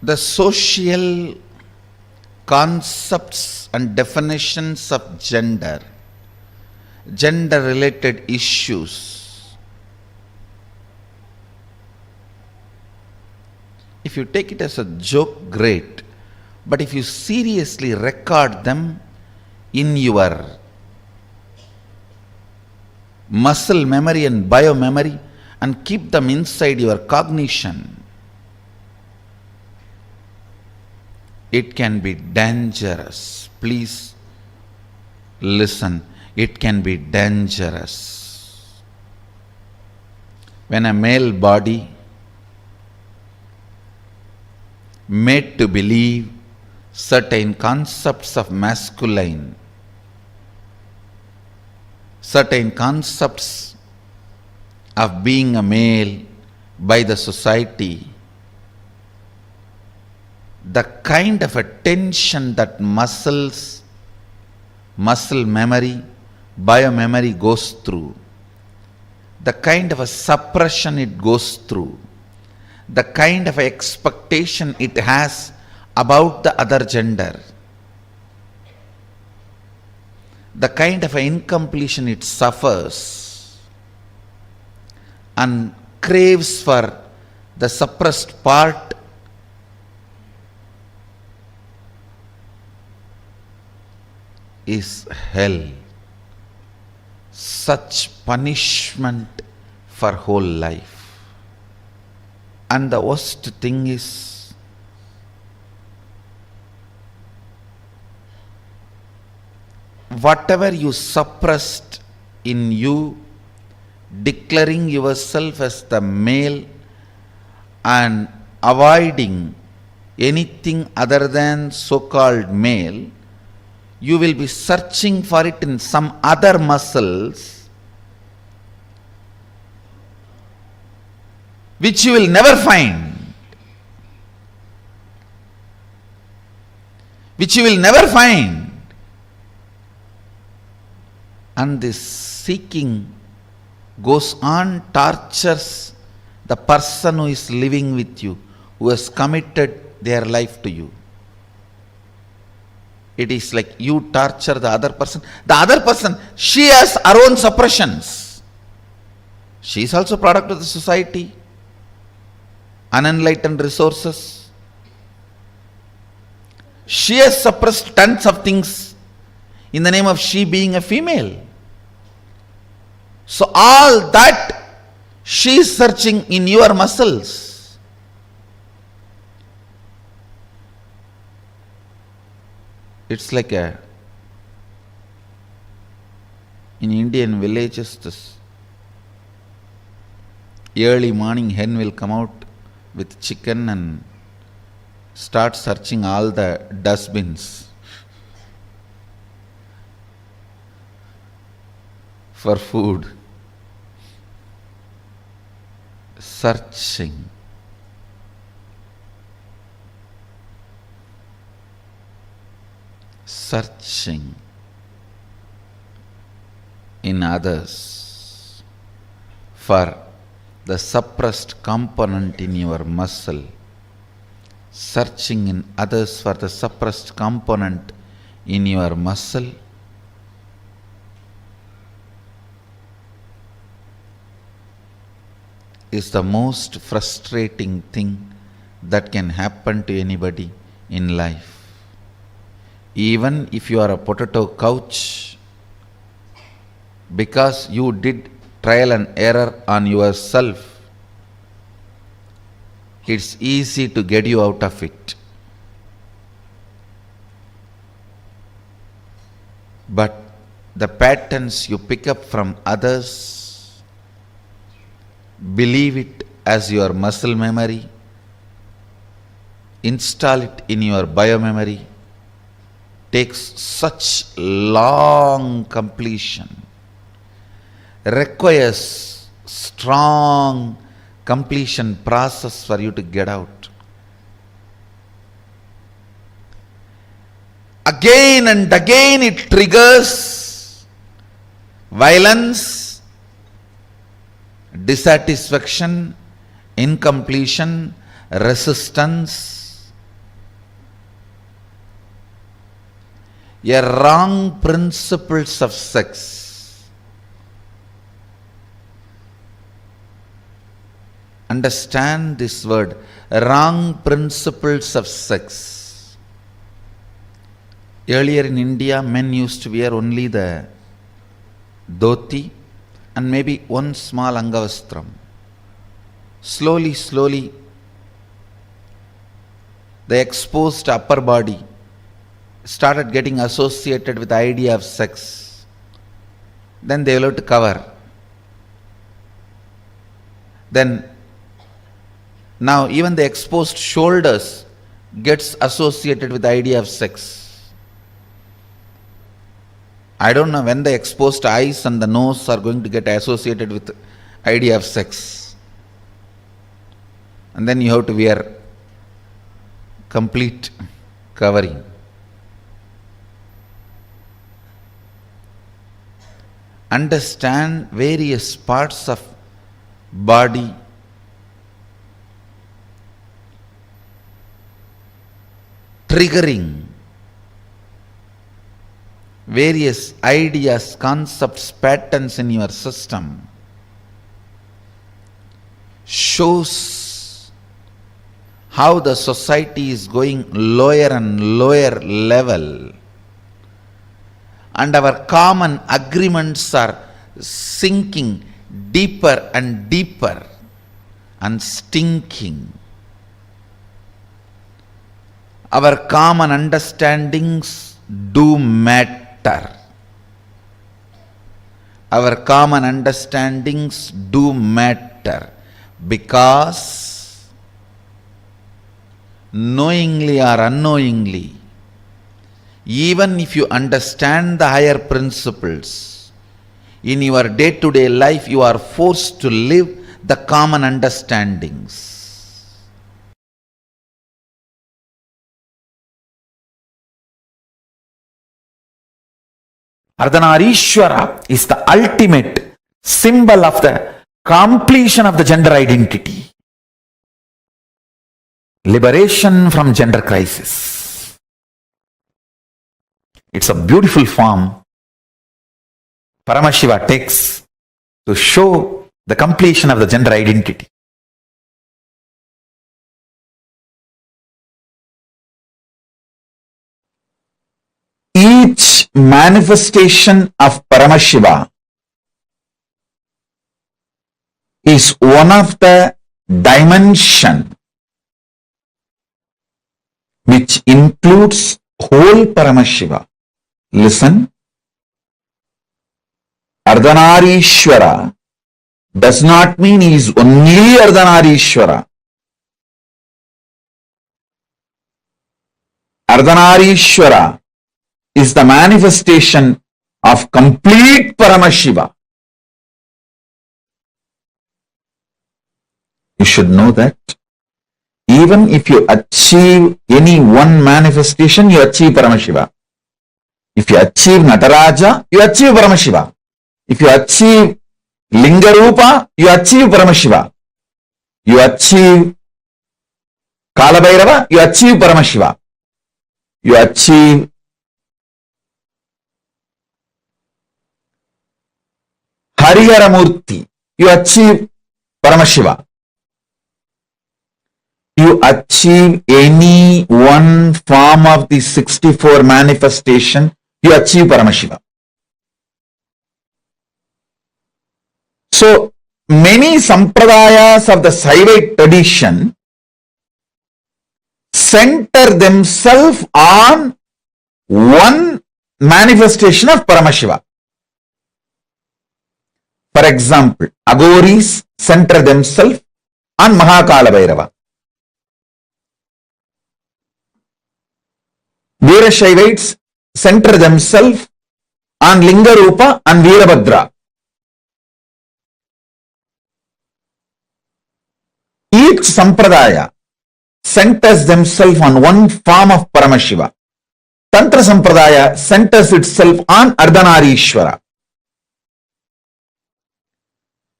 The social concepts and definitions of gender, gender related issues, if you take it as a joke, great, but if you seriously record them in your muscle memory and biomemory and keep them inside your cognition, it can be dangerous. Please listen, it can be dangerous. When a male body made to believe certain concepts of masculine, certain concepts of being a male by the society, the kind of a tension that muscle memory, biomemory goes through, the kind of a suppression it goes through, the kind of expectation it has about the other gender, the kind of incompletion it suffers and craves for the suppressed part, is hell. Such punishment for whole life. And the worst thing is, whatever you suppressed in you, declaring yourself as the male and avoiding anything other than so-called male, you will be searching for it in some other muscles which you will never find. Which you will never find. And this seeking goes on, tortures the person who is living with you, who has committed their life to you. It is like you torture the other person. The other person, she has her own suppressions. She is also product of the society. Unenlightened resources. She has suppressed tons of things in the name of she being a female. So all that she is searching in your muscles. It's like in Indian villages, this early morning hen will come out with chicken and start searching all the dustbins for food. Searching. Searching in others for the suppressed component in your muscle, searching in others for the suppressed component in your muscle, is the most frustrating thing that can happen to anybody in life. Even if you are a potato couch, because you did trial and error on yourself, it's easy to get you out of it. But the patterns you pick up from others, believe it as your muscle memory, install it in your biomemory, takes such long completion, requires strong completion process for you to get out. Again and again it triggers violence, dissatisfaction, incompletion, resistance, a wrong principles of sex. Understand this word, wrong principles of sex. Earlier in India, men used to wear only the dhoti and maybe one small angavastram. Slowly, the exposed upper body started getting associated with the idea of sex, then they will have to cover. Then now even the exposed shoulders gets associated with the idea of sex. I don't know when the exposed eyes and the nose are going to get associated with the idea of sex. And then you have to wear complete covering. Understand various parts of body triggering various ideas, concepts, patterns in your system shows how the society is going lower and lower level, and our common agreements are sinking deeper and deeper and stinking. Our common understandings do matter. Our common understandings do matter because knowingly or unknowingly, even if you understand the higher principles, in your day-to-day life you are forced to live the common understandings. Ardhanareeshwara is the ultimate symbol of the completion of the gender identity. Liberation from gender crisis. It's a beautiful form Paramashiva takes to show the completion of the gender identity. Each manifestation of Paramashiva is one of the dimension which includes whole Paramashiva. Listen, Ardhanareeshwara does not mean he is only Ardhanareeshwara. Ardhanareeshwara is the manifestation of complete Paramashiva. You should know that. Even if you achieve any one manifestation, you achieve Paramashiva. If you achieve Nataraja, you achieve Paramashiva. If you achieve Lingarupa, you achieve Paramashiva. You achieve Kalabhairava, you achieve Paramashiva. You achieve Hariharamurti, you achieve Paramashiva. You achieve any one form of the 64 manifestation, you achieve Paramashiva. So, many sampradayas of the Saivite tradition center themselves on one manifestation of Paramashiva. For example, Aghoris center themselves on Mahakalabhairava. Veerashaivites center themselves on Lingarupa and Veerabhadra. Each sampradaya centers themselves on one form of Paramashiva. Tantra sampradaya centers itself on Ardhanareeshwara.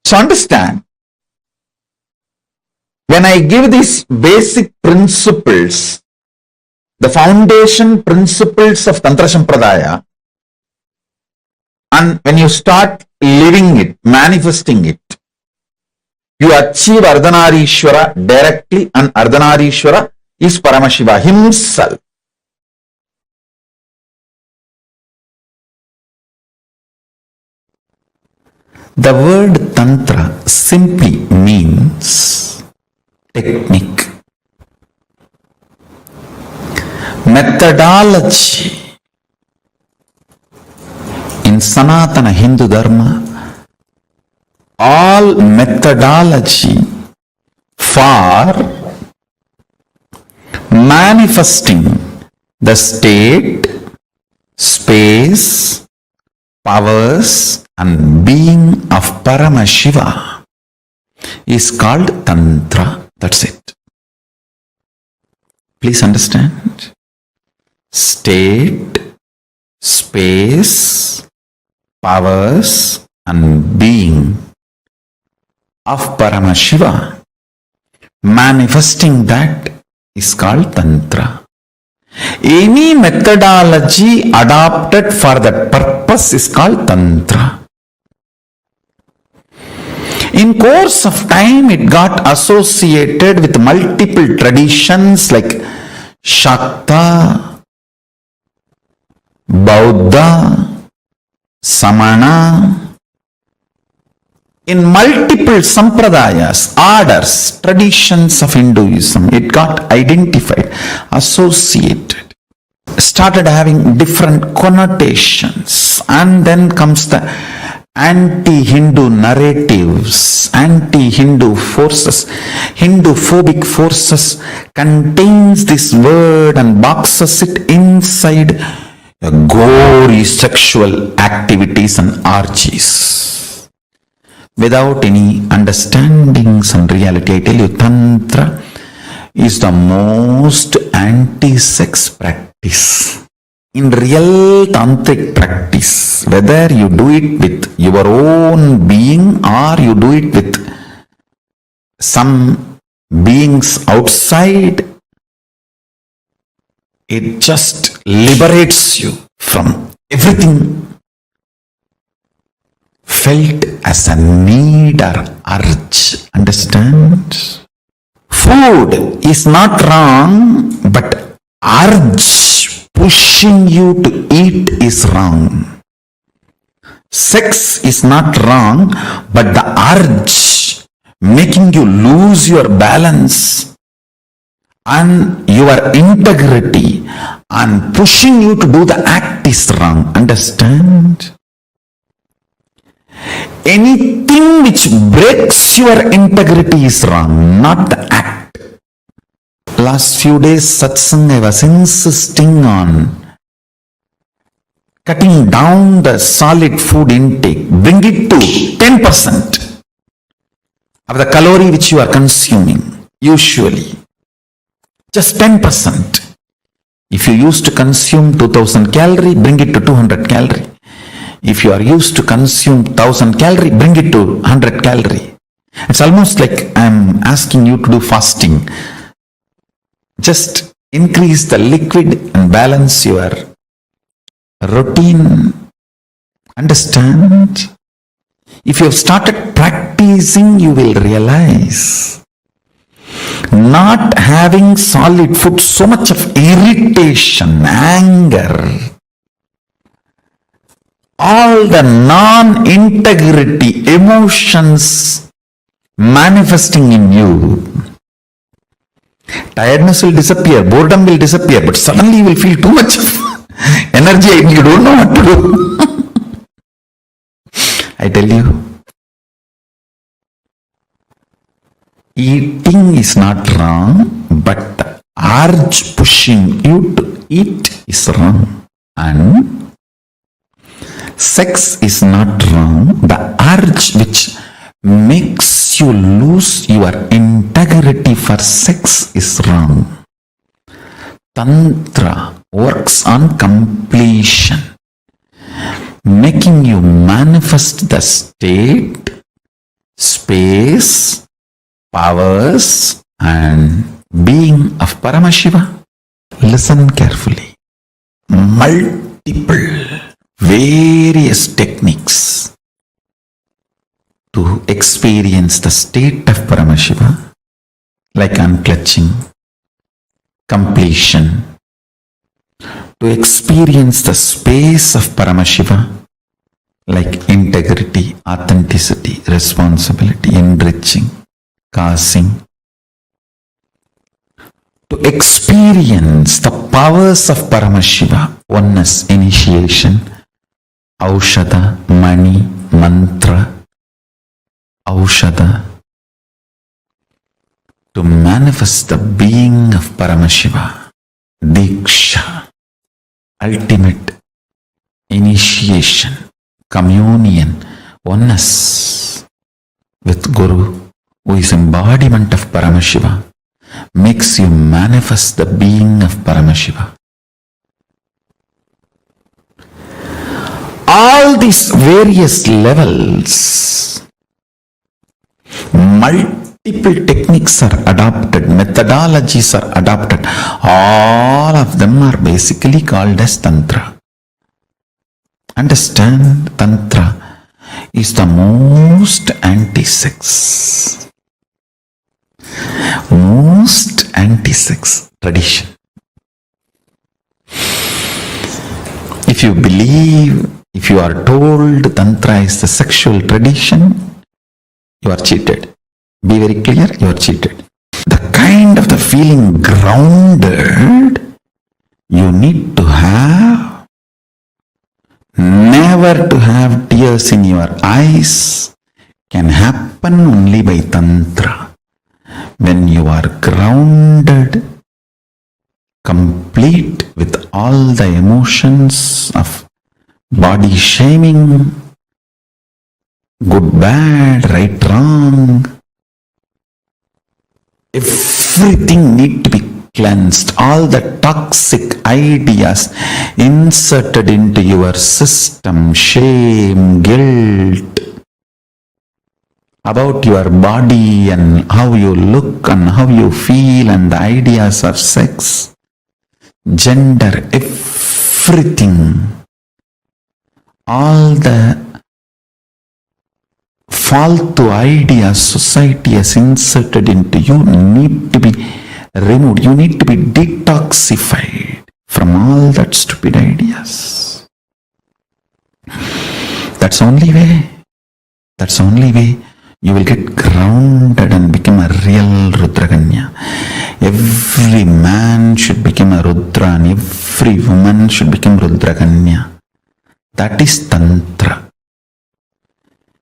So understand, when I give these basic principles, the foundation principles of Tantra sampradaya, and when you start living it, manifesting it, you achieve Ardhanareeshwara directly, and Ardhanareeshwara is Paramashiva himself. The word Tantra simply means technique. methodology in Sanatana Hindu Dharma, all methodology for manifesting the state, space, powers and being of Paramashiva is called Tantra. That's it. Please understand. State, space, powers and being of Paramashiva, manifesting that is called Tantra. Any methodology adopted for that purpose is called Tantra. In course of time, it got associated with multiple traditions like Shakta, Bauddha, Samana. In multiple sampradayas, orders, traditions of Hinduism, it got identified, associated, started having different connotations, and then comes the anti-Hindu narratives, anti-Hindu forces, Hindu-phobic forces contains this word and boxes it inside gory sexual activities and orgies. Without any understandings and reality, I tell you, Tantra is the most anti-sex practice. In real tantric practice, whether you do it with your own being or you do it with some beings outside, it just liberates you from everything felt as a need or urge. Understand? Food is not wrong, but urge pushing you to eat is wrong. Sex is not wrong, but the urge making you lose your balance and your integrity and pushing you to do the act is wrong. Understand? Anything which breaks your integrity is wrong, not the act. Last few days, satsang, I was insisting on cutting down the solid food intake. Bring it to 10% of the calorie which you are consuming, usually. Just 10%. If you used to consume 2000 calorie, bring it to 200 calorie. If you are used to consume 1000 calorie, bring it to 100 calorie. It's almost like I'm asking you to do fasting. Just increase the liquid and balance your routine. Understand? If you have started practicing, you will realize not having solid food, so much of irritation, anger, all the non-integrity emotions manifesting in you. Tiredness will disappear, boredom will disappear, but suddenly you will feel too much energy and you don't know what to do. I tell you, eating is not wrong, but the urge pushing you to eat is wrong. And sex is not wrong, the urge which makes you lose your integrity for sex is wrong. Tantra works on completion, making you manifest the state, space, powers and being of Paramashiva. Listen carefully. Multiple various techniques to experience the state of Paramashiva, like unclutching, completion, to experience the space of Paramashiva, like integrity, authenticity, responsibility, enriching, causing, to to experience the powers of Paramashiva, oneness, initiation, Aushadha, Mani, Mantra, Aushadha, to manifest the being of Paramashiva, Diksha, ultimate initiation, communion, oneness with Guru, who is embodiment of Paramashiva, makes you manifest the being of Paramashiva. All these various levels, multiple techniques are adopted, methodologies are adopted. All of them are basically called as Tantra. Understand, Tantra is the most anti-sex tradition. If you believe, if you are told Tantra is the sexual tradition, you are cheated. Be very clear, you are cheated. The kind of the feeling grounded you need to have, never to have tears in your eyes, can happen only by Tantra. When you are grounded, complete with all the emotions of body shaming, good, bad, right, wrong, everything need to be cleansed. All the toxic ideas inserted into your system, shame, guilt, about your body and how you look and how you feel, and the ideas of sex, gender, everything, all the false ideas society has inserted into you need to be removed. You need to be detoxified from all that stupid ideas. That's only way. That's only way you will get grounded and become a real Rudraganya. Every man should become a Rudra and every woman should become Rudraganya. That is Tantra.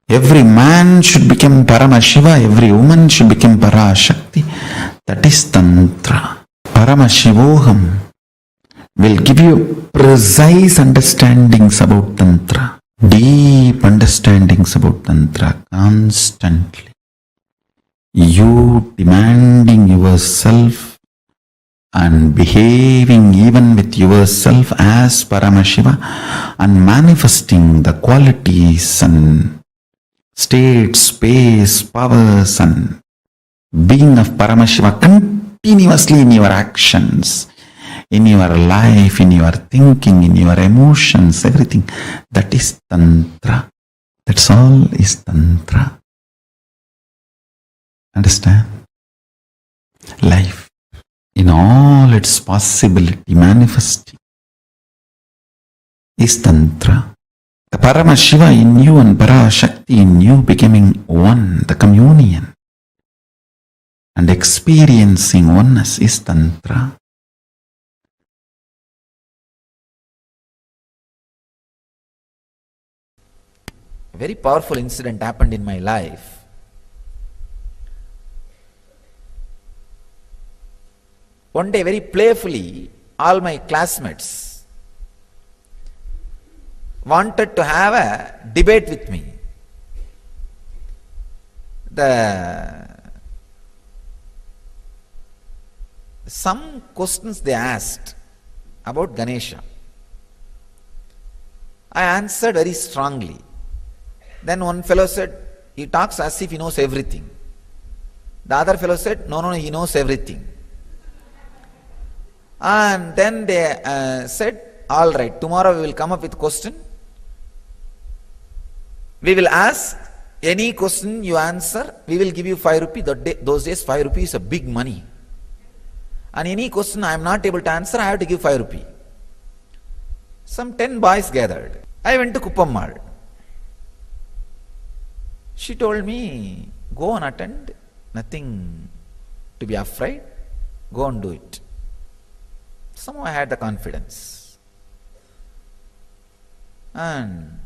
Every man should become Paramashiva, every woman should become Parashakti. That is Tantra. Paramashivoham will give you precise understandings about Tantra. Deep understandings about Tantra constantly. You demanding yourself and behaving even with yourself as Paramashiva and manifesting the qualities and state, space, powers and being of Paramashiva continuously in your actions, in your life, in your thinking, in your emotions, everything. That is Tantra. That's all is Tantra. Understand? Life in all its possibility manifesting is Tantra. The Paramashiva in you and Parashakti in you becoming one, the communion and experiencing oneness is Tantra. A very powerful incident happened in my life. One day, very playfully, all my classmates wanted to have a debate with me. Some questions they asked about Ganesha. I answered very strongly. Then one fellow said, he talks as if he knows everything. The other fellow said, no, he knows everything. And then they said, all right, tomorrow we will come up with a question. We will ask any question you answer, we will give you 5 rupees. Those days 5 rupees is a big money. And any question I am not able to answer, I have to give 5 rupees. Some 10 boys gathered. I went to Kuppammal. She told me, go and attend, nothing to be afraid, go and do it. Somehow I had the confidence. And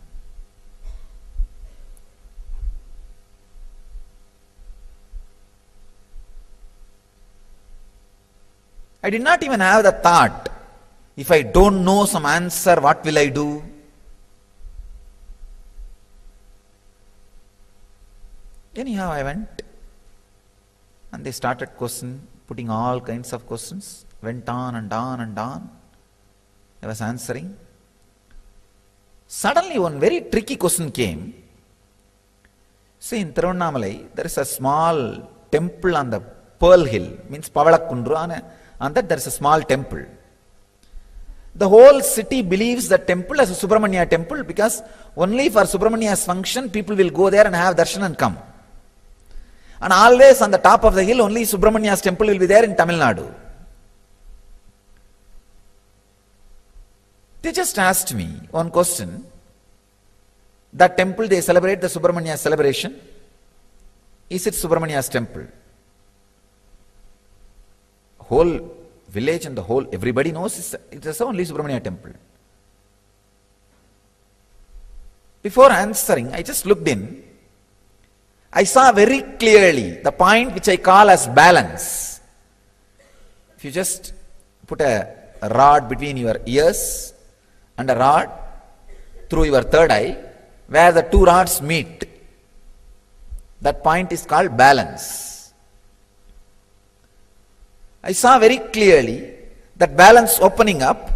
I did not even have the thought, if I don't know some answer, what will I do? Anyhow, I went and they started putting all kinds of questions. Went on and on and on. I was answering. Suddenly one very tricky question came. See, in Tiruvannamalai, there is a small temple on the Pearl Hill, means Pavalakundru. On that there is a small temple. The whole city believes the temple as a Subramanya temple because only for Subramanya's function people will go there and have darshan and come. And always on the top of the hill only Subramanya's temple will be there in Tamil Nadu. They just asked me one question. That temple they celebrate the Subramanya celebration. Is it Subramanya's temple? Whole village and the whole, everybody knows it is only Subramanya temple. Before answering, I just looked in. I saw very clearly the point which I call as balance. If you just put a rod between your ears and a rod through your third eye, where the two rods meet, that point is called balance. I saw very clearly that balance opening up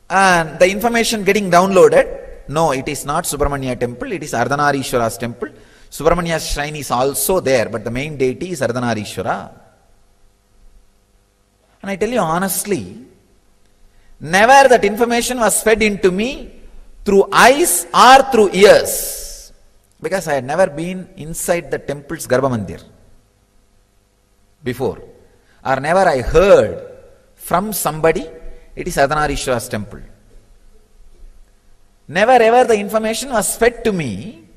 and the information getting downloaded. No, it is not Subramanya temple, it is Ardhanareeshwara's temple. Subramanya's shrine is also there, but the main deity is Ardhanareeshwara. And I tell you honestly, never that information was fed into me through eyes or through ears, because I had never been inside the temple's Garbha Mandir before. Or never I heard from somebody, it is Ardhanareeshwara's temple. Never ever the information was fed to me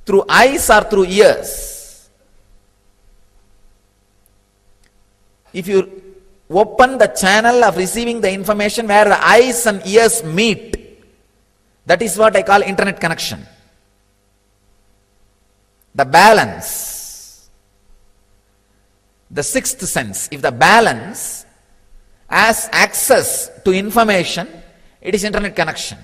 through eyes or through ears. If you open the channel of receiving the information where the eyes and ears meet, that is what I call internet connection. The balance. The sixth sense, if the balance has access to information, it is internet connection.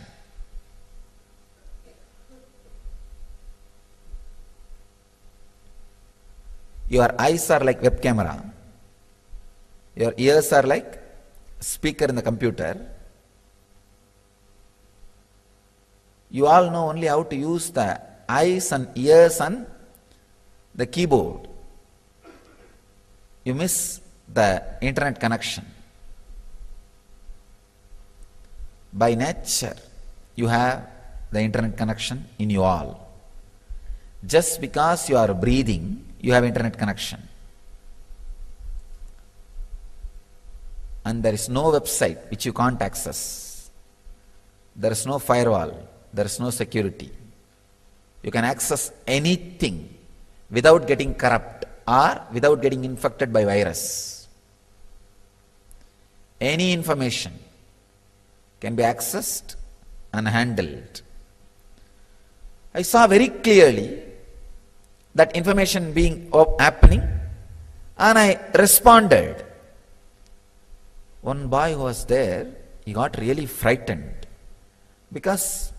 Your eyes are like web camera. Your ears are like speaker in the computer. You all know only how to use the eyes and ears and the keyboard. You miss the internet connection. By nature, you have the internet connection in you all. Just because you are breathing, you have internet connection. And there is no website which you can't access. There is no firewall. There is no security. You can access anything without getting corrupt or without getting infected by virus. Any information can be accessed and handled. I saw very clearly that information being happening and I responded. One boy who was there, he got really frightened because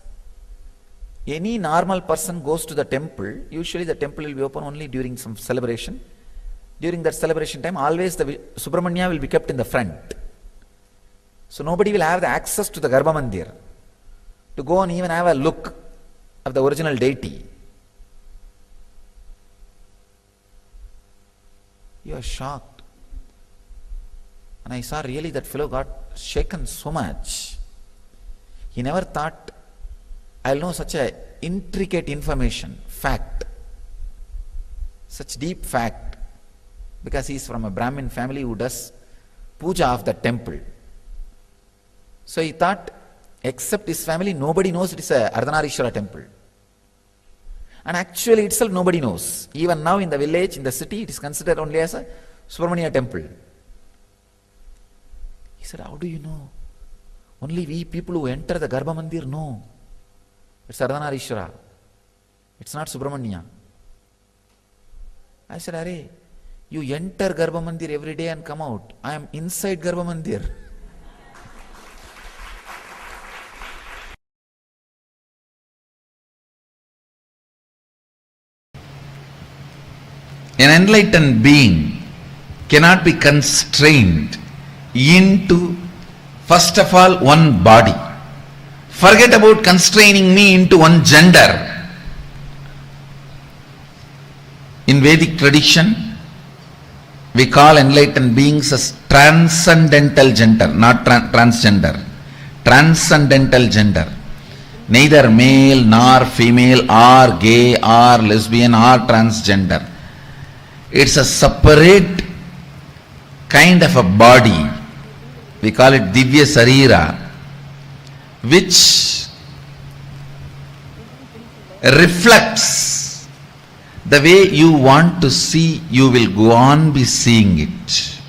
any normal person goes to the temple, usually the temple will be open only during some celebration. During that celebration time, always the Subramanya will be kept in the front. So nobody will have the access to the Garbha Mandir to go and even have a look of the original deity. You are shocked. And I saw really that fellow got shaken so much. He never thought, I'll know such a intricate information, fact, such deep fact, because he is from a Brahmin family who does puja of the temple. So he thought, except his family, nobody knows it is a Ardhanareeshwara temple. And actually itself nobody knows. Even now in the village, in the city, it is considered only as a Subramanya temple. He said, how do you know? Only we people who enter the Garbha Mandir know. It's Ardhanareeshwara. It's not Subramanya. I said, Arey, you enter Garbha Mandir every day and come out. I am inside Garbha Mandir. An enlightened being cannot be constrained into, first of all, one body. Forget about constraining me into one gender. In Vedic tradition, we call enlightened beings as transcendental gender, not transgender. Transcendental gender. Neither male nor female or gay or lesbian or transgender. It's a separate kind of a body. We call it Divya Sarira, which reflects the way you want to see, you will go on be seeing it.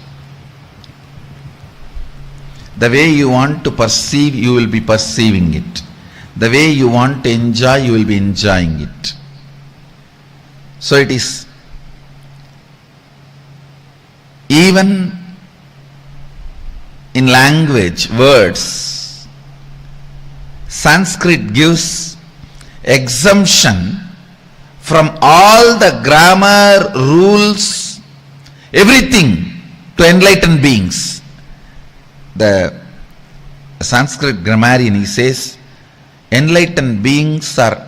The way you want to perceive, you will be perceiving it. The way you want to enjoy, you will be enjoying it. So it is even in language, words, Sanskrit gives exemption from all the grammar, rules, everything to enlightened beings. The Sanskrit grammarian, he says, enlightened beings are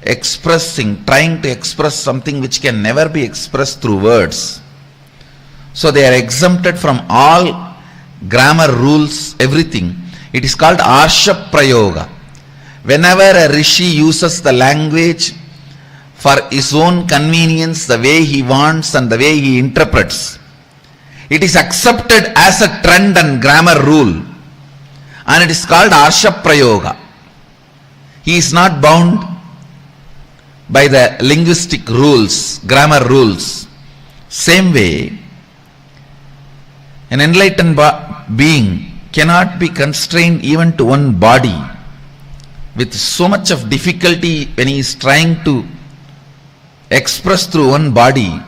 trying to express something which can never be expressed through words. So they are exempted from all grammar rules, everything. It is called Arsha Prayoga. Whenever a rishi uses the language for his own convenience, the way he wants and the way he interprets, it is accepted as a trend and grammar rule, and it is called Arsha Prayoga. He is not bound by the linguistic rules, grammar rules. Same way, an enlightened being cannot be constrained even to one body with so much of difficulty when he is trying to express through one body.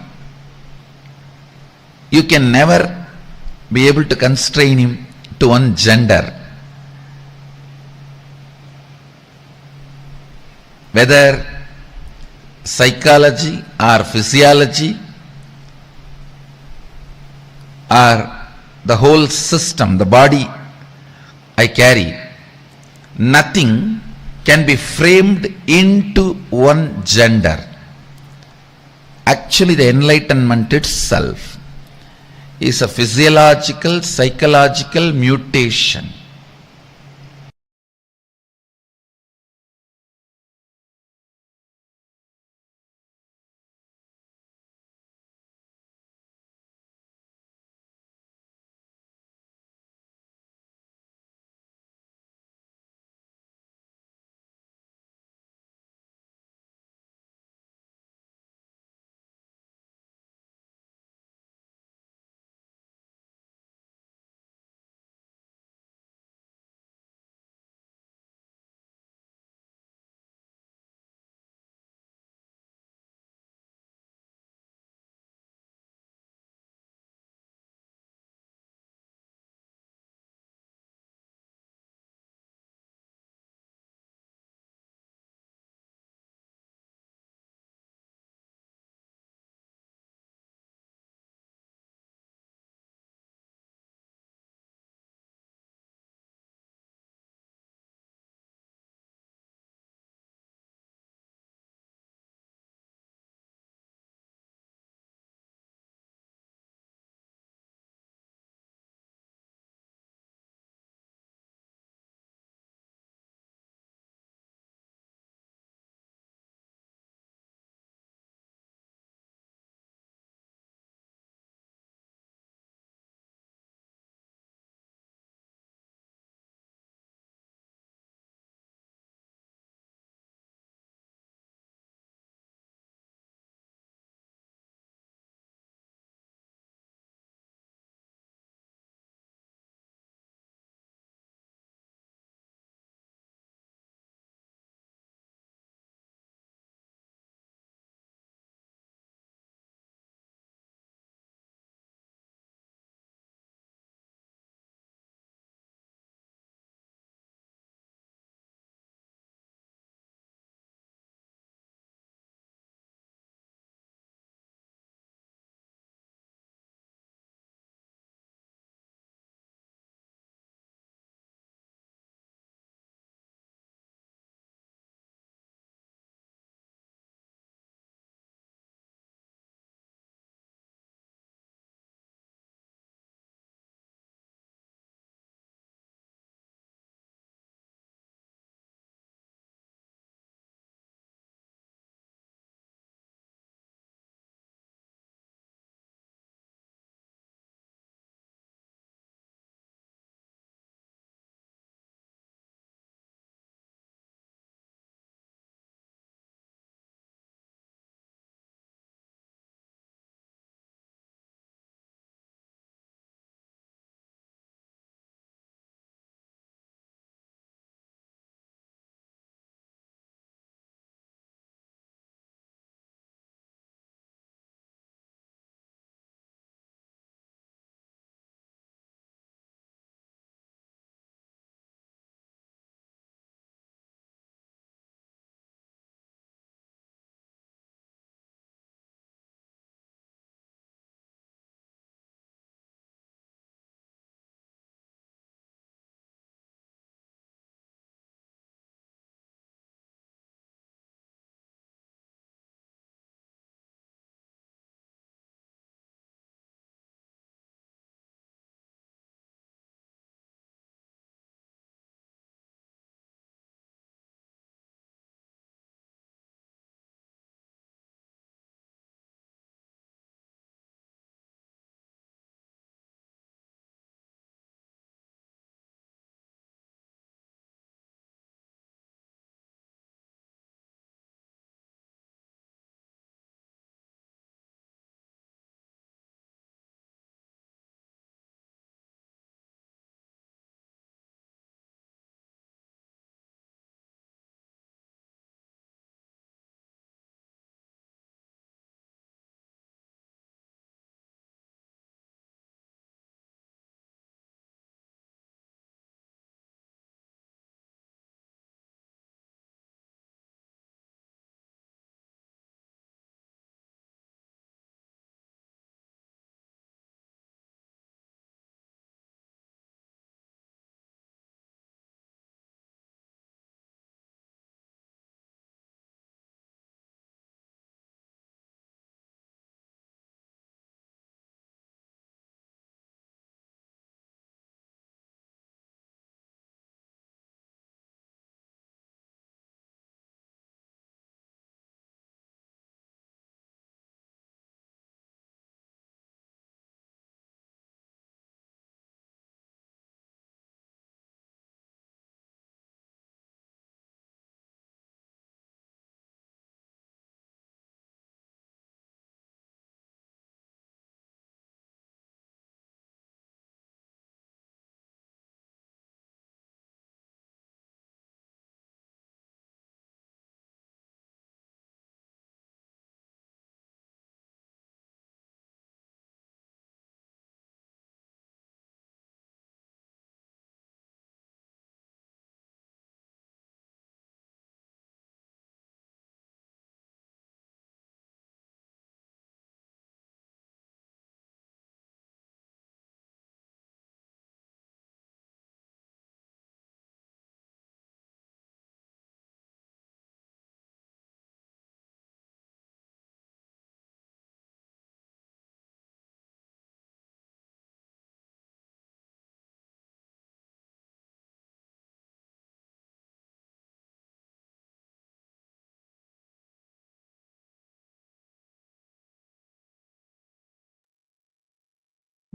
You can never be able to constrain him to one gender. Whether psychology or physiology or the whole system, the body I carry, nothing can be framed into one gender. Actually, the enlightenment itself is a physiological, psychological mutation.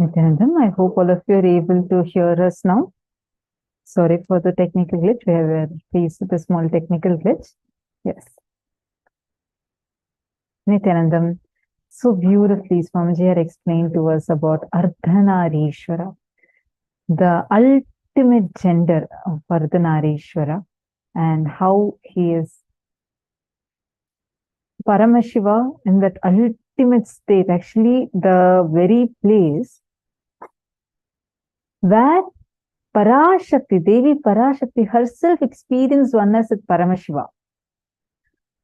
Nithyananda, I hope all of you are able to hear us now. Sorry for the technical glitch. We have faced with a small technical glitch. Yes. Nithyanandam, so beautifully Swamiji had explained to us about Ardhanareeshwara, the ultimate gender of Ardhanareeshwara, and how he is Paramashiva in that ultimate state, actually the very place where Parashakti, Devi Parashakti herself experienced oneness with Paramashiva.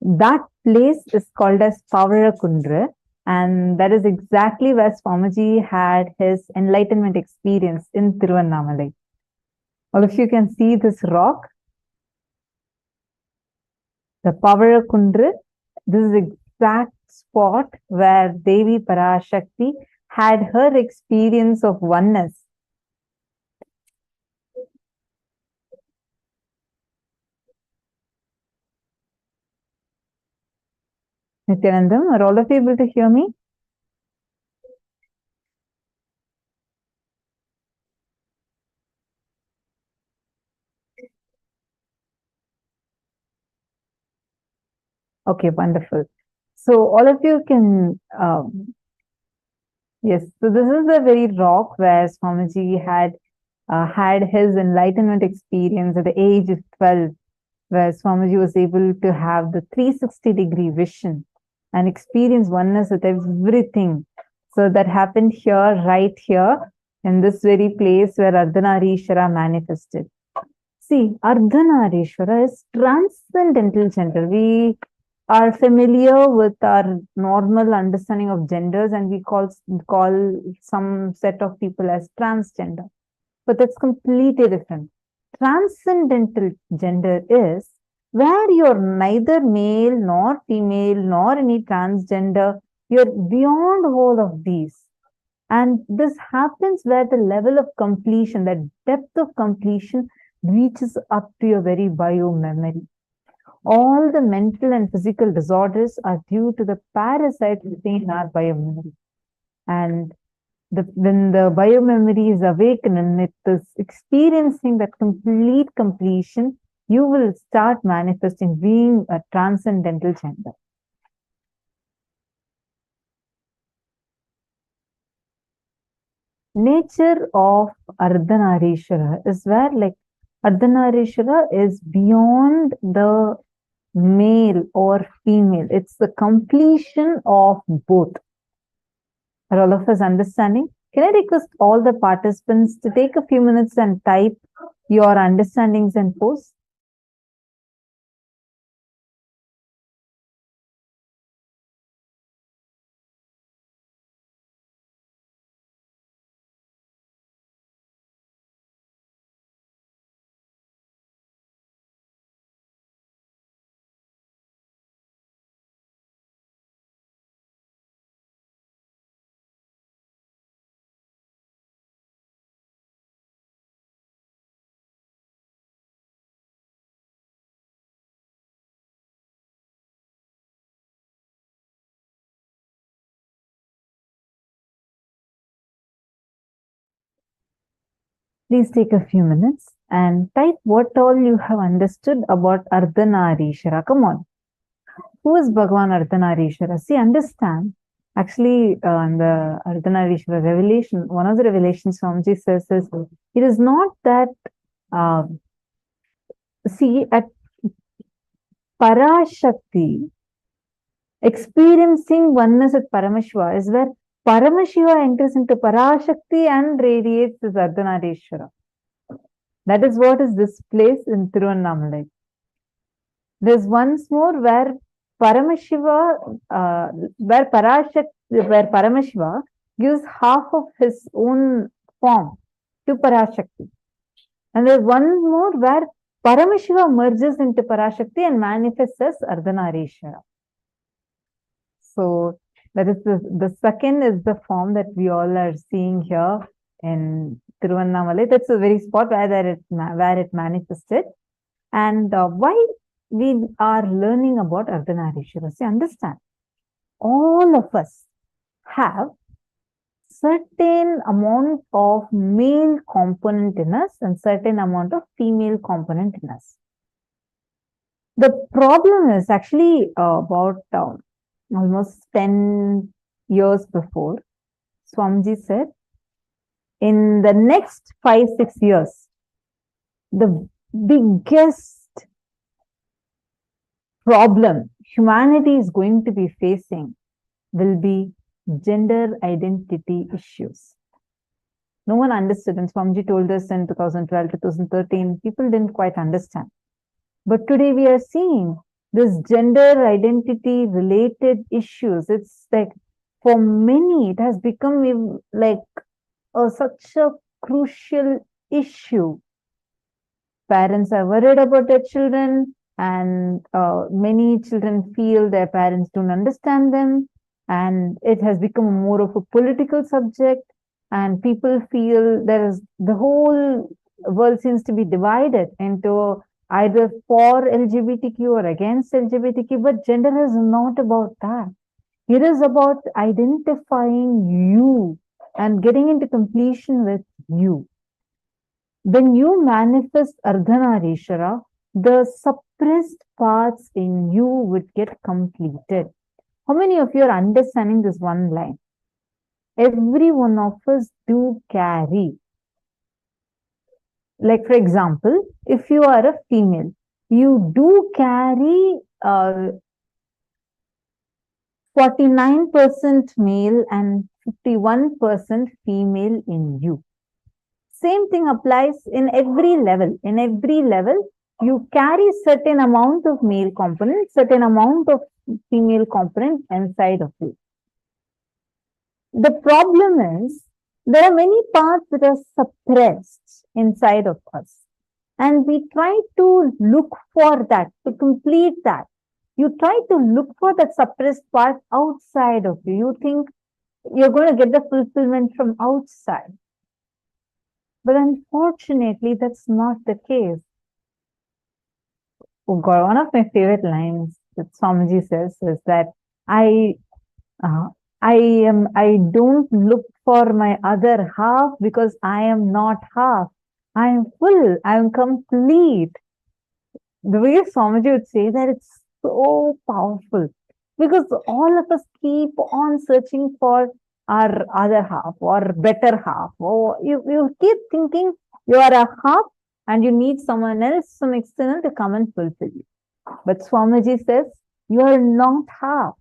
That place is called as Pavarakundra, and that is exactly where Swamiji had his enlightenment experience in Tiruvannamalai. All of you can see this rock, the Pavarakundra. This is the exact spot where Devi Parashakti had her experience of oneness. Nithyanandam, are all of you able to hear me? Okay, wonderful. So all of you can, yes, so this is the very rock where Swamiji had his enlightenment experience at the age of 12, where Swamiji was able to have the 360-degree vision and experience oneness with everything. So that happened here, right here, in this very place where Ardhanareeshwara manifested. See, Ardhanareeshwara is transcendental gender. We are familiar with our normal understanding of genders, and we call some set of people as transgender. But that's completely different. Transcendental gender is where you're neither male nor female nor any transgender. You're beyond all of these. And this happens where the level of completion, that depth of completion, reaches up to your very bio-memory. All the mental and physical disorders are due to the parasite within our bio-memory. And when the bio-memory is awakened and it is experiencing that complete completion, you will start manifesting being a transcendental gender. Nature of Ardhanareeshwara is where, like, Ardhanareeshwara is beyond the male or female. It's the completion of both. Are all of us understanding? Can I request all the participants to take a few minutes and type your understandings and posts? Please take a few minutes and type what all you have understood about Ardhanareeshwara. Come on. Who is Bhagavan Ardhanareeshwara? See, understand. Actually, in the Ardhanareeshwara revelation, one of the revelations Swamiji says is, it is not that, see, at Parashakti, experiencing oneness with Paramashiva is where Paramashiva enters into Parashakti and radiates as Ardhanareeshwara. That is what is this place in Tiruvannamalai. There's once more where Paramashiva, where Paramashiva gives half of his own form to Parashakti. And there's one more where Paramashiva merges into Parashakti and manifests as Ardhanareeshwara. So that is the second is the form that we all are seeing here in Tiruvannamalai. That's the very spot where it manifested. And why we are learning about Ardhanareeshwara? See, understand, all of us have certain amount of male component in us and certain amount of female component in us. The problem is actually about almost 10 years before, Swamiji said, in the next 5-6 years, the biggest problem humanity is going to be facing will be gender identity issues. No one understood, and Swamiji told us in 2012, 2013, people didn't quite understand. But today we are seeing this gender identity related issues. It's like, for many, it has become like such a crucial issue. Parents are worried about their children, and many children feel their parents don't understand them, and it has become more of a political subject, and people feel the whole world seems to be divided into either for LGBTQ or against LGBTQ, but gender is not about that. It is about identifying you and getting into completion with you. When you manifest Ardhanareeshwara, the suppressed parts in you would get completed. How many of you are understanding this one line? Every one of us do carry. Like, for example, if you are a female, you do carry 49% male and 51% female in you. Same thing applies in every level. In every level, you carry certain amount of male component, certain amount of female component inside of you. The problem is, there are many parts that are suppressed inside of us. And we try to look for that, to complete that. You try to look for that suppressed part outside of you. You think you're going to get the fulfillment from outside. But unfortunately, that's not the case. Oh God, one of my favorite lines that Swamiji says is that I don't look for my other half because I am not half. I am full. I am complete. The way Swamiji would say that, it's so powerful, because all of us keep on searching for our other half or better half. Or you keep thinking you are a half and you need someone else, some external, to come and fulfill you. But Swamiji says, you are not half.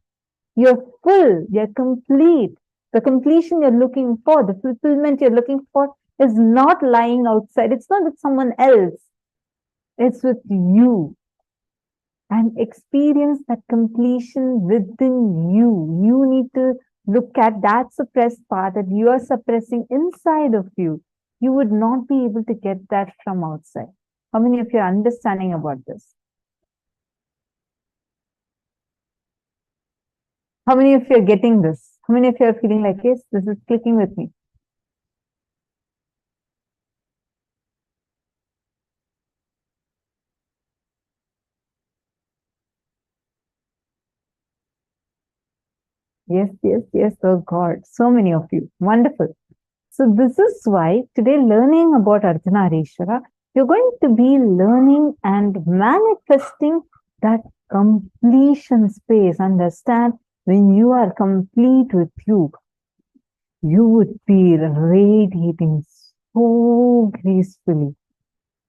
You're full, you're complete. The completion you're looking for, the fulfillment you're looking for, is not lying outside. It's not with someone else. It's with you. And experience that completion within you. You need to look at that suppressed part that you are suppressing inside of you. You would not be able to get that from outside. How many of you are understanding about this? How many of you are getting this? How many of you are feeling like, yes, this is clicking with me? Yes, yes, yes. Oh God, so many of you. Wonderful. So this is why today, learning about Ardhanareeshwara, you're going to be learning and manifesting that completion space. Understand, when you are complete with you, you would be radiating so gracefully.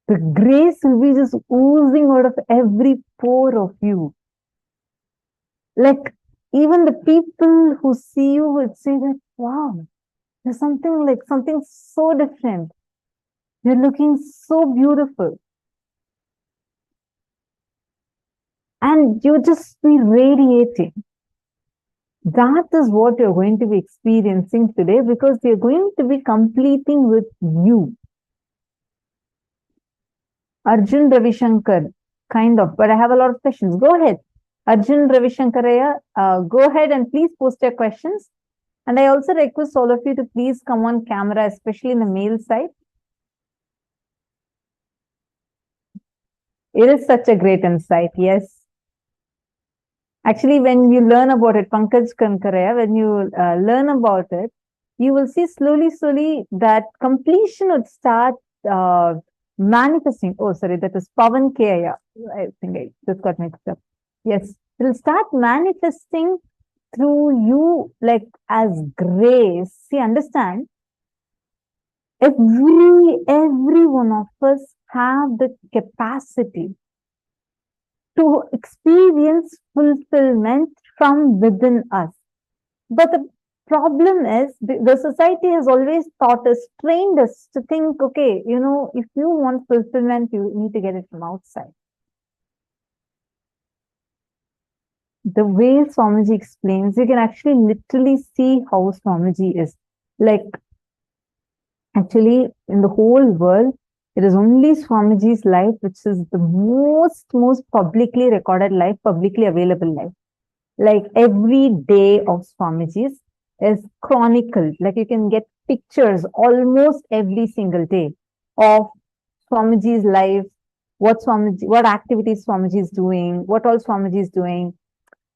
The grace will be just oozing out of every pore of you. Like, even the people who see you would say that, wow, there's something so different. You're looking so beautiful. And you just be radiating. That is what you're going to be experiencing today, because you're going to be completing with you. Arjun Ravishankar, kind of, but I have a lot of questions. Go ahead. Arjun Ravishankaraya, go ahead and please post your questions. And I also request all of you to please come on camera, especially in the male side. It is such a great insight, yes. Actually, when you learn about it, Pankaj Kankaraya, when you learn about it, you will see slowly that completion would start manifesting. Oh, sorry, that is Pavan Kaya. I think I just got mixed up. Yes, it will start manifesting through you like as grace. See, understand, every one of us have the capacity to experience fulfillment from within us. But the problem is the society has always taught us, trained us to think, okay, if you want fulfillment, you need to get it from outside. The way Swamiji explains, you can actually literally see how Swamiji is. Like, actually, in the whole world, it is only Swamiji's life which is the most publicly recorded life, publicly available life. Like every day of Swamiji's is chronicled. Like you can get pictures almost every single day of Swamiji's life, what activities Swamiji is doing, what all Swamiji is doing.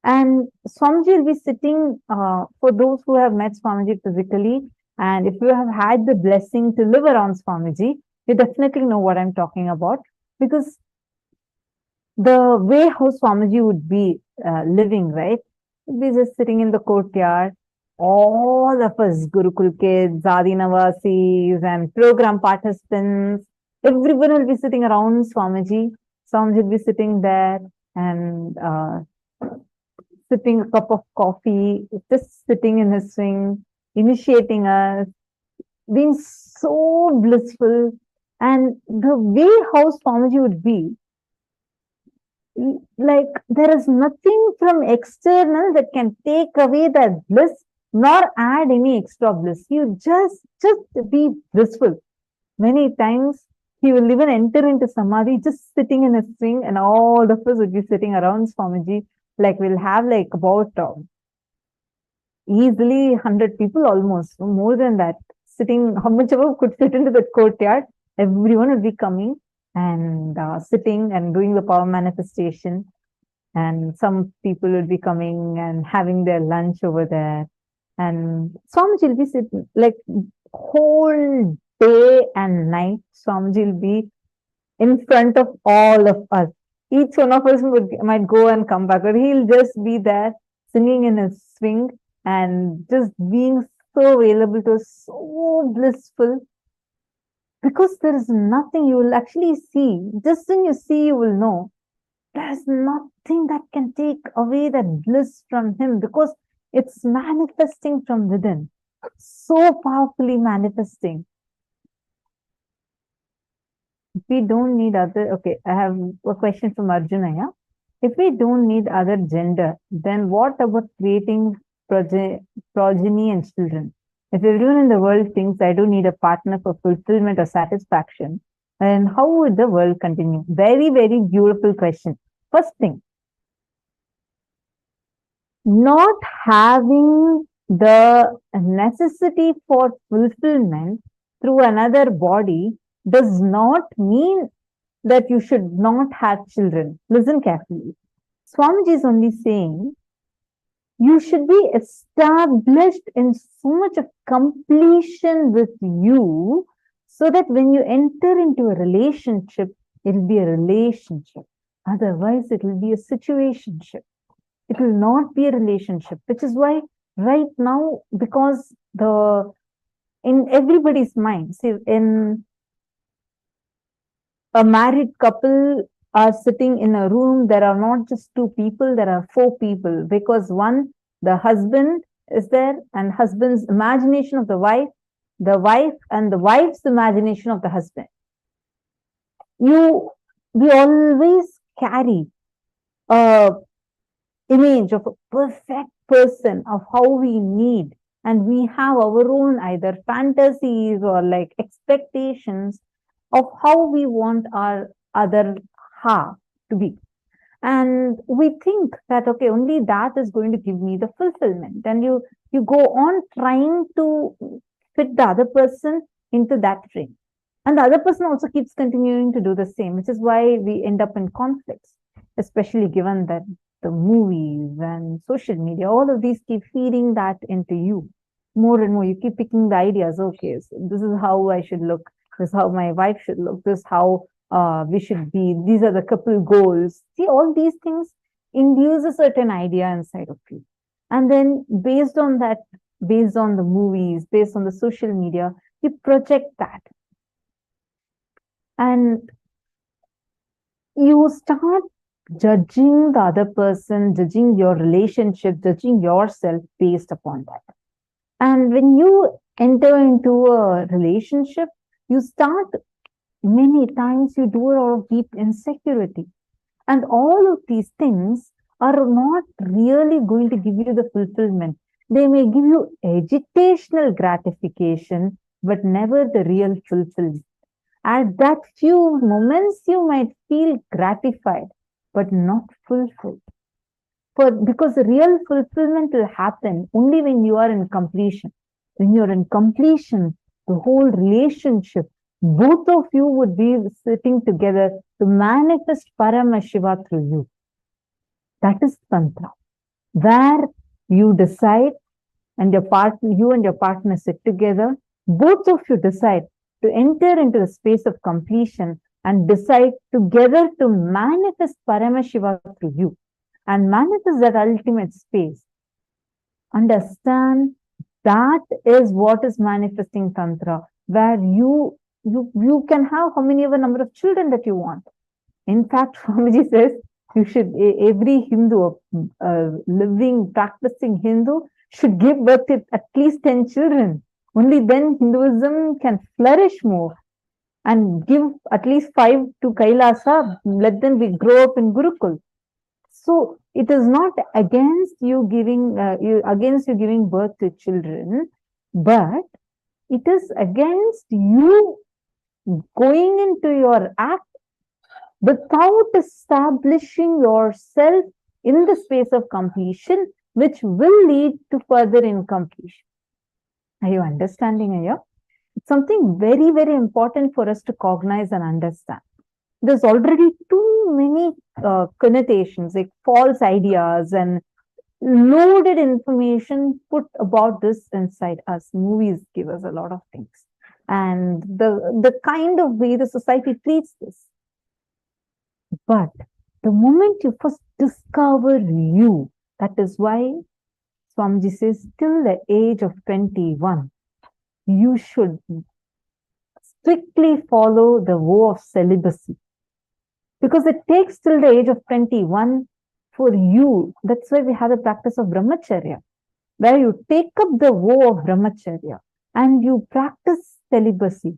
And Swamiji will be sitting, for those who have met Swamiji physically, and if you have had the blessing to live around Swamiji, you definitely know what I'm talking about, because the way how Swamiji would be living, right? He'd be just sitting in the courtyard. All of us, Gurukul kids, Adi Navasis, and program participants, everyone will be sitting around Swamiji. Swamiji will be sitting there and sipping a cup of coffee, just sitting in his swing, initiating us, being so blissful. And the way how Swamiji would be, like there is nothing from external that can take away that bliss nor add any extra bliss. You just be blissful. Many times he will even enter into samadhi just sitting in a swing, and all of us would be sitting around Swamiji. Like we'll have like about easily 100 people, almost more than that, sitting. How much ever could fit into the courtyard, everyone would be coming and sitting and doing the power manifestation. And some people will be coming and having their lunch over there. And Swamiji will be sitting like whole day and night. Swamiji will be in front of all of us. Each one of us might go and come back, but he'll just be there singing in his swing and just being so available to us, so blissful. Because there is nothing you will actually see. Just when you see, you will know. There's nothing that can take away that bliss from him, because it's manifesting from within. So powerfully manifesting. If we don't need other, okay, I have a question from Arjuna. Yeah? If we don't need other gender, then what about creating progeny and children? If everyone in the world thinks I don't need a partner for fulfillment or satisfaction, then how would the world continue? Very, very beautiful question. First thing, not having the necessity for fulfillment through another body does not mean that you should not have children. Listen carefully. Swamiji is only saying you should be established in so much of completion with you, so that when you enter into a relationship, it will be a relationship. Otherwise, it will be a situationship. It will not be a relationship, which is why right now, because in everybody's mind, see, in a married couple are sitting in a room, there are not just two people, there are four people, because one, the husband is there, and husband's imagination of the wife and the wife's imagination of the husband. We always carry a image of a perfect person, of how we need, and we have our own either fantasies or like expectations of how we want our other half to be. And we think that, okay, only that is going to give me the fulfillment. And you go on trying to fit the other person into that frame. And the other person also keeps continuing to do the same, which is why we end up in conflicts, especially given that the movies and social media, all of these keep feeding that into you. more and more. You keep picking the ideas. Okay, so this is how I should look. This is how my wife should look. This is how we should be. These are the couple goals. See, all these things induce a certain idea inside of you. And then based on that, based on the movies, based on the social media, you project that. And you start judging the other person, judging your relationship, judging yourself based upon that. And when you enter into a relationship, you start many times you do a lot of deep insecurity. And all of these things are not really going to give you the fulfillment. They may give you agitational gratification, but never the real fulfillment. At that few moments, you might feel gratified, but not fulfilled. Because the real fulfillment will happen only when you are in completion. When you're in completion, the whole relationship, both of you would be sitting together to manifest Paramashiva through you. That is Tantra, where you decide and you and your partner sit together, both of you decide to enter into the space of completion and decide together to manifest Paramashiva through you and manifest that ultimate space. Understand that is what is manifesting Tantra, where you can have how many ever number of children that you want. In fact, Swamiji says you should, every Hindu, living, practicing Hindu should give birth to at least 10 children. Only then Hinduism can flourish more, and give at least 5 to KAILASA, let them grow up in Gurukul. So it is not against you giving birth to children, but it is against you going into your act without establishing yourself in the space of completion, which will lead to further incompletion. Are you understanding here? It's something very, very important for us to cognize and understand. There's already too many connotations, like false ideas and loaded information put about this inside us. Movies give us a lot of things. And the kind of way the society treats this. But the moment you first discover you, that is why Swamiji says, till the age of 21, you should strictly follow the vow of celibacy. Because it takes till the age of 21 for you. That's why we have the practice of brahmacharya, where you take up the vow of brahmacharya and you practice celibacy.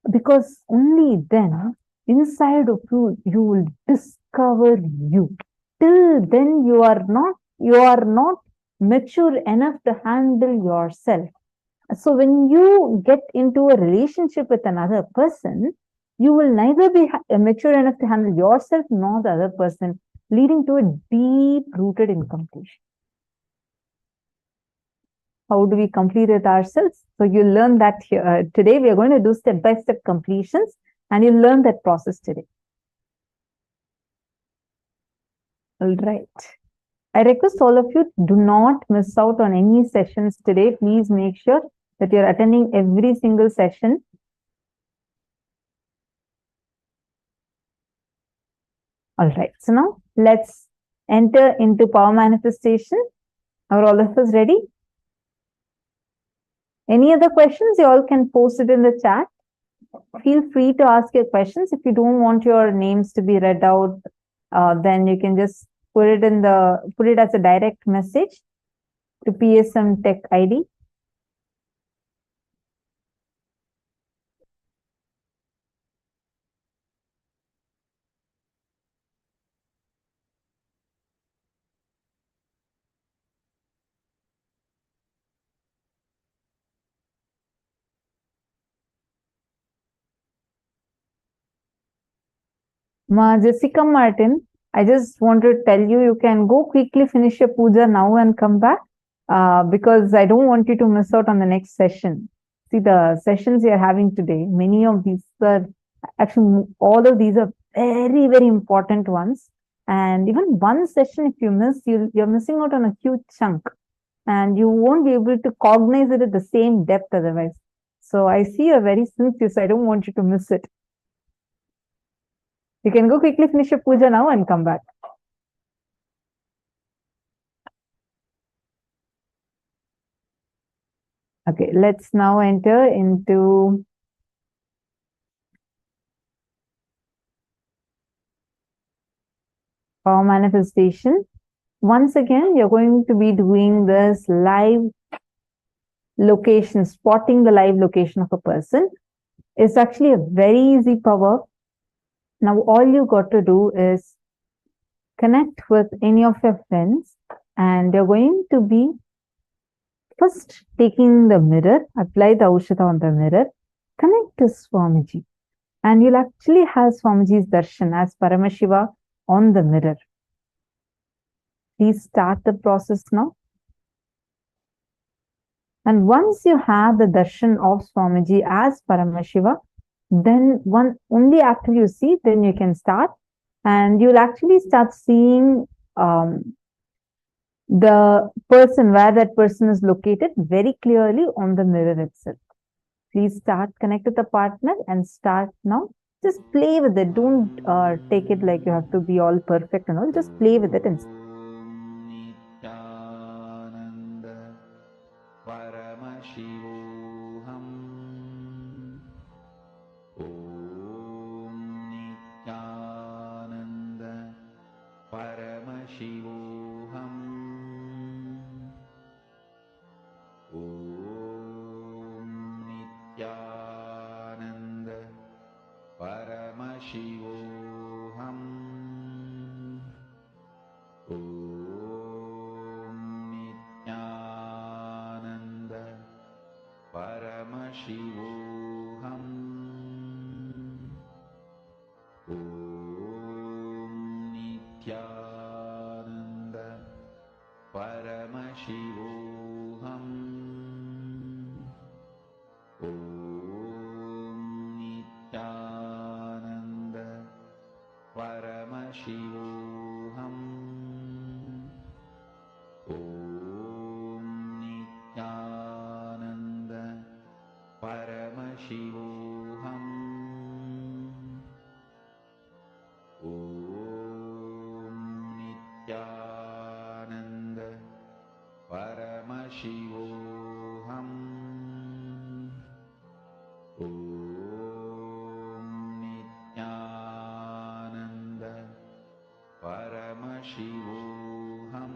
Because only then, inside of you, you will discover you. Till then, you are not mature enough to handle yourself. So when you get into a relationship with another person, you will neither be mature enough to handle yourself nor the other person, leading to a deep-rooted incompletion. How do we complete it ourselves? So you learn that here. Today we are going to do step-by-step completions, and you learn that process today. All right. I request all of you, do not miss out on any sessions today. Please make sure that you're attending every single session. All right. So now let's enter into power manifestation. Are all of us ready? Any other questions? You all can post it in the chat. Feel free to ask your questions. If you don't want your names to be read out, then you can just put it as a direct message to PSM Tech ID. Ma Jessica Martin, I just want to tell you, you can go quickly finish your puja now and come back, because I don't want you to miss out on the next session. See, the sessions we are having today, many of these are, actually all of these are very, very important ones. And even one session, if you miss, you're missing out on a huge chunk. and you won't be able to cognize it at the same depth otherwise. So I see you're very sincere, so I don't want you to miss it. You can go quickly finish your puja now and come back. Okay, let's now enter into our manifestation. Once again, you're going to be doing this live location, spotting the live location of a person. It's actually a very easy power. Now, all you got to do is connect with any of your friends, and you're going to be first taking the mirror, apply the Aushadha on the mirror, connect to Swamiji, and you'll actually have Swamiji's darshan as Paramashiva on the mirror. Please start the process now. And once you have the darshan of Swamiji as Paramashiva, then only after you see, then you can start, and you'll actually start seeing the person, where that person is located, very clearly on the mirror itself. Please start, connect with the partner and start now. Just play with it. Don't take it like you have to be all perfect and all. Just play with it and Nithyananda Paramashivoham. Om Nithyananda Paramashivoham. Om Nithyananda Paramashivoham. Om Nithyananda Paramashivoham. Om Nithyananda Paramashivoham. Om Nithyananda Paramashivoham. Om Nithyananda Paramashivoham. Om Nithyananda Paramashivoham. Om Nithyananda Paramashivoham.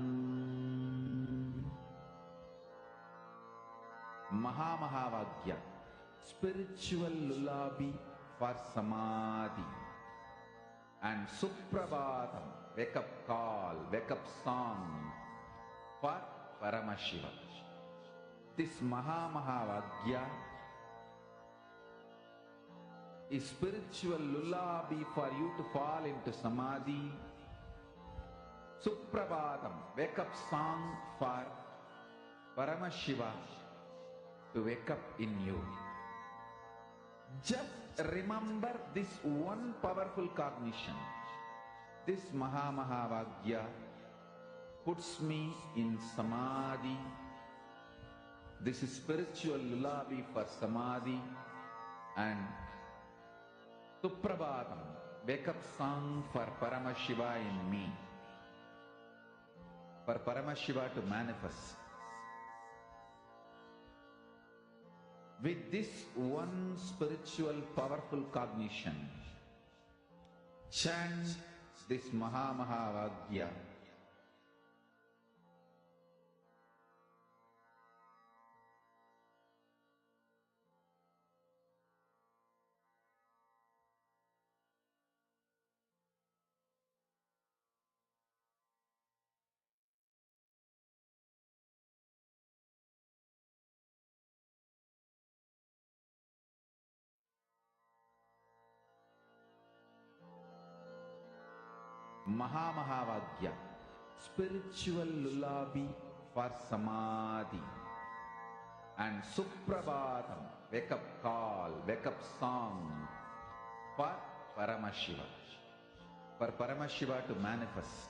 Mahamahavagya, spiritual lullaby for Samadhi, and Suprabhatam, wake up call, wake up song for Paramashiva. This Mahamahavagya is spiritual lullaby for you to fall into Samadhi. Suprabhatam, wake up song for Paramashiva to wake up in you. Just remember this one powerful cognition. This Mahamahavagya puts me in Samadhi. This is spiritual lullaby for Samadhi, and Suprabhatam, wake up song for Paramashiva in me. For Paramashiva to manifest. With this one spiritual powerful cognition, chant this Mahamahavagya. Mahamahavagya, spiritual lullaby for Samadhi, and Suprabhatam, wake up call, wake up song for Paramashiva. For Paramashiva to manifest.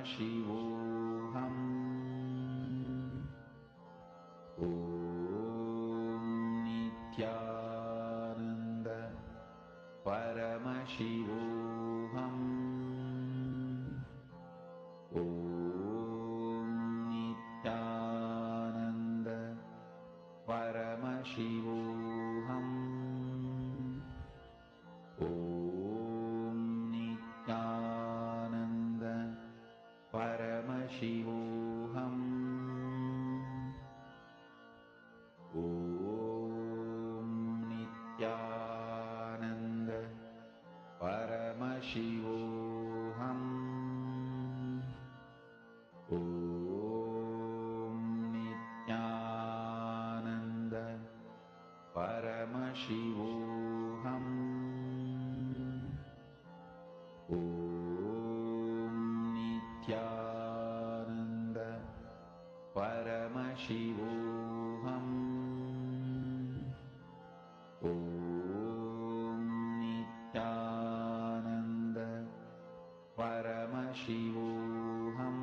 Om Nithyananda Paramashivoham. Om Nithyananda Paramashivoham. Om Nithyananda Paramashivoham. Om Nithyananda Paramashivoham. Om Nithyananda Paramashivoham. Om Nithyananda Paramashivoham. Om Nithyananda Paramashivoham.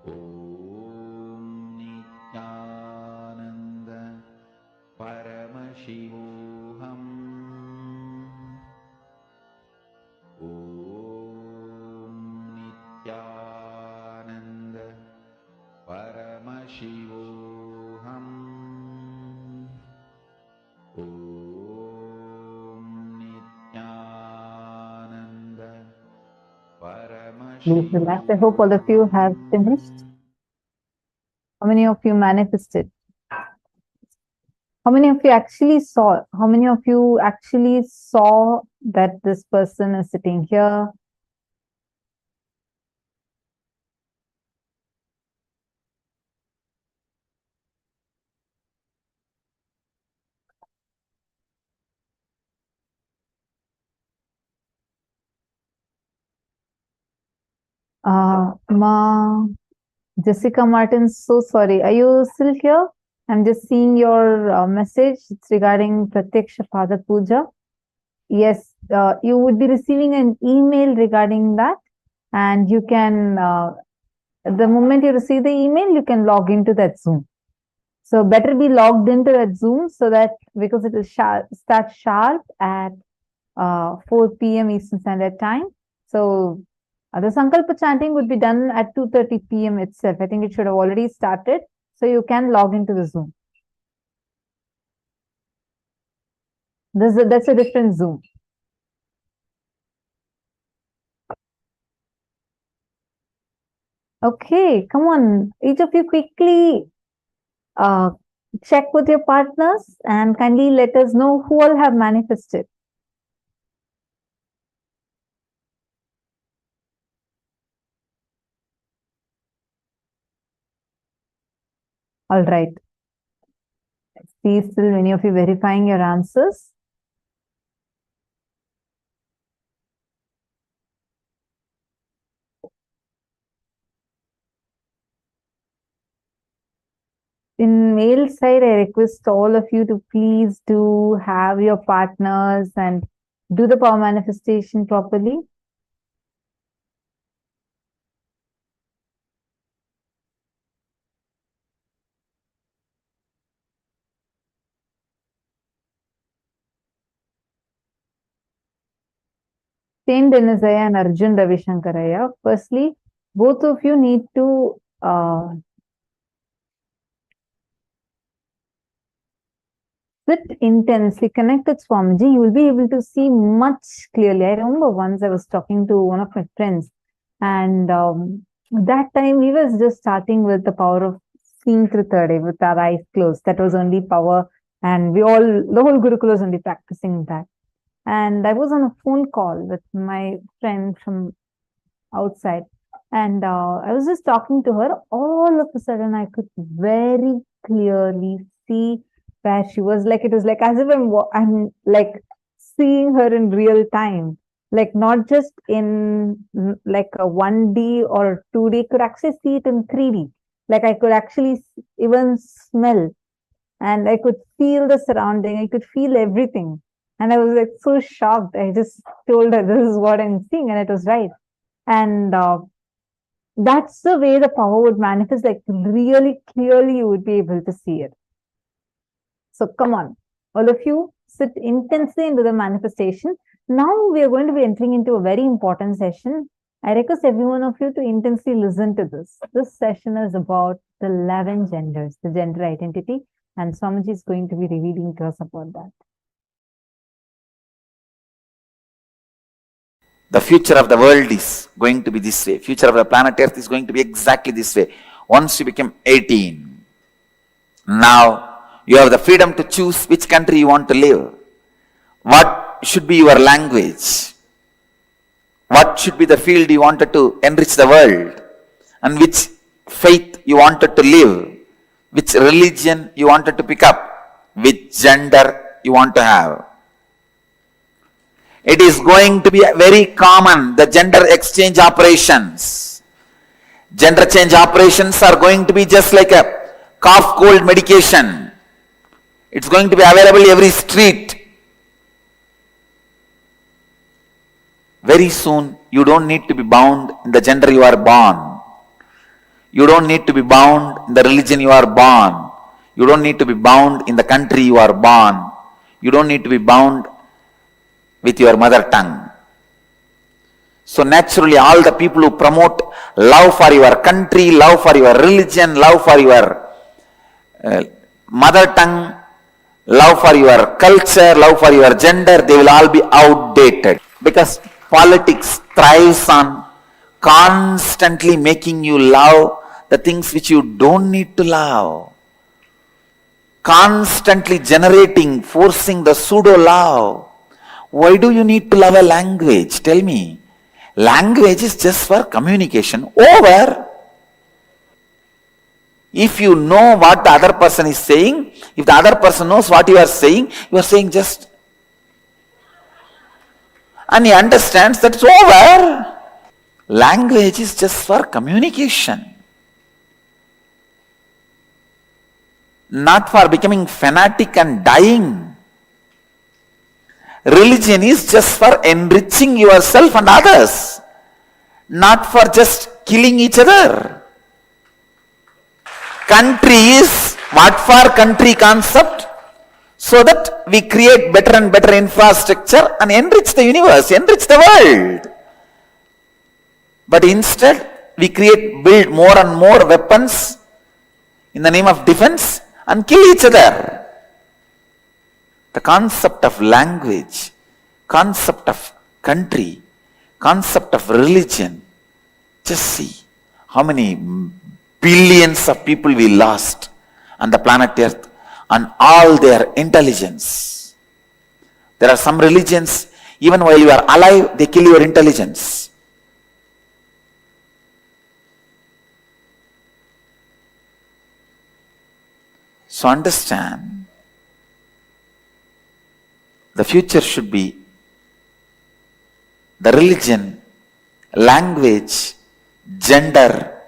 Om Nithyananda Paramashivoham. Om Nithyananda Paramashivoham. Om Nithyananda Please relax. I Paramashivoham. hope all of you have finished. How many of you manifested? How many of you actually saw? How many of you actually saw that this person is sitting here? Jessica Martin, so sorry. Are you still here? I'm just seeing your message. It's regarding Pratyaksha Pada Puja. Yes, you would be receiving an email regarding that, and you can, the moment you receive the email, you can log into that Zoom. So better be logged into that Zoom so that, because it will start sharp at 4 p.m. Eastern Standard Time. So the Sankalpa chanting would be done at 2:30 p.m. itself. I think it should have already started. So you can log into the Zoom. That's a different Zoom. Okay, come on. Each of you quickly check with your partners and kindly let us know who all have manifested. All right. See, still many of you verifying your answers. In male side, I request all of you to please do have your partners and do the power manifestation properly. Saint Denisaya and Arjun Ravishankaraya. Firstly, both of you need to sit intensely, connect with Swamiji. You will be able to see much clearly. I remember once I was talking to one of my friends, and that time he was just starting with the power of seeing through third eye with our eyes closed. That was only power, and the whole Gurukula was only practicing that. And I was on a phone call with my friend from outside, and I was just talking to her. All of a sudden, I could very clearly see where she was. Like, it was like as if I'm like seeing her in real time, like not just in like a 1D or 2D. Could actually see it in 3D. Like I could actually even smell, and I could feel the surrounding. I could feel everything. And I was like so shocked. I just told her, this is what I'm seeing, and it was right. And that's the way the power would manifest, like really clearly you would be able to see it. So come on, all of you, sit intensely into the manifestation. Now we are going to be entering into a very important session. I request every one of you to intensely listen to this. This session is about the 11 genders, the gender identity, and Swamiji is going to be revealing to us about that. The future of the world is going to be this way. Future of the planet Earth is going to be exactly this way. Once you become 18, now you have the freedom to choose which country you want to live. What should be your language? What should be the field you wanted to enrich the world? And which faith you wanted to live? Which religion you wanted to pick up? Which gender you want to have? It is going to be very common, the gender exchange operations. Gender change operations are going to be just like a cough cold medication. It's going to be available every street. Very soon, you don't need to be bound in the gender you are born. You don't need to be bound in the religion you are born. You don't need to be bound in the country you are born. You don't need to be bound with your mother tongue. So naturally, all the people who promote love for your country, love for your religion, love for your mother tongue, love for your culture, love for your gender, they will all be outdated. Because politics thrives on constantly making you love the things which you don't need to love. Constantly generating, forcing the pseudo love. Why do you need to love a language? Tell me. Language is just for communication. Over. If you know what the other person is saying, if the other person knows what you are saying just, and he understands that it's over. Language is just for communication. Not for becoming fanatic and dying. Religion is just for enriching yourself and others, not for just killing each other. Country is what for country concept? So that we create better and better infrastructure and enrich the universe, enrich the world. But instead, we build more and more weapons in the name of defense and kill each other. The concept of language, concept of country, concept of religion, just see how many billions of people we lost on the planet Earth and all their intelligence. There are some religions, even while you are alive, they kill your intelligence. So understand, the future should be the religion, language, gender,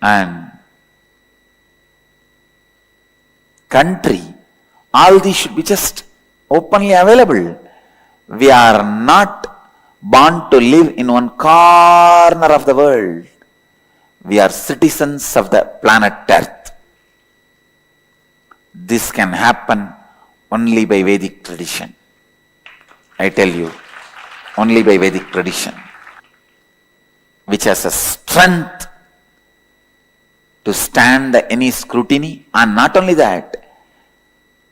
and country. All these should be just openly available. We are not born to live in one corner of the world. We are citizens of the planet Earth. This can happen only by Vedic tradition. I tell you, only by Vedic tradition, which has a strength to stand any scrutiny. And not only that,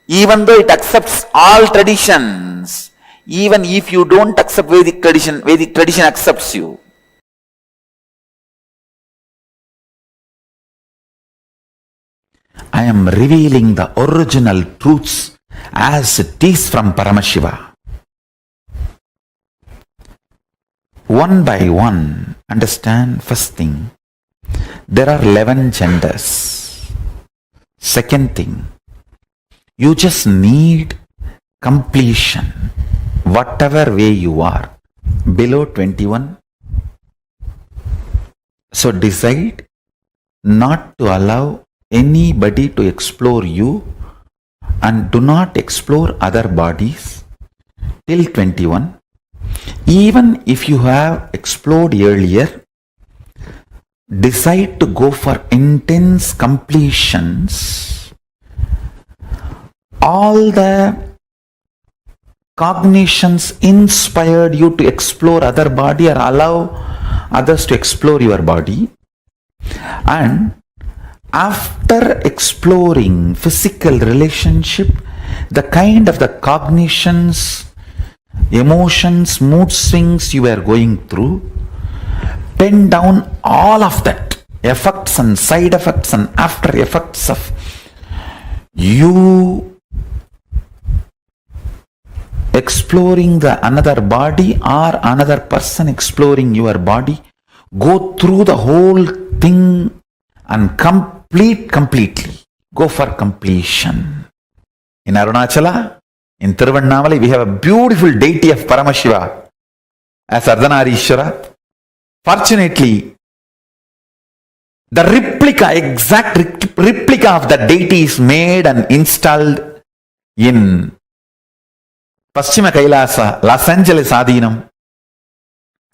even though it accepts all traditions, even if you don't accept Vedic tradition accepts you. I am revealing the original truths as it is from Paramashiva. One by one, understand first thing, there are 11 genders. Second thing, you just need completion, whatever way you are, below 21. So decide not to allow anybody to explore you and do not explore other bodies till 21. Even if you have explored earlier, decide to go for intense completions. All the cognitions inspired you to explore other body or allow others to explore your body. And after exploring physical relationship, the kind of the cognitions, emotions, mood swings you are going through, pen down all of that, effects and side effects and after effects of you exploring the another body or another person exploring your body. Go through the whole thing and completely. Go for completion. In Arunachala, in Tiruvannamalai, we have a beautiful deity of Paramashiva as Ardhanareeshwara. Fortunately, the exact replica of the deity is made and installed in Paschima KAILASA, Los Angeles Adhinam.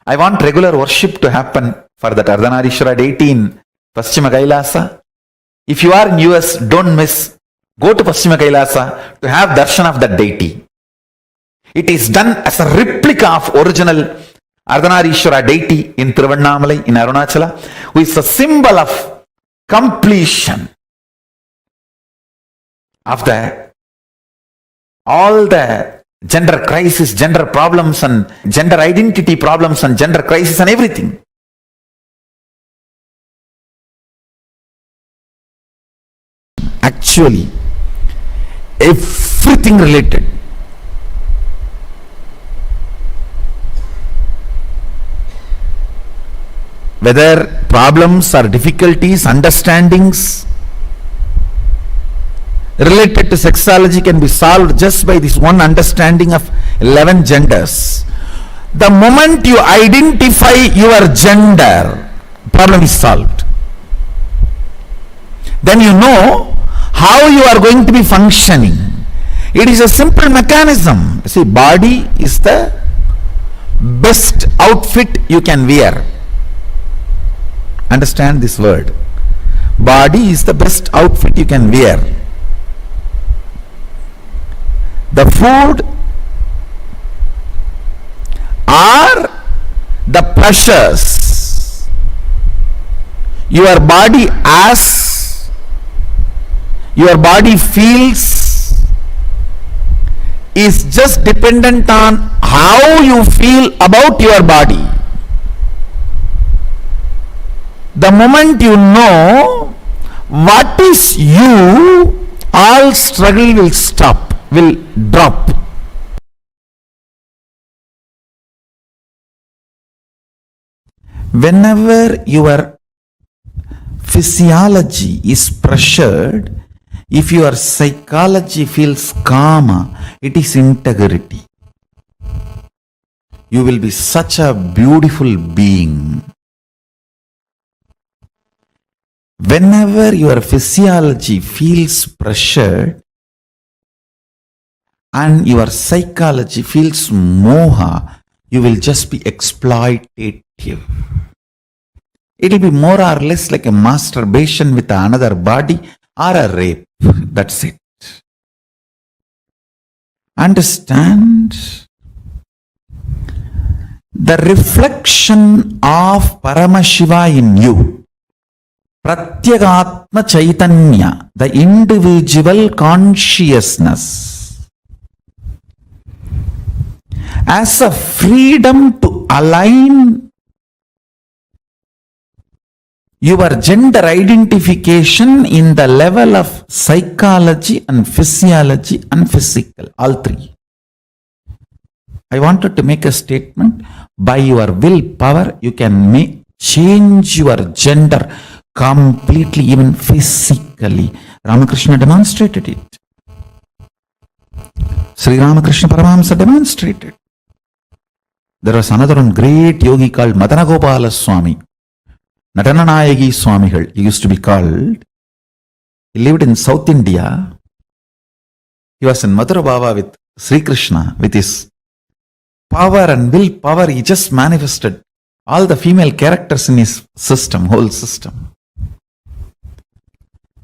I want regular worship to happen for that Ardhanareeshwara deity in Paschima KAILASA. If you are in US, don't miss. Go to Paschima KAILASA to have darshan of that deity. It is done as a replica of original Ardhanareeshwara deity in Tiruvannamalai in Arunachala, who is a symbol of completion of all the gender crisis, gender problems and gender identity problems and gender crisis and everything. Actually, everything related. Whether problems or difficulties, understandings related to sexuality can be solved just by this one understanding of 11 genders. The moment you identify your gender, problem is solved. Then you know how you are going to be functioning. It is a simple mechanism. See, body is the best outfit you can wear. Understand this word. Body is the best outfit you can wear. The food or the pleasures your body feels is just dependent on how you feel about your body. The moment you know what is you, all struggle will stop, will drop. Whenever your physiology is pressured, if your psychology feels calm, it is integrity. You will be such a beautiful being. Whenever your physiology feels pressured and your psychology feels moha, you will just be exploitative. It will be more or less like a masturbation with another body or a rape. That's it. Understand? The reflection of Paramashiva in you, Pratyagatma Chaitanya, the individual consciousness, as a freedom to align your gender identification in the level of psychology and physiology and physical, all three. I wanted to make a statement. By your willpower, you can change your gender completely, even physically. Ramakrishna demonstrated it. Sri Ramakrishna Paramahamsa demonstrated. There was another one great yogi called Madanagopala Swami. Nadananayagi Swamigal, he used to be called. He lived in South India. He was in Madhura Bhava with Sri Krishna, with his power and willpower, he just manifested all the female characters in his system, whole system.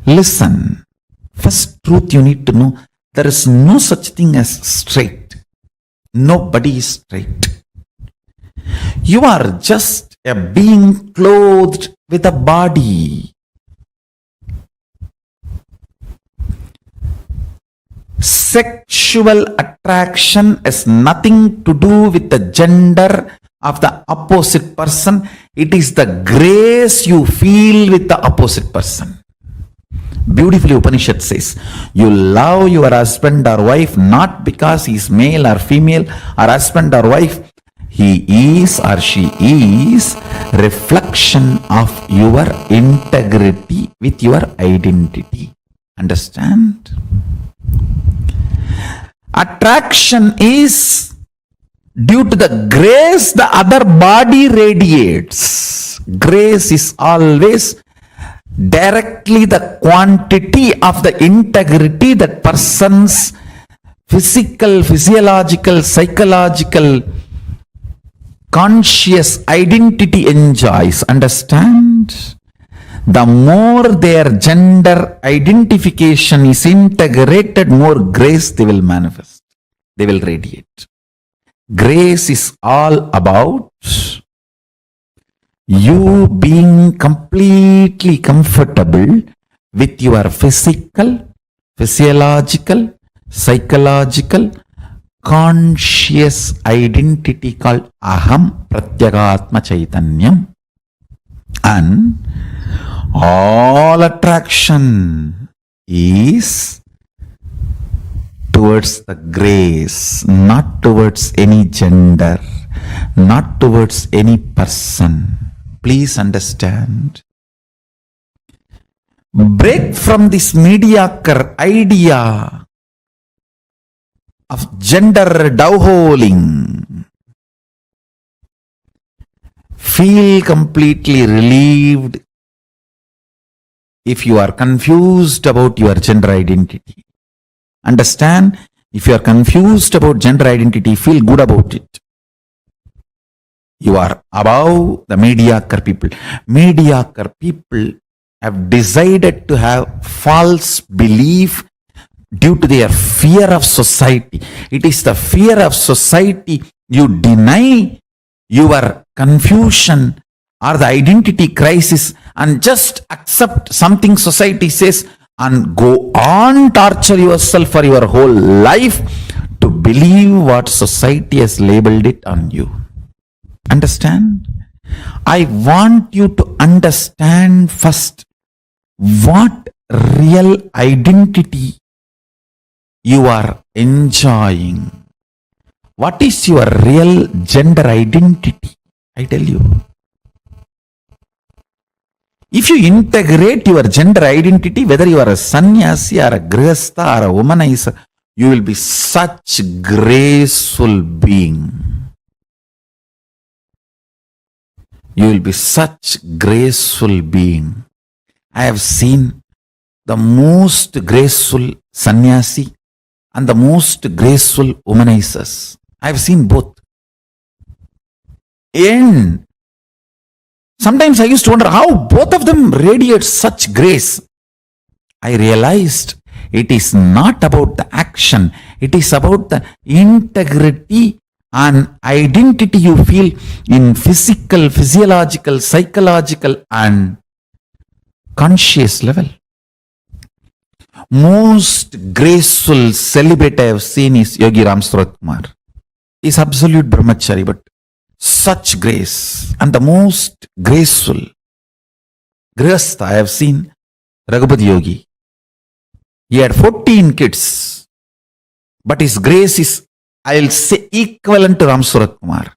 Listen, first truth you need to know, there is no such thing as straight. Nobody is straight. You are just a being clothed with a body. Sexual attraction has nothing to do with the gender of the opposite person. It is the grace you feel with the opposite person. Beautifully Upanishad says, you love your husband or wife not because he is male or female, or husband or wife, he is or she is reflection of your integrity with your identity. Understand? Attraction is due to the grace the other body radiates. Grace is always directly the quantity of the integrity that person's physical, physiological, psychological, conscious identity enjoys. Understand? The more their gender identification is integrated, more grace they will manifest. They will radiate. Grace is all about you being completely comfortable with your physical, physiological, psychological, conscious identity called Aham Pratyagatma Chaitanyam. And all attraction is towards the grace, not towards any gender, not towards any person. Please understand. Break from this mediocre idea of gender dowholing. Feel completely relieved if you are confused about your gender identity. Understand, if you are confused about gender identity, feel good about it. You are above the mediocre people. Mediocre people have decided to have false belief due to their fear of society. It is the fear of society. You deny your confusion or the identity crisis and just accept something society says and go on torture yourself for your whole life to believe what society has labeled it on you. Understand? I want you to understand first what real identity you are enjoying. What is your real gender identity? I tell you. If you integrate your gender identity, whether you are a sannyasi or a grihastha or a womanizer, you will be such graceful being. You will be such graceful being. I have seen the most graceful sannyasi and the most graceful womanizers. I have seen both. And sometimes I used to wonder how both of them radiate such grace. I realized it is not about the action. It is about the integrity and identity you feel in physical, physiological, psychological and conscious level. Most graceful celibate I have seen is Yogi Ram Surat Kumar. He is absolute brahmachari, but such grace. And the most graceful grihastha I have seen, Raghupati Yogi. He had 14 kids, but his grace is, I'll say, equivalent to Ram Surat Kumar.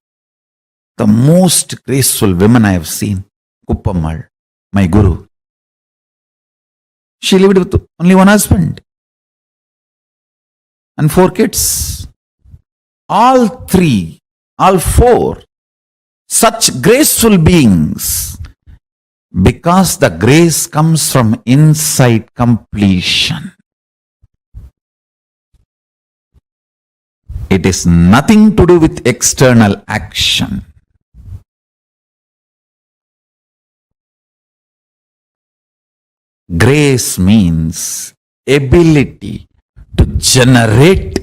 The most graceful women I have seen, Kuppammal, my guru. She lived with only one husband and 4 kids. All 4, such graceful beings, because the grace comes from inside completion. It is nothing to do with external action. Grace means ability to generate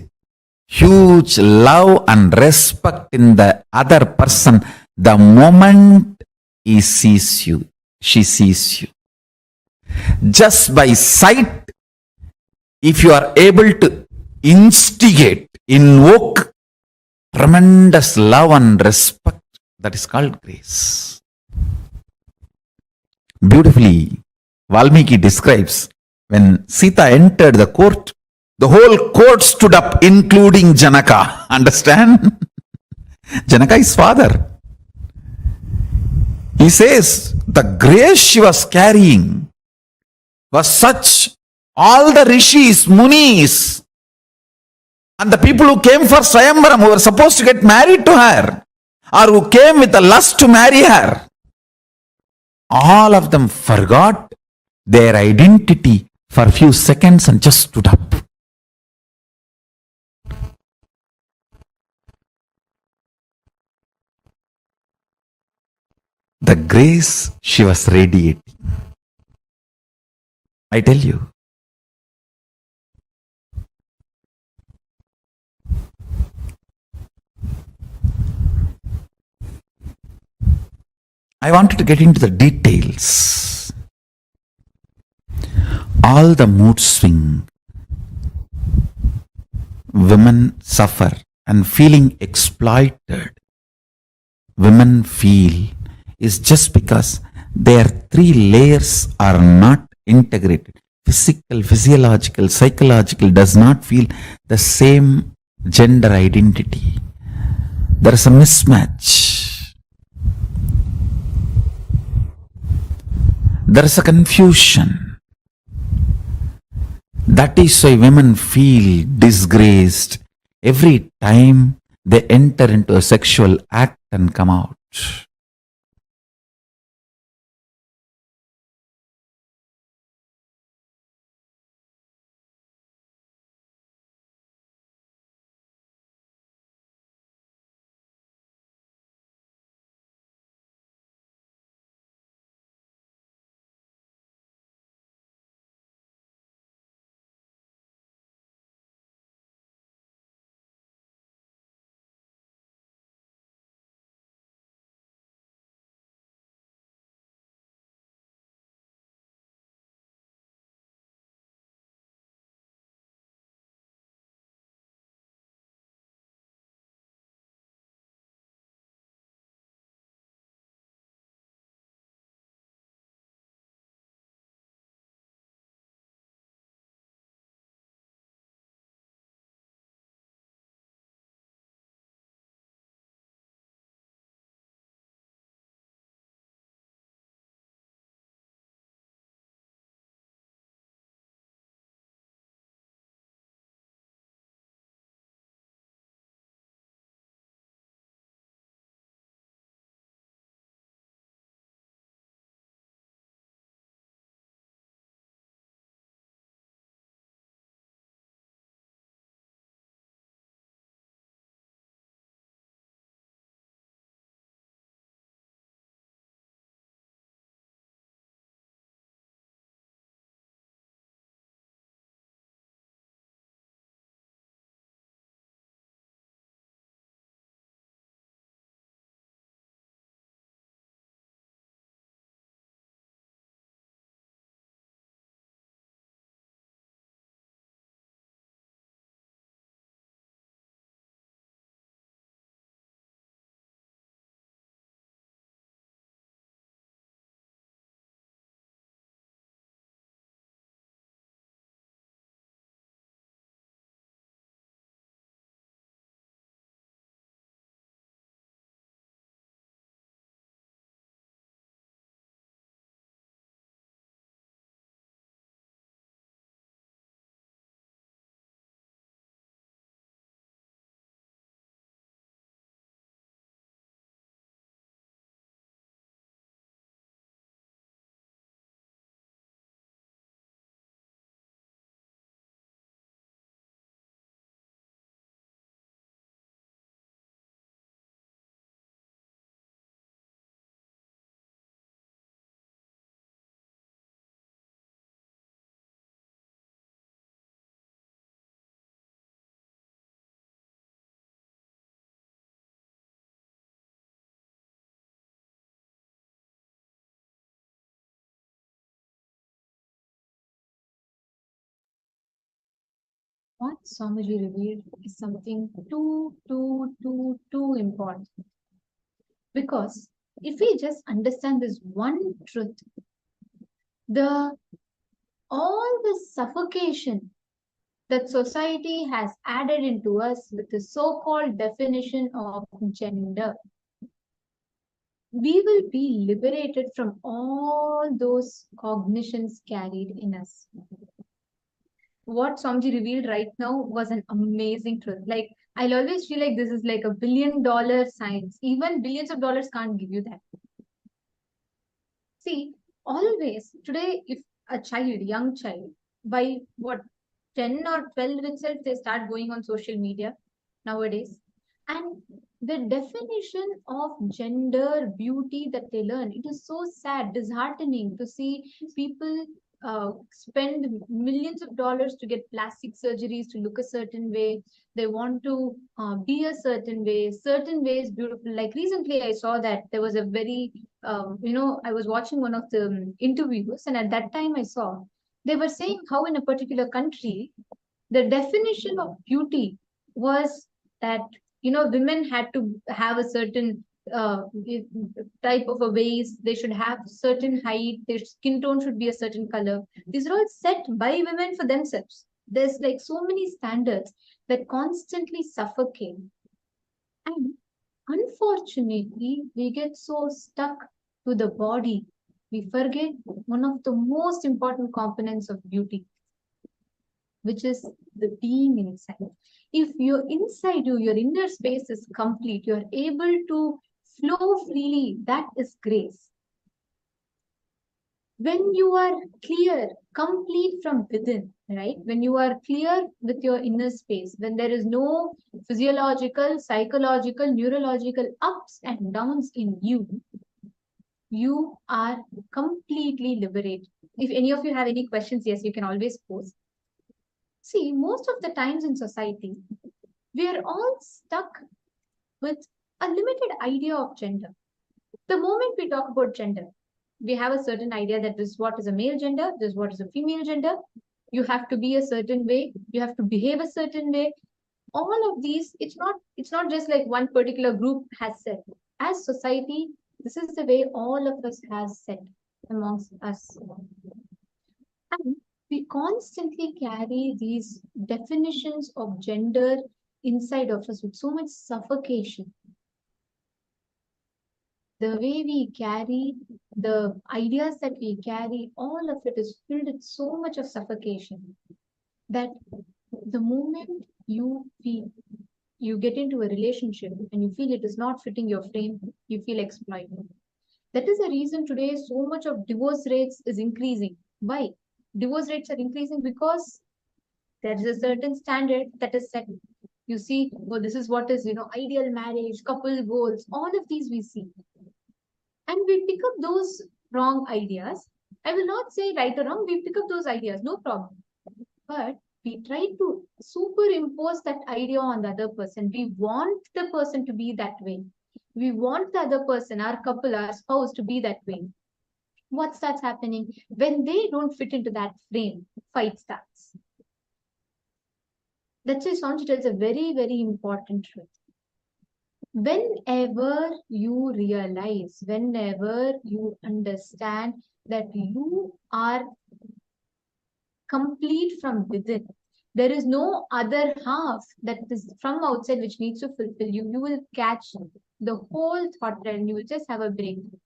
huge love and respect in the other person the moment he sees you, she sees you. Just by sight, if you are able to instigate, invoke tremendous love and respect, that is called grace. Beautifully, Valmiki describes when Sita entered the court, the whole court stood up, including Janaka. Understand? Janaka is father. He says the grace she was carrying was such, all the rishis, munis, and the people who came for Swayamvaram, who were supposed to get married to her, or who came with a lust to marry her, all of them forgot their identity for a few seconds and just stood up. The grace she was radiating. I tell you. I wanted to get into the details. All the mood swing, women suffer and feeling exploited, women feel, is just because their three layers are not integrated. Physical, physiological, psychological does not feel the same gender identity. There is a mismatch. There is a confusion. That is why women feel disgraced every time they enter into a sexual act and come out. what Swamiji revealed is something too important. Because if we just understand this one truth, all the suffocation that society has added into us with the so-called definition of gender, we will be liberated from all those cognitions carried in us. What Swamiji revealed right now was an amazing truth. Like, I'll always feel like this is like $1 billion science. Even billions of dollars can't give you that. See, always today, if a child, young child, by what 10 or 12 itself, they start going on social media nowadays. And the definition of gender, beauty that they learn, it is so sad, disheartening to see people spend millions of dollars to get plastic surgeries to look a certain way. They want to be a certain way is beautiful. Like recently, I saw that there was a very, I was watching one of the interviews, and at that time I saw they were saying how in a particular country, the definition of beauty was that, women had to have a certain type of a waist, they should have certain height, their skin tone should be a certain color. These are all set by women for themselves. There's like so many standards that constantly suffocate. And unfortunately, we get so stuck to the body, we forget one of the most important components of beauty, which is the being inside. If you're inside you, your inner space is complete, you're able to flow freely, that is grace. When you are clear, complete from within, right? When you are clear with your inner space, when there is no physiological, psychological, neurological ups and downs in you, you are completely liberated. If any of you have any questions, yes, you can always post. See, most of the times in society, we are all stuck with a limited idea of gender. The moment we talk about gender, we have a certain idea that this is what is a male gender, this is what is a female gender. You have to be a certain way, you have to behave a certain way. All of these, it's not just like one particular group has said. As society, this is the way all of us has said amongst us. And we constantly carry these definitions of gender inside of us with so much suffocation. The way we carry, the ideas that we carry, all of it is filled with so much of suffocation that the moment you get into a relationship and you feel it is not fitting your frame, you feel exploited. That is the reason today so much of divorce rates is increasing. Why? Divorce rates are increasing because there is a certain standard that is set. You see, well, this is what is, ideal marriage, couple goals, all of these we see. And we pick up those wrong ideas. I will not say right or wrong, we pick up those ideas, no problem. But we try to superimpose that idea on the other person. We want the person to be that way. We want the other person, our couple, our spouse to be that way. What starts happening? When they don't fit into that frame, fight starts. That's why Swamiji tells a very, very important truth. Whenever you realize, whenever you understand that you are complete from within, there is no other half that is from outside which needs to fulfill you, you will catch the whole thought thread and you will just have a breakthrough.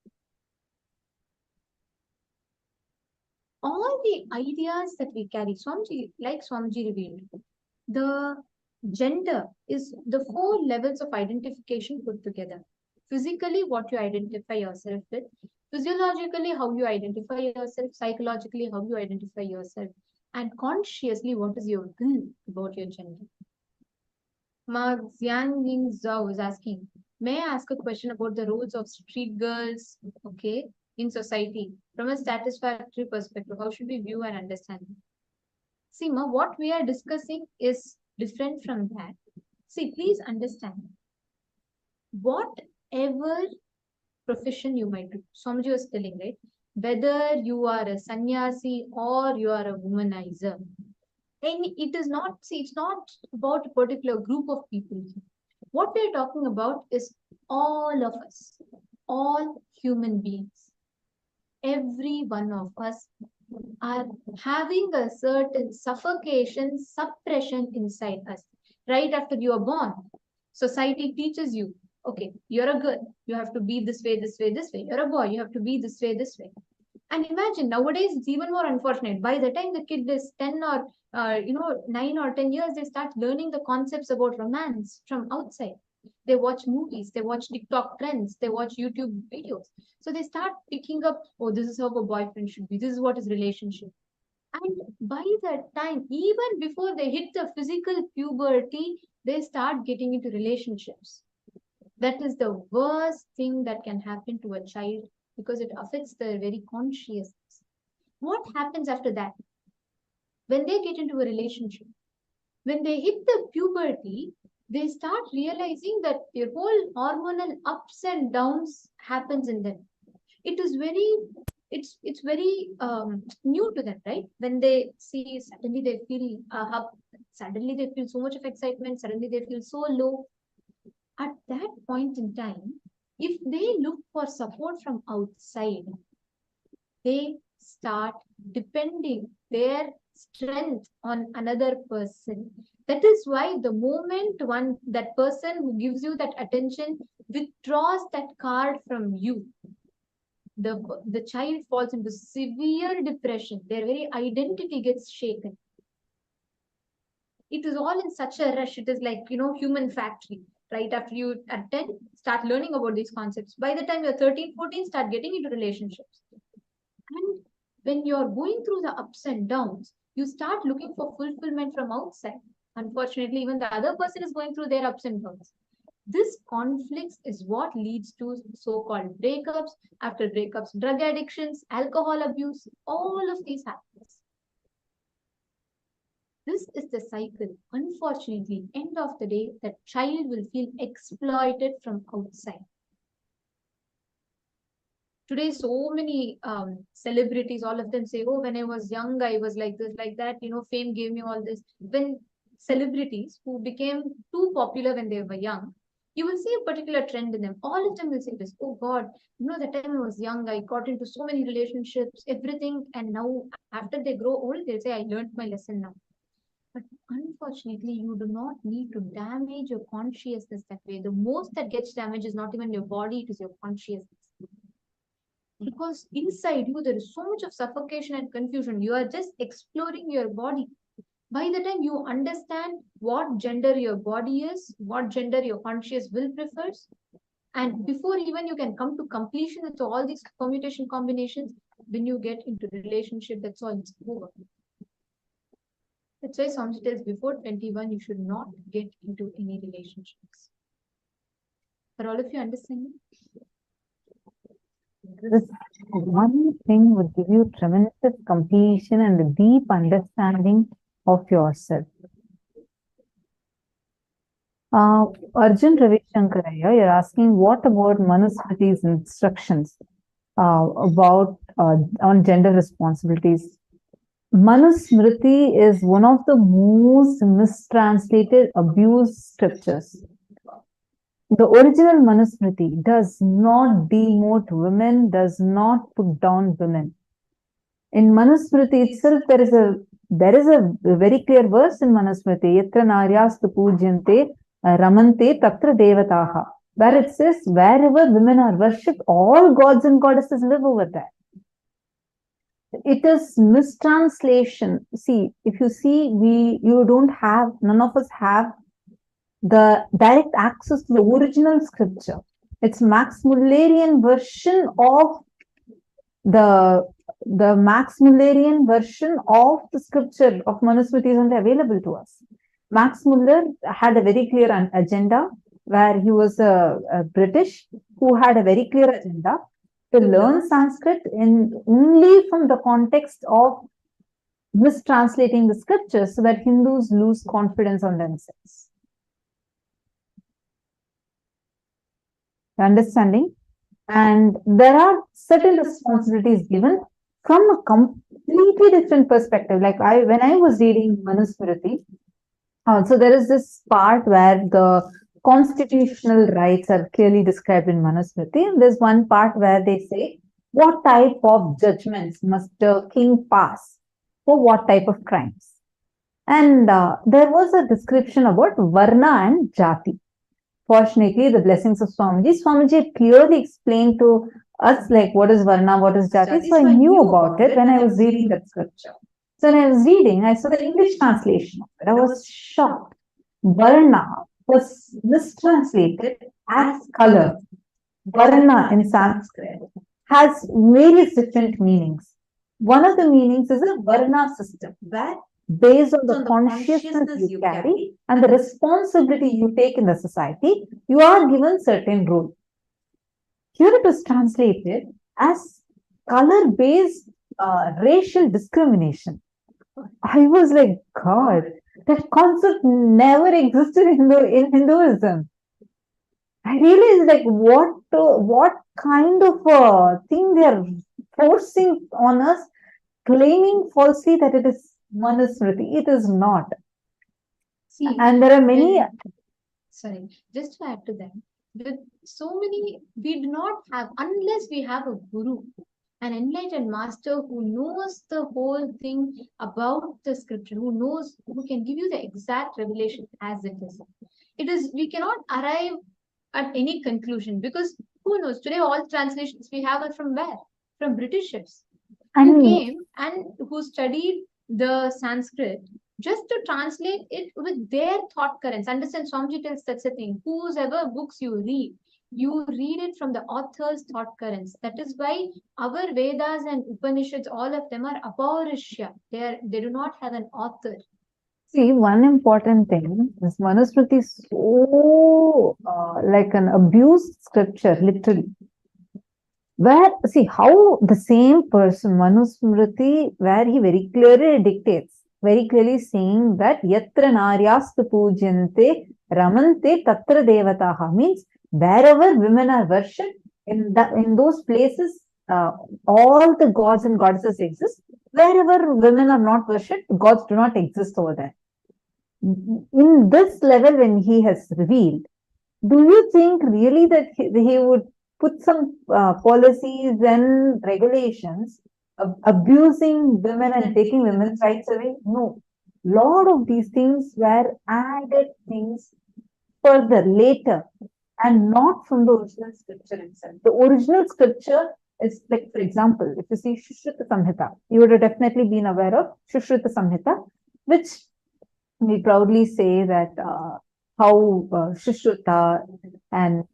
All the ideas that we carry, like Swamiji revealed, the gender is the 4 levels of identification put together. Physically, what you identify yourself with. Physiologically, how you identify yourself. Psychologically, how you identify yourself. And consciously, what is your will about your gender. Ma Xianying Zhao is asking, may I ask a question about the roles of street girls, okay, in society from a satisfactory perspective? How should we view and understand it? See, Ma, what we are discussing is different from that. See, please understand. Whatever profession you might do, Swamiji was telling, right? Whether you are a sannyasi or you are a womanizer, it is not, see, it's not about a particular group of people. What we're talking about is all of us, all human beings. Every one of us are having a certain suffocation, suppression inside us. Right after you are born, society teaches you, okay, you're a girl, you have to be this way, this way, this way. You're a boy, you have to be this way, this way. And imagine nowadays it's even more unfortunate. By the time the kid is 10 or 9 or 10 years, they start learning the concepts about romance from outside. They watch movies, they watch TikTok trends, they watch YouTube videos. So they start picking up, oh, this is how a boyfriend should be, this is what is relationship. And by that time, even before they hit the physical puberty, they start getting into relationships. That is the worst thing that can happen to a child because it affects their very consciousness. What happens after that? When they get into a relationship, when they hit the puberty, they start realizing that their whole hormonal ups and downs happens in them. It is very, it's very new to them, right? When they see, suddenly they feel up, suddenly they feel so much of excitement, suddenly they feel so low. At that point in time, if they look for support from outside, they start depending their strength on another person. That is why the moment that person who gives you that attention withdraws that card from you, the child falls into severe depression. Their very identity gets shaken. It is all in such a rush. It is like, human factory. Right after you at 10, start learning about these concepts. By the time you're 13, 14, start getting into relationships. And when you're going through the ups and downs, you start looking for fulfillment from outside. Unfortunately, even the other person is going through their ups and downs. This conflict is what leads to so-called breakups. After breakups, drug addictions, alcohol abuse, all of these happens. This is the cycle. Unfortunately, end of the day, the child will feel exploited from outside. Today, so many celebrities, all of them say, oh, when I was young, I was like this, like that, fame gave me all this. When celebrities who became too popular when they were young, you will see a particular trend in them. All of them will say this, oh God, the time I was young, I got into so many relationships, everything. And now after they grow old, they'll say, I learned my lesson now. But unfortunately, you do not need to damage your consciousness that way. The most that gets damaged is not even your body, it is your consciousness. Because inside you, there is so much of suffocation and confusion. You are just exploring your body. By the time you understand what gender your body is, what gender your conscious will prefers, and before even you can come to completion with all these permutation combinations, when you get into relationship, that's all, it's over. That's why Swami tells before 21, you should not get into any relationships. Are all of you understanding? This one thing would give you tremendous completion and a deep understanding of yourself. Arjun Ravishankaraya, you're asking what about Manusmriti's instructions about on gender responsibilities? Manusmriti is one of the most mistranslated, abused scriptures. The original Manusmriti does not demote women, does not put down women. In Manusmriti itself, there is a very clear verse in Manusmriti, Yatra naryastu pujyante ramante tatra devataha, where it says, wherever women are worshipped, all gods and goddesses live over there. It is mistranslation. See, if you see, none of us have the direct access to the original scripture. It's Max Mullerian version of the Max Mullerian version of the scripture of Manusmriti isn't available to us. Max Muller had a very clear agenda, where he was a British who had a very clear agenda to learn Sanskrit only from the context of mistranslating the scriptures so that Hindus lose confidence on themselves. Understanding? And there are certain responsibilities given. from a completely different perspective. Like when I was reading Manusmriti, so there is this part where the constitutional rights are clearly described in Manusmriti, and there's one part where they say what type of judgments must the king pass for what type of crimes. And there was a description about Varna and Jati. Fortunately, the blessings of Swamiji clearly explained to us like what is Varna, what is Jati. So I knew about it when I was reading that scripture. So when I was reading, I saw the English translation of it. I was shocked. Varna was mistranslated as color. Varna in Sanskrit has various different meanings. One of the meanings is a Varna system, where based on the consciousness you carry and the responsibility you take in the society, you are given certain role. Here it was translated as color-based racial discrimination. I was like, God, that concept never existed in Hinduism. I realized like what kind of a thing they are forcing on us, claiming falsely that it is Manusmriti. It is not. See, and there are many. Sorry, just to add to that, with so many, we do not have, unless we have a guru, an enlightened master who knows the whole thing about the scripture, who can give you the exact revelation as it is. We cannot arrive at any conclusion, because who knows, today all translations we have are from where? From Britishers who came and who studied the Sanskrit just to translate it with their thought currents. Understand, Swamiji tells that's the thing. Whosever books you read it from the author's thought currents. That is why our Vedas and Upanishads, all of them are apaurishya. They do not have an author. See, one important thing is Manusmriti is so like an abused scripture, literally. Where, see, how the same person, Manusmriti, where he very clearly dictates, very clearly saying that Yatra Naryastu Pujyante Ramante Tatra Devataha, means wherever women are worshipped, in those places, all the gods and goddesses exist. Wherever women are not worshipped, gods do not exist over there. In this level, when he has revealed, do you think really that he would put some policies and regulations abusing women and taking women's rights away? No. Lot of these things were added things further, later, and not from the original scripture itself. The original scripture is like, for example, if you see Sushruta Samhita, you would have definitely been aware of Sushruta Samhita, which we proudly say that how Sushruta and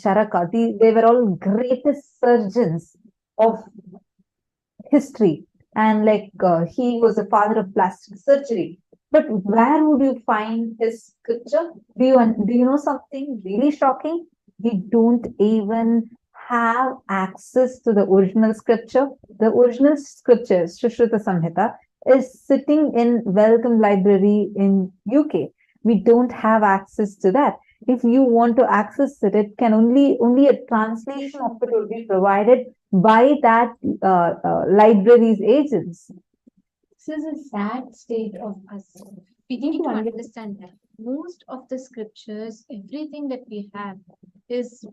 Charaka, they were all greatest surgeons of history, and like he was a father of plastic surgery. But where would you find his scripture? Do you know something really shocking? We don't even have access to the original scripture. The original scripture, Sushruta Samhita, is sitting in Wellcome Library in UK. We don't have access to that. If you want to access it, it can only a translation of it will be provided by that library's agents. This is a sad state of us. We need to understand that most of the scriptures, everything that we have is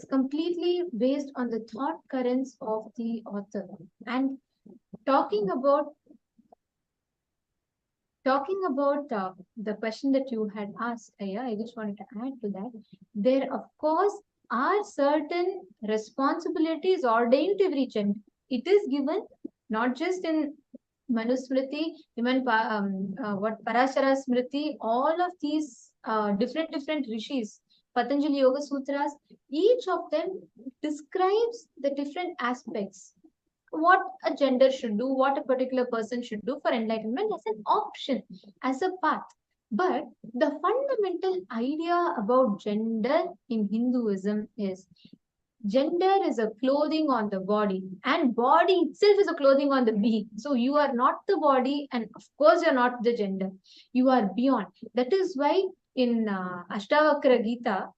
completely based on the thought currents of the author. And talking about the question that you had asked, Aya, I just wanted to add to that. There, of course, are certain responsibilities ordained to every gender. It is given not just in Manusmriti, even Parashara Smriti, all of these different rishis, Patanjali Yoga Sutras, each of them describes the different aspects. What a gender should do, what a particular person should do for enlightenment as an option, as a path. But the fundamental idea about gender in Hinduism is gender is a clothing on the body, and body itself is a clothing on the being. So you are not the body, and of course you're not the gender. You are beyond. That is why in Ashtavakra Gita,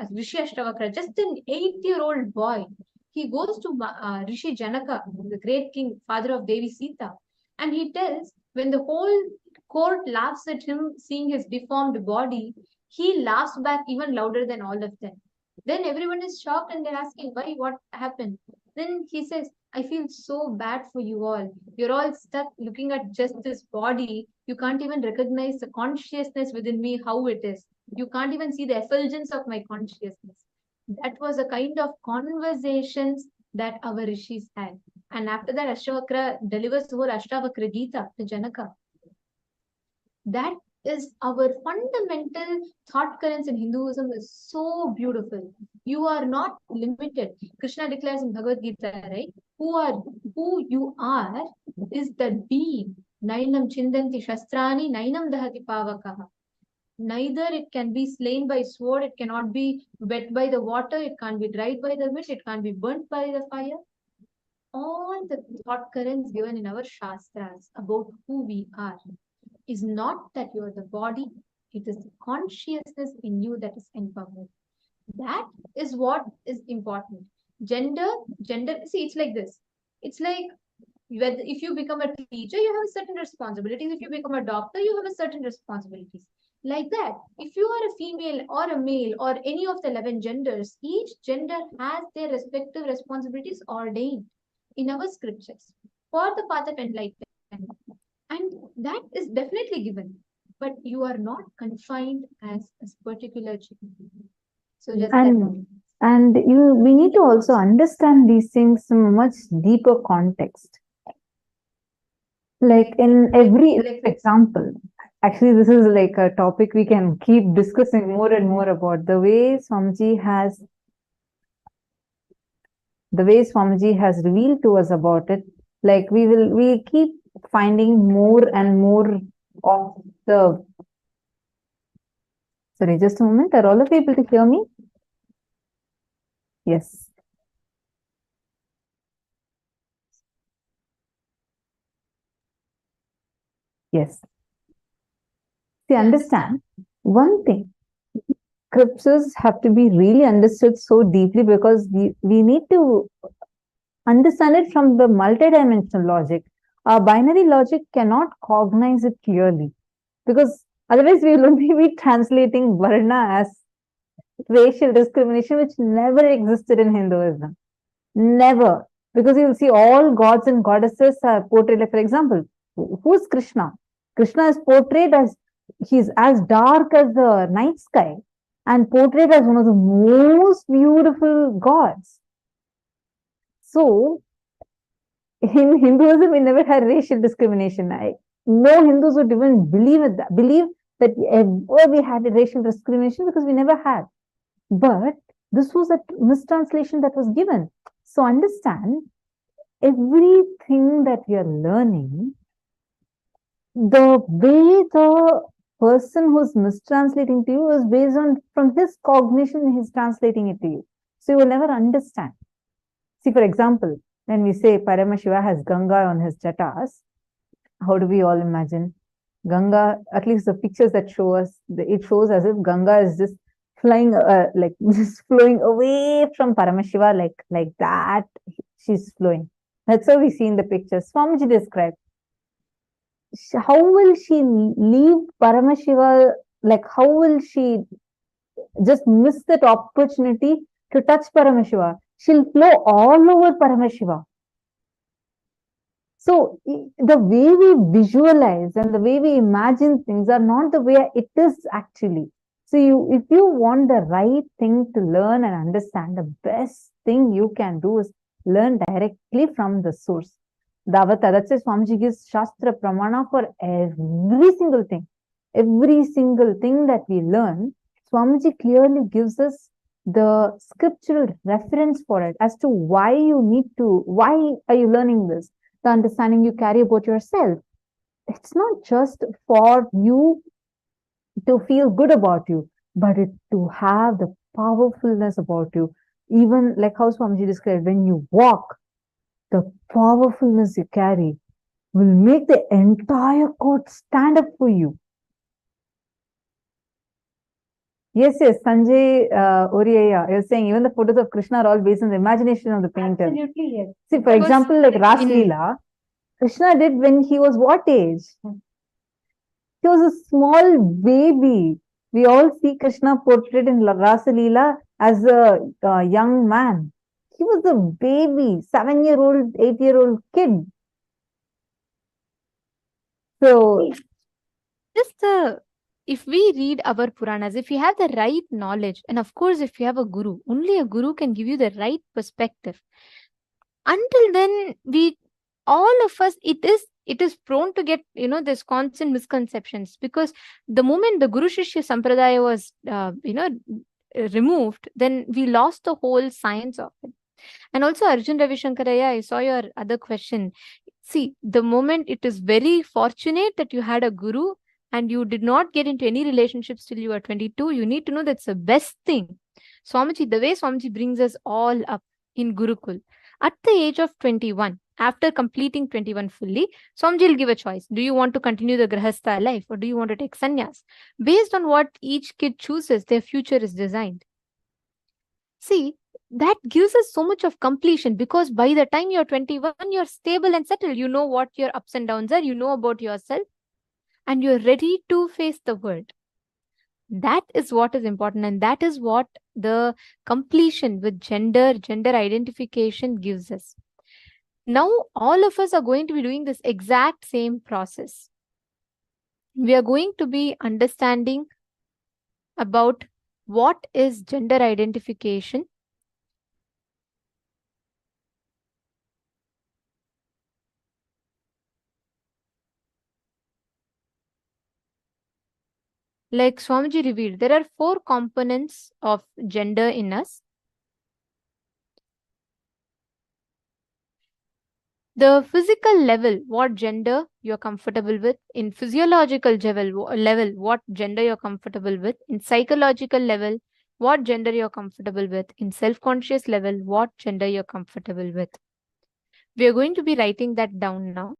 Rishi Ashtavakra, just an 8-year-old boy he goes to Rishi Janaka, the great king, father of Devi Sita, and he tells, when the whole court laughs at him seeing his deformed body, he laughs back even louder than all of them. Then everyone is shocked and they're asking, why, what happened? Then he says, I feel so bad for you all. You're all stuck looking at just this body. You can't even recognize the consciousness within me, how it is. You can't even see the effulgence of my consciousness. That was a kind of conversations that our rishis had. And after that, Ashtavakra delivers the whole Ashtavakra Gita to Janaka. That is our fundamental thought currents in Hinduism is so beautiful. You are not limited. Krishna declares in Bhagavad Gita, right? Who you are is the being. Nainam chindanti shastrani, nainam dahati pavakaha. Neither it can be slain by sword, it cannot be wet by the water, it can't be dried by the wind, it can't be burnt by the fire. All the thought currents given in our Shastras about who we are is not that you are the body, it is the consciousness in you that is empowered. That is what is important. Gender, see, it's like this. It's like if you become a teacher, you have certain responsibilities. If you become a doctor, you have a certain responsibilities. Like that, if you are a female or a male or any of the 11 genders, each gender has their respective responsibilities ordained in our scriptures for the path of enlightenment. And that is definitely given. But you are not confined as a particular gender. So just and we need to also understand these things in a much deeper context. Like in every example, actually this is like a topic we can keep discussing more and more about the way Swamiji has revealed to us about it. Like we keep finding more and more of the. Sorry, just a moment. Are all of you able to hear me? Yes. Yes. See, understand one thing. Scriptures have to be really understood so deeply because we need to understand it from the multidimensional logic. Our binary logic cannot cognize it clearly because otherwise we will only be translating Varna as racial discrimination, which never existed in Hinduism. Never. Because you will see all gods and goddesses are portrayed. Like, for example, who's Krishna? Krishna is portrayed as he's as dark as the night sky and portrayed as one of the most beautiful gods. So, in Hinduism, we never had racial discrimination. No Hindus would even believe that ever we had a racial discrimination because we never had. But this was a mistranslation that was given. So understand, everything that we are learning, the way the person who's mistranslating to you is based on from his cognition, he's translating it to you. So you will never understand. See, for example, when we say Paramashiva has Ganga on his jatas, how do we all imagine? Ganga, at least the pictures that show us, it shows as if Ganga is just flying, like just flowing away from Paramashiva, like that. She's flowing. That's how we see in the pictures. Swamiji described. How will she leave Paramashiva? Like, how will she just miss that opportunity to touch Paramashiva? She'll flow all over Paramashiva. So the way we visualize and the way we imagine things are not the way it is actually. So if you want the right thing to learn and understand, the best thing you can do is learn directly from the source. That's why Swamiji gives Shastra Pramana for every single thing. Every single thing that we learn, Swamiji clearly gives us the scriptural reference for it as to why are you learning this? The understanding you carry about yourself. It's not just for you to feel good about you, but to have the powerfulness about you. Even like how Swamiji described, when you walk, the powerfulness you carry will make the entire court stand up for you. Yes, Sanjay Oriya, you're saying even the photos of Krishna are all based on the imagination of the painter. Absolutely, yes. See, for Because example, like Ras in- Leela, Krishna did when he was what age? He was a small baby. We all see Krishna portrayed in Rasa Leela as a young man. He was a baby, 7-year-old, 8-year-old kid. So, just the if we read our Puranas, if you have the right knowledge, and of course, if you have a guru, only a guru can give you the right perspective. Until then, all of us, it is prone to get, this constant misconceptions, because the moment the Guru Shishya Sampradaya was, removed, then we lost the whole science of it. And also, Arjun Ravishankaraya, I saw your other question. See, the moment it is very fortunate that you had a guru and you did not get into any relationships till you were 22, you need to know that's the best thing. Swamiji, the way Swamiji brings us all up in Gurukul, at the age of 21, after completing 21 fully, Swamiji will give a choice. Do you want to continue the Grahastha life or do you want to take sannyas? Based on what each kid chooses, their future is designed. See, that gives us so much of completion, because by the time you're 21, you're stable and settled. You know what your ups and downs are, you know about yourself, and you're ready to face the world. That is what is important, and that is what the completion with gender identification gives us. Now, all of us are going to be doing this exact same process. We are going to be understanding about what is gender identification. Like Swamiji revealed, there are 4 components of gender in us. The physical level, what gender you're comfortable with. In physiological level, what gender you're comfortable with. In psychological level, what gender you're comfortable with. In self-conscious level, what gender you're comfortable with. We are going to be writing that down now.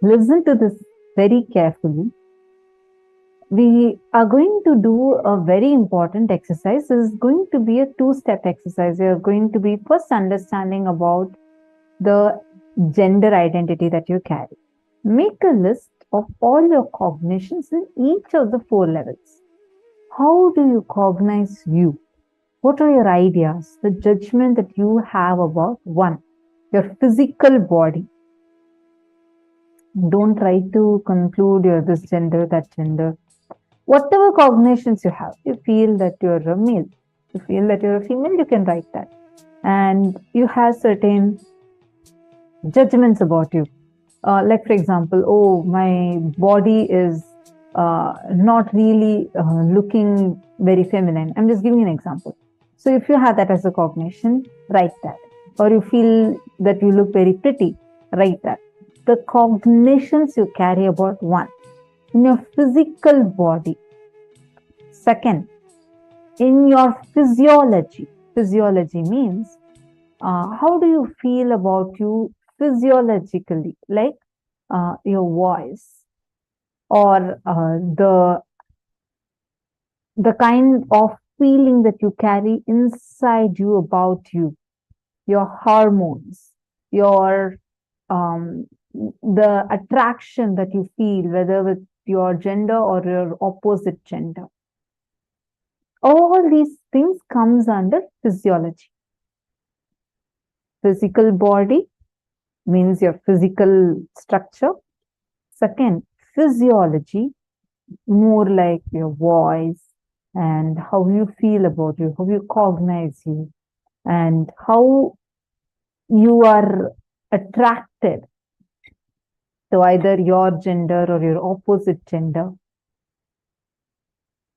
listen to this very carefully. We are going to do a very important exercise. This is going to be a 2-step exercise. We are going to be first understanding about the gender identity that you carry. Make a list of all your cognitions in each of the 4 levels. How do you cognize you? What are your ideas, the judgment that you have about one? your physical body. Don't try to conclude you're this gender, that gender. Whatever cognitions you have, you feel that you're a male, you feel that you're a female, you can write that. And you have certain judgments about you. Like, for example, oh, my body is not really looking very feminine. I'm just giving an example. So if you have that as a cognition, write that. Or you feel that you look very pretty, write that. The cognitions you carry about one, in your physical body. Second, in your physiology. Physiology means how do you feel about you physiologically, like your voice or the kind of feeling that you carry inside you about you, your hormones, your the attraction that you feel, whether with your gender or your opposite gender. All these things comes under physiology. Physical body means your physical structure. Second, physiology, more like your voice and how you feel about you, how you cognize you, and how you are attracted to either your gender or your opposite gender.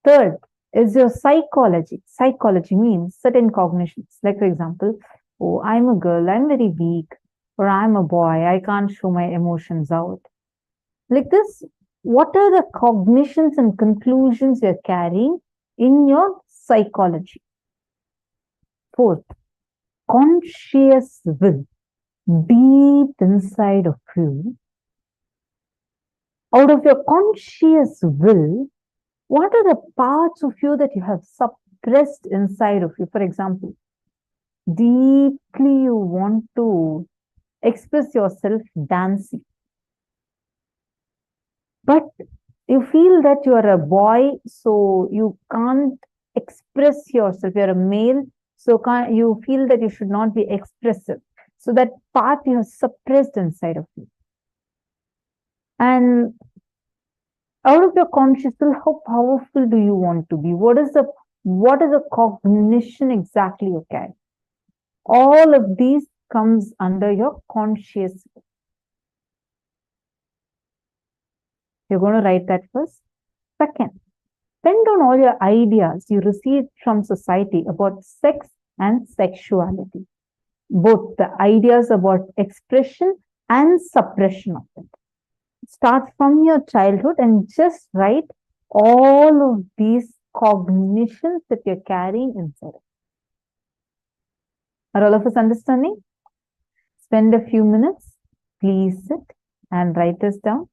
Third is your psychology. Psychology means certain cognitions. Like, for example, oh, I'm a girl, I'm very weak, or I'm a boy, I can't show my emotions out. Like this, what are the cognitions and conclusions you're carrying in your psychology? Fourth, conscious will, deep inside of you. Out of your conscious will, what are the parts of you that you have suppressed inside of you? For example, deeply you want to express yourself dancing, but you feel that you are a boy, so you can't express yourself. You're a male, so you feel that you should not be expressive. So that part you have suppressed inside of you. And out of your conscious will, how powerful do you want to be? What is the cognition exactly you carry? All of these comes under your conscious will. You're going to write that first. Second, depend on all your ideas you received from society about sex and sexuality. Both the ideas about expression and suppression of it. Start from your childhood and just write all of these cognitions that you're carrying inside. Are all of us understanding? Spend a few minutes. Please sit and write this down.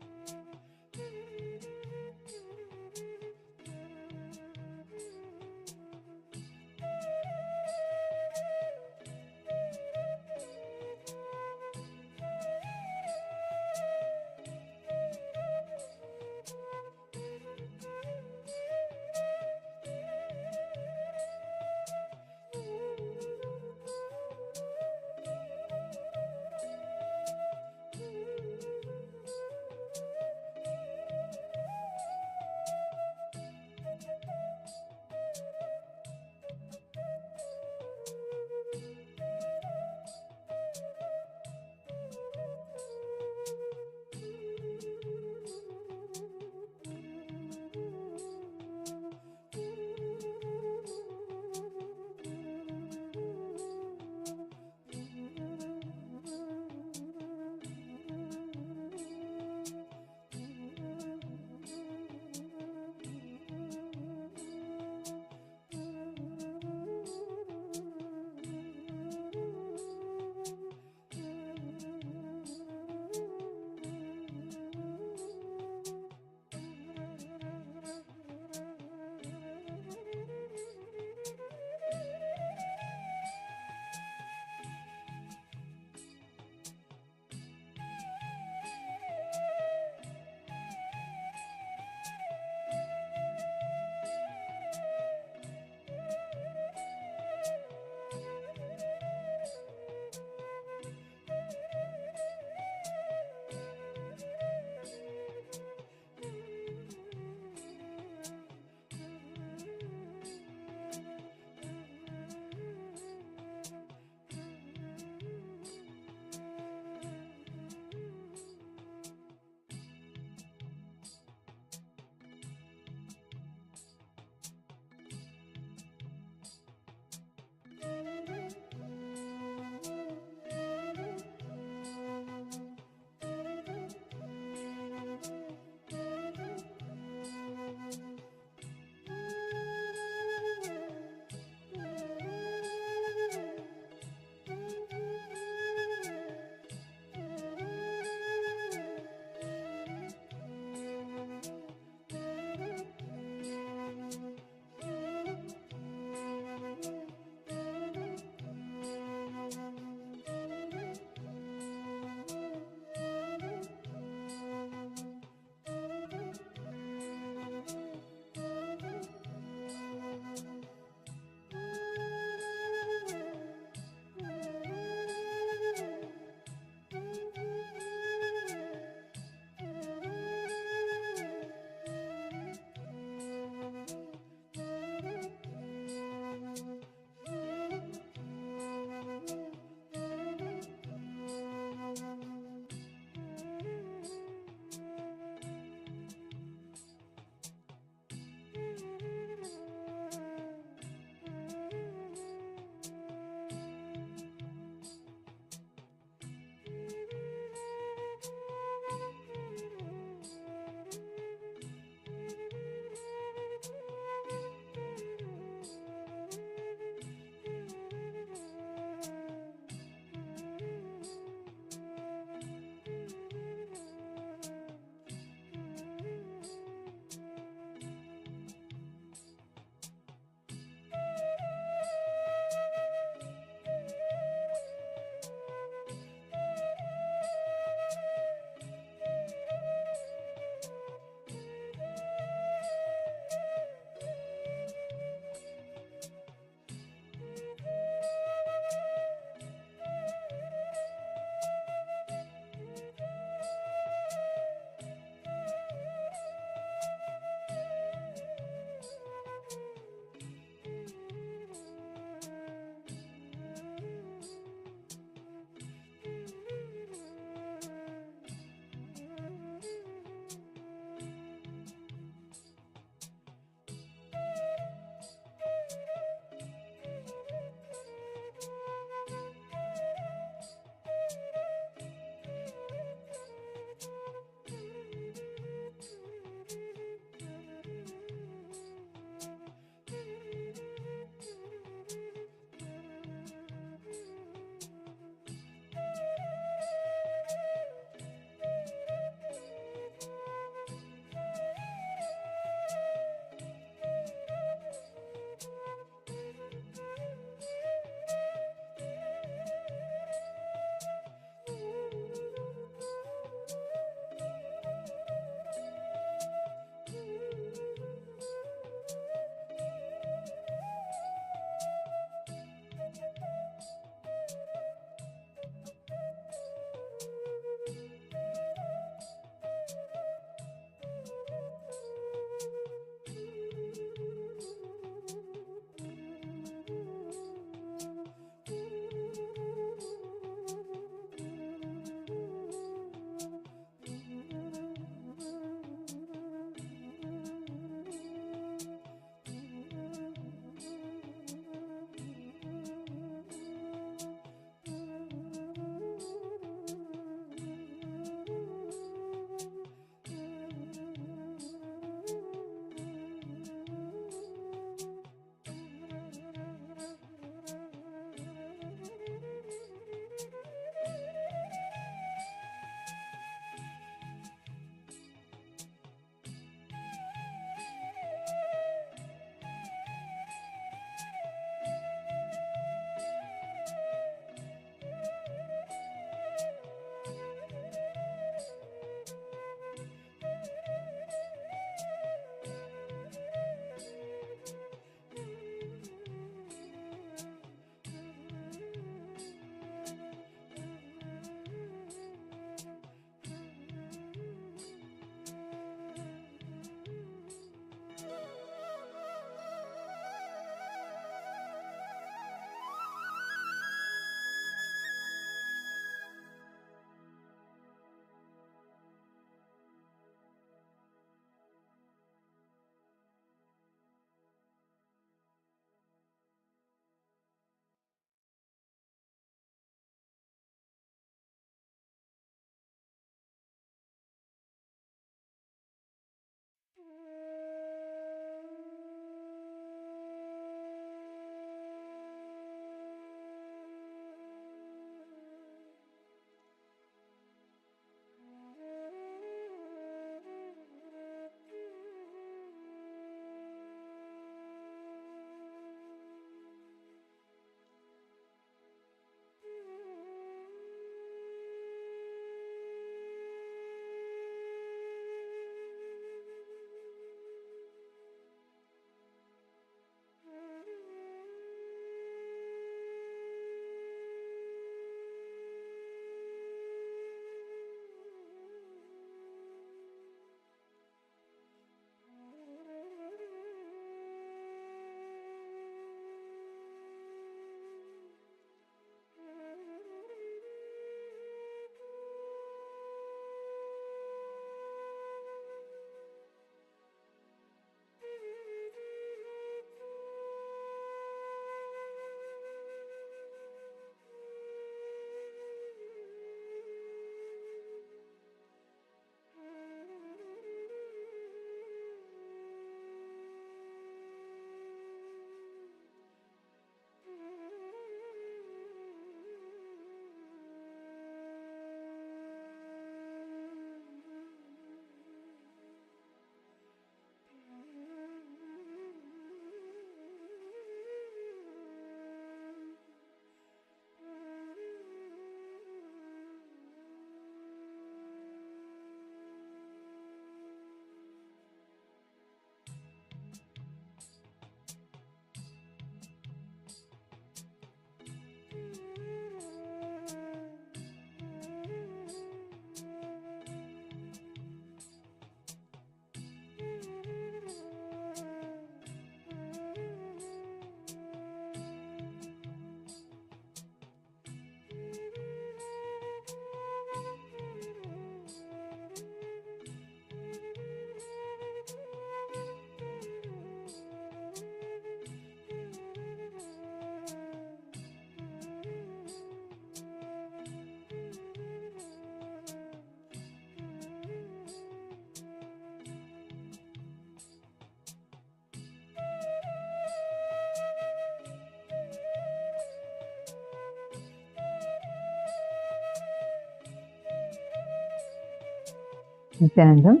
Nithyananda.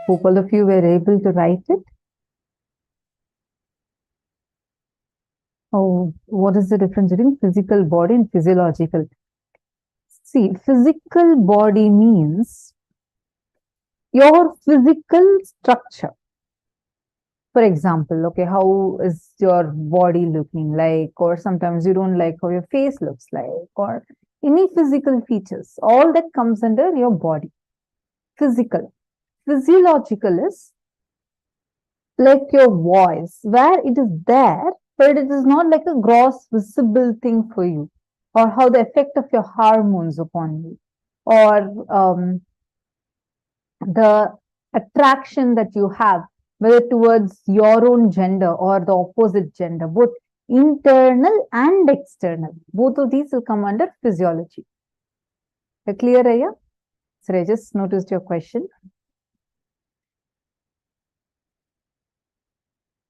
Hope all of you were able to write it. Oh, what is the difference between physical body and physiological? See, physical body means your physical structure. For example, okay, how is your body looking like? Or sometimes you don't like how your face looks like, or any physical features. All that comes under your body. Physical. Physiological is like your voice, where it is there, but it is not like a gross visible thing for you, or how the effect of your hormones upon you, or the attraction that you have, whether towards your own gender or the opposite gender, both internal and external. Both of these will come under physiology. Clear, Aya? So I just noticed your question.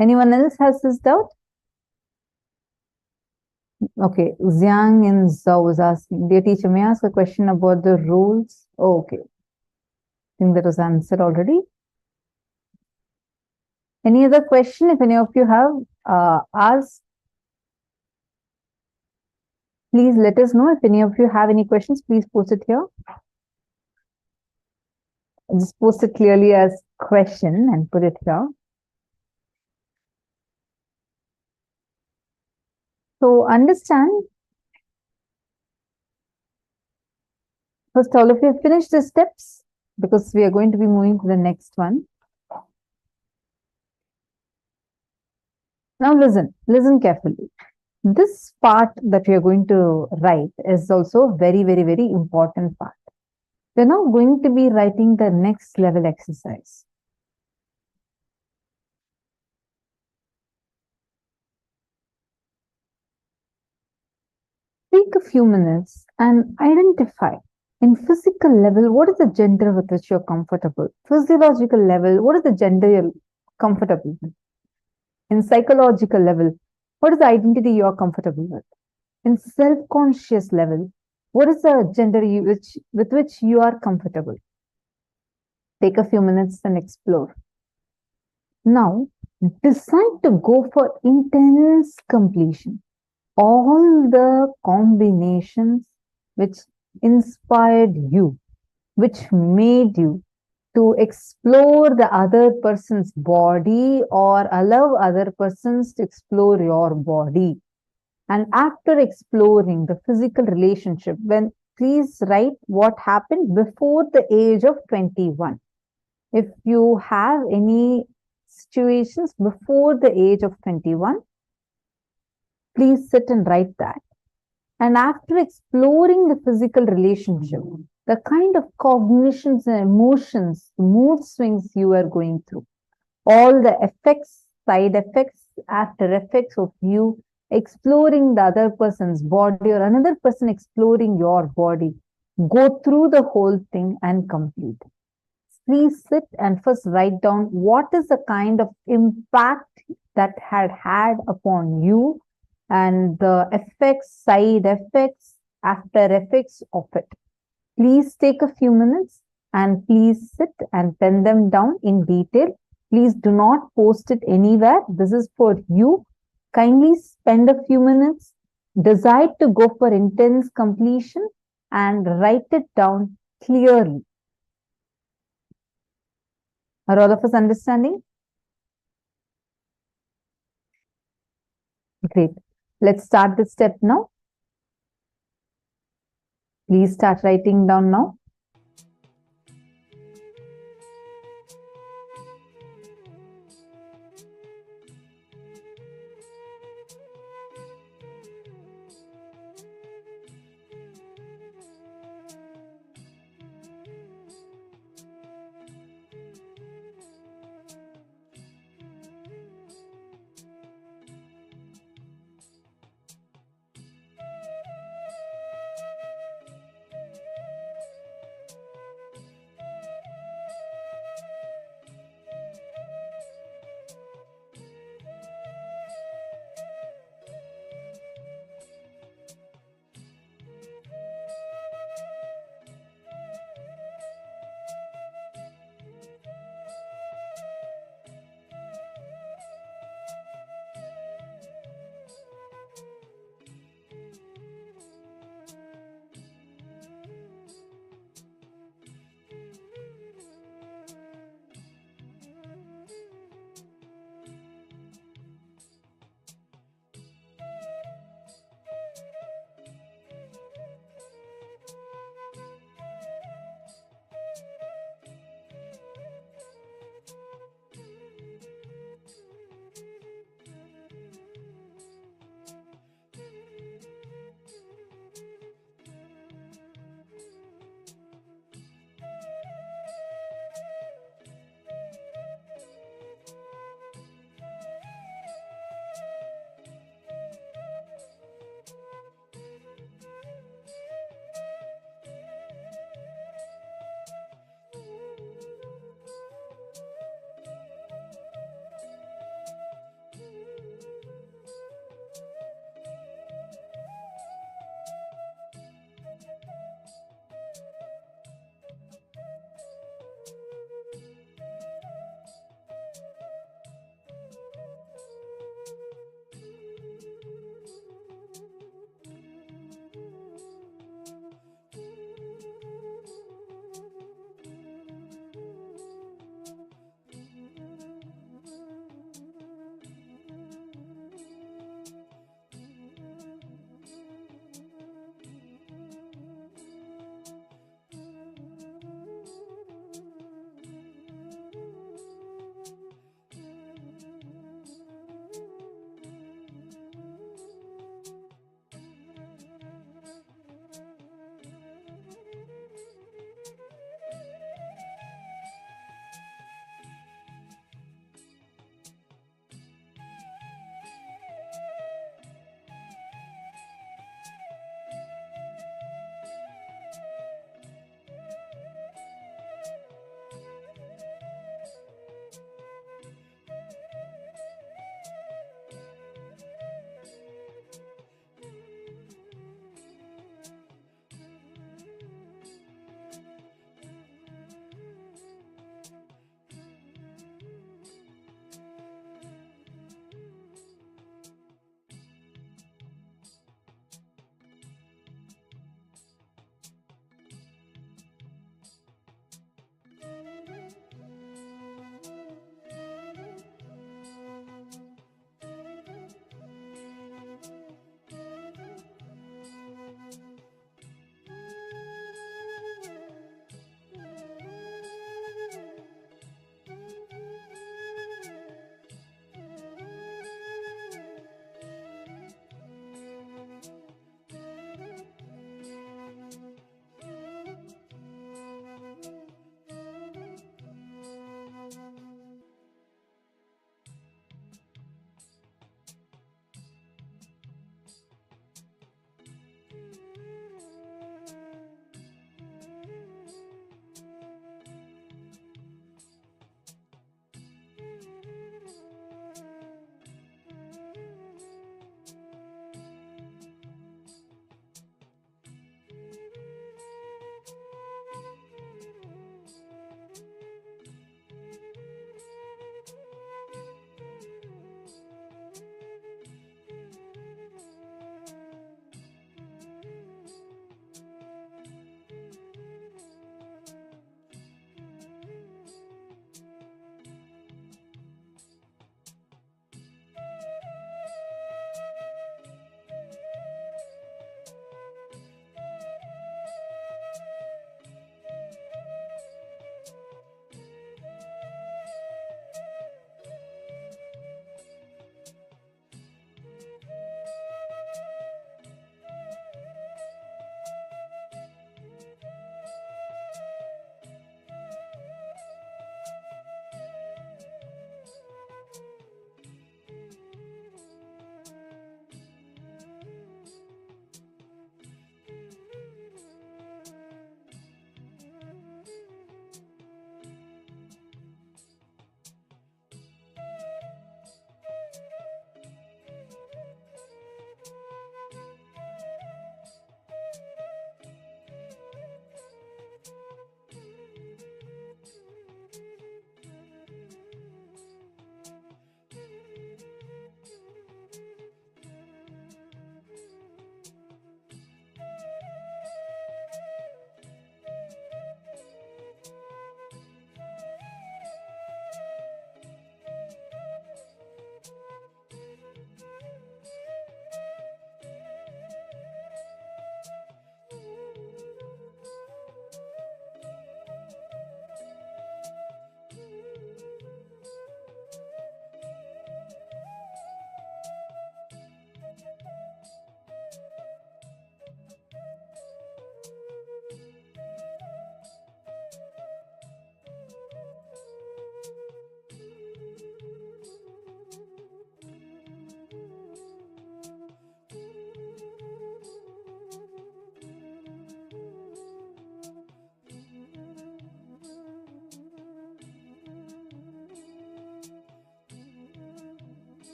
Anyone else has this doubt? Okay, Xiang and Zhao was asking, dear teacher, may I ask a question about the rules? Oh, okay. I think that was answered already. Any other question? If any of you have asked, please let us know. If any of you have any questions, please post it here. Just post it clearly as question and put it here. So understand, first all of you have finished the steps, because we are going to be moving to the next one. Now listen carefully. This part that we are going to write is also very, very, very important part. We're now going to be writing the next level exercise. Take a few minutes and identify in physical level, what is the gender with which you're comfortable? Physiological level, what is the gender you're comfortable with? In psychological level, what is the identity you're comfortable with? In self-conscious level, what is the gender with which you are comfortable? Take a few minutes and explore. Now, decide to go for intense completion. All the combinations which inspired you, which made you to explore the other person's body or allow other persons to explore your body. And after exploring the physical relationship, please write what happened before the age of 21. If you have any situations before the age of 21, please sit and write that. And after exploring the physical relationship, the kind of cognitions and emotions, mood swings you are going through, all the effects, side effects, after effects of you exploring the other person's body or another person exploring your body, go through the whole thing and complete. Please sit and first write down what is the kind of impact that had upon you and the effects, side effects, after effects of it. Please take a few minutes and please sit and pen them down in detail. Please do not post it anywhere. This is for you. Kindly spend a few minutes, decide to go for intense completion and write it down clearly. Are all of us understanding? Great. Let's start the step now. Please start writing down now.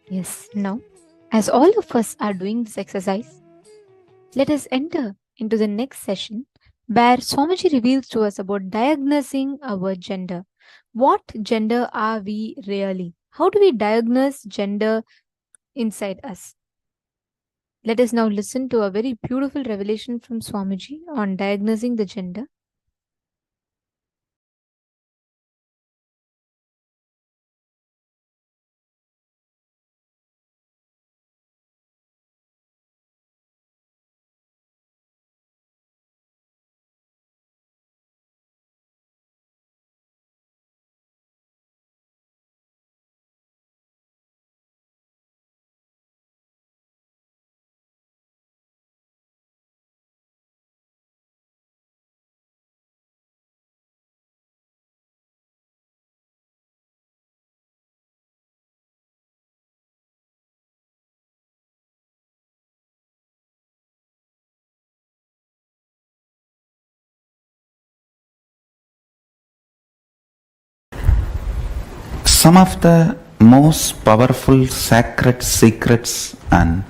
Yes, now, as all of us are doing this exercise, let us enter into the next session where Swamiji reveals to us about diagnosing our gender. What gender are we really? How do we diagnose gender inside us? Let us now listen to a very beautiful revelation from Swamiji on diagnosing the gender. Some of the most powerful sacred secrets and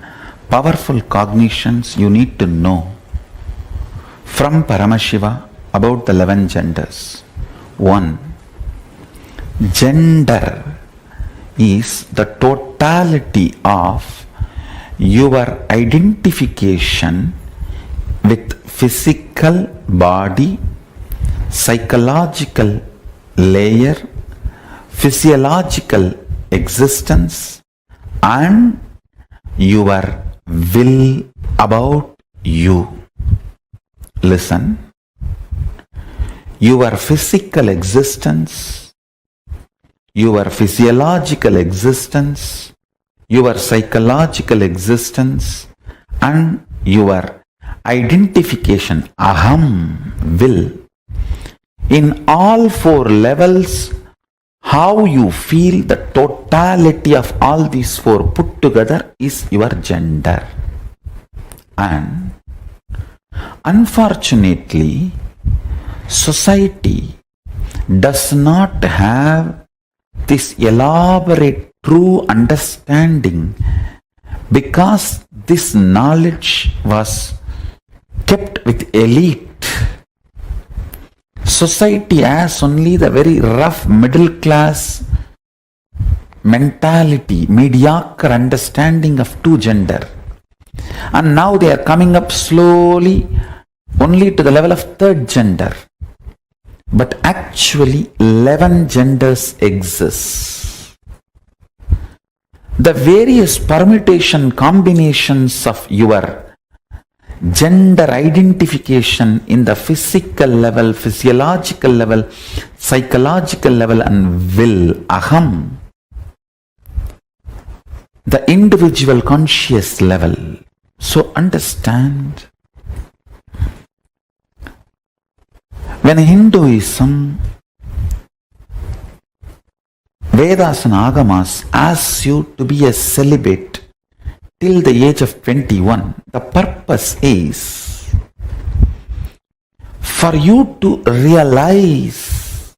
powerful cognitions you need to know from Paramashiva about the 11 genders. 1. Gender is the totality of your identification with physical body, psychological layer, physiological existence, and your will about you. Listen. Your physical existence, your physiological existence, your psychological existence, and your identification, aham, will. In all 4 levels, how you feel the totality of all these 4 put together is your gender. And unfortunately, society does not have this elaborate true understanding because this knowledge was kept with elite. Society has only the very rough middle class mentality, mediocre understanding of 2 gender. And now they are coming up slowly only to the level of 3rd gender. But actually 11 genders exist. The various permutation combinations of your gender identification in the physical level, physiological level, psychological level, and will, aham, the individual conscious level. So understand, when Hinduism, Vedas and Agamas asks you to be a celibate till the age of 21, the purpose is for you to realize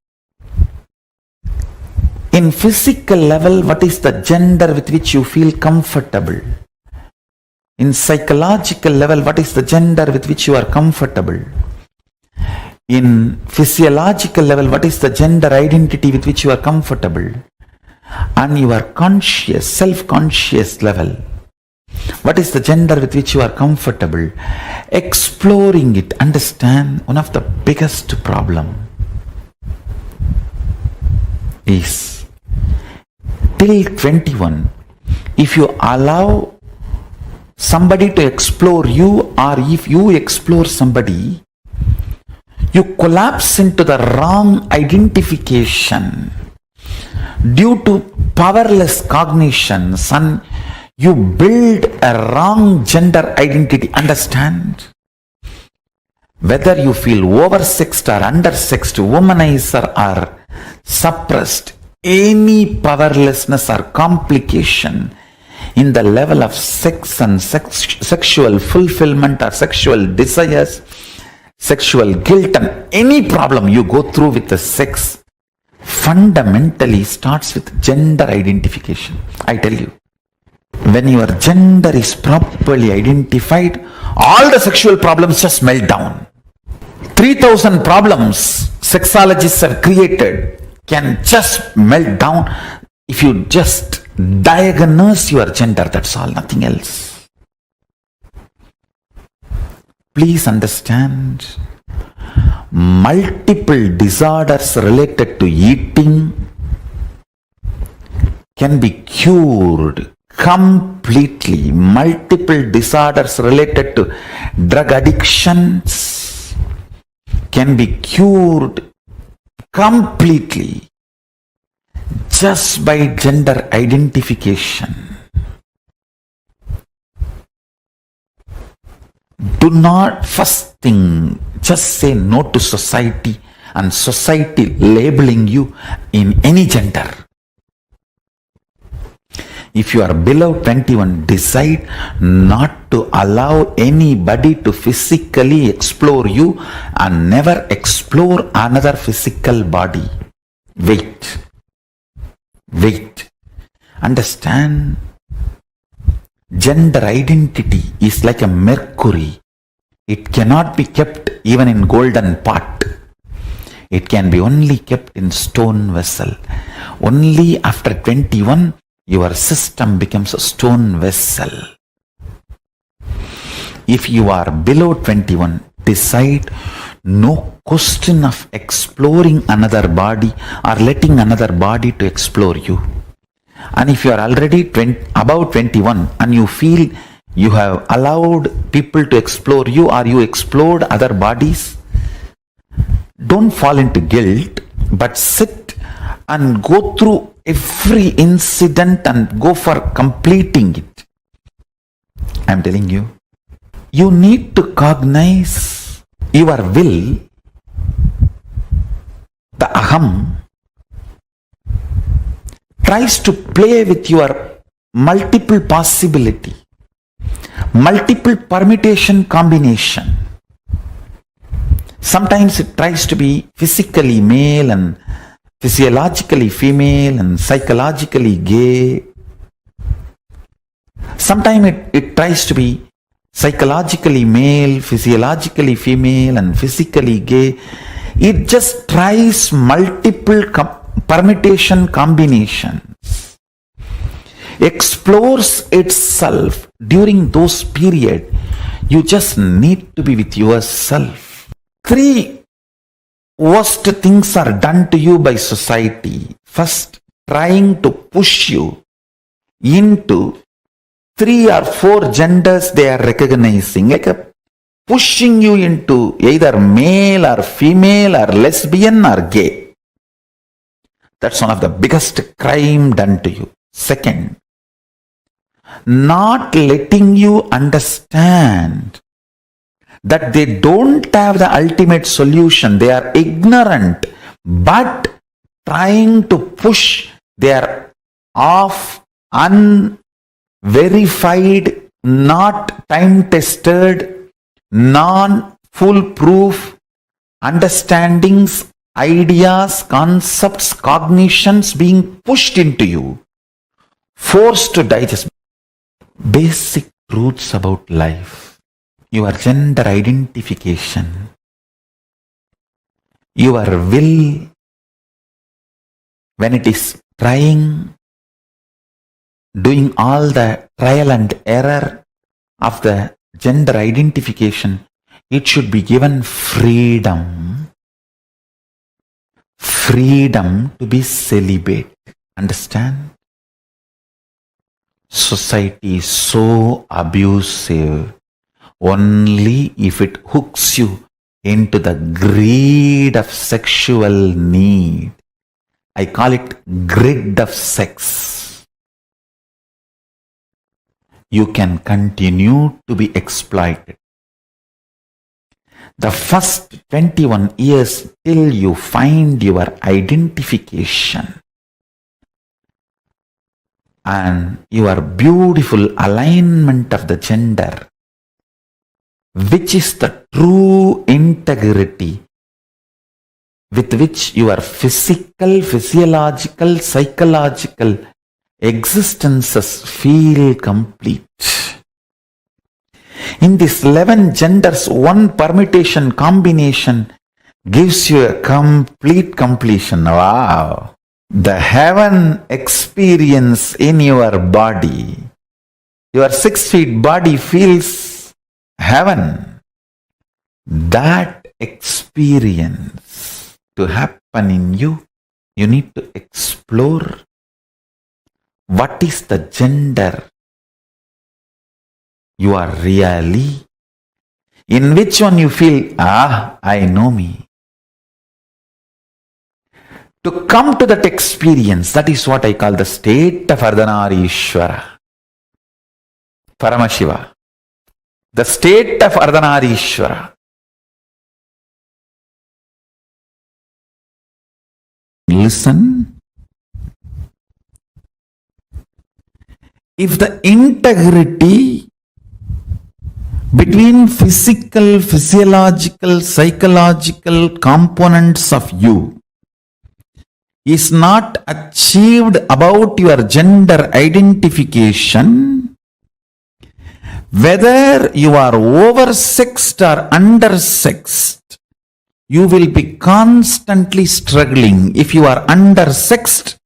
in physical level what is the gender with which you feel comfortable. In psychological level, what is the gender with which you are comfortable. In physiological level, what is the gender identity with which you are comfortable. And your conscious, self-conscious level, what is the gender with which you are comfortable. Exploring it, understand, one of the biggest problem is till 21, if you allow somebody to explore you, or if you explore somebody, you collapse into the wrong identification due to powerless cognitions, and you build a wrong gender identity. Understand? Whether you feel oversexed or undersexed, womanizer or suppressed, any powerlessness or complication in the level of sex and sexual fulfillment or sexual desires, sexual guilt, and any problem you go through with the sex fundamentally starts with gender identification. I tell you, When your gender is properly identified, all the sexual problems just melt down. 3,000 problems sexologists have created can just melt down if you just diagnose your gender. That's all, nothing else. Please understand, multiple disorders related to eating can be cured completely. Multiple disorders related to drug addictions can be cured completely just by gender identification. Do not, first thing, just say no to society and society labeling you in any gender. If you are below 21, decide not to allow anybody to physically explore you and never explore another physical body. Wait. Understand, gender identity is like a mercury. It cannot be kept even in golden pot. It can be only kept in stone vessel. Only after 21, your system becomes a stone vessel. If you are below 21, decide no question of exploring another body or letting another body to explore you. And if you are already above 21 and you feel you have allowed people to explore you or you explored other bodies, don't fall into guilt, but sit and go through every incident and go for completing it. I am telling you, you need to cognize your will, the aham, tries to play with your multiple possibility, multiple permutation combination. Sometimes it tries to be physically male and physiologically female and psychologically gay. Sometimes it tries to be psychologically male, physiologically female and physically gay. It just tries multiple permutation combinations, explores itself during those periods. You just need to be with yourself. 3 worst things are done to you by society. First, trying to push you into 3 or 4 genders they are recognizing, like pushing you into either male or female or lesbian or gay. That's one of the biggest crime done to you. Second, not letting you understand that they don't have the ultimate solution. They are ignorant, but trying to push their off, unverified, not time-tested, non-foolproof understandings, ideas, concepts, cognitions being pushed into you, forced to digest basic truths about life. Your gender identification, your will, when it is trying, doing all the trial and error of the gender identification, it should be given freedom. Freedom to be celibate. Understand? Society is so abusive. Only if it hooks you into the greed of sexual need. I call it grid of sex. You can continue to be exploited. The first 21 years till you find your identification and your beautiful alignment of the gender, which is the true integrity with which your physical, physiological, psychological existences feel complete. In these 11 genders, one permutation combination gives you a complete completion. Wow! The heaven experience in your body. Your 6 feet body feels heaven. That experience to happen in you, you need to explore what is the gender you are really, in which one you feel, I know me. To come to that experience, that is what I call the state of Ardhanareeshwara, Paramashiva. The state of Ardhanareeshwara. Listen. If the integrity between physical, physiological, psychological components of you is not achieved about your gender identification, whether you are oversexed or undersexed, you will be constantly struggling. If you are undersexed,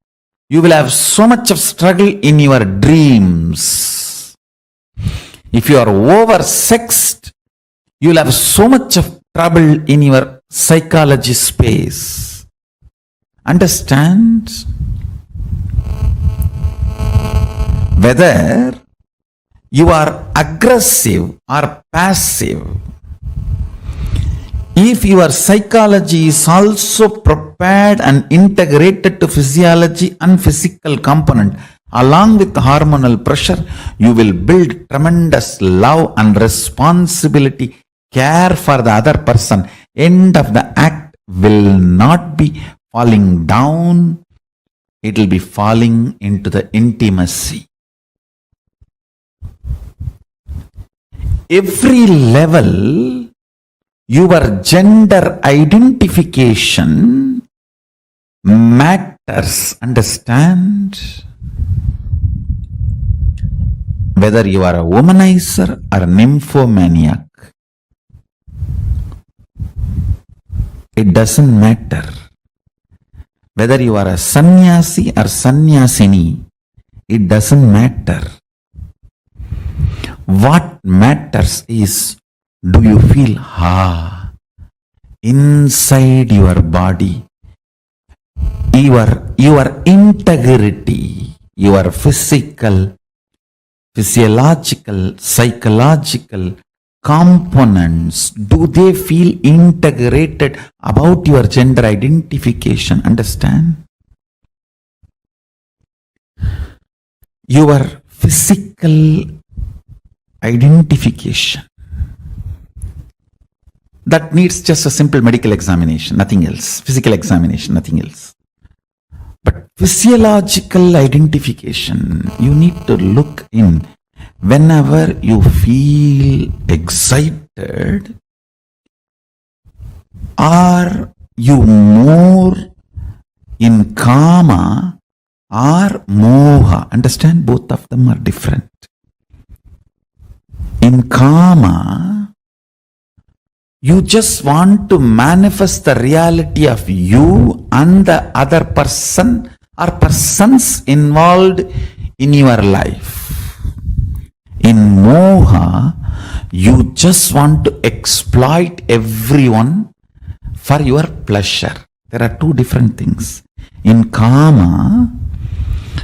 you will have so much of struggle in your dreams. If you are oversexed, you will have so much of trouble in your psychology space. Understand? Whether you are aggressive or passive, if your psychology is also prepared and integrated to physiology and physical component along with hormonal pressure, you will build tremendous love and responsibility, care for the other person. End of the act will not be falling down, it will be falling into the intimacy. Every level, your gender identification matters. Understand? Whether you are a womanizer or a nymphomaniac, it doesn't matter. Whether you are a sannyasi or sannyasini, it doesn't matter. What matters is, do you feel inside your body, your integrity, your physical, physiological, psychological components, do they feel integrated about your gender identification? Understand? Your physical identification, that needs just a simple medical examination, nothing else. Physical examination, nothing else. But physiological identification, you need to look in. Whenever you feel excited, are you more in kama or moha? Understand, both of them are different. In kama, you just want to manifest the reality of you and the other person or persons involved in your life. In moha, you just want to exploit everyone for your pleasure. There are two different things. In kama,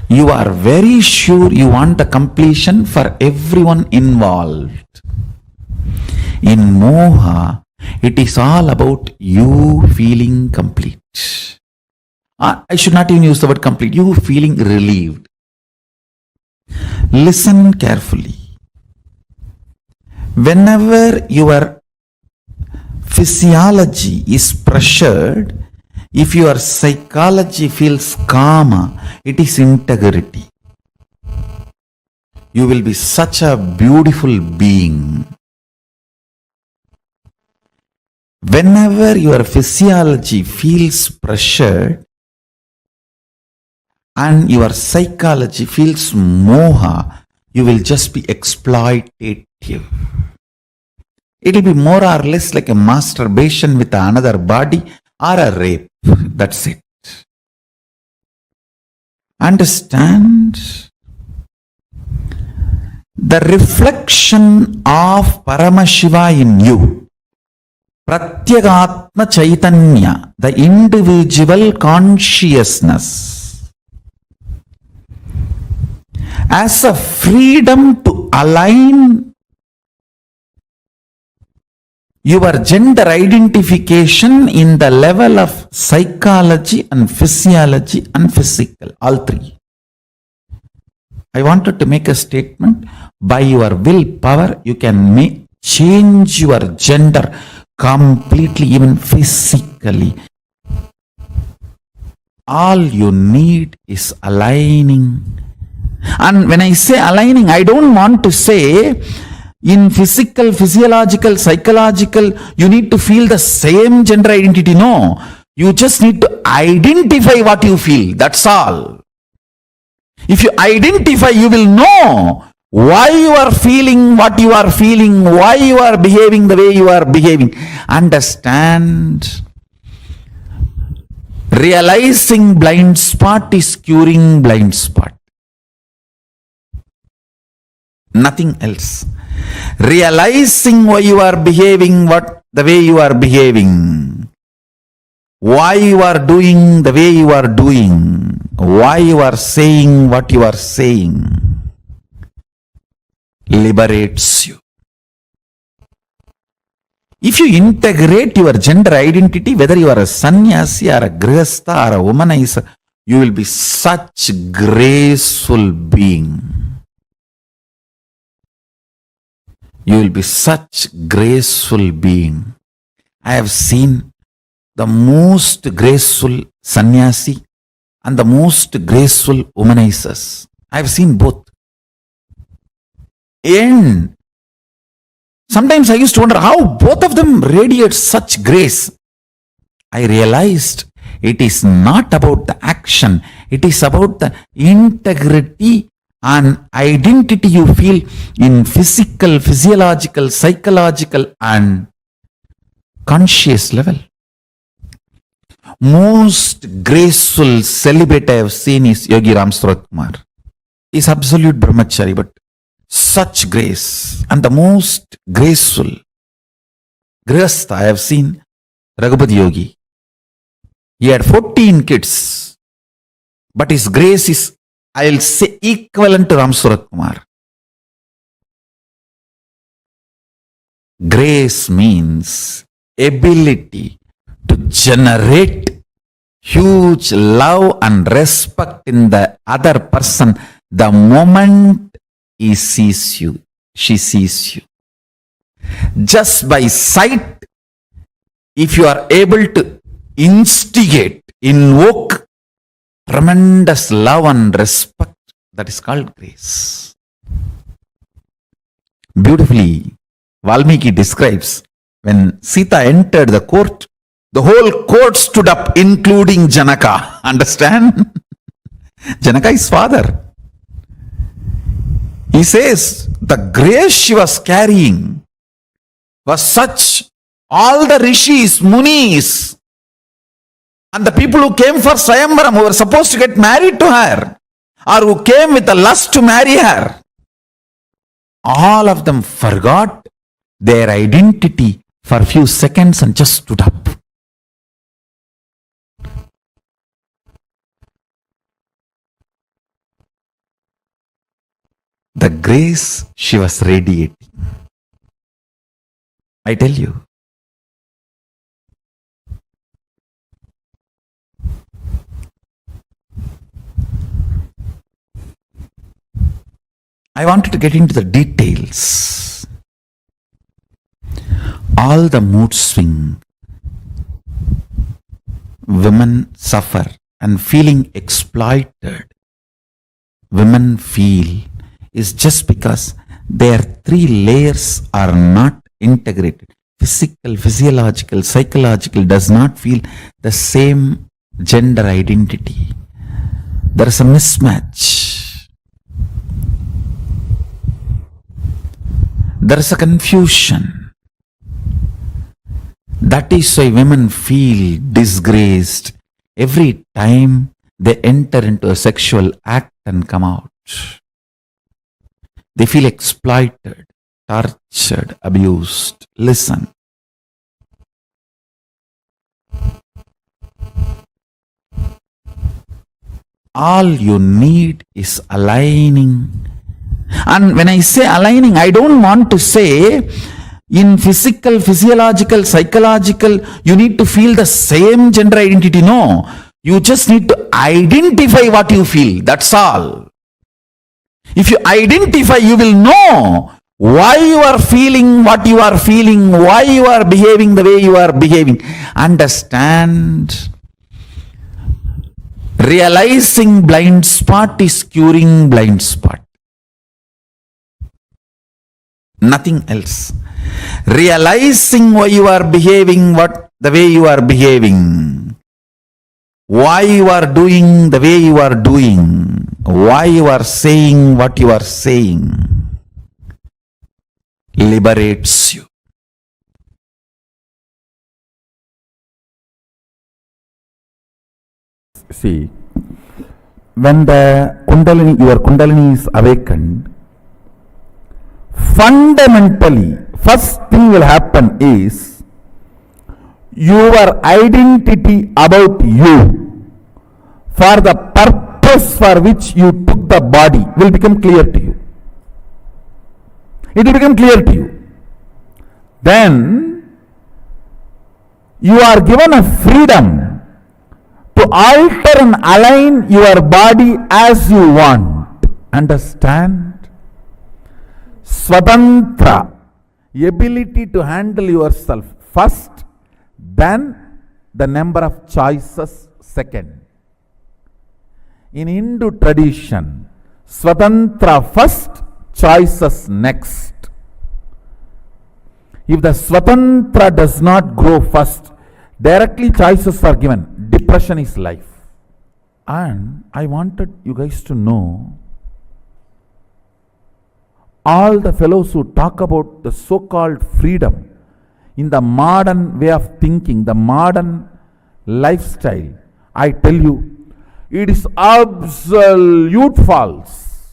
you are very sure you want the completion for everyone involved. In moha, it is all about you feeling complete. I should not even use the word complete. You feeling relieved. Listen carefully. Whenever your physiology is pressured, if your psychology feels kama, it is integrity. You will be such a beautiful being. Whenever your physiology feels pressured, and your psychology feels moha, you will just be exploitative. It will be more or less like a masturbation with another body or a rape. That's it. Understand? The reflection of Paramashiva in you, Pratyagatma Chaitanya, the individual consciousness, as a freedom to align your gender identification in the level of psychology and physiology and physical, all three. I wanted to make a statement. By your willpower, you can change your gender completely, even physically. All you need is aligning. And when I say aligning, I don't want to say in physical, physiological, psychological, you need to feel the same gender identity. No. You just need to identify what you feel. That's all. If you identify, you will know why you are feeling what you are feeling, why you are behaving the way you are behaving. Understand? Realizing blind spot is curing blind spot. Nothing else. Realizing why you are behaving the way you are behaving, why you are doing the way you are doing, why you are saying what you are saying, liberates you. If you integrate your gender identity, whether you are a sannyasi or a grihastha or a womanizer, you will be such graceful being. You will be such graceful being. I have seen the most graceful sannyasi and the most graceful womanizers. I have seen both. And sometimes I used to wonder how both of them radiate such grace. I realized it is not about the action. It is about the integrity and identity you feel in physical, physiological, psychological and conscious level. Most graceful celibate I have seen is Yogi Ram Surat Kumar. He is absolute brahmachari, but such grace. And the most graceful grihastha I have seen, Raghupati Yogi. He had 14 kids, but his grace is, I will say, equivalent to Ram Surat Kumar. Grace means ability to generate huge love and respect in the other person the moment he sees you, she sees you. Just by sight, if you are able to instigate, invoke tremendous love and respect, that is called grace. Beautifully, Valmiki describes when Sita entered the court, the whole court stood up, including Janaka. Understand? Janaka is father. He says the grace she was carrying was such, all the rishis, munis, and the people who came for Swayamvaram, who were supposed to get married to her, or who came with a lust to marry her, all of them forgot their identity for a few seconds and just stood up. The grace she was radiating. I tell you. I wanted to get into the details. All the mood swing women suffer and feeling exploited, women feel, is just because their three layers are not integrated. Physical, physiological, psychological does not feel the same gender identity. there is a mismatch. There is a confusion. That is why women feel disgraced every time they enter into a sexual act and come out. They feel exploited, tortured, abused. Listen. All you need is aligning. And when I say aligning, I don't want to say in physical, physiological, psychological, you need to feel the same gender identity. No. You just need to identify what you feel. That's all. If you identify, you will know why you are feeling what you are feeling, why you are behaving the way you are behaving. Understand? Realizing blind spot is curing blind spot. Nothing else. Realizing why you are behaving the way you are behaving, why you are doing the way you are doing, why you are saying what you are saying, liberates you. See, when the Kundalini, your Kundalini is awakened, fundamentally, first thing will happen is your identity about you for the purpose for which you took the body will become clear to you. It will become clear to you. Then you are given a freedom to alter and align your body as you want. Understand? Swatantra, ability to handle yourself first, then the number of choices second. In Hindu tradition, Swatantra first, choices next. If the Swatantra does not grow first, directly choices are given. Depression is life. And I wanted you guys to know, all the fellows who talk about the so-called freedom in the modern way of thinking, the modern lifestyle, I tell you, it is absolute false.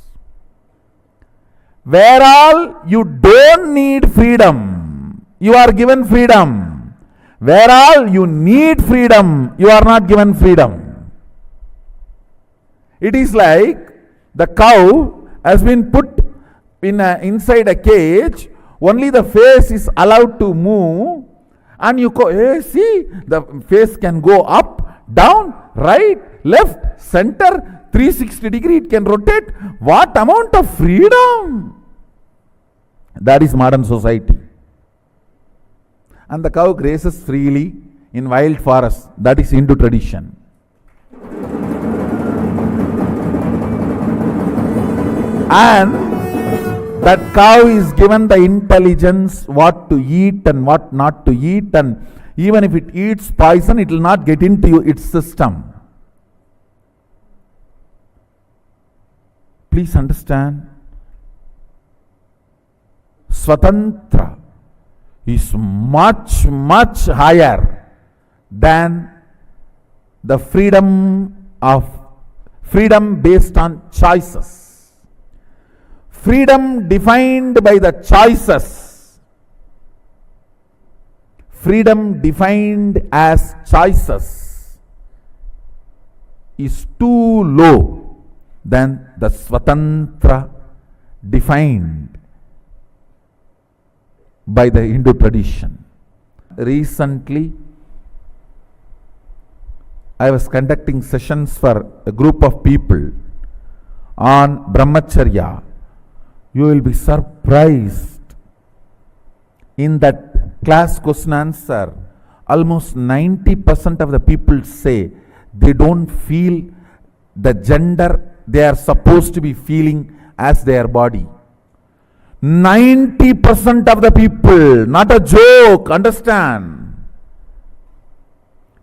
Where all you don't need freedom, you are given freedom. Where all you need freedom, you are not given freedom. It is like the cow has been put inside a cage, only the face is allowed to move, and you go, hey, see, the face can go up, down, right, left, center, 360 degree, it can rotate. What amount of freedom? That is modern society. And the cow grazes freely in wild forests. That is Hindu tradition. And that cow is given the intelligence what to eat and what not to eat, and even if it eats poison, it will not get into its system. Please understand, Swatantra is much, much higher than the freedom based on choices. Freedom defined by the choices, freedom defined as choices, is too low than the Swatantra defined by the Hindu tradition. Recently, I was conducting sessions for a group of people on Brahmacharya. You will be surprised. In that class question answer, almost 90% of the people say they don't feel the gender they are supposed to be feeling as their body. 90% of the people, not a joke, understand.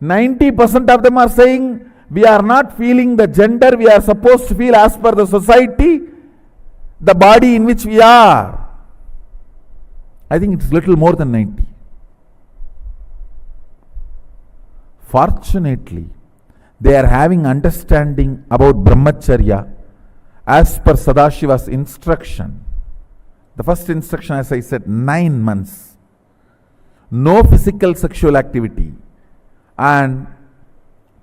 90% of them are saying We are not feeling the gender we are supposed to feel as per the society, the body in which we are. I think it's little more than 90. Fortunately, they are having understanding about brahmacharya as per Sadashiva's instruction. The first instruction, as I said, 9 months. No physical sexual activity and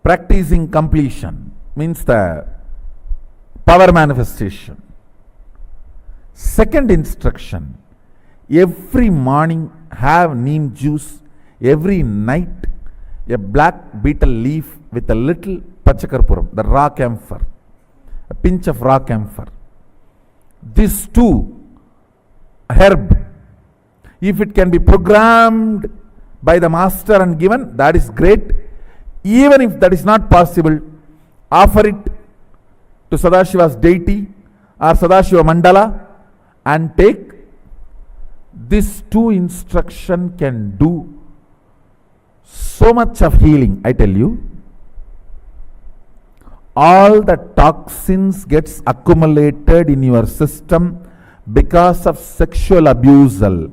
practicing completion means the power manifestation. Second instruction, every morning have neem juice, every night a black betel leaf with a little pachakarpuram, the raw camphor, a pinch of raw camphor. These two herb, if it can be programmed by the master and given, that is great. Even if that is not possible, offer it to Sadashiva's deity or Sadashiva mandala and take. This two instruction can do so much of healing, I tell you. All the toxins gets accumulated in your system because of sexual abusal.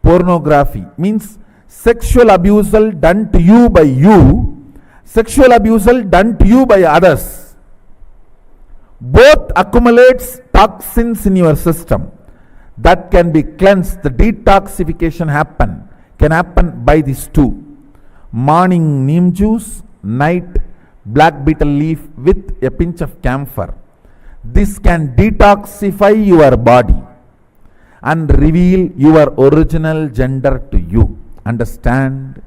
Pornography means sexual abusal done to you by you, sexual abusal done to you by others. Both accumulates toxins in your system that can be cleansed. The detoxification can happen by these two. Morning neem juice, night black betel leaf with a pinch of camphor. This can detoxify your body and reveal your original gender to you. Understand?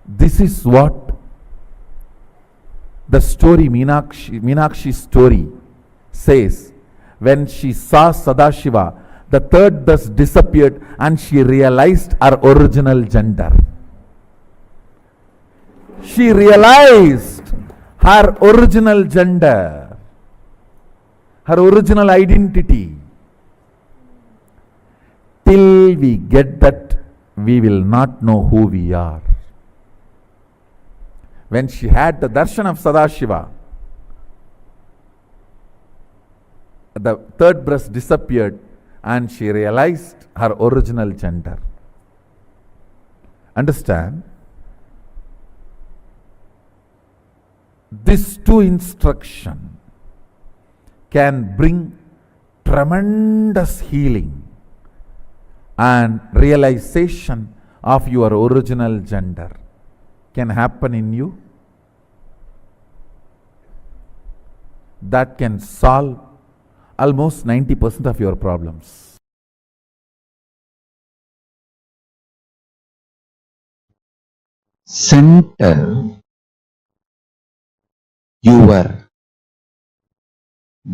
This is what the story, Meenakshi's story says. When she saw Sadashiva, the third thus disappeared and she realized her original gender. She realized her original gender, her original identity. Till we get that, we will not know who we are. When she had the darshan of Sadashiva, the third breast disappeared and she realized her original gender. Understand? This two instruction can bring tremendous healing and realization of your original gender can happen in you. That can solve almost 90% of your problems. Center your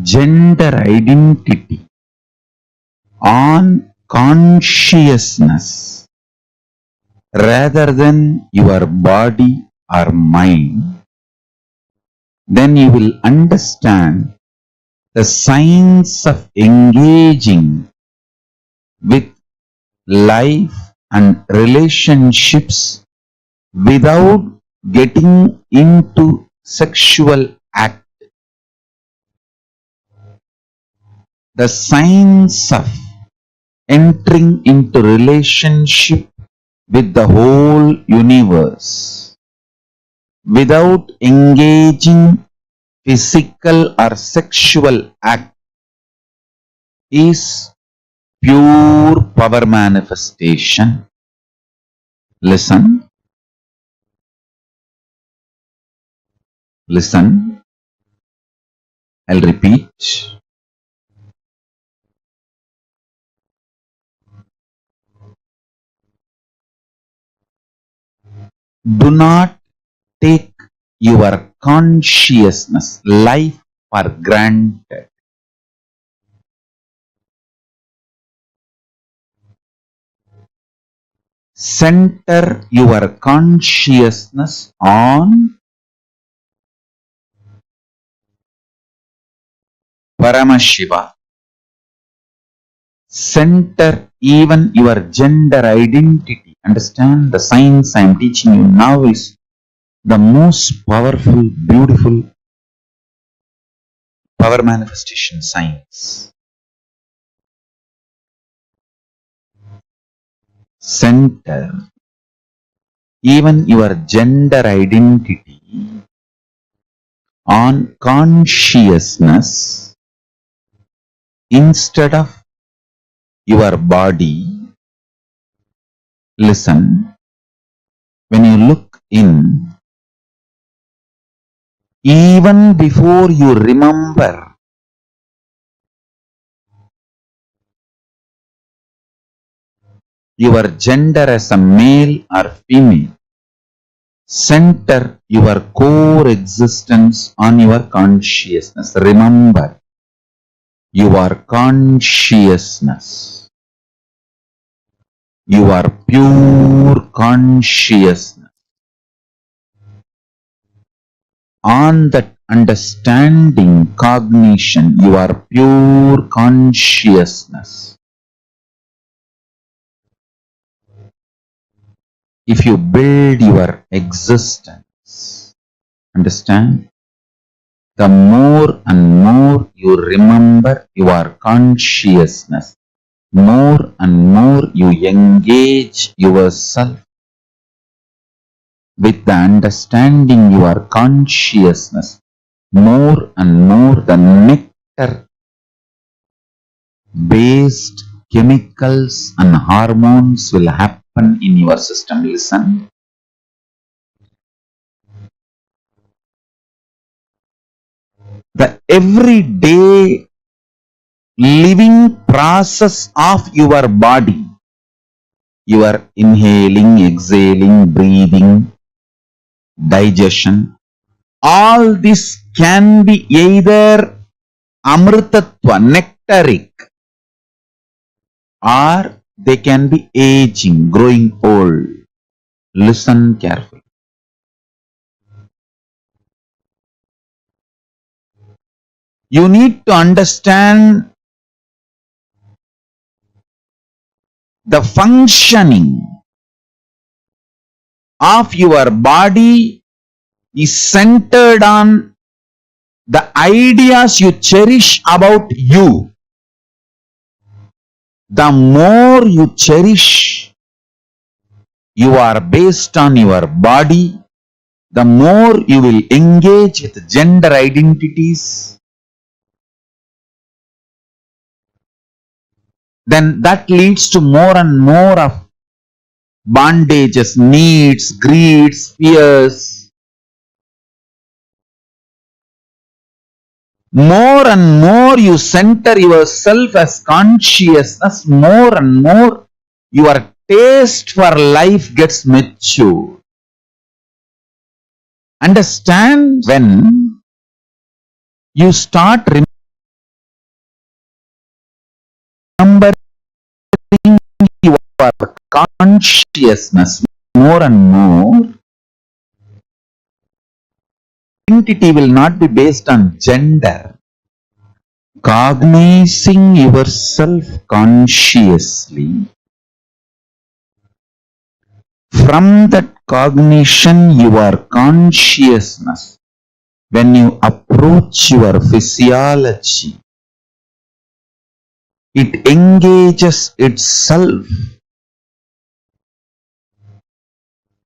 gender identity on consciousness rather than your body or mind, then you will understand the science of engaging with life and relationships without getting into sexual act. The science of entering into relationship with the whole universe without engaging physical or sexual act is pure power manifestation. Listen. Listen. I'll repeat. Do not take your consciousness, life for granted. Center your consciousness on Paramashiva. Center even your gender identity Understand? The science I am teaching you now is the most powerful, beautiful power manifestation science. Center even your gender identity on consciousness instead of your body. Listen, when you look in, even before you remember your gender as a male or female, center your core existence on your consciousness. Remember, your consciousness, your pure consciousness. On that understanding, cognition, your pure consciousness. If you build your existence, understand? The more and more you remember your consciousness, more and more you engage yourself with the understanding your consciousness, more and more the nectar based chemicals and hormones will happen in your system. Listen. The everyday living process of your body, your inhaling, exhaling, breathing, digestion, all this can be either amritatva, nectaric, or they can be aging, growing old. Listen carefully. You need to understand the functioning of your body is centered on the ideas you cherish about you. The more you cherish, you are based on your body, the more you will engage with gender identities, then that leads to more and more of bondages, needs, greeds, fears. More and more you center yourself as consciousness, more and more your taste for life gets mature. Understand, when you start remembering your consciousness more and more, identity will not be based on gender. Cognizing yourself consciously, from that cognition, your consciousness, when you approach your physiology, it engages itself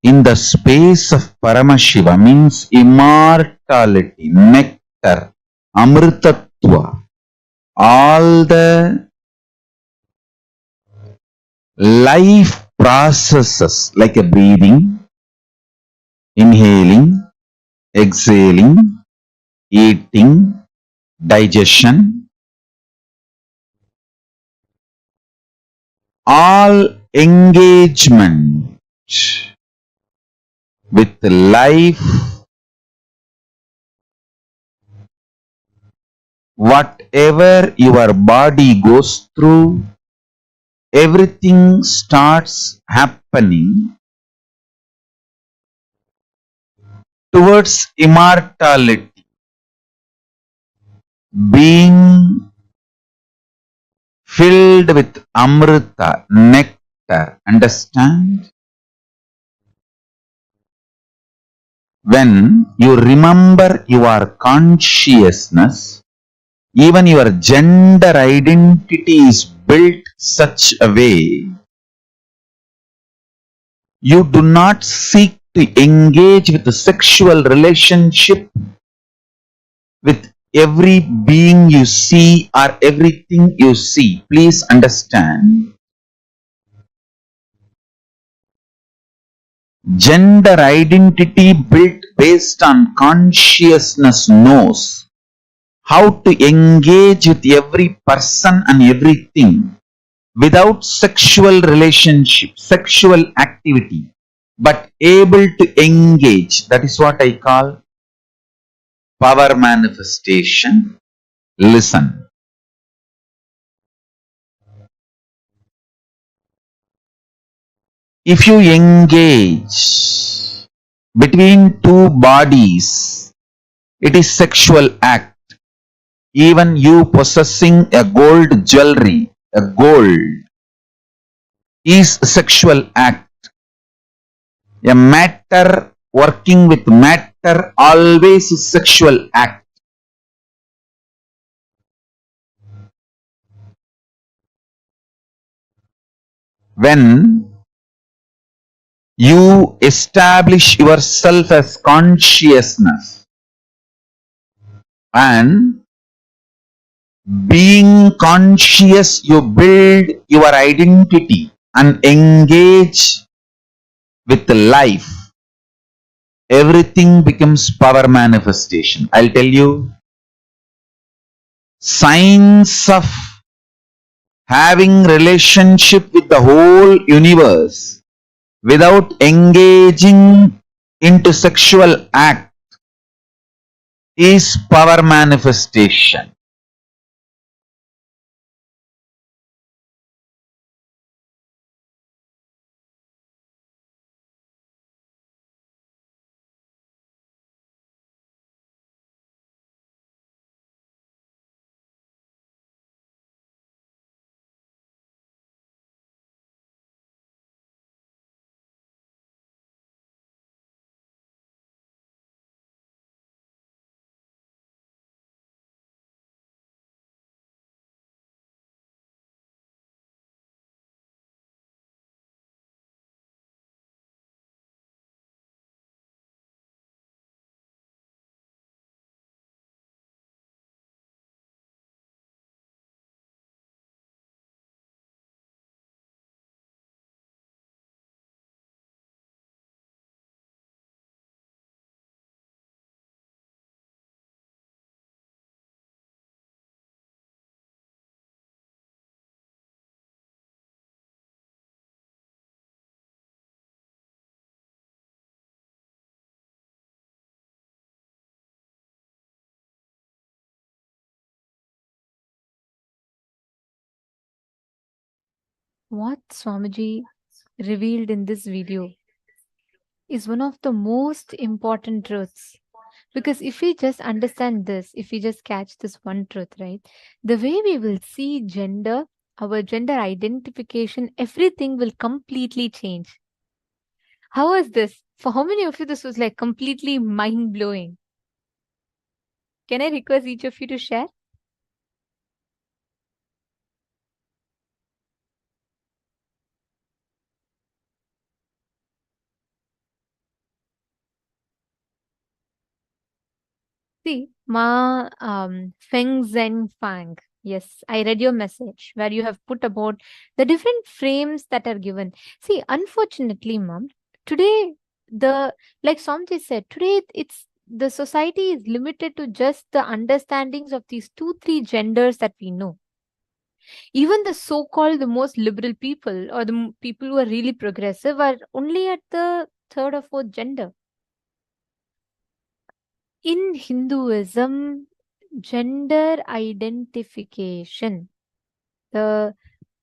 in the space of Paramashiva, means immortality, nectar, amritatva, all the life processes like a breathing, inhaling, exhaling, eating, digestion, all engagement with life, whatever your body goes through, everything starts happening towards immortality, being filled with amrita, nectar. Understand? When you remember your consciousness, even your gender identity is built such a way you do not seek to engage with the sexual relationship with every being you see or everything you see. Please understand. Gender identity built based on consciousness knows how to engage with every person and everything without sexual relationship, sexual activity, but able to engage. That is what I call power manifestation. Listen. If you engage between two bodies, it is sexual act. Even you possessing a gold jewelry, a gold, is sexual act. A matter working with matter always is sexual act. When you establish yourself as consciousness and being conscious, you build your identity and engage with life. Everything becomes power manifestation. I'll tell you, signs of having relationship with the whole universe without engaging into sexual act is power manifestation. What Swamiji revealed in this video is one of the most important truths. Because if we just understand this, if we just catch this one truth, right, the way we will see gender, our gender identification, everything will completely change. How was this? For how many of you this was like completely mind blowing? Can I request each of you to share? See, Ma Feng Zhen Fang. Yes, I read your message where you have put about the different frames that are given. See, unfortunately, Mom, today like Somji said, today it's the society is limited to just the understandings of these 2-3 genders that we know. Even the so-called the most liberal people or the people who are really progressive are only at the third or fourth gender. In Hinduism, gender identification, the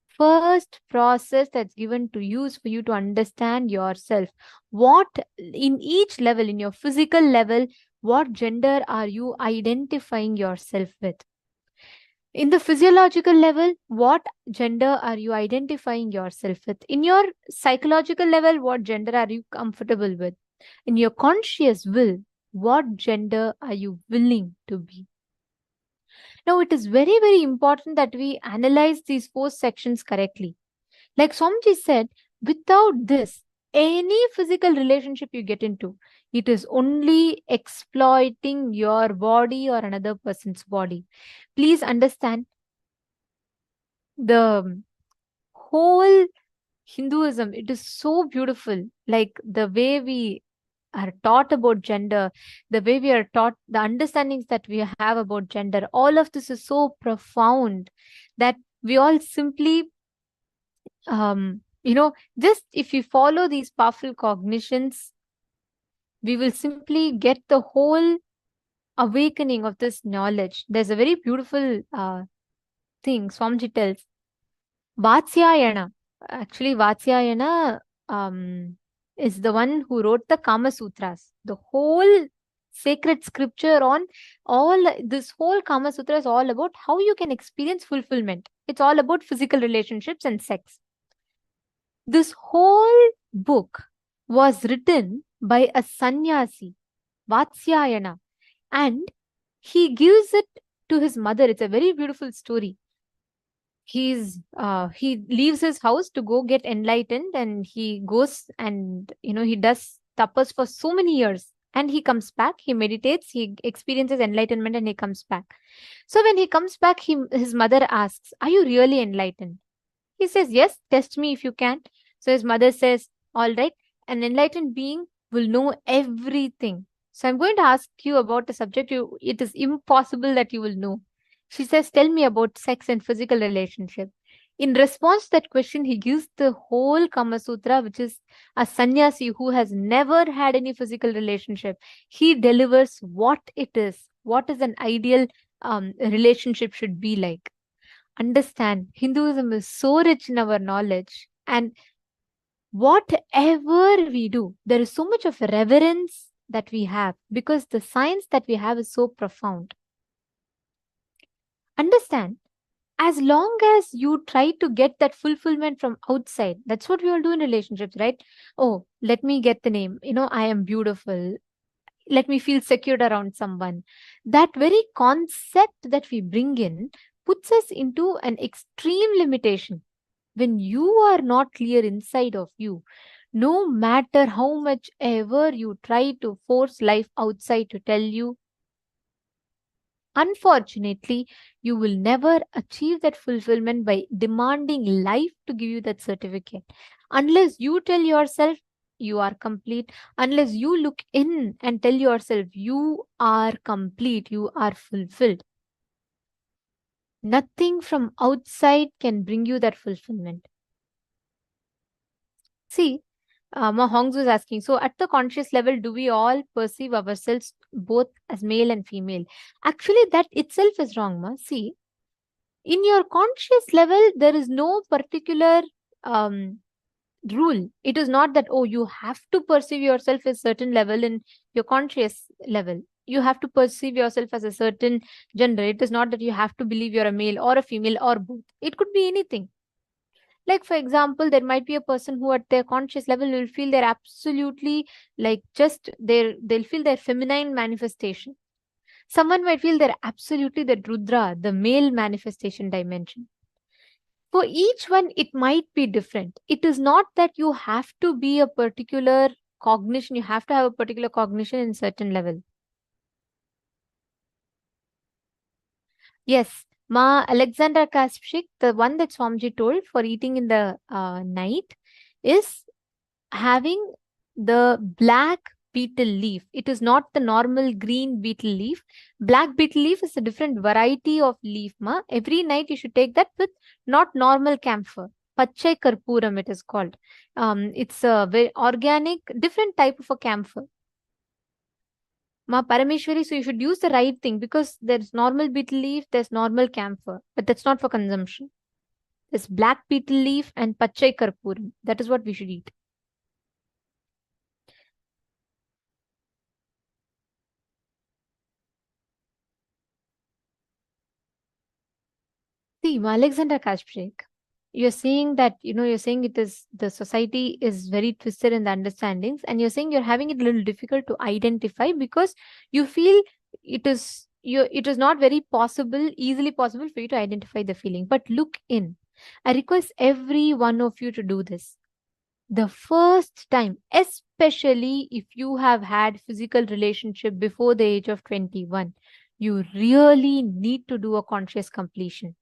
first process that's given to you is for you to understand yourself. What in each level, in your physical level, what gender are you identifying yourself with? In the physiological level, what gender are you identifying yourself with? In your psychological level, what gender are you comfortable with? In your conscious will, what gender are you willing to be? Now, it is very, very important that we analyze these 4 sections correctly. Like Swamiji said, without this, any physical relationship you get into, it is only exploiting your body or another person's body. Please understand, the whole Hinduism, it is so beautiful. Like the way we are taught about gender, the way we are taught, the understandings that we have about gender, all of this is so profound that we all simply, just if we follow these powerful cognitions, we will simply get the whole awakening of this knowledge. There's a very beautiful thing Swamiji tells. Vatsyayana. Actually, Vatsyayana is the one who wrote the Kama Sutras. The whole sacred scripture on this whole Kama Sutra is all about how you can experience fulfillment. It's all about physical relationships and sex. This whole book was written by a sannyasi, Vatsyayana, and he gives it to his mother. It's a very beautiful story. He leaves his house to go get enlightened, and he goes and he does tapas for so many years, and he comes back, he meditates, he experiences enlightenment, and he comes back. So when he comes back, his mother asks, "Are you really enlightened?" He says, "Yes, test me if you can." So his mother says, "All right, an enlightened being will know everything. So I'm going to ask you about a subject it is impossible that you will know." She says, "Tell me about sex and physical relationship." In response to that question, he gives the whole Kama Sutra, which is a sannyasi who has never had any physical relationship. He delivers what it is, what is an ideal relationship should be like. Understand, Hinduism is so rich in our knowledge, and whatever we do, there is so much of reverence that we have because the science that we have is so profound. Understand, as long as you try to get that fulfillment from outside, that's what we all do in relationships, right? Oh, let me get the name, I am beautiful, let me feel secured around someone. That very concept that we bring in puts us into an extreme limitation. When you are not clear inside of you, no matter how much ever you try to force life outside to tell you, unfortunately, you will never achieve that fulfillment by demanding life to give you that certificate. Unless you tell yourself you are complete, unless you look in and tell yourself you are complete, you are fulfilled, nothing from outside can bring you that fulfillment. See, Ma Hongs was asking, so at the conscious level, do we all perceive ourselves both as male and female? Actually, that itself is wrong, Ma. See, in your conscious level, there is no particular rule. It is not that, oh, you have to perceive yourself as a certain level in your conscious level. You have to perceive yourself as a certain gender. It is not that you have to believe you're a male or a female or both. It could be anything. Like, for example, there might be a person who at their conscious level will feel they're absolutely like they'll feel their feminine manifestation. Someone might feel they're absolutely the Rudra, the male manifestation dimension. For each one, it might be different. It is not that you have to be a particular cognition, you have to have a particular cognition in certain level. Yes, Ma Alexandra Kaspik, the one that Swamiji told for eating in the night, is having the black beetle leaf. It is not the normal green beetle leaf. Black beetle leaf is a different variety of leaf, Ma. Every night you should take that with not normal camphor. Pachai Karpuram it is called. It's a very organic, different type of a camphor. Ma Parameshwari, so you should use the right thing because there's normal beetle leaf, there's normal camphor, but that's not for consumption. There's black beetle leaf and Pachai Karpuram. That is what we should eat. See, Alexander Kashprik, you're saying that, you're saying it is, the society is very twisted in the understandings, and you're saying you're having it a little difficult to identify because you feel it is not very easily possible for you to identify the feeling. But look in. I request every one of you to do this. The first time, especially if you have had physical relationship before the age of 21, you really need to do a conscious completion.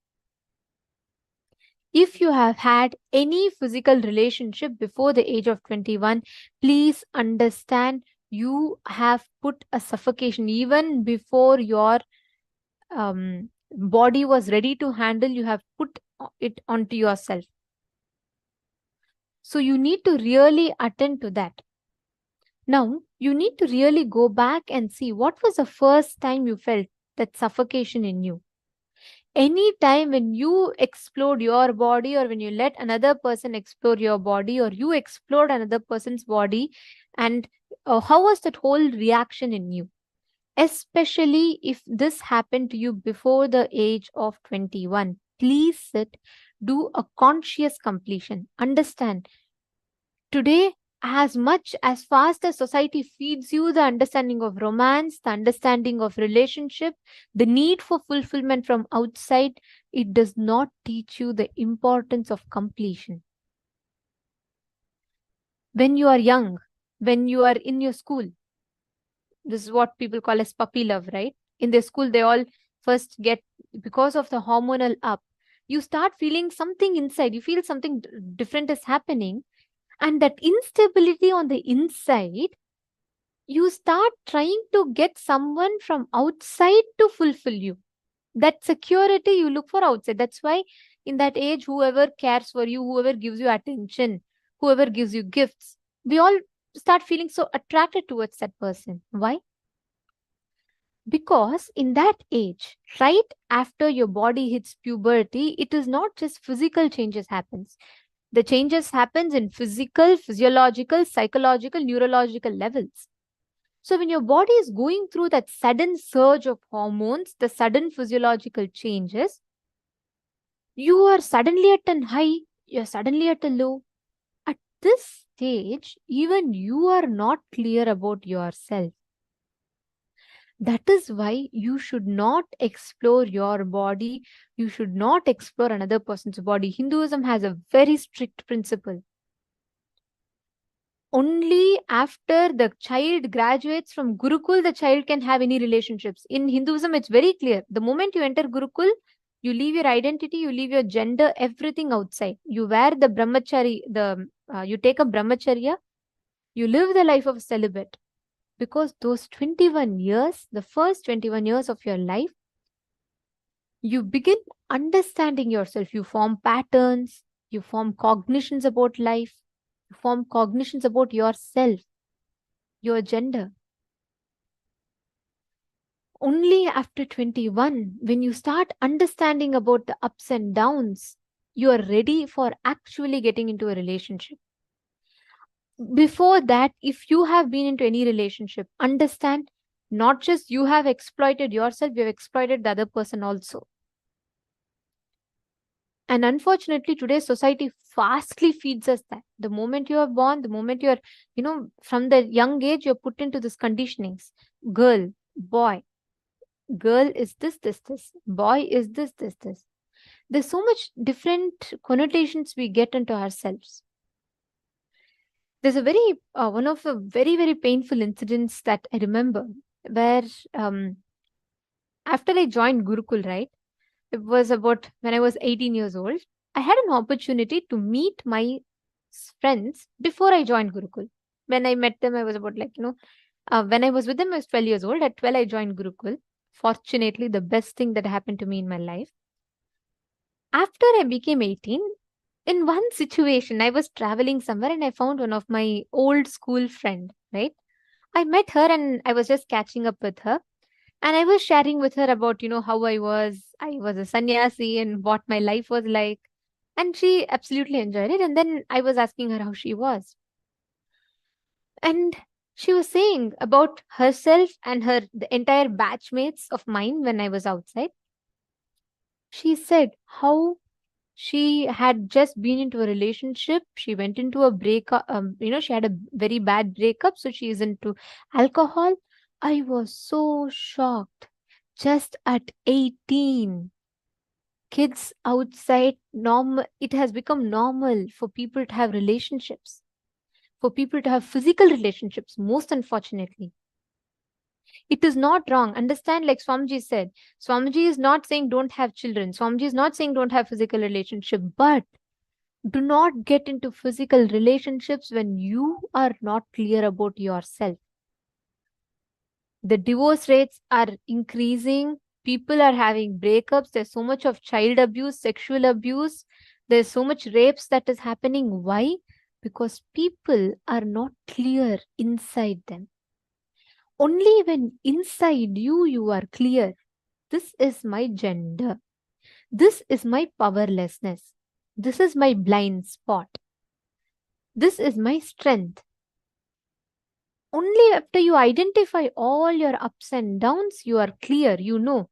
If you have had any physical relationship before the age of 21, please understand you have put a suffocation even before your body was ready to handle. You have put it onto yourself. So you need to really attend to that. Now, you need to really go back and see what was the first time you felt that suffocation in you. Any time when you explored your body, or when you let another person explore your body, or you explored another person's body, and how was that whole reaction in you? Especially if this happened to you before the age of 21, please sit, do a conscious completion. Understand, today, as much as fast as society feeds you the understanding of romance, the understanding of relationship, the need for fulfillment from outside, it does not teach you the importance of completion. When you are young, when you are in your school, this is what people call as puppy love, right? In their school, they all first get, because of the hormonal up, you start feeling something inside, you feel something different is happening. And that instability on the inside, you start trying to get someone from outside to fulfill you. That security you look for outside. That's why in that age, whoever cares for you, whoever gives you attention, whoever gives you gifts, we all start feeling so attracted towards that person. Why? Because in that age, right after your body hits puberty, it is not just physical changes happens. The changes happens in physical, physiological, psychological, neurological levels. So when your body is going through that sudden surge of hormones, the sudden physiological changes, you are suddenly at a high, you're suddenly at a low. At this stage, even you are not clear about yourself. That is why you should not explore your body. You should not explore another person's body. Hinduism has a very strict principle. Only after the child graduates from Gurukul, the child can have any relationships. In Hinduism, it's very clear. The moment you enter Gurukul, you leave your identity, you leave your gender, everything outside. You wear the brahmachari, you take a brahmacharya, you live the life of a celibate. Because those 21 years, the first 21 years of your life, you begin understanding yourself. You form patterns, you form cognitions about life, you form cognitions about yourself, your gender. Only after 21, when you start understanding about the ups and downs, you are ready for actually getting into a relationship. Before that, if you have been into any relationship, understand not just you have exploited yourself, you have exploited the other person also. And unfortunately, today's society fastly feeds us that. The moment you are born, the moment you are, from the young age, you're put into this conditionings. Girl, boy, girl is this. Boy is this. There's so much different connotations we get into ourselves. There's a one of the very, very painful incidents that I remember where after I joined Gurukul, right? It was about when I was 18 years old. I had an opportunity to meet my friends before I joined Gurukul. When I met them, I was about when I was with them, I was 12 years old. At 12, I joined Gurukul. Fortunately, the best thing that happened to me in my life. After I became 18, in one situation, I was traveling somewhere and I found one of my old school friend, right? I met her and I was just catching up with her. And I was sharing with her about, how I was a sannyasi and what my life was like. And she absolutely enjoyed it. And then I was asking her how she was. And she was saying about herself and the entire batchmates of mine when I was outside. She said how She had just been into a relationship. She went into a breakup. She had a very bad breakup, so she is into alcohol. I was so shocked. Just at 18, kids outside, it has become normal for people to have relationships, for people to have physical relationships, most unfortunately. It is not wrong. Understand, like Swamiji said, Swamiji is not saying don't have children. Swamiji is not saying don't have physical relationship, but do not get into physical relationships when you are not clear about yourself. The divorce rates are increasing. People are having breakups. There's so much of child abuse, sexual abuse. There's so much rapes that is happening. Why? Because people are not clear inside them. Only when inside you are clear. This is my gender. This is my powerlessness. This is my blind spot. This is my strength. Only after you identify all your ups and downs, you are clear. You know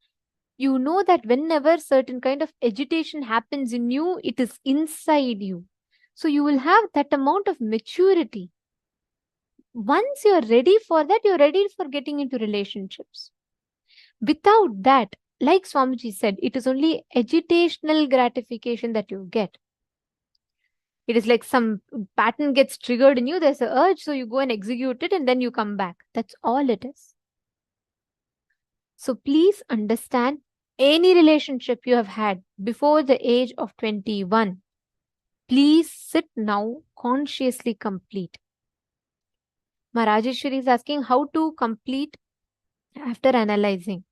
that whenever certain kind of agitation happens in you, it is inside you. So you will have that amount of maturity. Once you're ready for that, you're ready for getting into relationships. Without that, like Swamiji said, it is only agitational gratification that you get. It is like some pattern gets triggered in you, there's an urge, so you go and execute it and then you come back. That's all it is. So please understand, any relationship you have had before the age of 21, please sit now, consciously complete. Marajeshwari is asking how to complete after analyzing.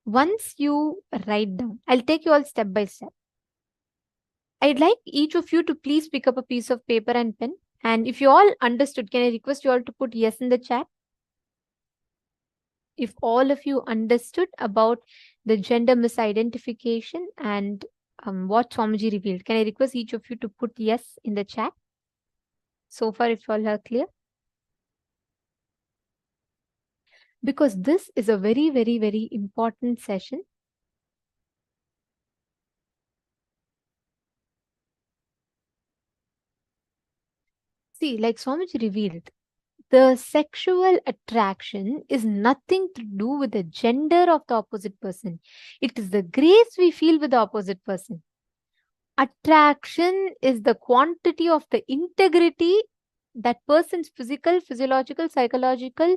Once you write down, I'll take you all step by step. I'd like each of you to please pick up a piece of paper and pen. And if you all understood, can I request you all to put yes in the chat? If all of you understood about the gender misidentification and what Swamiji revealed, can I request each of you to put yes in the chat? So far, if all are clear. Because this is a very, very, very important session. See, like Swamiji revealed, the sexual attraction is nothing to do with the gender of the opposite person. It is the grace we feel with the opposite person. Attraction is the quantity of the integrity that person's physical, physiological, psychological,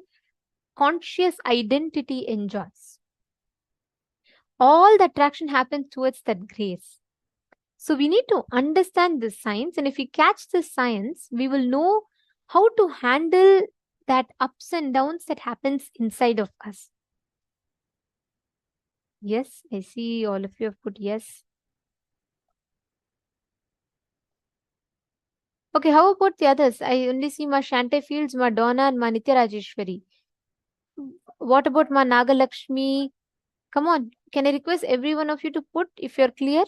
conscious identity enjoys. All the attraction happens towards that grace. So we need to understand this science, and if we catch this science, we will know how to handle that ups and downs that happens inside of us. Yes, I see all of you have put yes. Okay, how about the others? I only see Ma Shante Fields, Ma Donna, and Ma Nithyananda. What about Ma Nagalakshmi? Come on, can I request every one of you to put if you're clear?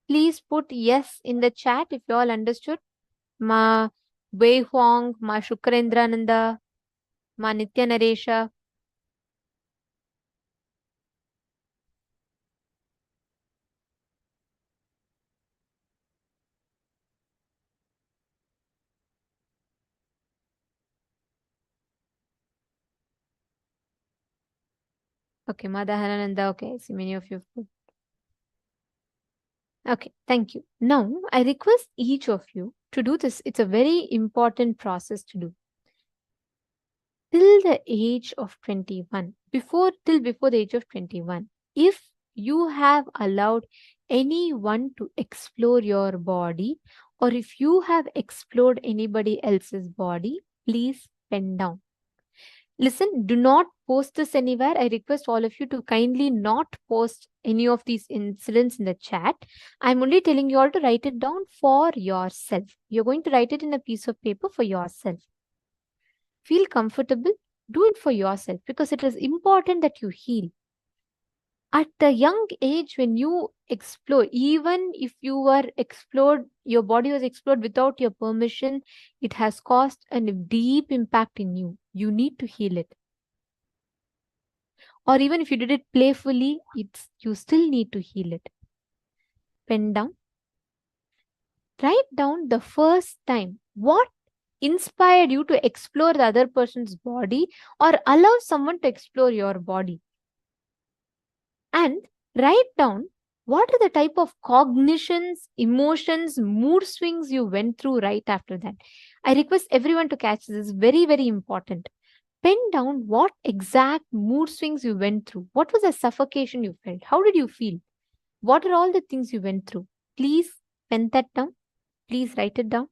Please put yes in the chat if you all understood. Ma Wei Huang, Ma Shukrendrananda, Ma Nithyananda. Okay, Madhahananda. Okay, I see many of you have put. Okay, thank you. Now, I request each of you to do this. It's a very important process to do. Till the age of 21, before the age of 21, if you have allowed anyone to explore your body, or if you have explored anybody else's body, please pen down. Listen, do not post this anywhere. I request all of you to kindly not post any of these incidents in the chat. I'm only telling you all to write it down for yourself. You're going to write it in a piece of paper for yourself. Feel comfortable. Do it for yourself because it is important that you heal. At a young age, when you explore, even if you were explored, your body was explored without your permission, it has caused a deep impact in you. You need to heal it. or even if you did it playfully, you still need to heal it. Pen down. Write down the first time what inspired you to explore the other person's body or allow someone to explore your body. And write down what are the type of cognitions, emotions, mood swings you went through right after that. I request everyone to catch this. It's very, very important. Pen down what exact mood swings you went through. What was the suffocation you felt? How did you feel? What are all the things you went through? Please pen that down. Please write it down.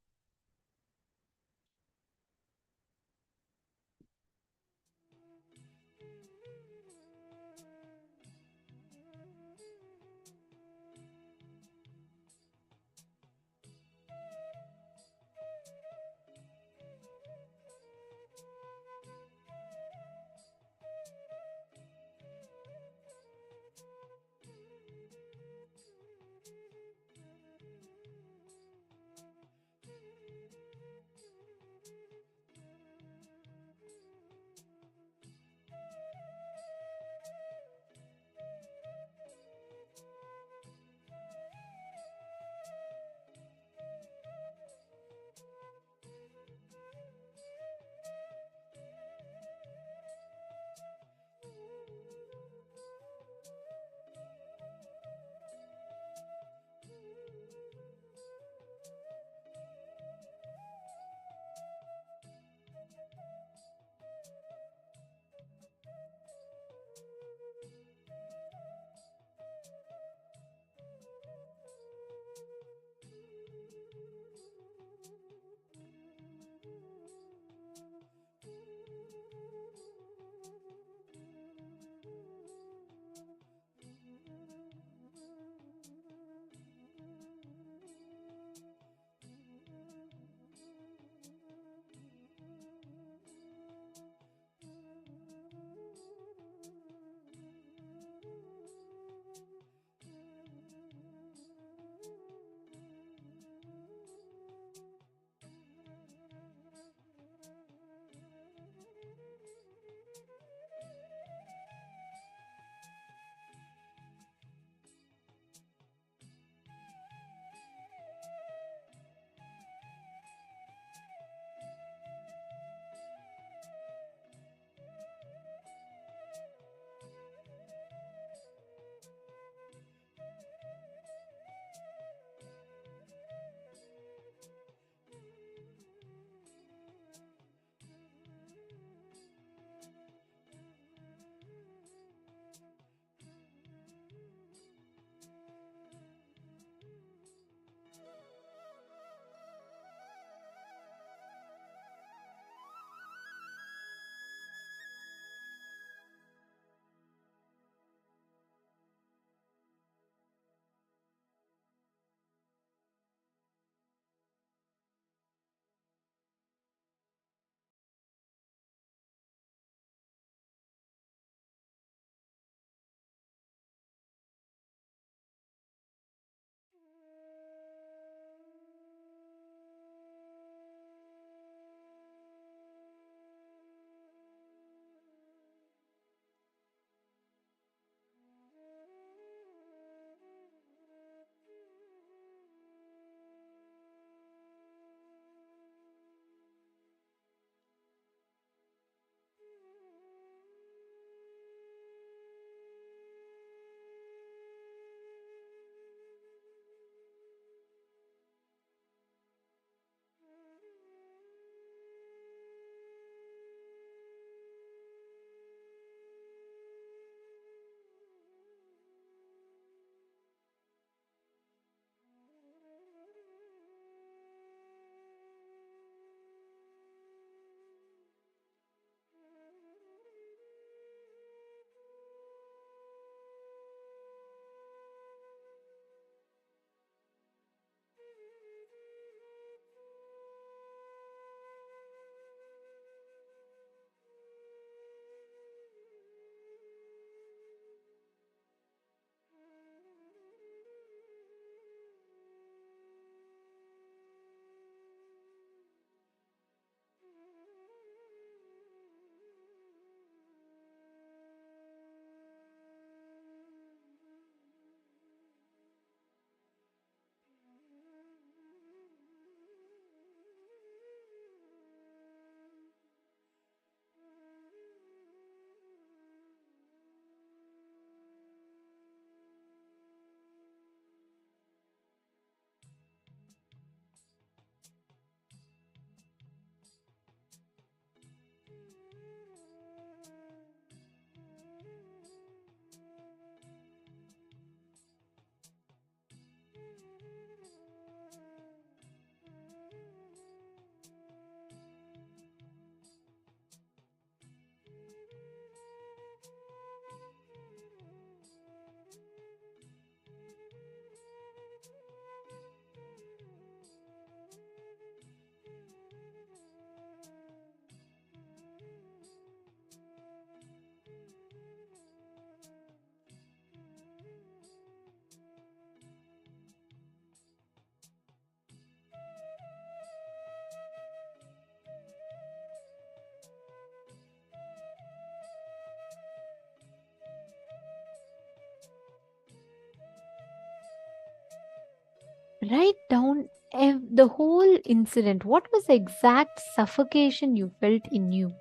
Write down the whole incident. What was the exact suffocation you felt in you?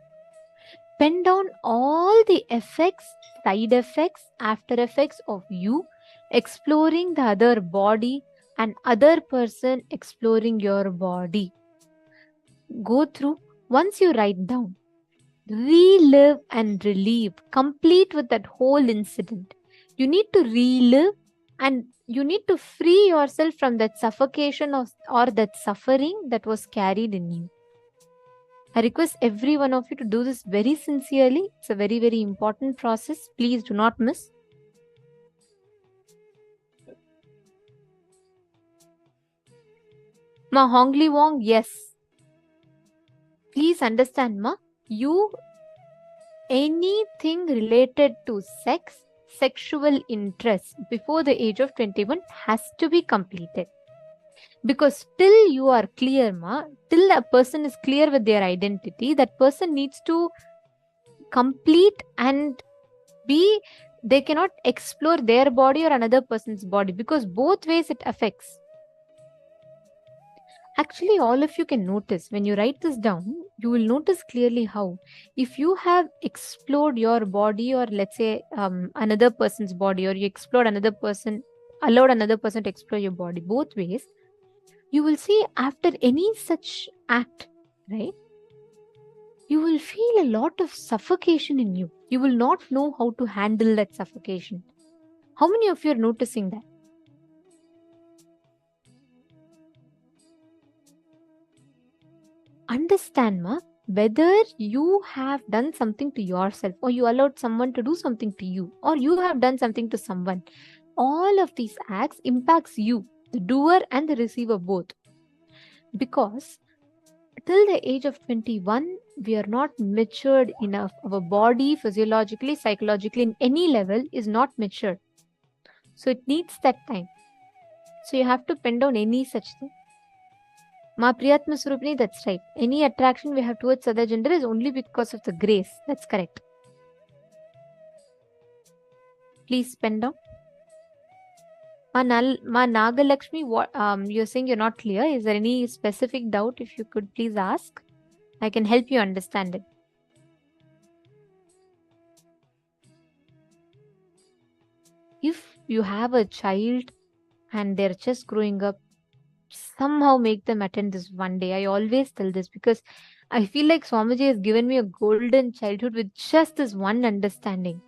Pen down all the effects, side effects, after effects of you exploring the other body and other person exploring your body. Go through. Once you write down, relive and relieve, complete with that whole incident. You need to relive and you need to free yourself from that suffocation or that suffering that was carried in you. I request every one of you to do this very sincerely. It's a very, very important process. Please do not miss. Ma Hongli Wong, yes. Please understand, Ma. Anything related to sex, sexual interest before the age of 21 has to be completed. Because till you are clear, Ma, till a person is clear with their identity, that person needs to complete and they cannot explore their body or another person's body, because both ways it affects. Actually, all of you can notice when you write this down, you will notice clearly how if you have explored your body, or let's say another person's body, or you explored another person, allowed another person to explore your body, both ways, you will see after any such act, right, you will feel a lot of suffocation in you. You will not know how to handle that suffocation. How many of you are noticing that? Understand, Ma, whether you have done something to yourself, or you allowed someone to do something to you, or you have done something to someone, all of these acts impacts you, the doer and the receiver both. Because till the age of 21, we are not matured enough. Our body, physiologically, psychologically, in any level, is not matured. So it needs that time. So you have to pen down any such thing. Ma Priyatma Surupini, that's right. Any attraction we have towards other gender is only because of the grace. That's correct. Please pen down. Ma Nagalakshmi, you're saying you're not clear. Is there any specific doubt? If you could please ask, I can help you understand it. If you have a child and they're just growing up, somehow make them attend this one day. I always tell this because I feel like Swamiji has given me a golden childhood with just this one understanding.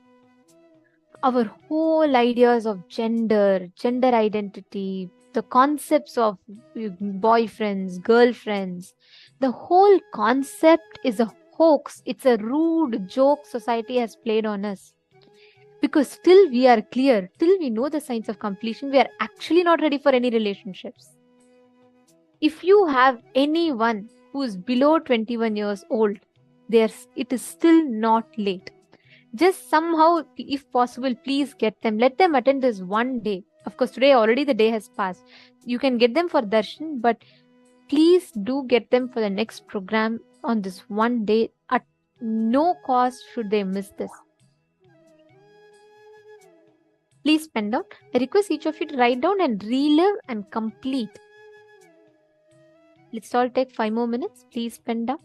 Our whole ideas of gender identity, the concepts of boyfriends, girlfriends, the whole concept is a hoax. It's a rude joke society has played on us. Because till we are clear, till we know the signs of completion, we are actually not ready for any relationships. If you have anyone who is below 21 years old, it is still not late. Just somehow, if possible, please get them. Let them attend this one day. Of course, today already the day has passed. You can get them for darshan, but please do get them for the next program on this one day. At no cost should they miss this. Please pen down. I request each of you to write down and relive and complete. Let's all take 5 more minutes. Please pen down.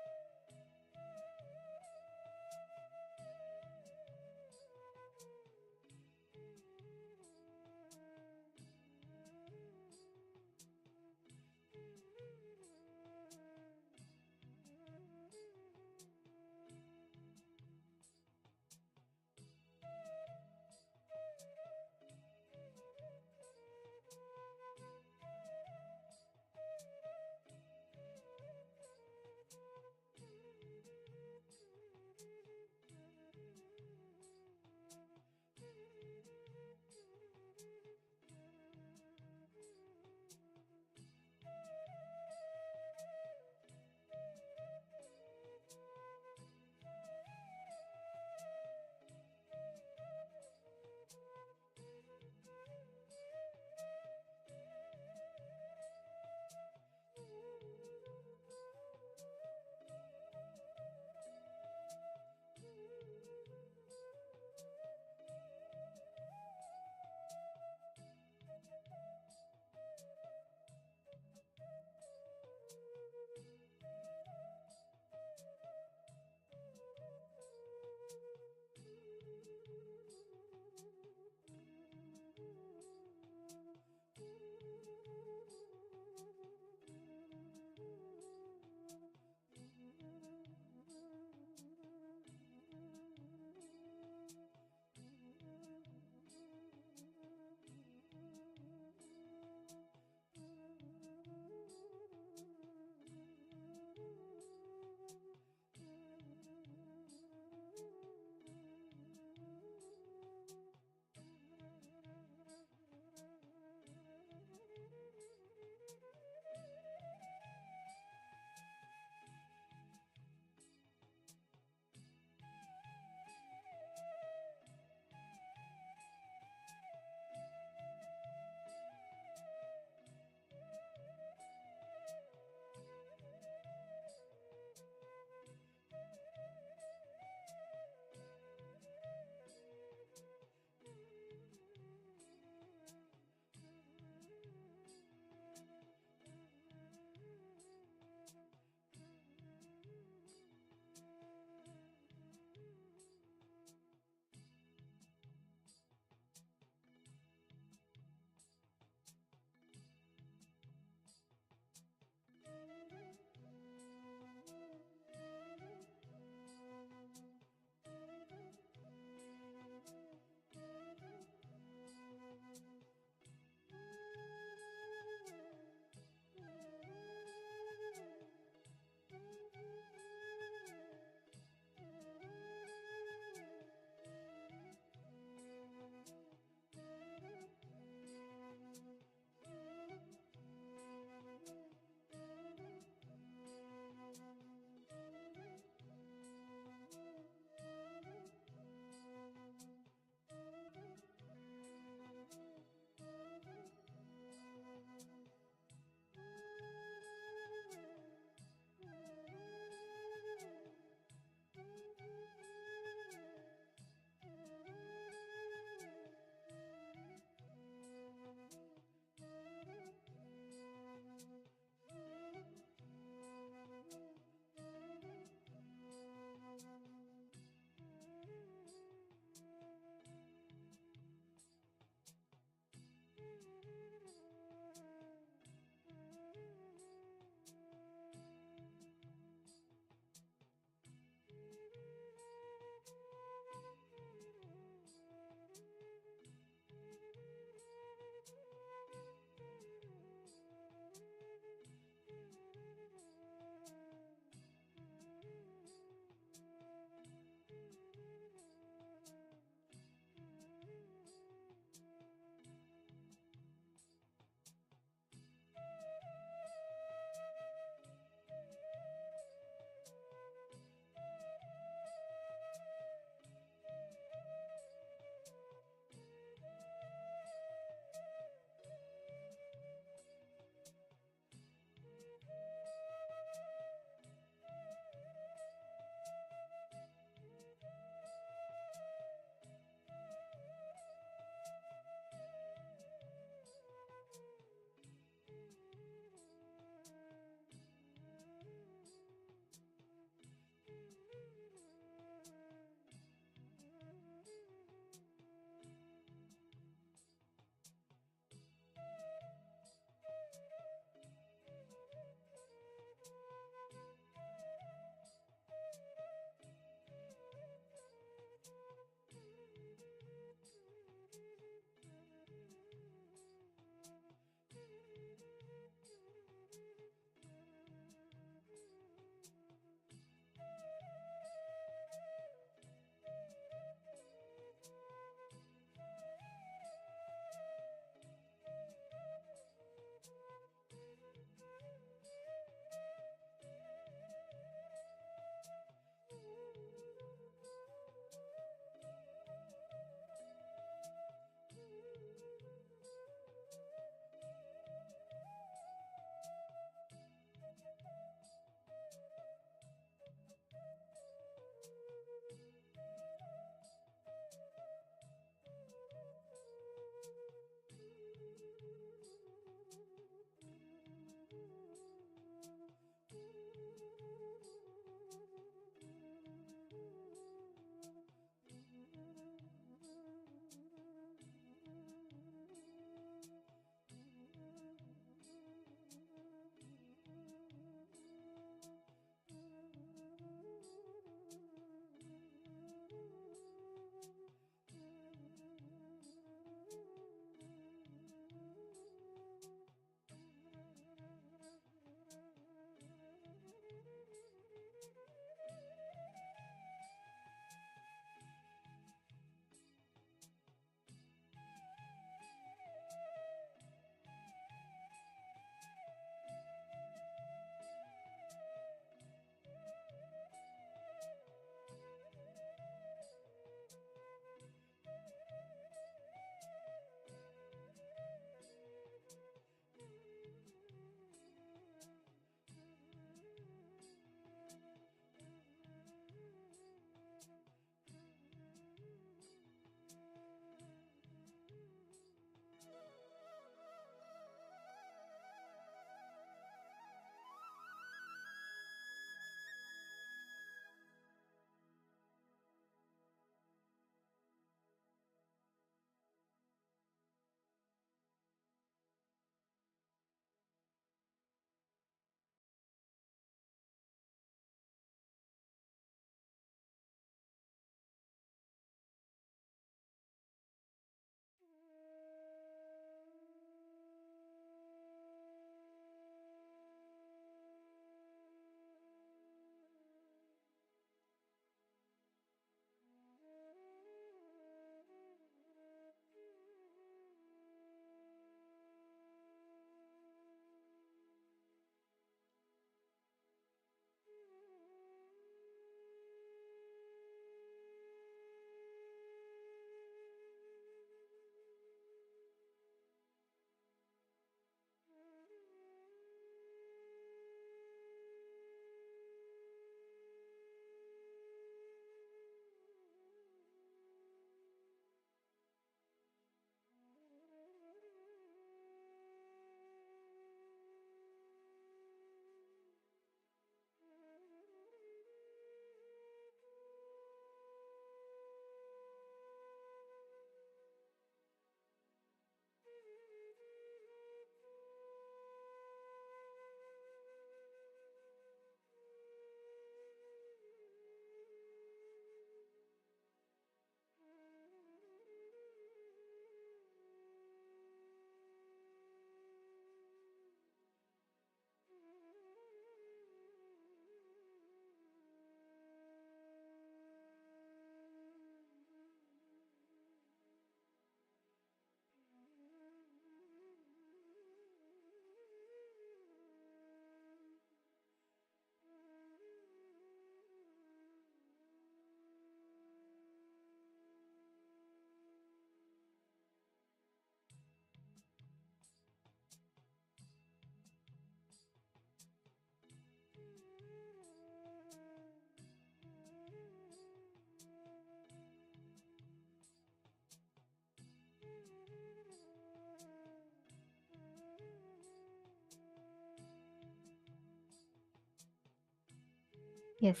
Yes,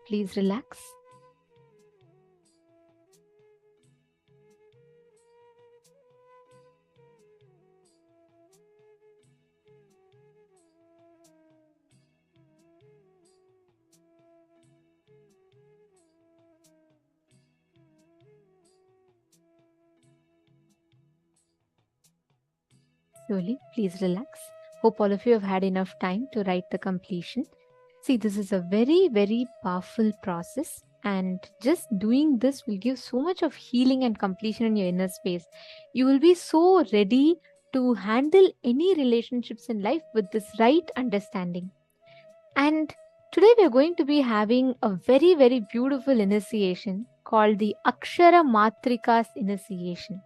please relax. Slowly, please relax. Hope all of you have had enough time to write the completion. See, this is a very, very powerful process, and just doing this will give so much of healing and completion in your inner space. You will be so ready to handle any relationships in life with this right understanding. And today we are going to be having a very, very beautiful initiation called the Akshara Matrika's initiation.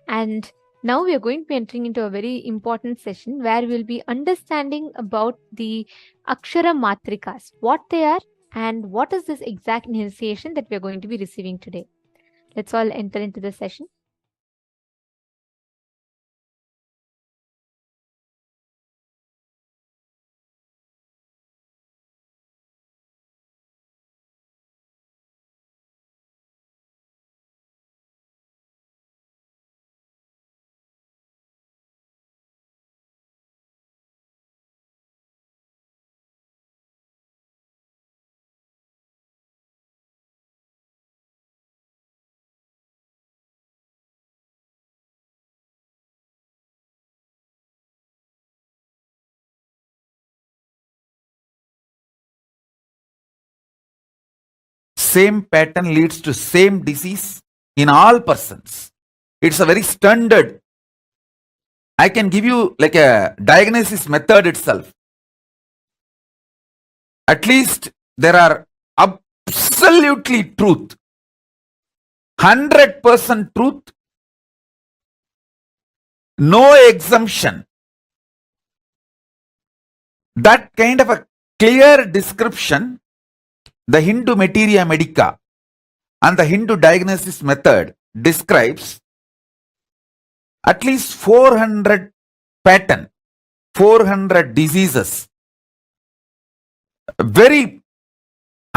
And now we are going to be entering into a very important session where we'll be understanding about the Akshara Matrikas, what they are, and what is this exact initiation that we are going to be receiving today. Let's all enter into the session. Same pattern leads to same disease in all persons. It's a very standard. I can give you like a diagnosis method itself. At least there are absolutely truth, 100% truth, no exemption. That kind of a clear description, the Hindu Materia Medica and the Hindu diagnosis method describes at least 400 pattern, 400 diseases. Very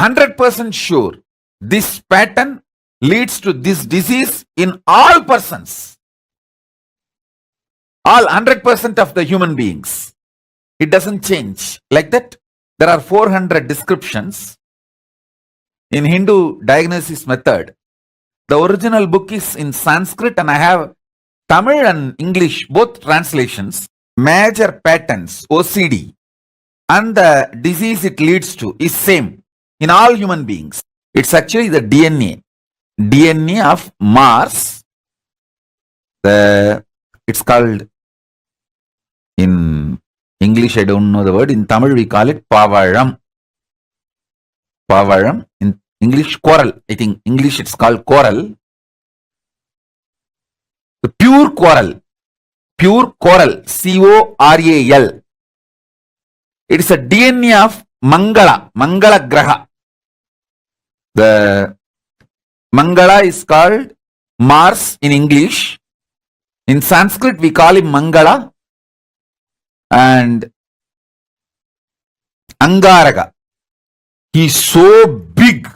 100% sure this pattern leads to this disease in all persons, all 100% of the human beings. It doesn't change like that. There are 400 descriptions in Hindu diagnosis method. The original book is in Sanskrit and I have Tamil and English, both translations. Major patterns, OCD, and the disease it leads to is same in all human beings. It's actually the DNA of Mars. It's called, in English I don't know the word, in Tamil we call it Pavaram. Pavaram, in English coral, I think English it's called coral. The pure coral, CORAL. It is a DNA of Mangala Graha. The Mangala is called Mars in English. In Sanskrit we call him Mangala, and Angaraga. He is so big.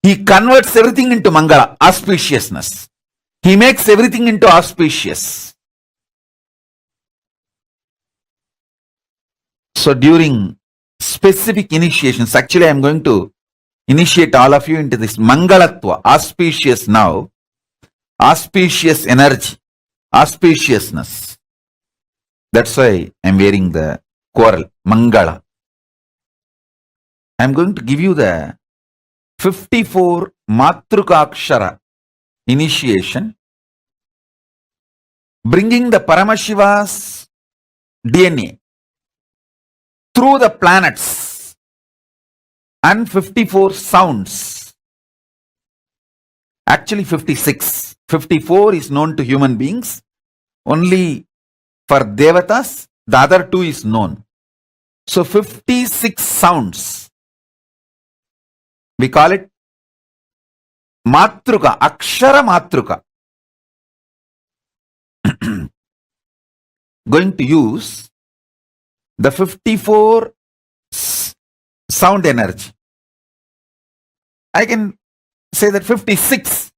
He converts everything into Mangala, auspiciousness. He makes everything into auspicious. So during specific initiations, actually I am going to initiate all of you into this Mangalatva, auspicious now, auspicious energy, auspiciousness. That's why I am wearing the coral, Mangala. I am going to give you the 54 Matruka Akshara initiation, bringing the Paramashiva's DNA through the planets and 54 sounds. Actually 56. 54 is known to human beings. Only for Devatas, the other two is known. So 56 sounds. We call it Matruka, Akshara Matrika. Going to use the 54 sound energy. I can say that 56,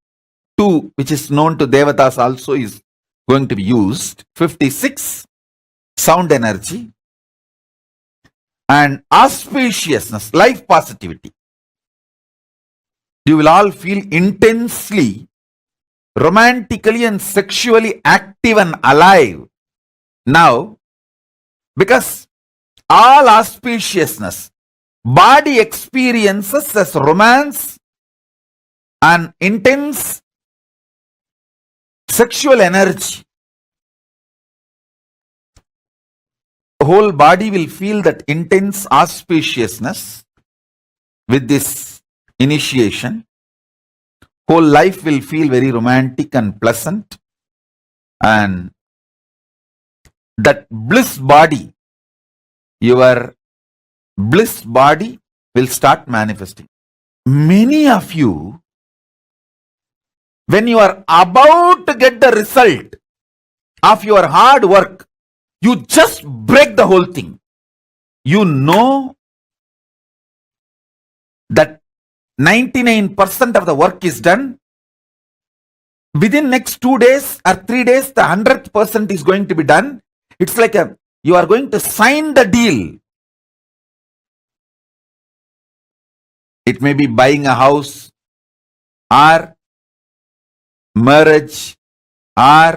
2, which is known to Devatas also, is going to be used. 56, sound energy, and auspiciousness, life positivity. You will all feel intensely, romantically and sexually active and alive now, because all auspiciousness, body experiences as romance and intense sexual energy. The whole body will feel that intense auspiciousness with this initiation. Whole life will feel very romantic and pleasant, and that bliss body, your bliss body will start manifesting. Many of you, when you are about to get the result of your hard work, you just break the whole thing. You know that 99% of the work is done. Within next 2 days or 3 days, the 100% is going to be done. It's like you are going to sign the deal. It may be buying a house, or marriage, or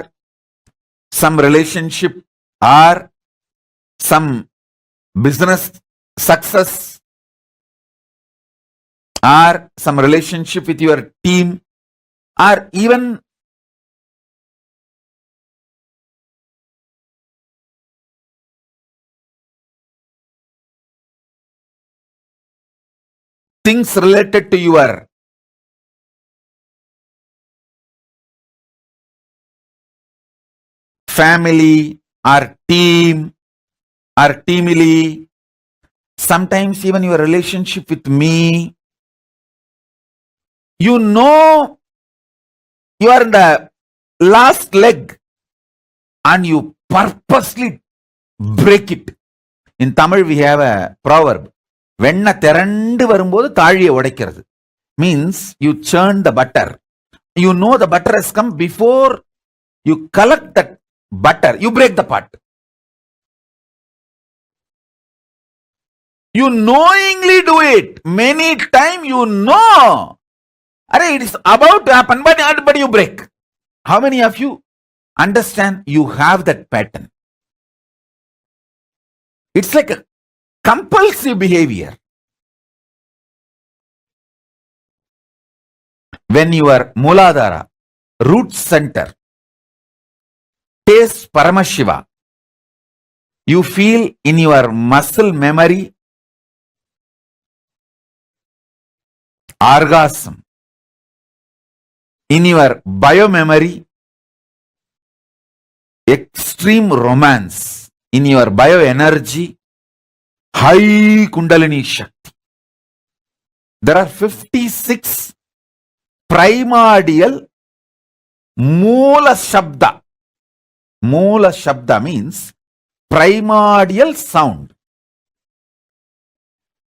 some relationship, or some business success, or some relationship with your team, or even things related to your family or team or teamily, sometimes even your relationship with me. You know you are in the last leg and you purposely break it. In Tamil we have a proverb, வெண்ணெய் திரண்டு வரும்போது தாழியை உடைக்கிறது. Means you churn the butter. You know the butter has come. Before you collect that butter, you break the pot. You knowingly do it. Many times you know. It is about to happen, but you break. How many of you understand you have that pattern? It's like a compulsive behavior. When your Muladhara, root center, tastes Paramashiva, you feel in your muscle memory orgasm. In your biomemory, extreme romance. In your bioenergy, high Kundalini Shakti. There are 56 primordial Moola Shabda. Moola Shabda means primordial sound,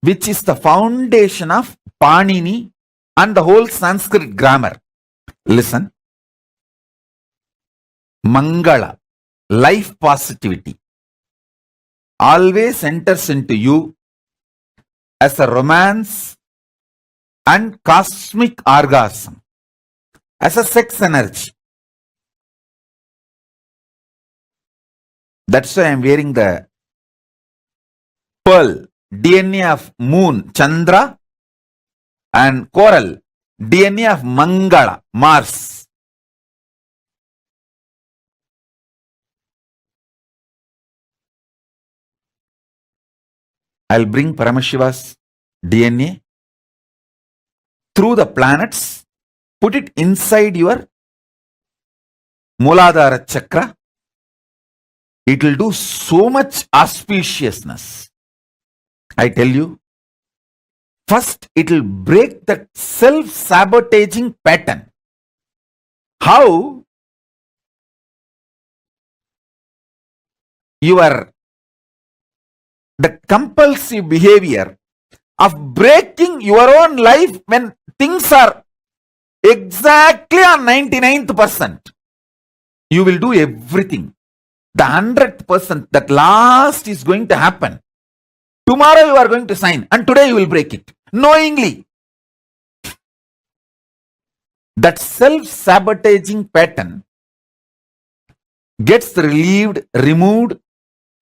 which is the foundation of Panini and the whole Sanskrit grammar. Listen. Mangala, life positivity, always enters into you as a romance and cosmic orgasm, as a sex energy. That's why I am wearing the pearl, DNA of moon, Chandra, and coral, DNA of Mangala, Mars. I'll bring Paramashiva's DNA through the planets, put it inside your Muladhara Chakra. It will do so much auspiciousness. I tell you, first it will break that self-sabotaging pattern. How? The compulsive behavior of breaking your own life when things are exactly on 99th%, you will do everything. The 100%, that last is going to happen. Tomorrow you are going to sign and today you will break it. Knowingly. That self-sabotaging pattern gets removed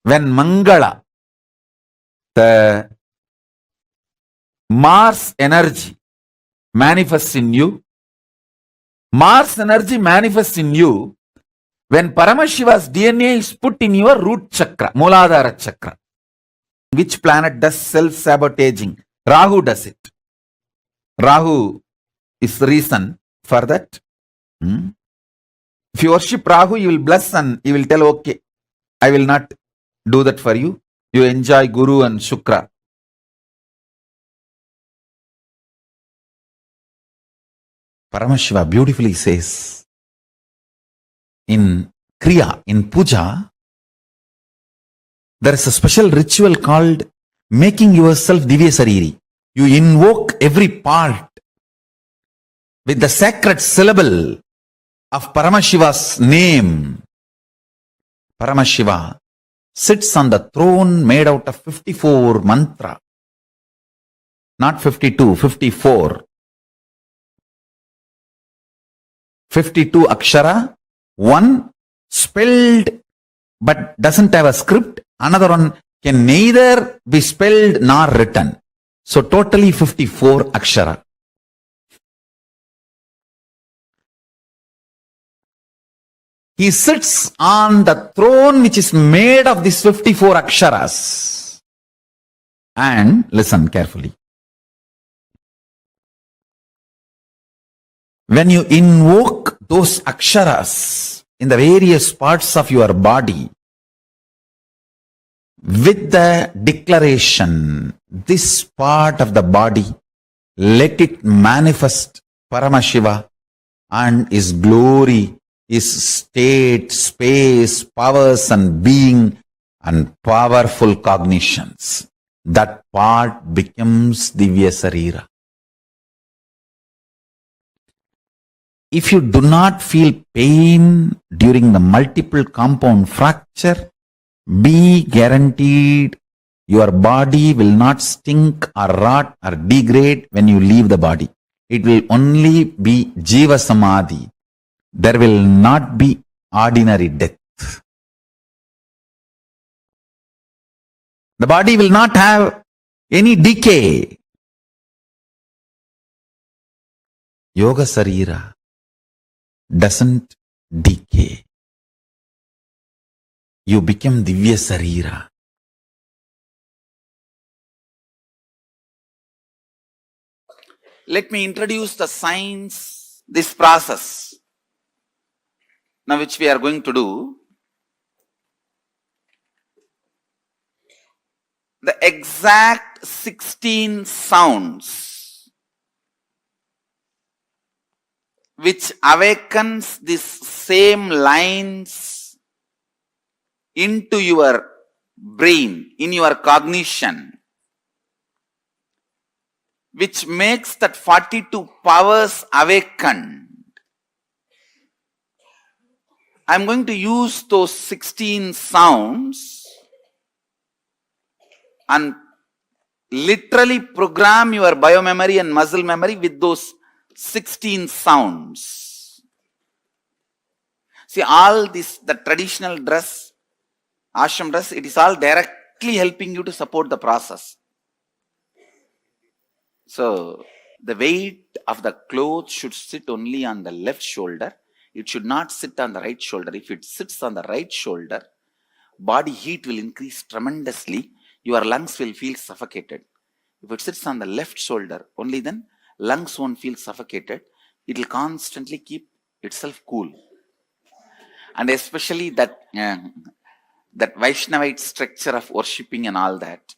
when Mangala, the Mars energy, manifests in you. Mars energy manifests in you when Paramashiva's DNA is put in your root chakra, Muladhara Chakra. Which planet does self-sabotaging? Rahu does it. Rahu is the reason for that. If you worship Rahu, you will bless and you will tell, okay, I will not do that for you. You enjoy Guru and Shukra. Paramashiva beautifully says, in Kriya, in Puja, there is a special ritual called making yourself Divya Sariri. You invoke every part with the sacred syllable of Paramashiva's name. Paramashiva sits on the throne made out of 54 mantra. Not 52, 54. 52 Akshara, one spelled but doesn't have a script. Another one can neither be spelled nor written. So totally 54 Akshara. He sits on the throne which is made of these 54 Aksharas. And listen carefully. When you invoke those Aksharas in the various parts of your body, with the declaration, this part of the body, let it manifest Paramashiva and His glory, His state, space, powers and being and powerful cognitions. That part becomes Divya Sarira. If you do not feel pain during the multiple compound fracture, be guaranteed your body will not stink or rot or degrade when you leave the body. It will only be Jiva Samadhi. There will not be ordinary death. The body will not have any decay. Yoga Sarira doesn't decay. You become Divya Sarira. Let me introduce the science, this process, now which we are going to do. The exact 16 sounds which awakens these same lines into your brain, in your cognition, which makes that 42 powers awakened. I'm going to use those 16 sounds and literally program your biomemory and muscle memory with those 16 sounds. See, all this, the traditional dress, ashram dress, it is all directly helping you to support the process. So, the weight of the clothes should sit only on the left shoulder. It should not sit on the right shoulder. If it sits on the right shoulder, body heat will increase tremendously. Your lungs will feel suffocated. If it sits on the left shoulder, only then lungs won't feel suffocated. It will constantly keep itself cool. And especially that Vaishnavite structure of worshipping and all that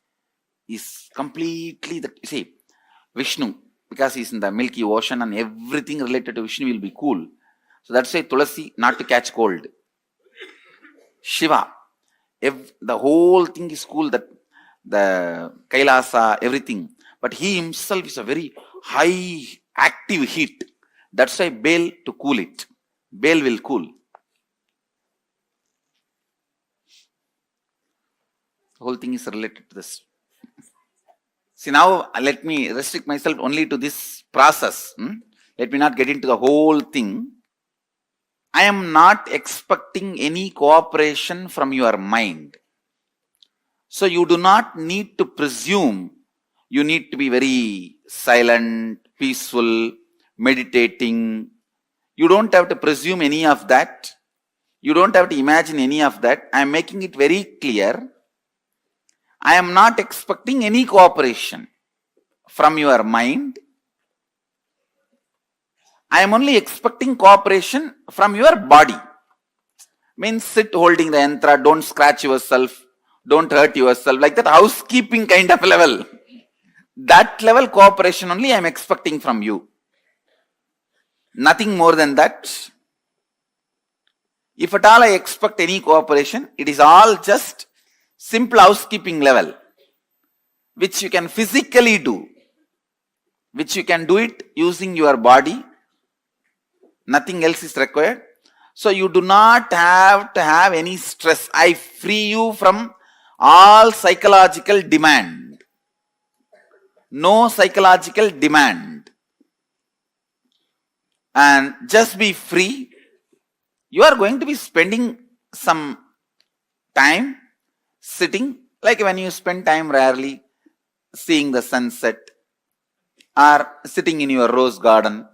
is completely, see, Vishnu, because he is in the Milky Ocean and everything related to Vishnu will be cool. So that's why Tulasi, not to catch cold. Shiva, the whole thing is cool, that the KAILASA, everything. But he himself is a very high active heat. That's why bail to cool it. Bail will cool. The whole thing is related to this. See, now let me restrict myself only to this process. Let me not get into the whole thing. I am not expecting any cooperation from your mind. So you do not need to presume you need to be very silent, peaceful, meditating. You don't have to presume any of that. You don't have to imagine any of that. I am making it very clear. I am not expecting any cooperation from your mind. I am only expecting cooperation from your body. Means sit holding the yantra, don't scratch yourself, don't hurt yourself, like that housekeeping kind of level. That level cooperation only I am expecting from you. Nothing more than that. If at all I expect any cooperation, it is all just simple housekeeping level, which you can physically do, which you can do it using your body. Nothing else is required. So you do not have to have any stress. I free you from all psychological demand. No psychological demand. And just be free. You are going to be spending some time sitting, like when you spend time rarely seeing the sunset, or sitting in your rose garden,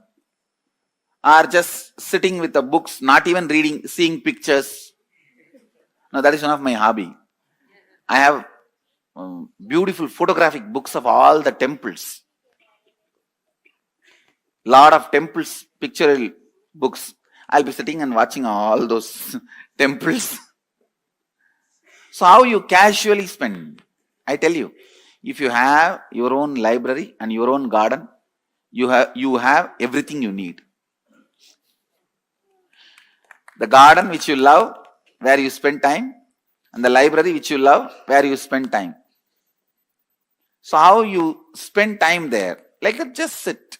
or just sitting with the books, not even reading, seeing pictures. Now that is one of my hobby. I have beautiful photographic books of all the temples. Lot of temples, pictorial books. I'll be sitting and watching all those temples. So how you casually spend? I tell you, if you have your own library and your own garden, you have everything you need. The garden which you love, where you spend time, and the library which you love, where you spend time. So how you spend time there? Like just sit.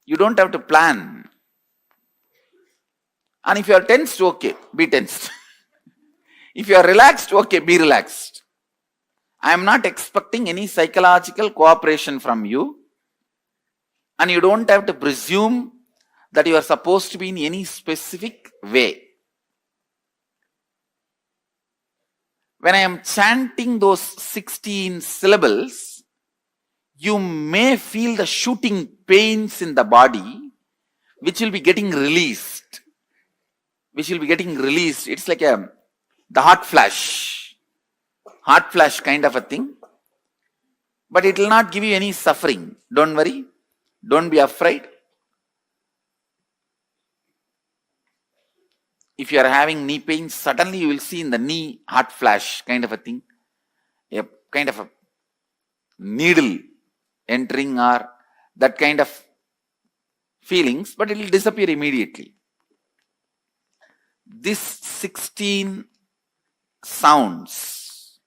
You don't have to plan. And if you are tensed, okay, be tensed. If you are relaxed, okay, be relaxed. I am not expecting any psychological cooperation from you. And you don't have to presume that you are supposed to be in any specific way. When I am chanting those 16 syllables, you may feel the shooting pains in the body, which will be getting released. It's like the hot flash kind of a thing. But it will not give you any suffering. Don't worry. Don't be afraid. If you are having knee pain, suddenly you will see in the knee hot flash kind of a thing. A kind of a needle entering or that kind of feelings, but it will disappear immediately. These 16 sounds,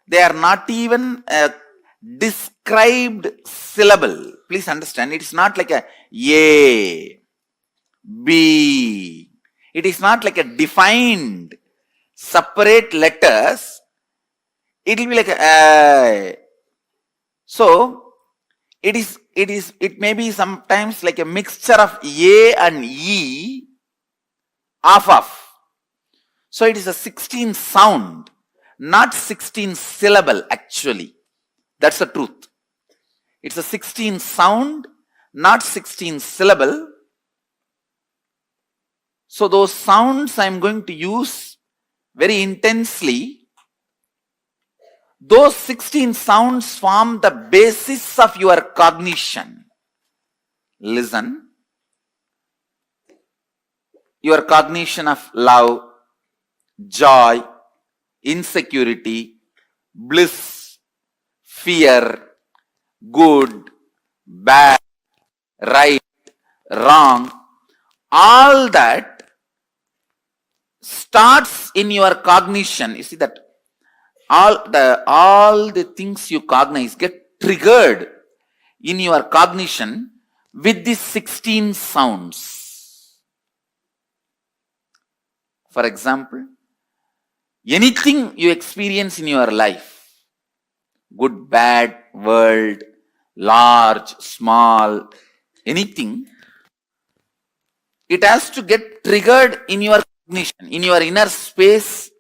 they are not even a described syllable. Please understand, it is not like a A, B. It is not like a defined separate letters. It will be like a So it may be sometimes like a mixture of A and E off. So it is a 16 sound, not 16 syllable actually. That's the truth. It's a 16 sound, not 16 syllable. So those sounds I am going to use very intensely. Those 16 sounds form the basis of your cognition. Listen. Your cognition of love, joy, insecurity, bliss, fear, good, bad, right, wrong, all that starts in your cognition. You see that all the things you cognize get triggered in your cognition with the 16 sounds. For example, anything you experience in your life, good, bad, world, large, small, anything, it has to get triggered in your cognition, in your inner space,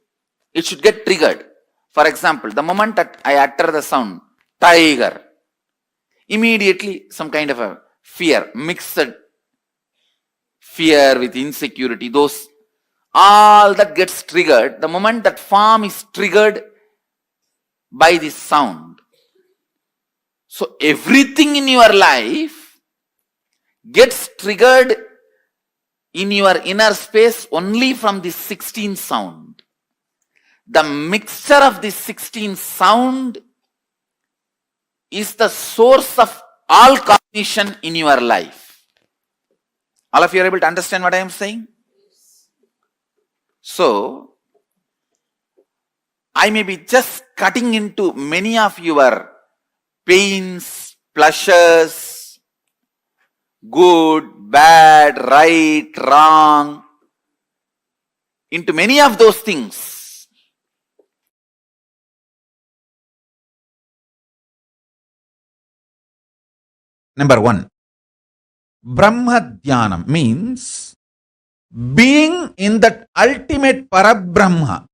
it should get triggered. For example, the moment that I utter the sound, tiger, immediately some kind of a fear, mixed fear with insecurity, those, all that gets triggered the moment that form is triggered by this sound. So everything in your life gets triggered in your inner space only from this 16 sound. The mixture of this 16 sound is the source of all cognition in your life. All of you are able to understand what I am saying? So, I may be just cutting into many of your pains, pleasures, good, bad, right, wrong, into many of those things. Number one, Brahma Dhyanam means being in that ultimate Parabrahma,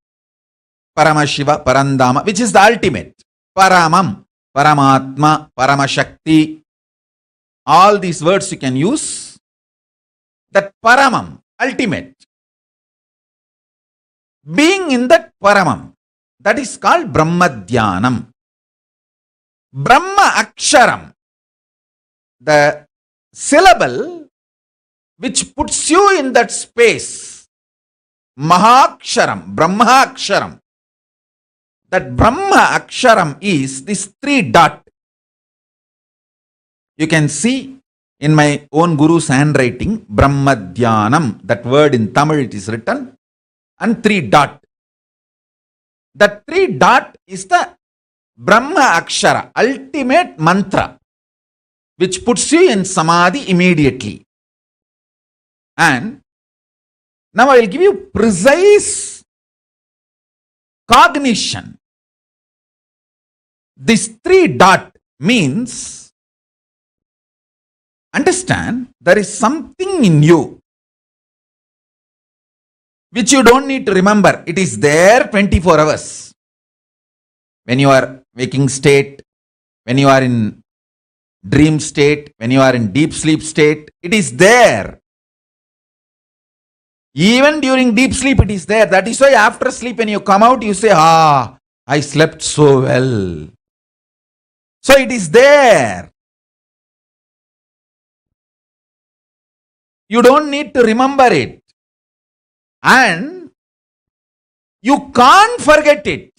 Paramashiva, Parandama, which is the ultimate. Paramam, Paramatma, Paramashakti. All these words you can use. That Paramam, ultimate. Being in that Paramam, that is called Brahma Dhyanam. Brahma Aksharam, the syllable which puts you in that space. Mahaksharam, Brahma Aksharam. That Brahma Aksharam is this 3 dot. You can see in my own Guru's handwriting, Brahma Dhyanam, that word in Tamil it is written, and 3 dot. That 3 dot is the Brahma Akshara, ultimate mantra, which puts you in Samadhi immediately. And now I will give you precise cognition. This 3 dot means, understand, there is something in you which you don't need to remember. It is there 24 hours. When you are waking state, when you are in dream state, when you are in deep sleep state, it is there. Even during deep sleep it is there. That is why after sleep when you come out you say, I slept so well. So it is there. You don't need to remember it. And you can't forget it.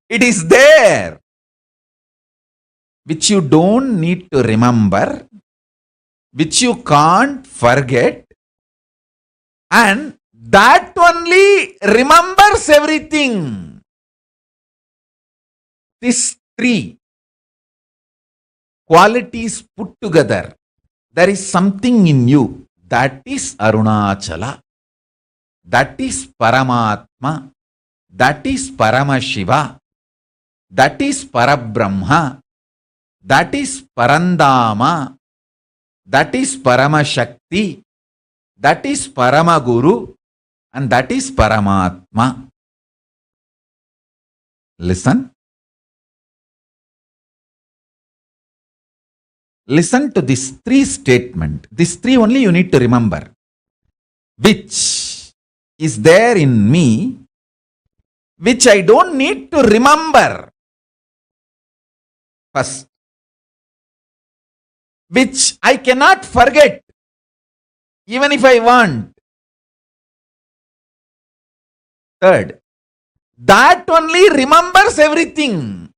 It is there. Which you don't need to remember, which you can't forget, and that only remembers everything. These 3 qualities put together, there is something in you. That is Arunachala. That is Paramatma. That is Paramashiva. That is Parabrahma. That is Parandama. That is Paramashakti. That is Paramaguru. And that is Paramatma. Listen. Listen to these 3 statements. These 3 only you need to remember. Which is there in me, which I don't need to remember. First. Which I cannot forget, even if I want. Third. That only remembers everything,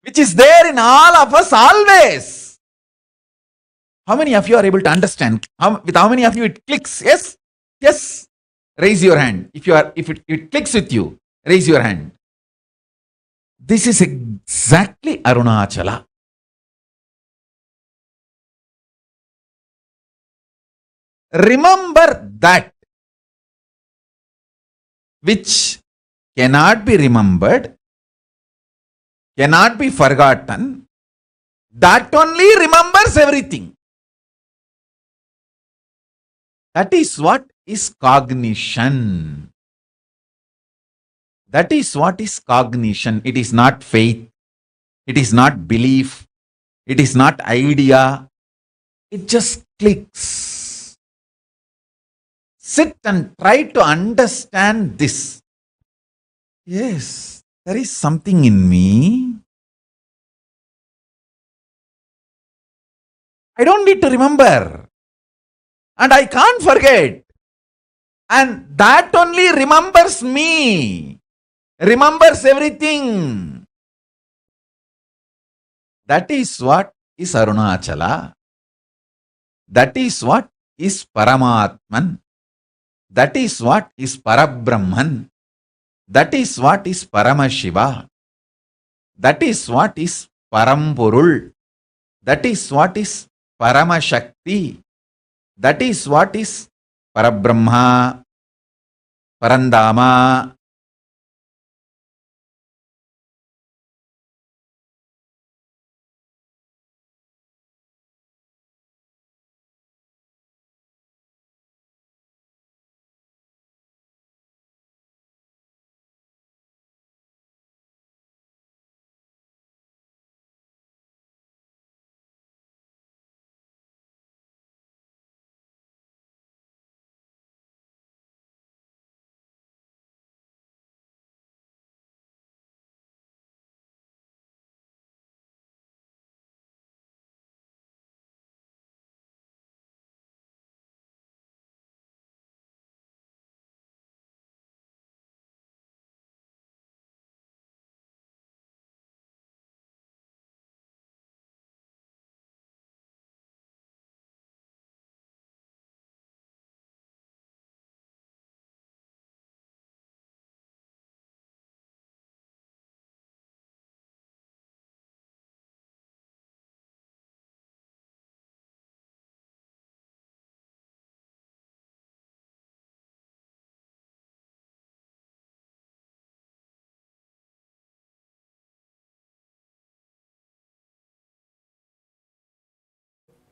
which is there in all of us always. How many of you are able to understand? With how many of you it clicks? Yes? Yes? Raise your hand. If it clicks with you, raise your hand. This is exactly Arunachala. Remember that which cannot be remembered, cannot be forgotten, that only remembers everything. That is what is cognition. That is what is cognition. It is not faith. It is not belief. It is not idea. It just clicks. Sit and try to understand this. Yes, there is something in me. I don't need to remember. And I can't forget. And that only remembers me. Remembers everything. That is what is Arunachala. That is what is Paramatman. That is what is Parabrahman. That is what is Paramashiva. That is what is Parampurul. That is what is Paramashakti. That is what is Parabrahma, Parandama.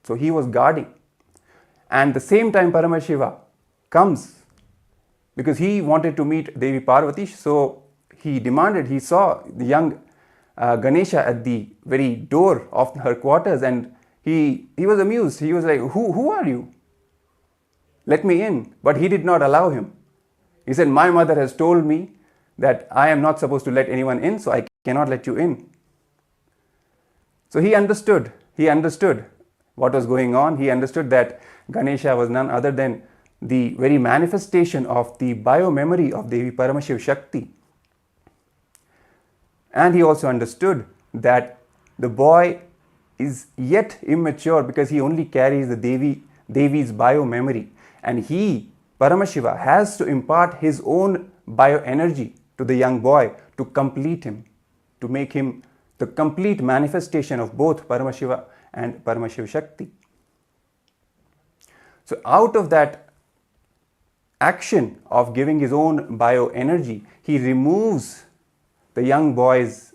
So he was guarding. And the same time Paramashiva comes because he wanted to meet Devi Parvati. So he demanded, he saw the young Ganesha at the very door of her quarters, and he was amused. He was like, who are you? Let me in. But he did not allow him. He said, my mother has told me that I am not supposed to let anyone in, so I cannot let you in. So he understood what was going on. He understood that Ganesha was none other than the very manifestation of the bio-memory of Devi Paramashiv Shakti. And he also understood that the boy is yet immature because he only carries the Devi's bio-memory. And he, Paramashiva, has to impart his own bio-energy to the young boy to complete him, to make him the complete manifestation of both Paramashiva and Paramashiv Shakti. So out of that action of giving his own bio-energy, he removes the young boy's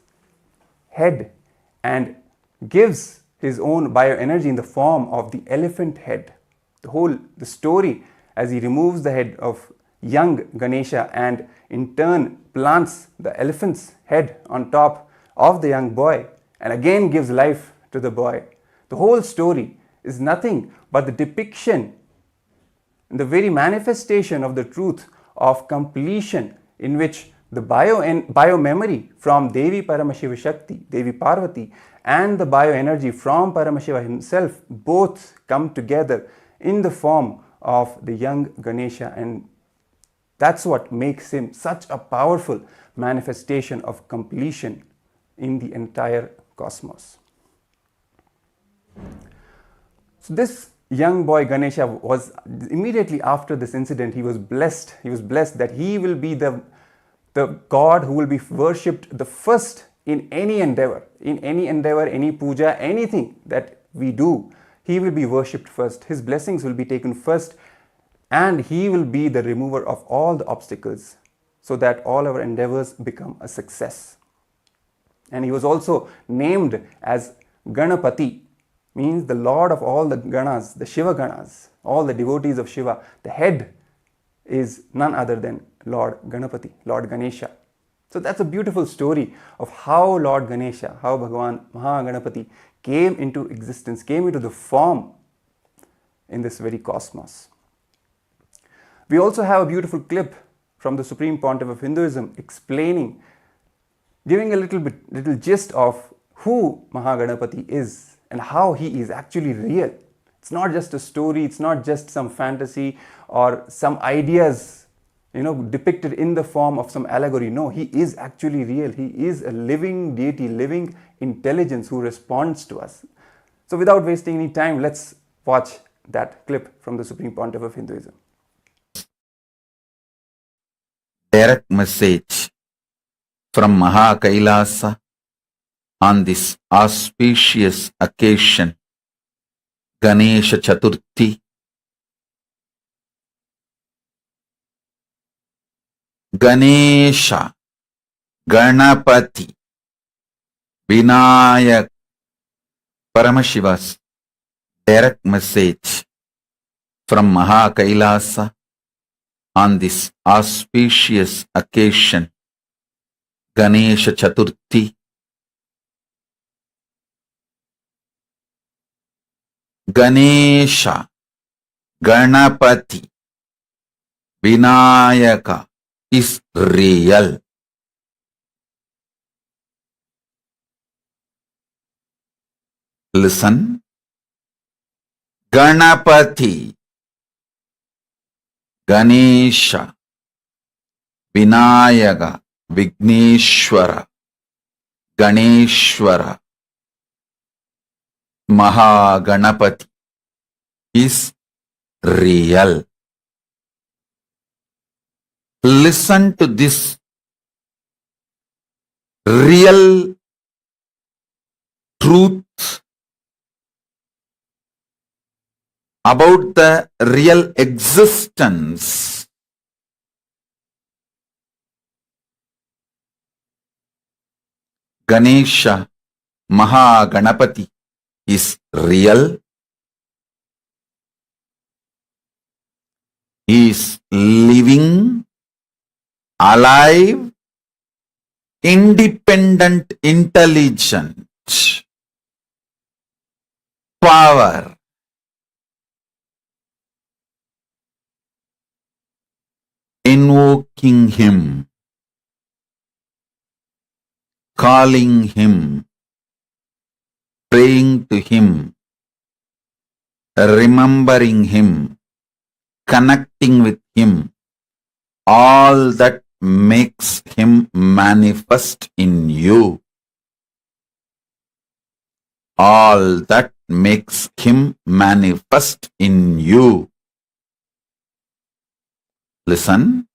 head and gives his own bioenergy in the form of the elephant head. The story, as he removes the head of young Ganesha and in turn plants the elephant's head on top of the young boy and again gives life to the boy. The whole story is nothing but the depiction, the very manifestation of the truth of completion, in which the bio-memory from Devi Paramashiva Shakti, Devi Parvati, and the bioenergy from Paramashiva himself both come together in the form of the young Ganesha, and that's what makes him such a powerful manifestation of completion in the entire cosmos. So this young boy Ganesha was, immediately after this incident, he was blessed that he will be the God who will be worshipped the first in any endeavor, any puja, anything that we do, he will be worshipped first. His blessings will be taken first, and he will be the remover of all the obstacles so that all our endeavors become a success. And he was also named as Ganapati, means the Lord of all the Ganas, the Shiva Ganas, all the devotees of Shiva. The head is none other than Lord Ganapati, Lord Ganesha. So that's a beautiful story of how Lord Ganesha, how Bhagavan Mahaganapati came into existence, came into the form in this very cosmos. We also have a beautiful clip from the Supreme Pontiff of Hinduism explaining, giving a little gist of who Mahaganapati is and how he is actually real. It's not just a story, it's not just some fantasy or some ideas, depicted in the form of some allegory. No, he is actually real. He is a living deity, living intelligence who responds to us. So without wasting any time, let's watch that clip from the Supreme Pontiff of Hinduism. Direct message from KAILASA on this auspicious occasion, Ganesha Chaturthi. Ganesha, Ganapati, Vinayak, Paramashiva's direct message from KAILASA on this auspicious occasion, Ganesha Chaturthi. Ganesha, Ganapati, Vinayaka is real. Listen. Ganapati, Ganesha, Vinayaka, Vigneshwara, Ganeshwara, Mahaganapati is real. Listen to this real truth about the real existence. Ganesha, Mahaganapati is real. He is living, alive, independent, intelligent, power. Invoking him, calling him, praying to him, remembering him, connecting with him, all that makes him manifest in you. All that makes him manifest in you. Listen.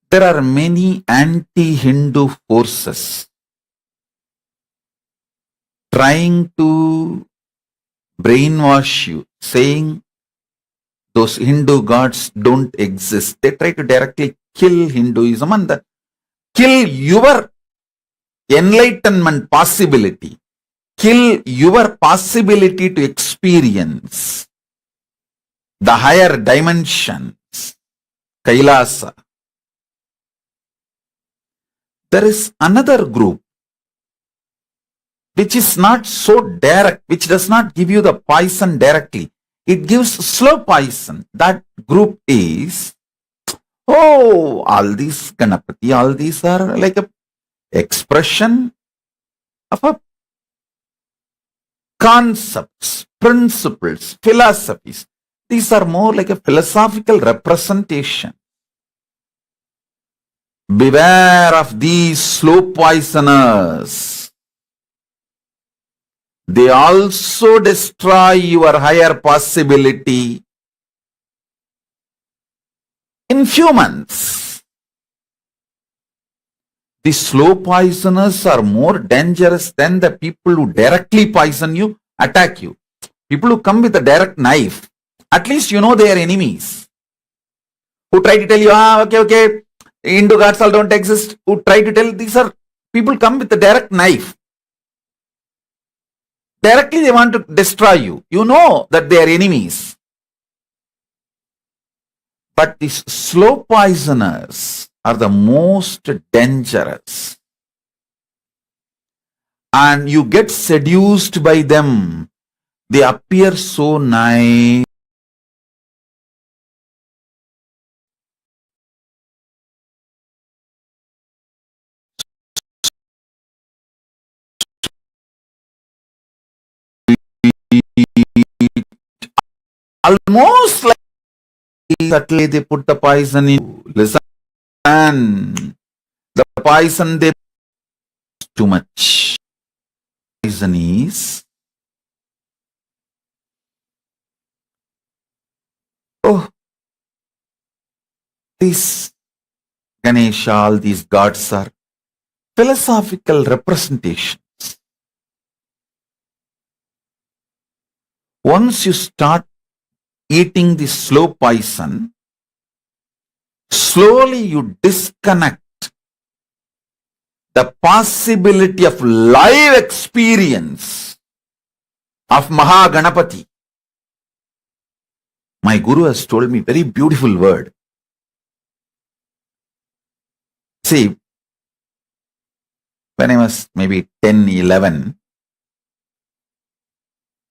There are many anti-Hindu forces trying to brainwash you, saying those Hindu gods don't exist. They try to directly kill Hinduism and kill your enlightenment possibility, kill your possibility to experience the higher dimensions, Kailasa. There is another group which is not so direct, which does not give you the poison directly. It gives slow poison. That group is, all these Ganapati, all these are like a expression of a concepts, principles, philosophies. These are more like a philosophical representation. Beware of these slow poisoners. They also destroy your higher possibility in few months. The slow poisoners are more dangerous than the people who directly poison you, attack you. People who come with a direct knife, at least you know they are enemies. Who try to tell you, okay, Hindu gods all don't exist. Who try to tell, these are people come with a direct knife. Directly they want to destroy you. You know that they are enemies. But these slow poisoners are the most dangerous. And you get seduced by them. They appear so nice. Almost like subtly they put the poison in. Listen, the poison they too much. Poison is, this Ganesha, all these gods are philosophical representations. Once you start eating the slow poison, slowly you disconnect the possibility of live experience of Mahaganapati. My Guru has told me very beautiful word. See, when I was maybe 10, 11,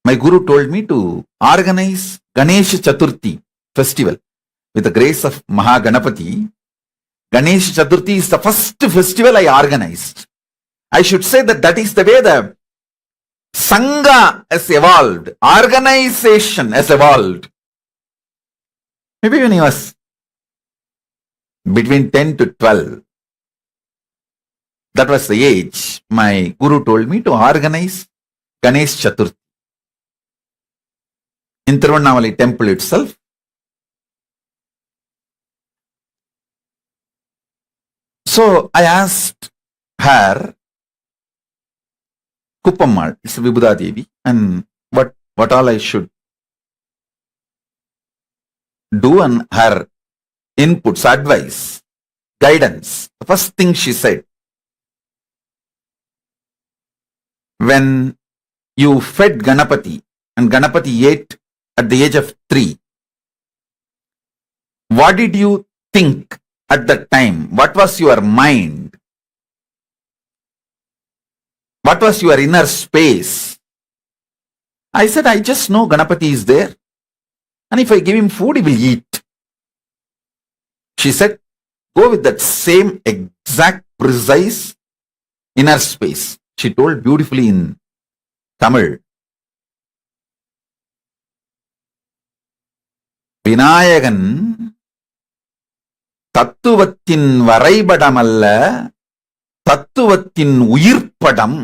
my Guru told me to organize Ganesha Chaturthi festival with the grace of Mahaganapati. Ganesha Chaturthi is the first festival I organized. I should say that is the way the Sangha has evolved, organization has evolved. Maybe when I was between 10 to 12, that was the age, my Guru told me to organize Ganesh Chaturthi in Tirunelveli temple itself. So I asked her, Kuppammal, it's Vibhuda Devi, and what all I should do, and her inputs, advice, guidance. The first thing she said, when you fed Ganapati and Ganapati ate at the age of 3, what did you think at that time? What was your mind? What was your inner space? I said, I just know Ganapati is there. And if I give him food, he will eat. She said, go with that same exact, precise inner space. She told beautifully in Tamil. Vinayagan தத்துவத்தின் வரைபடம் அல்ல, தத்துவத்தின் உயிர்ப்படம்.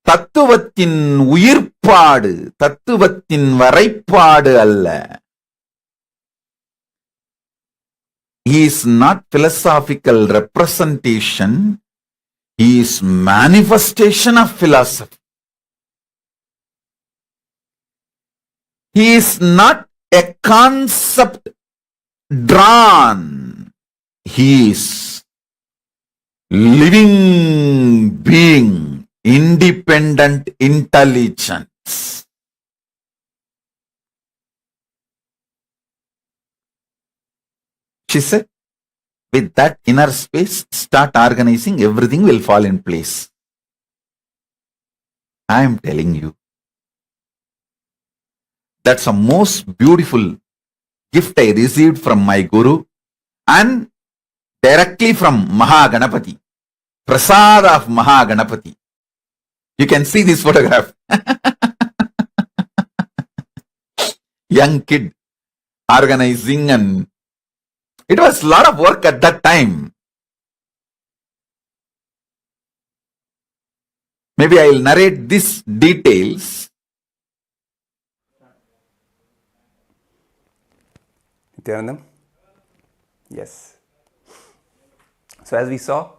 தத்துவத்தின் உயிர்ப்பாடு, தத்துவத்தின் வரைப்பாடு அல்ல. He is not philosophical representation, he is manifestation of philosophy. He is not a concept drawn. He is living being, independent intelligence. She said, with that inner space, start organizing, everything will fall in place. I am telling you, that's the most beautiful gift I received from my Guru and directly from Mahaganapati. Prasada of Mahaganapati. You can see this photograph. Young kid organizing, and it was a lot of work at that time. Maybe I will narrate these details. Nithyananda? Yes. So as we saw,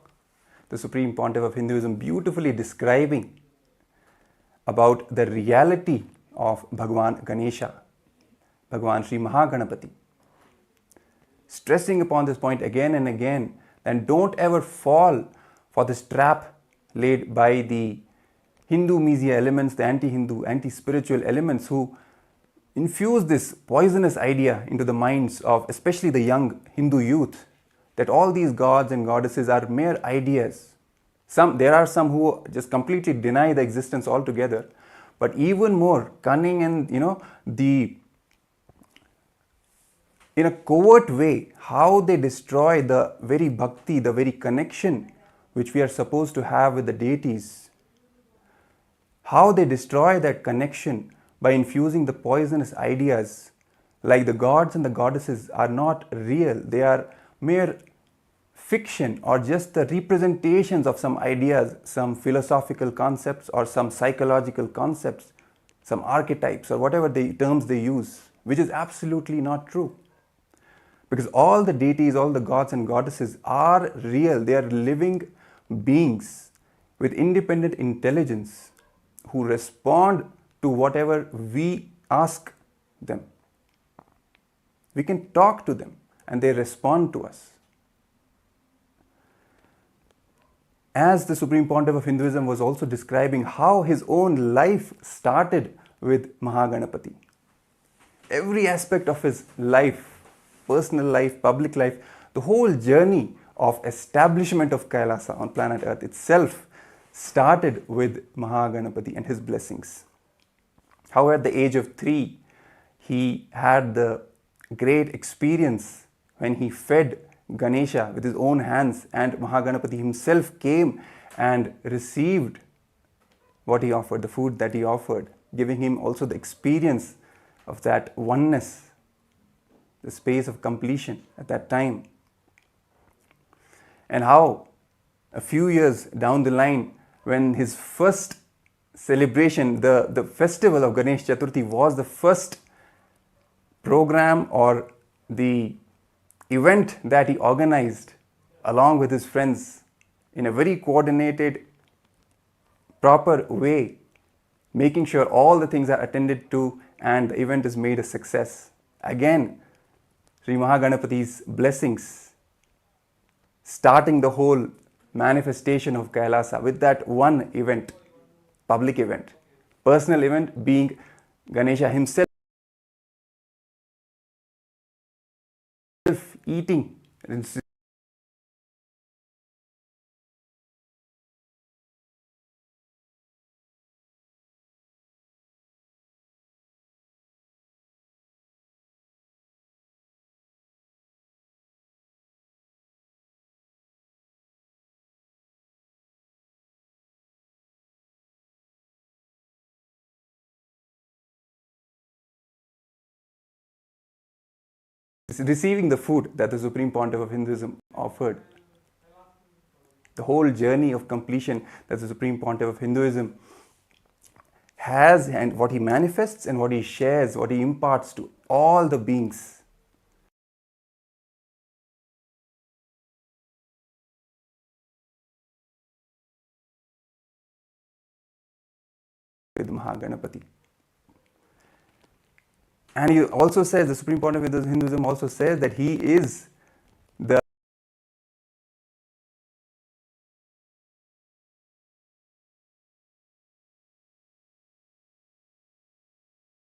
the Supreme Pontiff of Hinduism beautifully describing about the reality of Bhagavan Ganesha, Bhagavan Sri Mahaganapati, stressing upon this point again and again, and don't ever fall for this trap laid by the Hindu media elements, the anti-Hindu, anti-spiritual elements who infuse this poisonous idea into the minds of especially the young Hindu youth, that all these gods and goddesses are mere ideas. There are some who just completely deny the existence altogether, but even more cunning and in a covert way, how they destroy the very bhakti, the very connection which we are supposed to have with the deities. How they destroy that connection by infusing the poisonous ideas, like the gods and the goddesses are not real, they are mere fiction or just the representations of some ideas, some philosophical concepts or some psychological concepts, some archetypes or whatever the terms they use, which is absolutely not true. Because all the deities, all the gods and goddesses are real. They are living beings with independent intelligence who respond to whatever we ask them. We can talk to them and they respond to us. As the Supreme Pontiff of Hinduism was also describing how his own life started with Mahaganapati. Every aspect of his life, personal life, public life, the whole journey of establishment of Kailasa on planet Earth itself started with Mahaganapati and his blessings. How at the age of 3, he had the great experience when he fed Ganesha with his own hands, and Mahaganapati himself came and received what he offered, the food that he offered, giving him also the experience of that oneness, the space of completion at that time. And how a few years down the line, when his first celebration, the festival of Ganesh Chaturthi was the first program or the event that he organized along with his friends in a very coordinated, proper way, making sure all the things are attended to and the event is made a success. Again, Sri Mahaganapati's blessings, starting the whole manifestation of Kailasa with that one event, public event, personal event being Ganesha himself eating receiving the food that the Supreme Pontiff of Hinduism offered. The whole journey of completion that the Supreme Pontiff of Hinduism has, and what he manifests and what he shares, what he imparts to all the beings. With Mahaganapati. And he also says, the Supreme Pontiff of Hinduism also says that he is the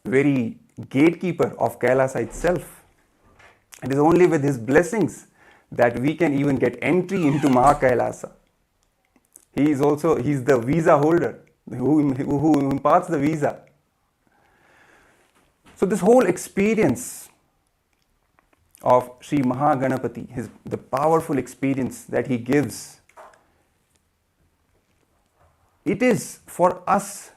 very gatekeeper of Kailasa itself. It is only with his blessings that we can even get entry into Mahakailasa. He's the visa holder who imparts the visa. So this whole experience of Sri Mahaganapati, the powerful experience that he gives, it is for us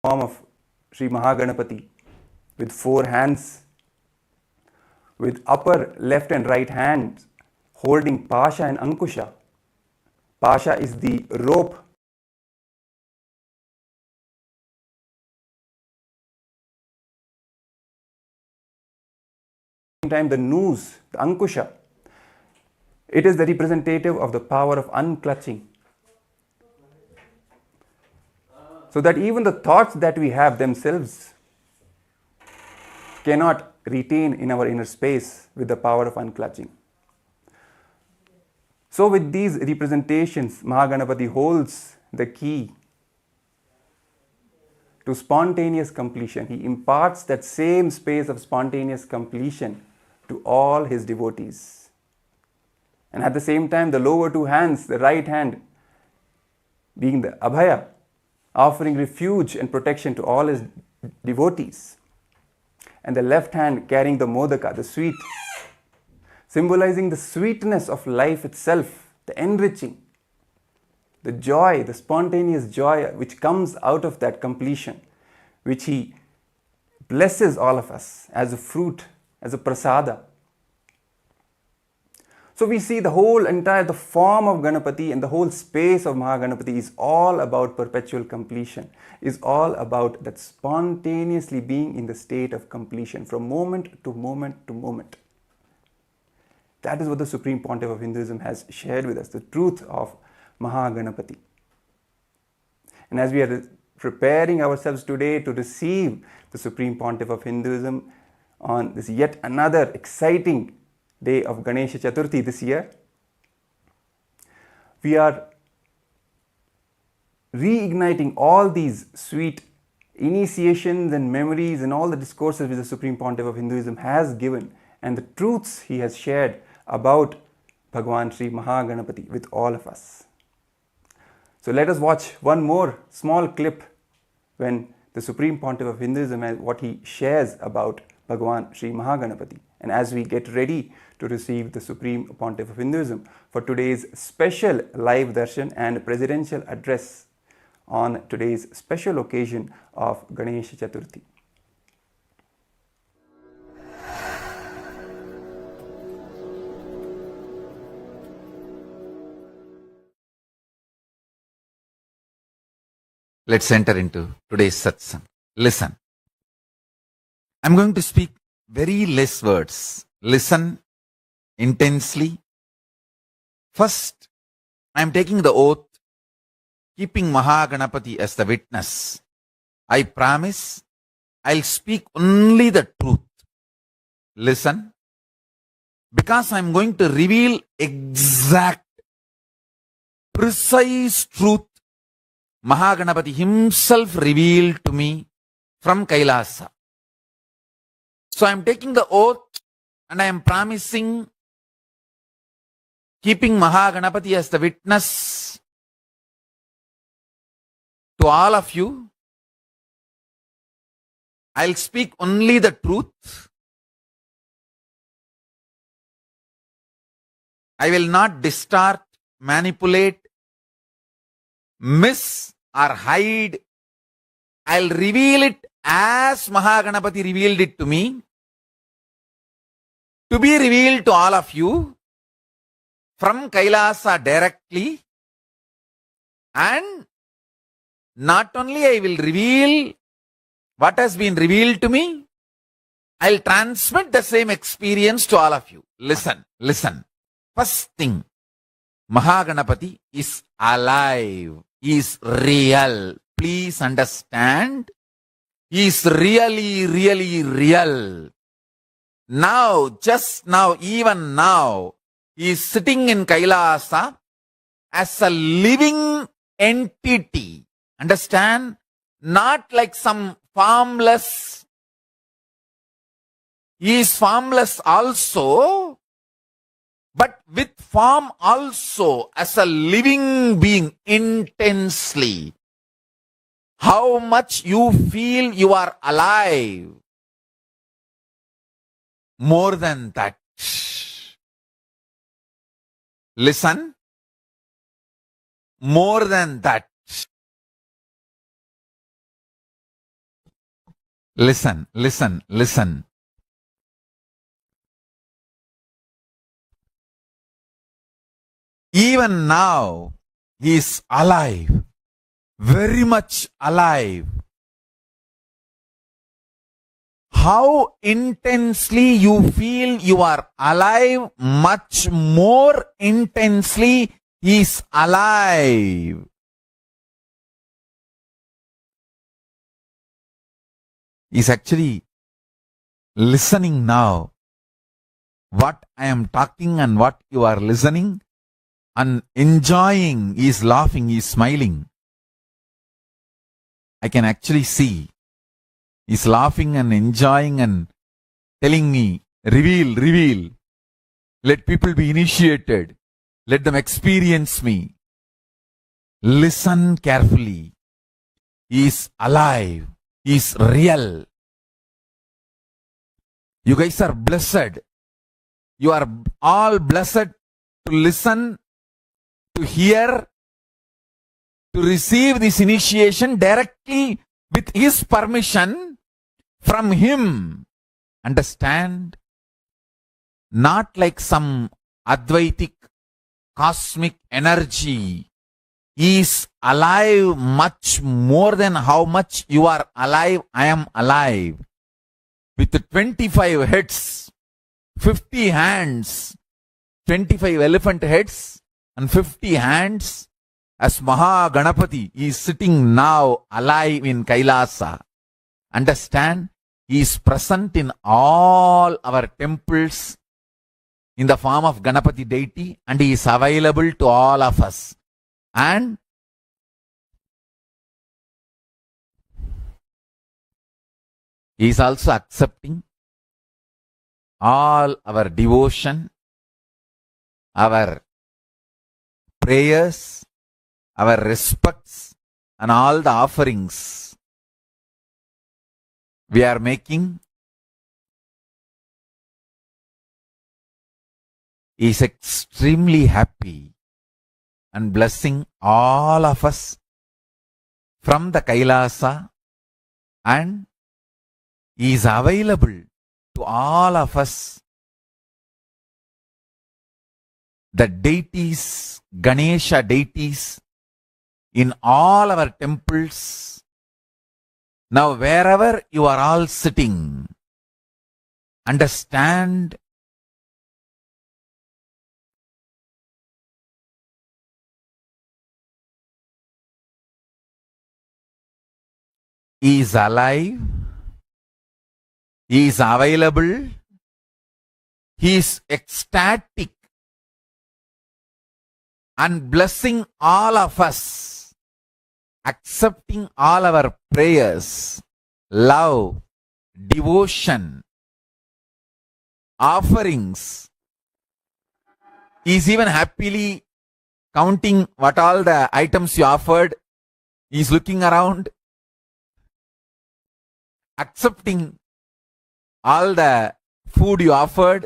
form of Sri Mahaganapati with 4 hands, with upper left and right hands holding Pasha and Ankusha. Pasha is the rope time the noose, the Ankusha. It is the representative of the power of unclutching. So that even the thoughts that we have themselves cannot retain in our inner space with the power of unclutching. So with these representations, Mahaganapati holds the key to spontaneous completion. He imparts that same space of spontaneous completion to all his devotees. And at the same time, the lower 2 hands, the right hand being the Abhaya, offering refuge and protection to all his devotees, and the left hand carrying the Modaka, the sweet, symbolizing the sweetness of life itself, the enriching, the joy, the spontaneous joy which comes out of that completion, which he blesses all of us as a fruit, as a prasada. So we see the form of Ganapati and the whole space of Mahaganapati is all about perpetual completion, is all about that spontaneously being in the state of completion from moment to moment to moment. That is what the Supreme Pontiff of Hinduism has shared with us, the truth of Mahaganapati. And as we are preparing ourselves today to receive the Supreme Pontiff of Hinduism on this yet another exciting day of Ganesha Chaturthi this year, we are reigniting all these sweet initiations and memories and all the discourses which the Supreme Pontiff of Hinduism has given and the truths he has shared about Bhagavan Sri Mahaganapati with all of us. So let us watch one more small clip when the Supreme Pontiff of Hinduism and what he shares about Bhagavan Sri Mahaganapati. And as we get ready to receive the Supreme Pontiff of Hinduism for today's special live darshan and presidential address on today's special occasion of Ganesha Chaturthi. Let's enter into today's satsang. Listen. I'm going to speak very less words. Listen intensely. First, I'm taking the oath, keeping Mahaganapati as the witness. I promise I'll speak only the truth. Listen, because I'm going to reveal exact, precise truth Mahaganapati himself revealed to me from KAILASA. So I am taking the oath and I am promising, keeping Mahaganapati as the witness to all of you, I'll speak only the truth. I will not distort, manipulate, miss or hide. I'll reveal it as Mahaganapati revealed it to me, to be revealed to all of you from KAILASA directly. And not only I will reveal what has been revealed to me, I'll transmit the same experience to all of you. Listen, listen. First thing, Mahaganapati is alive, is real. Please understand, he is really, really real. Now, just now, even now, he is sitting in KAILASA as a living entity. Understand? Not like some formless. He is formless also, but with form also, as a living being intensely. How much you feel you are alive. More than that. Listen. More than that. Listen, listen, listen. Even now, he is alive, very much alive. How intensely you feel you are alive, much more intensely he is alive. He is actually listening now. What I am talking and what you are listening and enjoying. He is laughing, he is smiling. I can actually see. He is laughing and enjoying and telling me, reveal, reveal. Let people be initiated. Let them experience me. Listen carefully. He is alive. He is real. You guys are blessed. You are all blessed to listen, to hear, to receive this initiation directly with his permission from him. Understand? Not like some Advaitic cosmic energy. He is alive much more than how much you are alive. I am alive. With 25 heads, 50 hands, 25 elephant heads and 50 hands, as Maha Ganapati is sitting now alive in Kailasa. Understand? He is present in all our temples in the form of Ganapati deity, and he is available to all of us. And he is also accepting all our devotion, our prayers, our respects, and all the offerings we are making. He is extremely happy and blessing all of us from the Kailasa, and he is available to all of us. The deities, Ganesha deities in all our temples. Now wherever you are all sitting, understand he is alive, he is available, he is ecstatic and blessing all of us, accepting all our prayers, love, devotion, offerings. He is even happily counting what all the items you offered. He is looking around, accepting all the food you offered,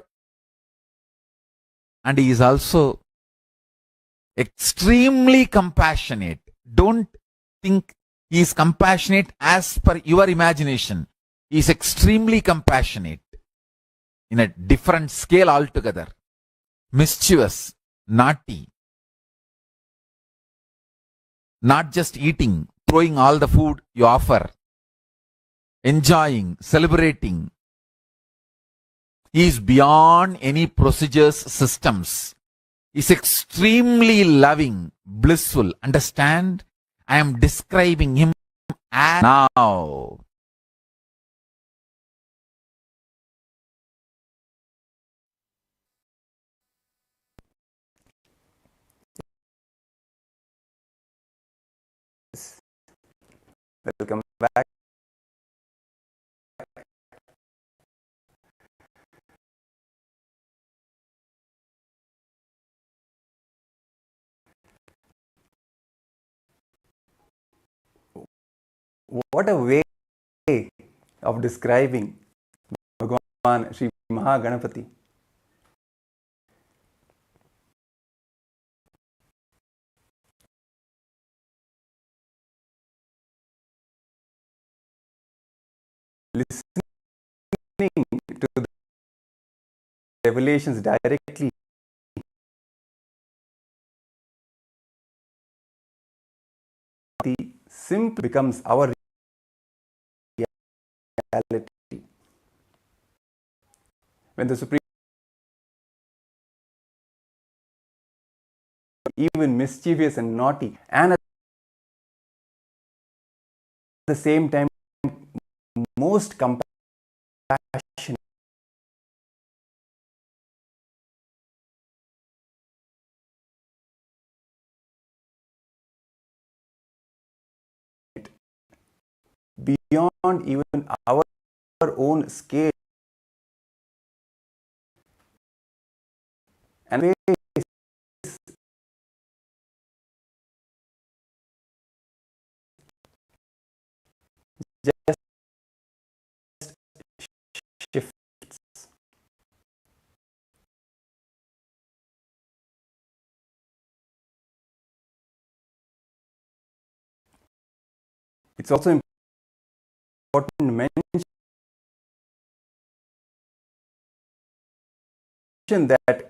and he is also extremely compassionate. Don't think he is compassionate as per your imagination. He is extremely compassionate in a different scale altogether. Mischievous, naughty, not just eating, throwing all the food you offer, enjoying, celebrating. He is beyond any procedures, systems. He is extremely loving, blissful. Understand? I am describing him as now. Welcome back. What a way of describing Bhagavan Sri Mahaganapati. revelations directly the simple becomes our reality. When the Supreme, even mischievous and naughty, and at the same time most compassionate, beyond even our own scale, and just shifts. It's also important to mention that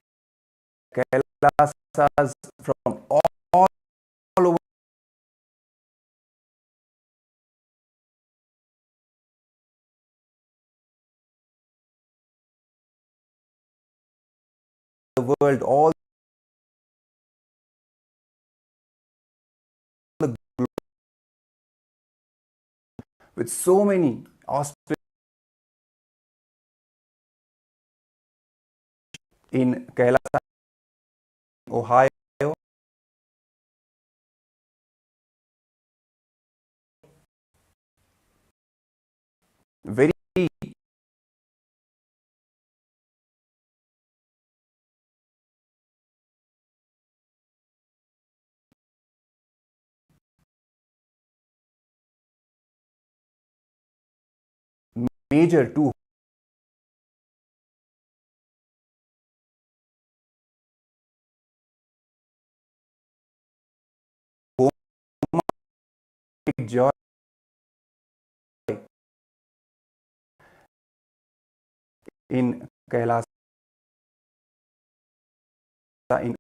Kailasas from all over the world, all the globe, with so many auspicious in Kailasa, Ohio, very major two home joy in Kailasa, in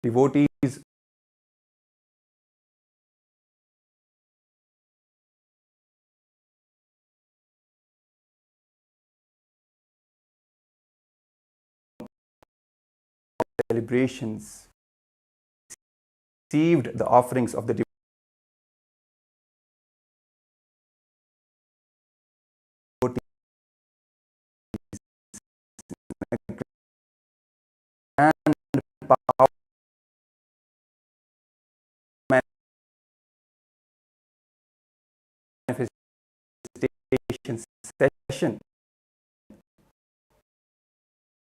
devotees celebrations received the offerings of the devotees and power manifestation session.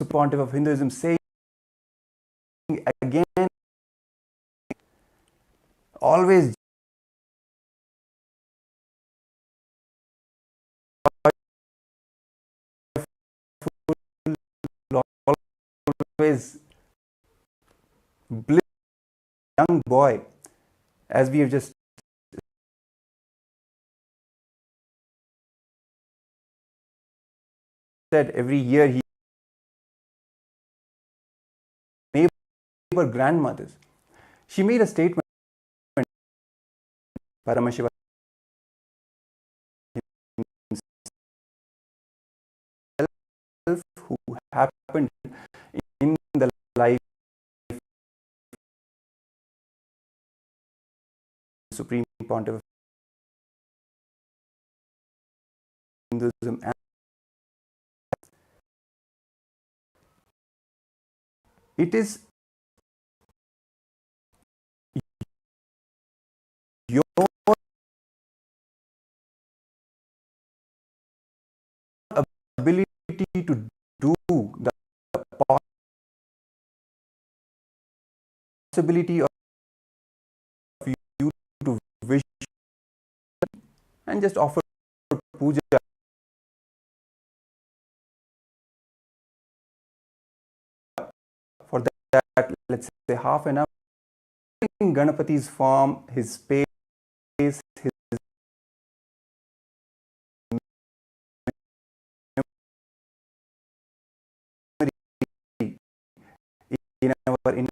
The Pontiff of Hinduism saying again, always always bliss, young boy, as we have just said, every year he neighbor grandmothers. She made a statement, Paramashivam, who happened in the life of the Supreme Pontiff of Hinduism. It is your ability to do, the possibility of you to wish and just offer puja for that let's say half an hour, in Ganapati's form, his space, his memory in our inner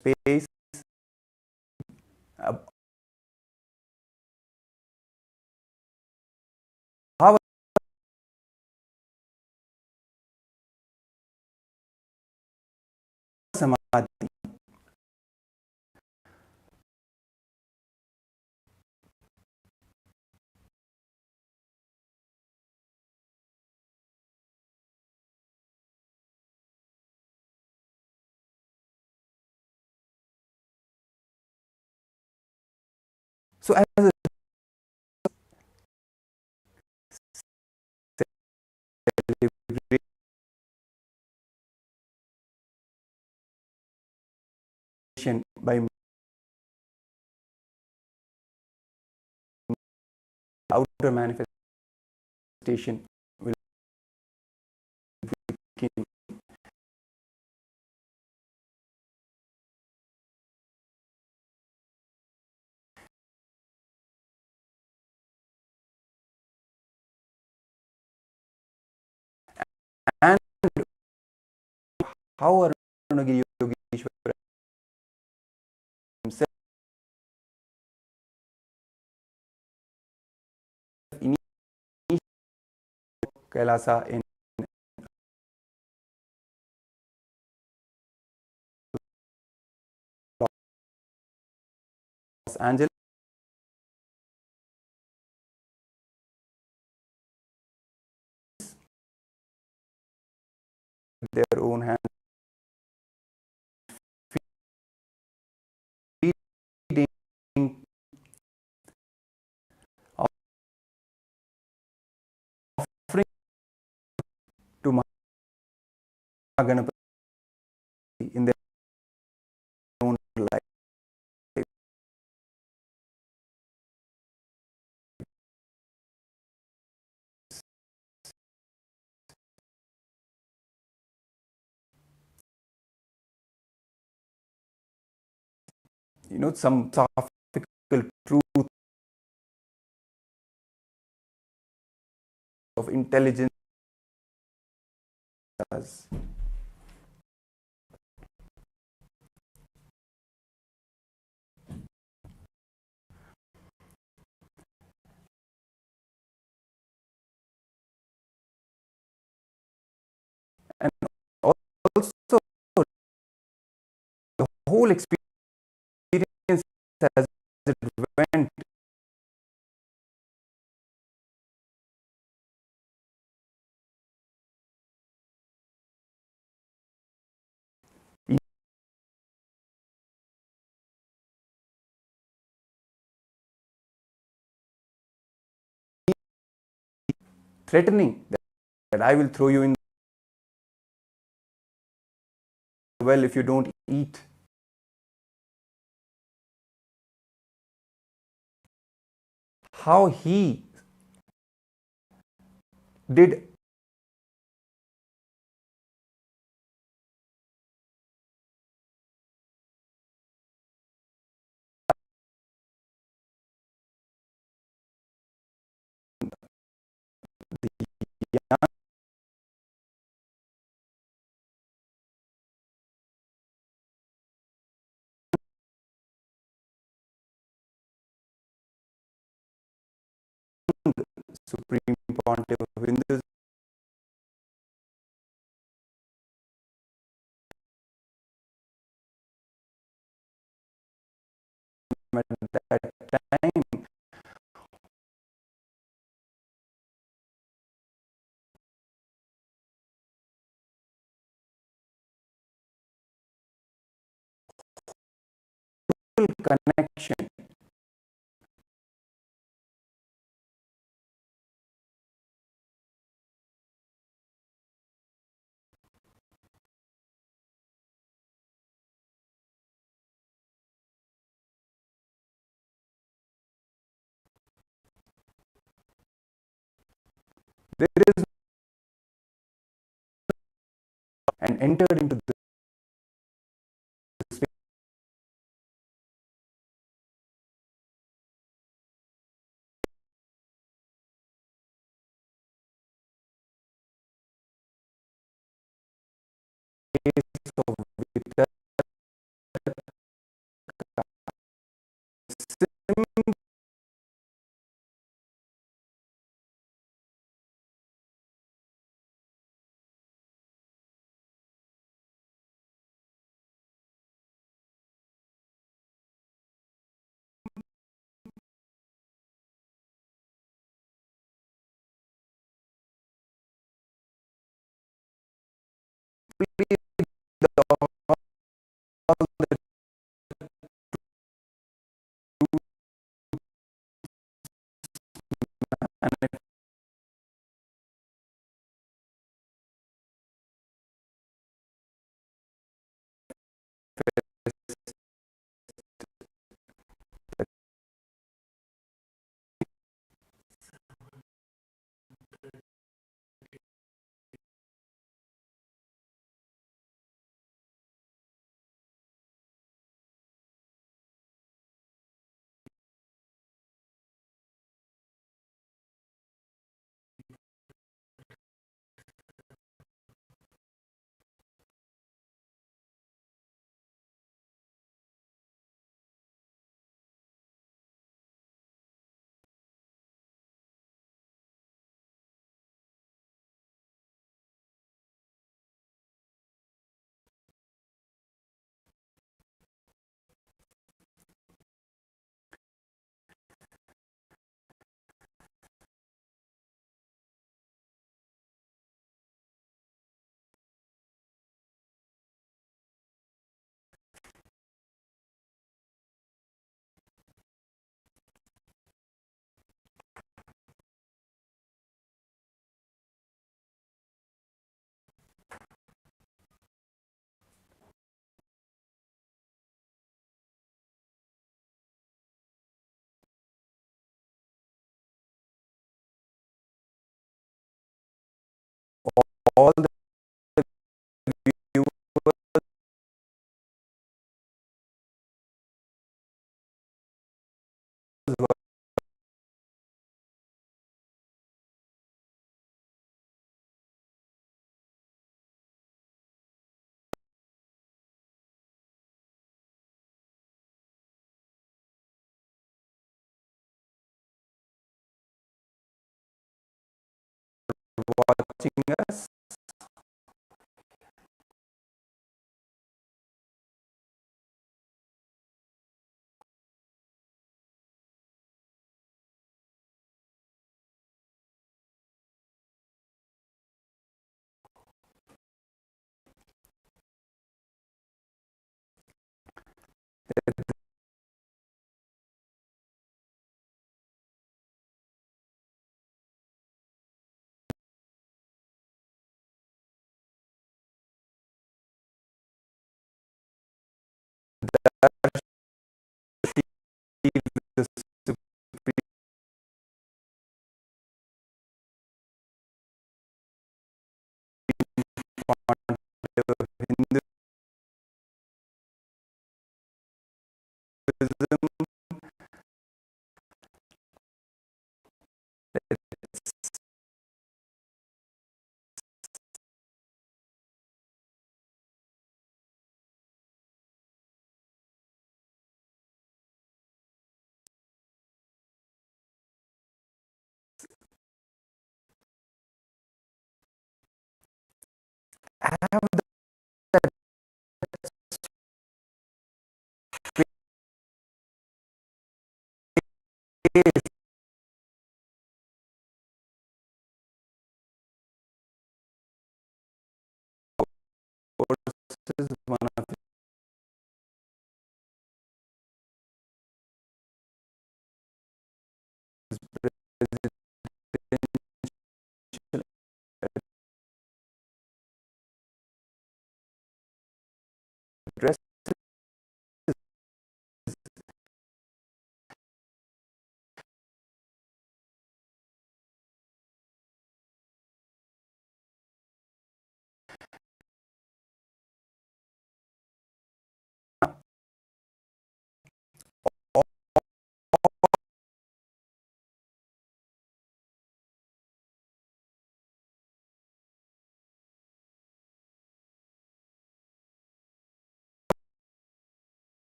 space, how samadhi. So as a celebration by outer manifestation will begin. And how Arunagiri Yogeshwara himself initiated KAILASA in Los Angeles, their own hands, feeding, offering to Mahaganapati in their own life. You know, some philosophical truth of intelligence. And also the whole experience as it went threatening that I will throw you in the well if you don't eat. How he did young Supreme Pontiff of Hindus at that time full connection There is and entered into the space of Vitarka, all the viewers watching us. The Hinduism, have that space. This is one of his presidential addresses.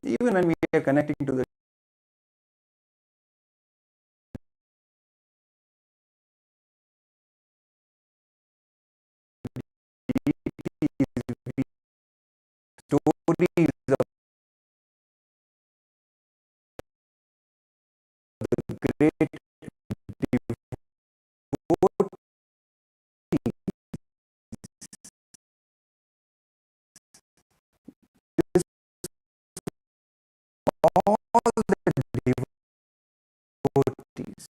even when we are connecting to the stories of the great all the devotees.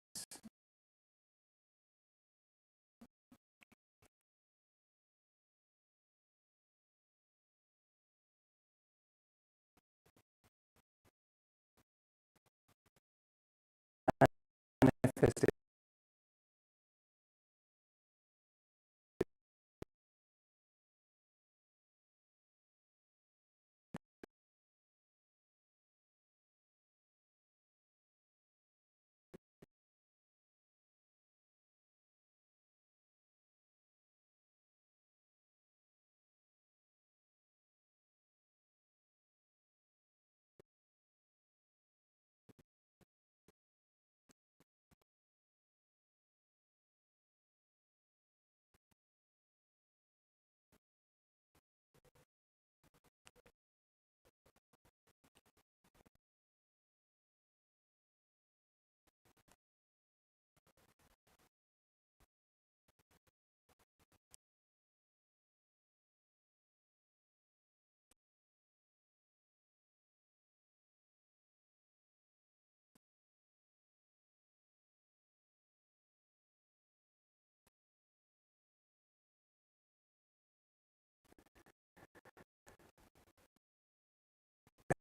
Manifested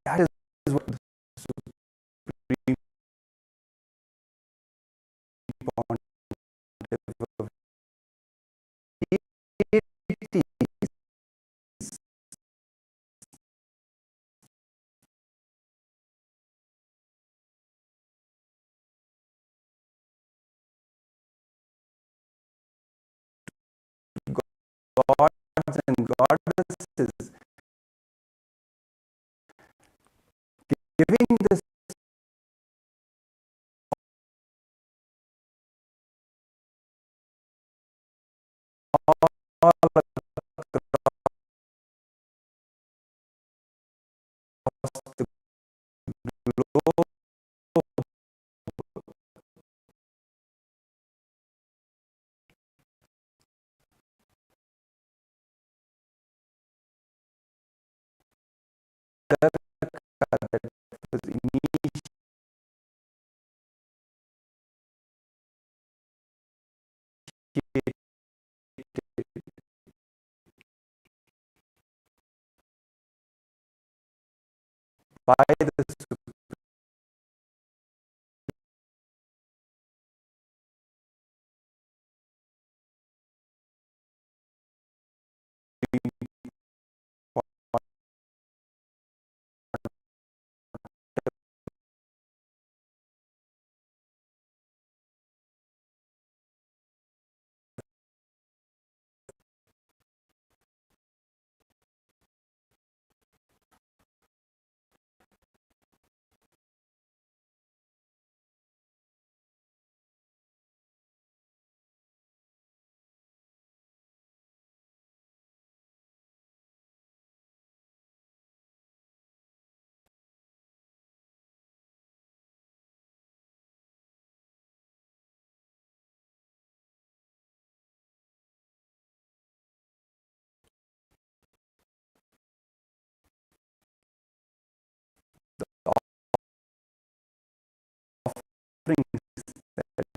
that is what the Supreme Pontiff of deities gods and goddesses giving this all across the globe. That was initiated by the Supreme offerings that